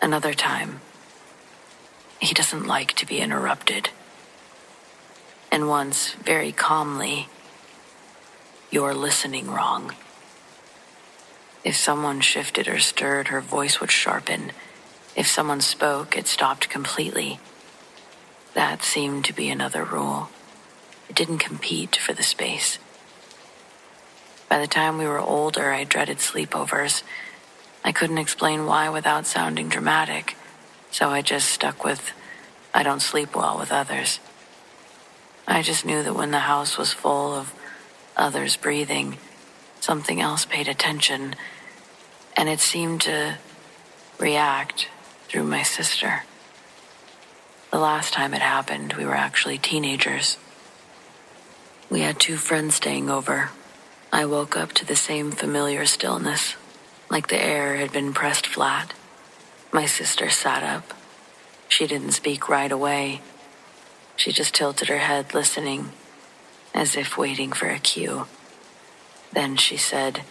Another time, "He doesn't like to be interrupted." And once, very calmly, "You're listening wrong." If someone shifted or stirred, her voice would sharpen. If someone spoke, it stopped completely. That seemed to be another rule. It didn't compete for the space. By the time we were older, I dreaded sleepovers. I couldn't explain why without sounding dramatic, so I just stuck with, "I don't sleep well with others." I just knew that when the house was full of others breathing, something else paid attention. and it seemed to react through my sister. The last time it happened, we were actually teenagers. We had 2 friends staying over. I woke up to the same familiar stillness, like the air had been pressed flat. My sister sat up. She didn't speak right away. She just tilted her head, listening, as if waiting for a cue. Then she said,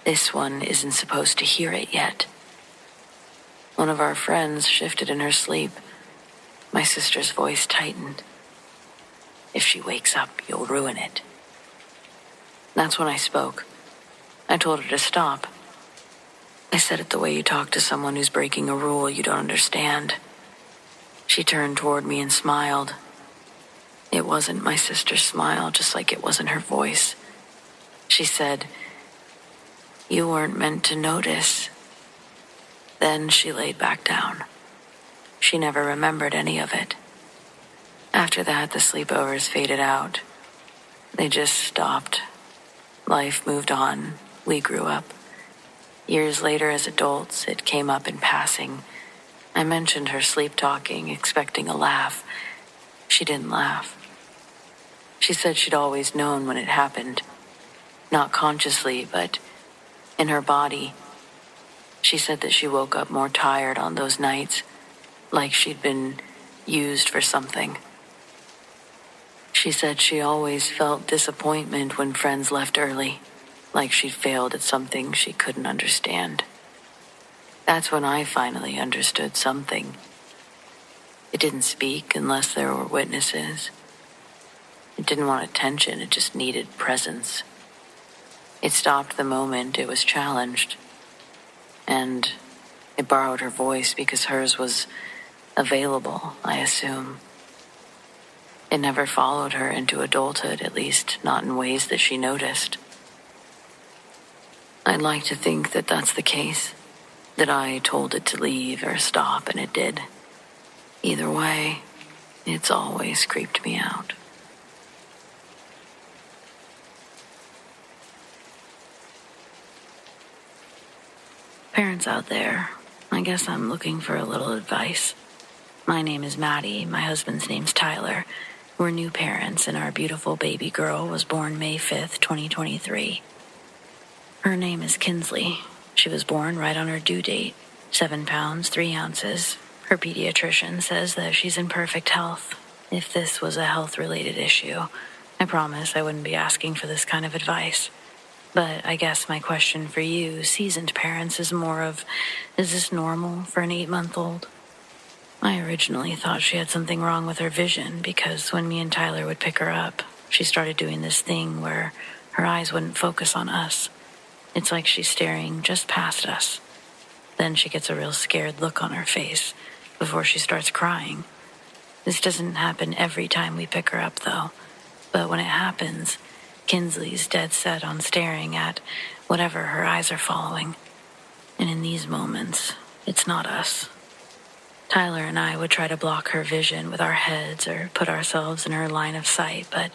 "This one isn't supposed to hear it yet." One of our friends shifted in her sleep. My sister's voice tightened. "If she wakes up, you'll ruin it." That's when I spoke. I told her to stop. I said it the way you talk to someone who's breaking a rule you don't understand. She turned toward me and smiled. It wasn't my sister's smile, just like it wasn't her voice. She said, "You weren't meant to notice." Then she laid back down. She never remembered any of it. After that, the sleepovers faded out. They just stopped. Life moved on. We grew up. Years later, as adults, it came up in passing. I mentioned her sleep-talking, expecting a laugh. She didn't laugh. She said she'd always known when it happened. Not consciously, but in her body. She said that she woke up more tired on those nights, like she'd been used for something. She said she always felt disappointment when friends left early, like she'd failed at something she couldn't understand. That's when I finally understood something. It didn't speak unless there were witnesses. It didn't want attention, it just needed presence. It stopped the moment it was challenged. And it borrowed her voice because hers was available, I assume. It never followed her into adulthood, at least not in ways that she noticed. I'd like to think that that's the case, that I told it to leave or stop and it did. Either way, it's always creeped me out. Parents out there, I guess I'm looking for a little advice. My name is Maddie, my husband's name's Tyler. We're new parents, and our beautiful baby girl was born May 5th, 2023. Her name is Kinsley. She was born right on her due date, 7 pounds, 3 ounces. Her pediatrician says that she's in perfect health. If this was a health-related issue, I promise I wouldn't be asking for this kind of advice. But I guess my question for you, seasoned parents, is more of, is this normal for an 8-month-old? I originally thought she had something wrong with her vision because when me and Tyler would pick her up, she started doing this thing where her eyes wouldn't focus on us. It's like she's staring just past us. Then she gets a real scared look on her face before she starts crying. This doesn't happen every time we pick her up, though. But when it happens, Kinsley's dead set on staring at whatever her eyes are following. And in these moments, it's not us. Tyler and I would try to block her vision with our heads or put ourselves in her line of sight, but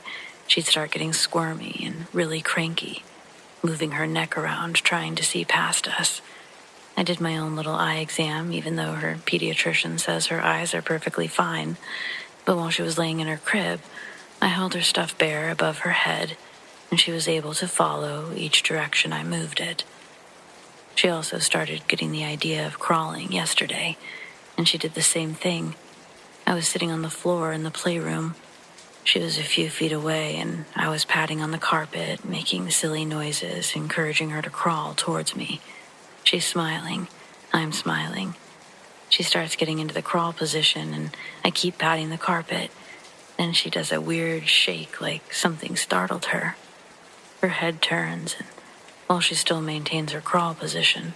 she'd start getting squirmy and really cranky, moving her neck around, trying to see past us. I did my own little eye exam, even though her pediatrician says her eyes are perfectly fine. But while she was laying in her crib, I held her stuffed bear above her head, and she was able to follow each direction I moved it. She also started getting the idea of crawling yesterday, and she did the same thing. I was sitting on the floor in the playroom. She was a few feet away, and I was patting on the carpet, making silly noises, encouraging her to crawl towards me. She's smiling. I'm smiling. She starts getting into the crawl position, and I keep patting the carpet. Then she does a weird shake like something startled her. Her head turns, and while she still maintains her crawl position,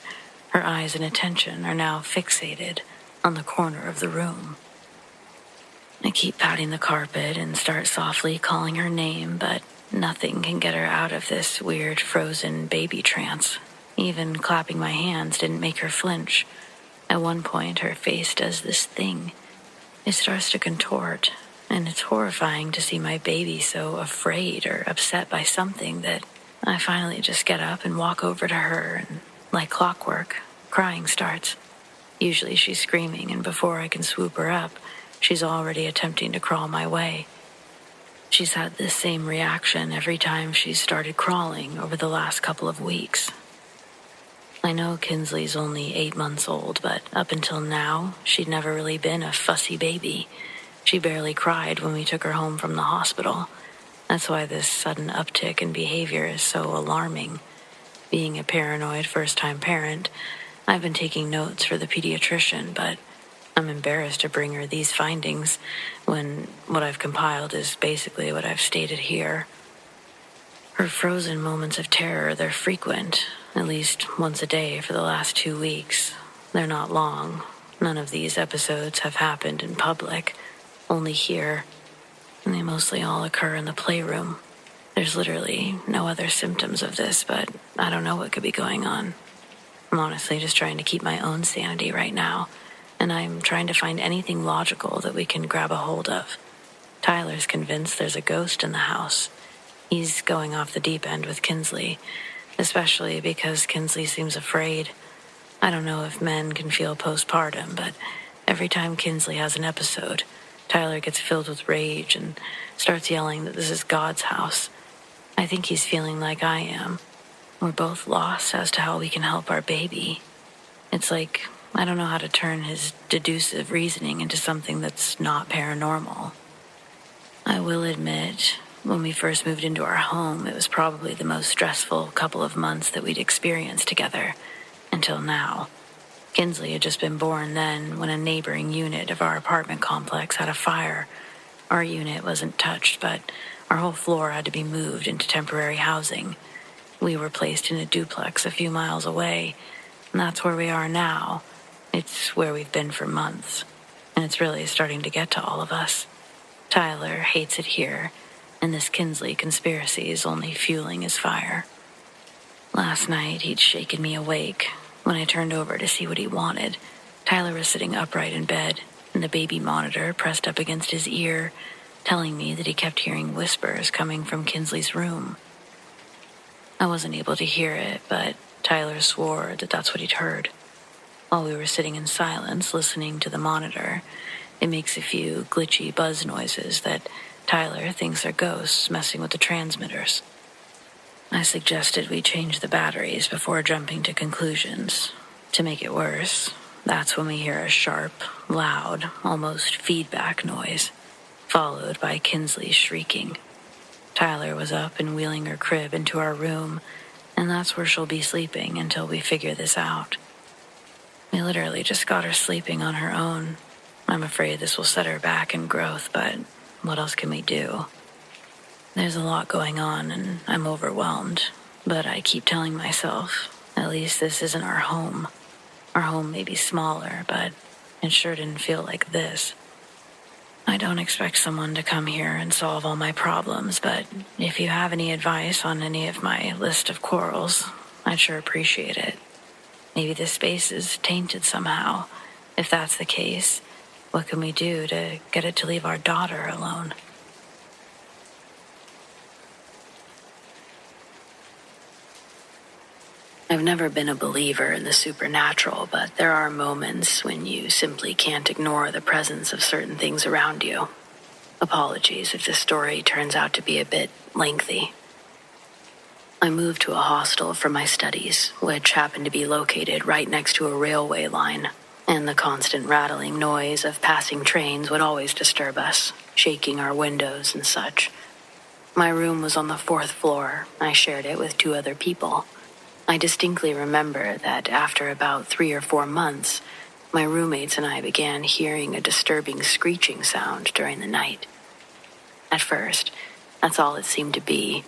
her eyes and attention are now fixated on the corner of the room. I keep patting the carpet and start softly calling her name, but nothing can get her out of this weird frozen baby trance. Even clapping my hands didn't make her flinch. At one point, her face does this thing. It starts to contort, and it's horrifying to see my baby so afraid or upset by something that I finally just get up and walk over to her and like clockwork, crying starts. Usually she's screaming, and before I can swoop her up, she's already attempting to crawl my way. She's had this same reaction every time she's started crawling over the last couple of weeks. I know Kinsley's only 8 months old, but up until now, she'd never really been a fussy baby. She barely cried when we took her home from the hospital. That's why this sudden uptick in behavior is so alarming. Being a paranoid first-time parent, I've been taking notes for the pediatrician, but I'm embarrassed to bring her these findings when what I've compiled is basically what I've stated here. Her frozen moments of terror, they're frequent, at least once a day for the last 2 weeks. They're not long. None of these episodes have happened in public, only here, and they mostly all occur in the playroom. There's literally no other symptoms of this, but I don't know what could be going on. I'm honestly just trying to keep my own sanity right now, and I'm trying to find anything logical that we can grab a hold of. Tyler's convinced there's a ghost in the house. He's going off the deep end with Kinsley, especially because Kinsley seems afraid. I don't know if men can feel postpartum, but every time Kinsley has an episode, Tyler gets filled with rage and starts yelling that this is God's house. I think he's feeling like I am. We're both lost as to how we can help our baby. It's like I don't know how to turn his deductive reasoning into something that's not paranormal. I will admit, when we first moved into our home, it was probably the most stressful couple of months that we'd experienced together, until now. Kinsley had just been born then when a neighboring unit of our apartment complex had a fire. Our unit wasn't touched, but our whole floor had to be moved into temporary housing. We were placed in a duplex a few miles away, and that's where we are now. It's where we've been for months, and it's really starting to get to all of us. Tyler hates it here, and this Kinsley conspiracy is only fueling his fire. Last night, he'd shaken me awake. When I turned over to see what he wanted, Tyler was sitting upright in bed, and the baby monitor pressed up against his ear, telling me that he kept hearing whispers coming from Kinsley's room. I wasn't able to hear it, but Tyler swore that that's what he'd heard. While we were sitting in silence listening to the monitor, it makes a few glitchy buzz noises that Tyler thinks are ghosts messing with the transmitters. I suggested we change the batteries before jumping to conclusions. To make it worse, that's when we hear a sharp, loud, almost feedback noise, followed by Kinsley shrieking. Tyler was up and wheeling her crib into our room, and that's where she'll be sleeping until we figure this out. We literally just got her sleeping on her own. I'm afraid this will set her back in growth, but what else can we do? There's a lot going on, and I'm overwhelmed, but I keep telling myself, at least this isn't our home. Our home may be smaller, but it sure didn't feel like this. I don't expect someone to come here and solve all my problems, but if you have any advice on any of my list of quarrels, I'd sure appreciate it. Maybe this space is tainted somehow. If that's the case, what can we do to get it to leave our daughter alone? I've never been a believer in the supernatural, but there are moments when you simply can't ignore the presence of certain things around you. Apologies if this story turns out to be a bit lengthy. I moved to a hostel for my studies, which happened to be located right next to a railway line, and the constant rattling noise of passing trains would always disturb us, shaking our windows and such. My room was on the 4th floor. I shared it with 2 other people. I distinctly remember that after about 3 or 4 months, my roommates and I began hearing a disturbing screeching sound during the night. At first, that's all it seemed to be,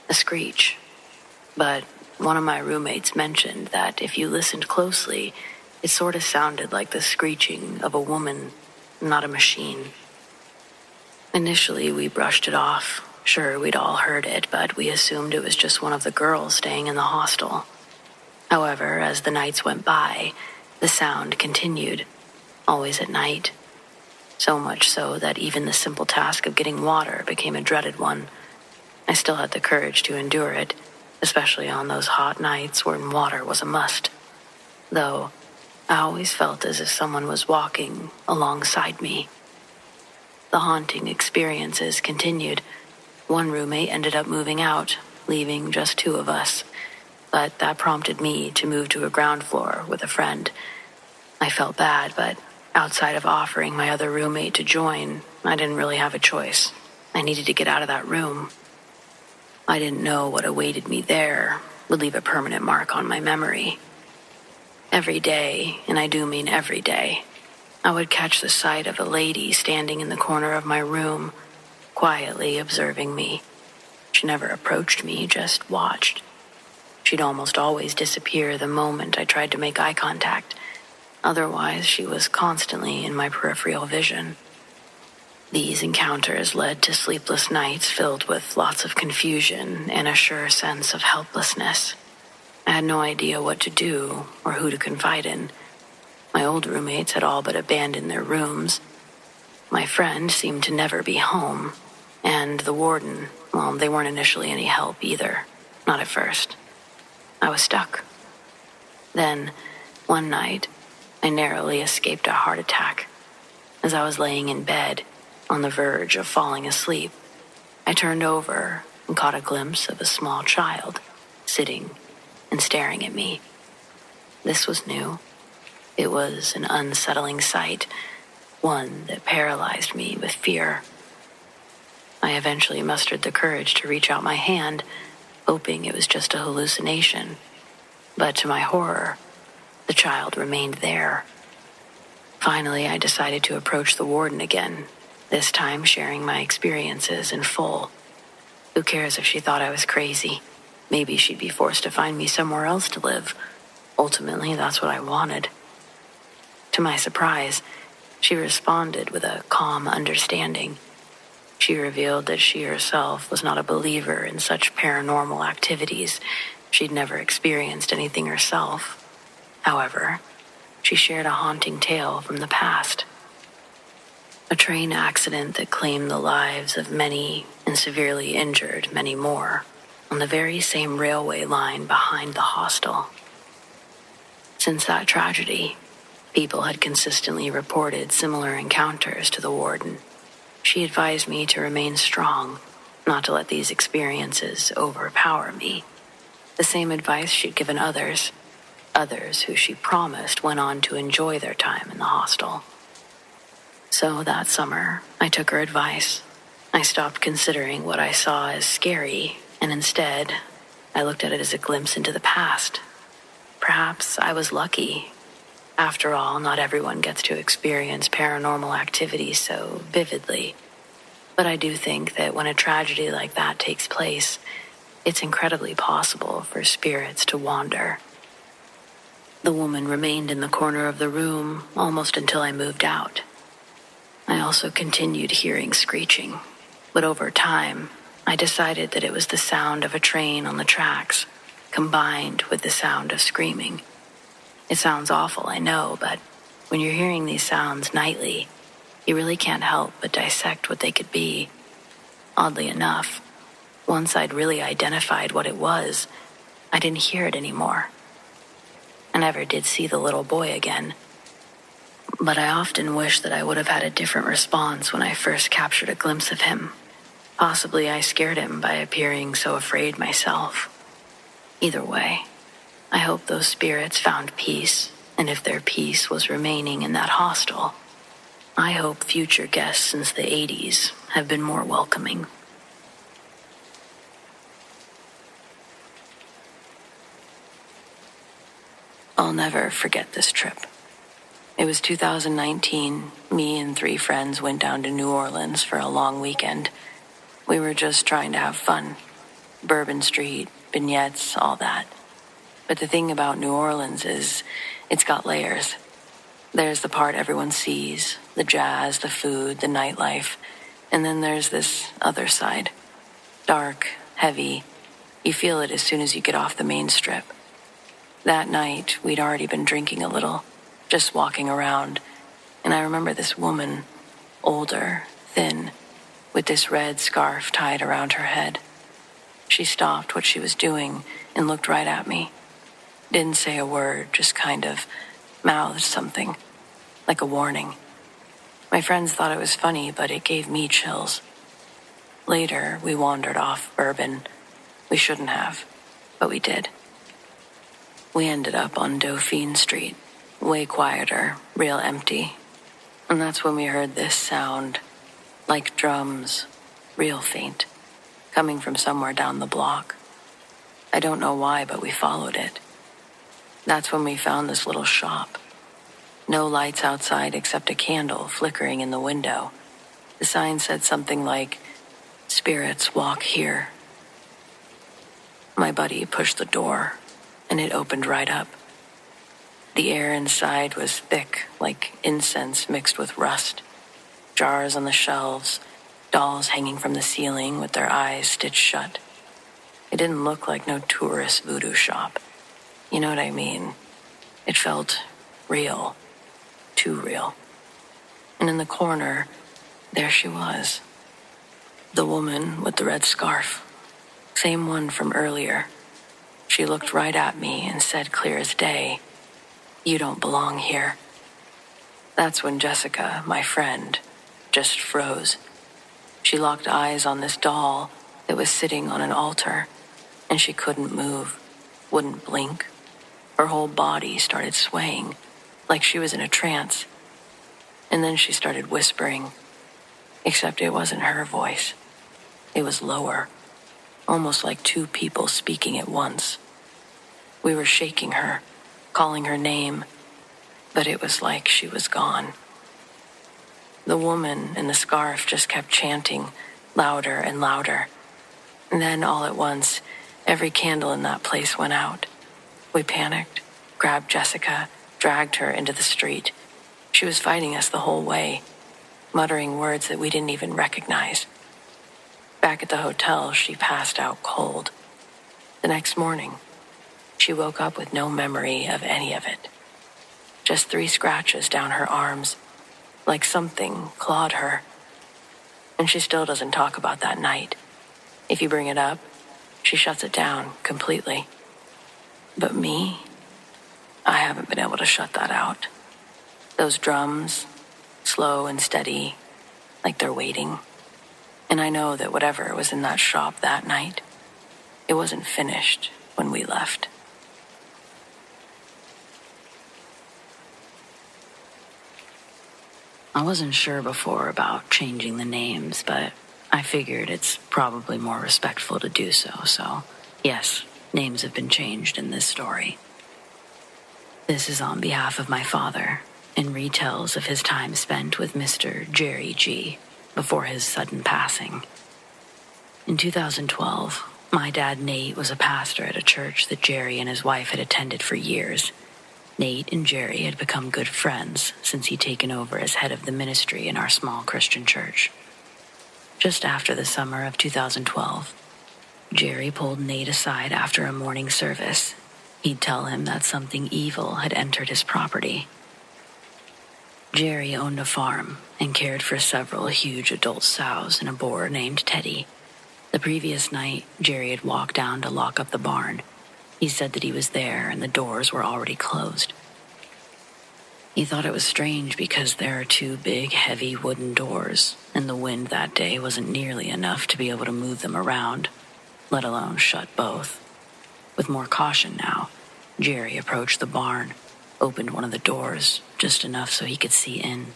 a screech. But one of my roommates mentioned that if you listened closely, it sort of sounded like the screeching of a woman, not a machine. Initially, we brushed it off. Sure, we'd all heard it, but we assumed it was just one of the girls staying in the hostel. However, as the nights went by, the sound continued, always at night. So much so that even the simple task of getting water became a dreaded one. I still had the courage to endure it, especially on those hot nights when water was a must. Though, I always felt as if someone was walking alongside me. The haunting experiences continued. One roommate ended up moving out, leaving just two of us. But that prompted me to move to a ground floor with a friend. I felt bad, but outside of offering my other roommate to join, I didn't really have a choice. I needed to get out of that room. I didn't know what awaited me there would leave a permanent mark on my memory. Every day, and I do mean every day, I would catch the sight of a lady standing in the corner of my room, quietly observing me. She never approached me, just watched. She'd almost always disappear the moment I tried to make eye contact. Otherwise, she was constantly in my peripheral vision. These encounters led to sleepless nights filled with lots of confusion and a sure sense of helplessness. I had no idea what to do or who to confide in. My old roommates had all but abandoned their rooms. My friend seemed to never be home. And the warden, well, they weren't initially any help either. Not at first. I was stuck. Then, one night, I narrowly escaped a heart attack. As I was laying in bed, on the verge of falling asleep, I turned over and caught a glimpse of a small child, sitting and staring at me. This was new. It was an unsettling sight, one that paralyzed me with fear. I eventually mustered the courage to reach out my hand, hoping it was just a hallucination. But to my horror, the child remained there. Finally, I decided to approach the warden again, this time sharing my experiences in full. Who cares if she thought I was crazy? Maybe she'd be forced to find me somewhere else to live. Ultimately, that's what I wanted. To my surprise, she responded with a calm understanding. She revealed that she herself was not a believer in such paranormal activities. She'd never experienced anything herself. However, she shared a haunting tale from the past. A train accident that claimed the lives of many and severely injured many more on the very same railway line behind the hostel. Since that tragedy, people had consistently reported similar encounters to the warden. She advised me to remain strong, not to let these experiences overpower me. The same advice she'd given others who she promised went on to enjoy their time in the hostel. So that summer, I took her advice. I stopped considering what I saw as scary, and instead, I looked at it as a glimpse into the past. Perhaps I was lucky. After all, not everyone gets to experience paranormal activity so vividly. But I do think that when a tragedy like that takes place, it's incredibly possible for spirits to wander. The woman remained in the corner of the room almost until I moved out. I also continued hearing screeching, but over time, I decided that it was the sound of a train on the tracks, combined with the sound of screaming. It sounds awful, I know, but when you're hearing these sounds nightly, you really can't help but dissect what they could be. Oddly enough, once I'd really identified what it was, I didn't hear it anymore. I never did see the little boy again, but I often wish that I would have had a different response when I first captured a glimpse of him. Possibly I scared him by appearing so afraid myself. Either way, I hope those spirits found peace, and if their peace was remaining in that hostel, I hope future guests since the 80s have been more welcoming. I'll never forget this trip. It was 2019. Me and 3 friends went down to New Orleans for a long weekend. We were just trying to have fun. Bourbon Street, vignettes, all that. But the thing about New Orleans is it's got layers. There's the part everyone sees, the jazz, the food, the nightlife. And then there's this other side. Dark, heavy. You feel it as soon as you get off the main strip. That night, we'd already been drinking a little, just walking around. And I remember this woman, older, thin, with this red scarf tied around her head. She stopped what she was doing and looked right at me. Didn't say a word, just kind of mouthed something, like a warning. My friends thought it was funny, but it gave me chills. Later, we wandered off Bourbon. We shouldn't have, but we did. We ended up on Dauphine Street, way quieter, real empty. And that's when we heard this sound, like drums, real faint, coming from somewhere down the block. I don't know why, but we followed it. That's when we found this little shop. No lights outside except a candle flickering in the window. The sign said something like, "Spirits walk here." My buddy pushed the door, and it opened right up. The air inside was thick, like incense mixed with rust. Jars on the shelves, dolls hanging from the ceiling with their eyes stitched shut. It didn't look like no tourist voodoo shop. You know what I mean? It felt real. Too real. And in the corner, there she was. The woman with the red scarf. Same one from earlier. She looked right at me and said clear as day, "You don't belong here." That's when Jessica, my friend, just froze. She locked eyes on this doll that was sitting on an altar, and she couldn't move, wouldn't blink. Her whole body started swaying, like she was in a trance. And then she started whispering, except it wasn't her voice. It was lower, almost like two people speaking at once. We were shaking her, calling her name, but it was like she was gone. The woman in the scarf just kept chanting, louder and louder. And then all at once, every candle in that place went out. We panicked, grabbed Jessica, dragged her into the street. She was fighting us the whole way, muttering words that we didn't even recognize. Back at the hotel, she passed out cold. The next morning, she woke up with no memory of any of it. Just 3 scratches down her arms, like something clawed her. And she still doesn't talk about that night. If you bring it up, she shuts it down completely. But me, I haven't been able to shut that out. Those drums, slow and steady, like they're waiting. And I know that whatever was in that shop that night, it wasn't finished when we left. I wasn't sure before about changing the names, but I figured it's probably more respectful to do so, so yes, names have been changed in this story. This is on behalf of my father, and retells of his time spent with Mr. Jerry G. before his sudden passing. In 2012, my dad Nate was a pastor at a church that Jerry and his wife had attended for years. Nate and Jerry had become good friends since he'd taken over as head of the ministry in our small Christian church. Just after the summer of 2012, Jerry pulled Nate aside after a morning service. He'd tell him that something evil had entered his property. Jerry owned a farm and cared for several huge adult sows and a boar named Teddy. The previous night, Jerry had walked down to lock up the barn. He said that he was there and the doors were already closed. He thought it was strange because there are 2 big, heavy wooden doors, and the wind that day wasn't nearly enough to be able to move them around, let alone shut both. With more caution now, Jerry approached the barn, opened one of the doors, just enough so he could see in.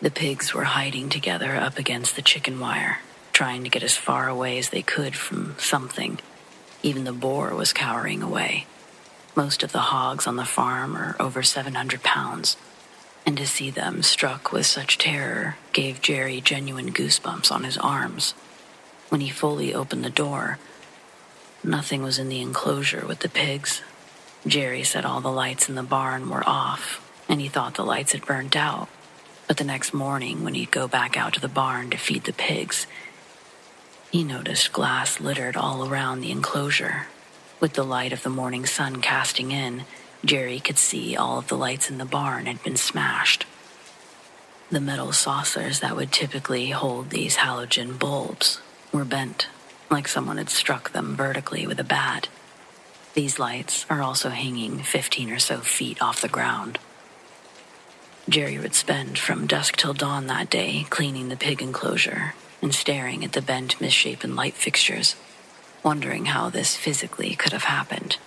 The pigs were hiding together up against the chicken wire, trying to get as far away as they could from something. Even the boar was cowering away. Most of the hogs on the farm are over 700 pounds, and to see them struck with such terror gave Jerry genuine goosebumps on his arms. When he fully opened the door, nothing was in the enclosure with the pigs. Jerry said all the lights in the barn were off, and he thought the lights had burned out. But the next morning, when he'd go back out to the barn to feed the pigs, he noticed glass littered all around the enclosure. With the light of the morning sun casting in, Jerry could see all of the lights in the barn had been smashed. The metal saucers that would typically hold these halogen bulbs were bent, like someone had struck them vertically with a bat. These lights are also hanging 15 or so feet off the ground. Jerry would spend from dusk till dawn that day cleaning the pig enclosure and staring at the bent, misshapen light fixtures, wondering how this physically could have happened.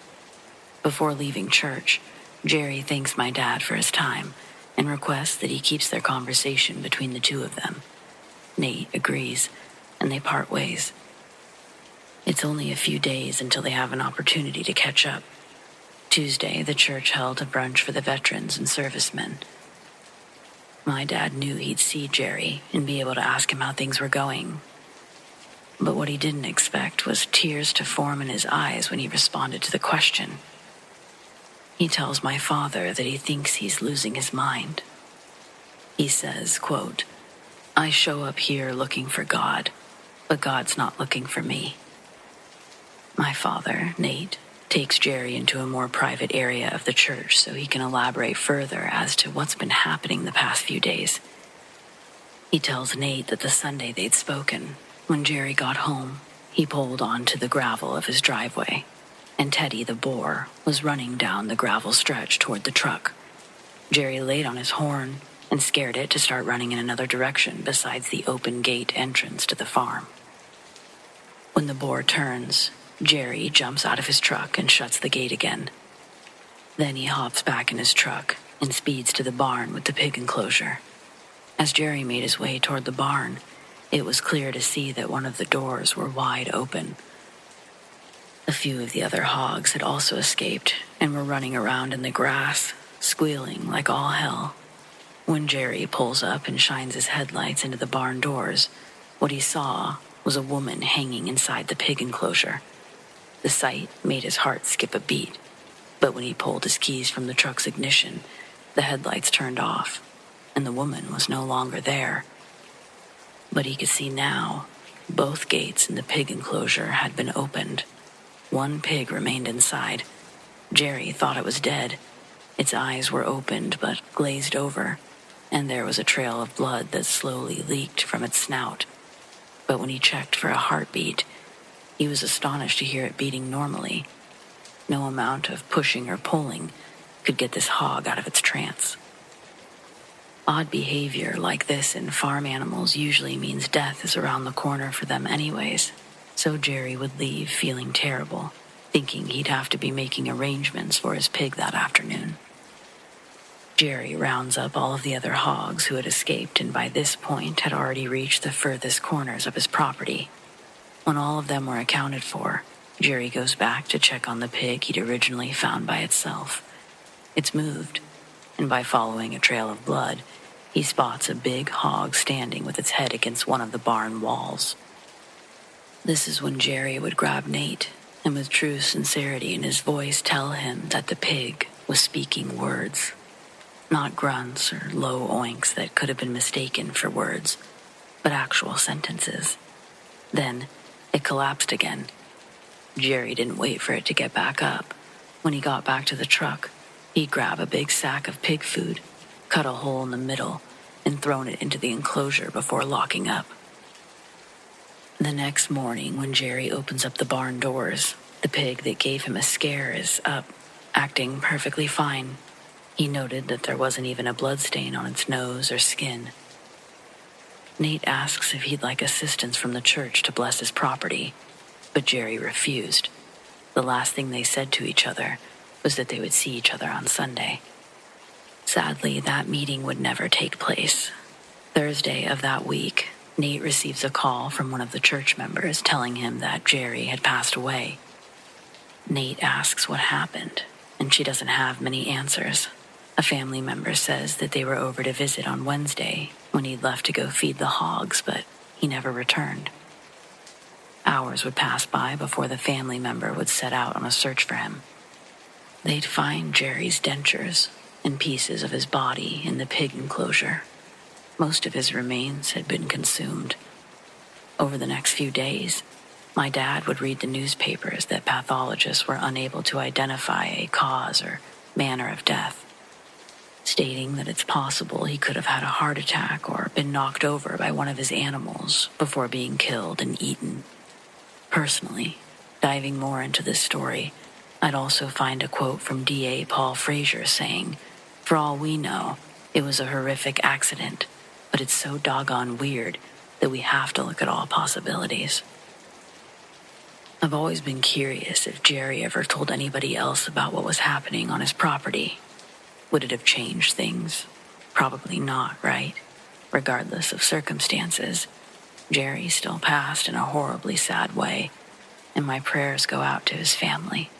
Before leaving church, Jerry thanks my dad for his time and requests that he keeps their conversation between the two of them. Nate agrees, and they part ways. It's only a few days until they have an opportunity to catch up. Tuesday, the church held a brunch for the veterans and servicemen. My dad knew he'd see Jerry and be able to ask him how things were going. But what he didn't expect was tears to form in his eyes when he responded to the question. He tells my father that he thinks he's losing his mind. He says, quote, "I show up here looking for God, but God's not looking for me." My father, Nate, takes Jerry into a more private area of the church so he can elaborate further as to what's been happening the past few days. He tells Nate that the Sunday they'd spoken, when Jerry got home, he pulled onto the gravel of his driveway, and Teddy the boar was running down the gravel stretch toward the truck. Jerry laid on his horn and scared it to start running in another direction besides the open gate entrance to the farm. When the boar turns, Jerry jumps out of his truck and shuts the gate again. Then he hops back in his truck and speeds to the barn with the pig enclosure. As Jerry made his way toward the barn, it was clear to see that one of the doors were wide open. A few of the other hogs had also escaped and were running around in the grass, squealing like all hell. When Jerry pulls up and shines his headlights into the barn doors, what he saw was a woman hanging inside the pig enclosure. The sight made his heart skip a beat, but when he pulled his keys from the truck's ignition, the headlights turned off, and the woman was no longer there. But he could see now, both gates in the pig enclosure had been opened. One pig remained inside. Jerry thought it was dead. Its eyes were opened but glazed over, and there was a trail of blood that slowly leaked from its snout. But when he checked for a heartbeat, he was astonished to hear it beating normally. No amount of pushing or pulling could get this hog out of its trance. Odd behavior like this in farm animals usually means death is around the corner for them anyways, so Jerry would leave feeling terrible, thinking he'd have to be making arrangements for his pig that afternoon. Jerry rounds up all of the other hogs who had escaped and by this point had already reached the furthest corners of his property. When all of them were accounted for, Jerry goes back to check on the pig he'd originally found by itself. It's moved, and by following a trail of blood, he spots a big hog standing with its head against one of the barn walls. This is when Jerry would grab Nate and with true sincerity in his voice tell him that the pig was speaking words. Not grunts or low oinks that could have been mistaken for words, but actual sentences. Then it collapsed again. Jerry didn't wait for it to get back up. When he got back to the truck, he'd grab a big sack of pig food, cut a hole in the middle, and thrown it into the enclosure before locking up. The next morning, when Jerry opens up the barn doors, the pig that gave him a scare is up, acting perfectly fine. He noted that there wasn't even a bloodstain on its nose or skin. Nate asks if he'd like assistance from the church to bless his property, but Jerry refused. The last thing they said to each other was that they would see each other on Sunday. Sadly, that meeting would never take place. Thursday of that week, Nate receives a call from one of the church members telling him that Jerry had passed away. Nate asks what happened, and she doesn't have many answers. A family member says that they were over to visit on Wednesday when he'd left to go feed the hogs, but he never returned. Hours would pass by before the family member would set out on a search for him. They'd find Jerry's dentures and pieces of his body in the pig enclosure. Most of his remains had been consumed. Over the next few days, my dad would read the newspapers that pathologists were unable to identify a cause or manner of death, stating that it's possible he could have had a heart attack or been knocked over by one of his animals before being killed and eaten. Personally, diving more into this story, I'd also find a quote from DA Paul Frazier saying, "For all we know, it was a horrific accident, but it's so doggone weird that we have to look at all possibilities." I've always been curious if Jerry ever told anybody else about what was happening on his property. Would it have changed things? Probably not, right? Regardless of circumstances, Jerry still passed in a horribly sad way, and my prayers go out to his family.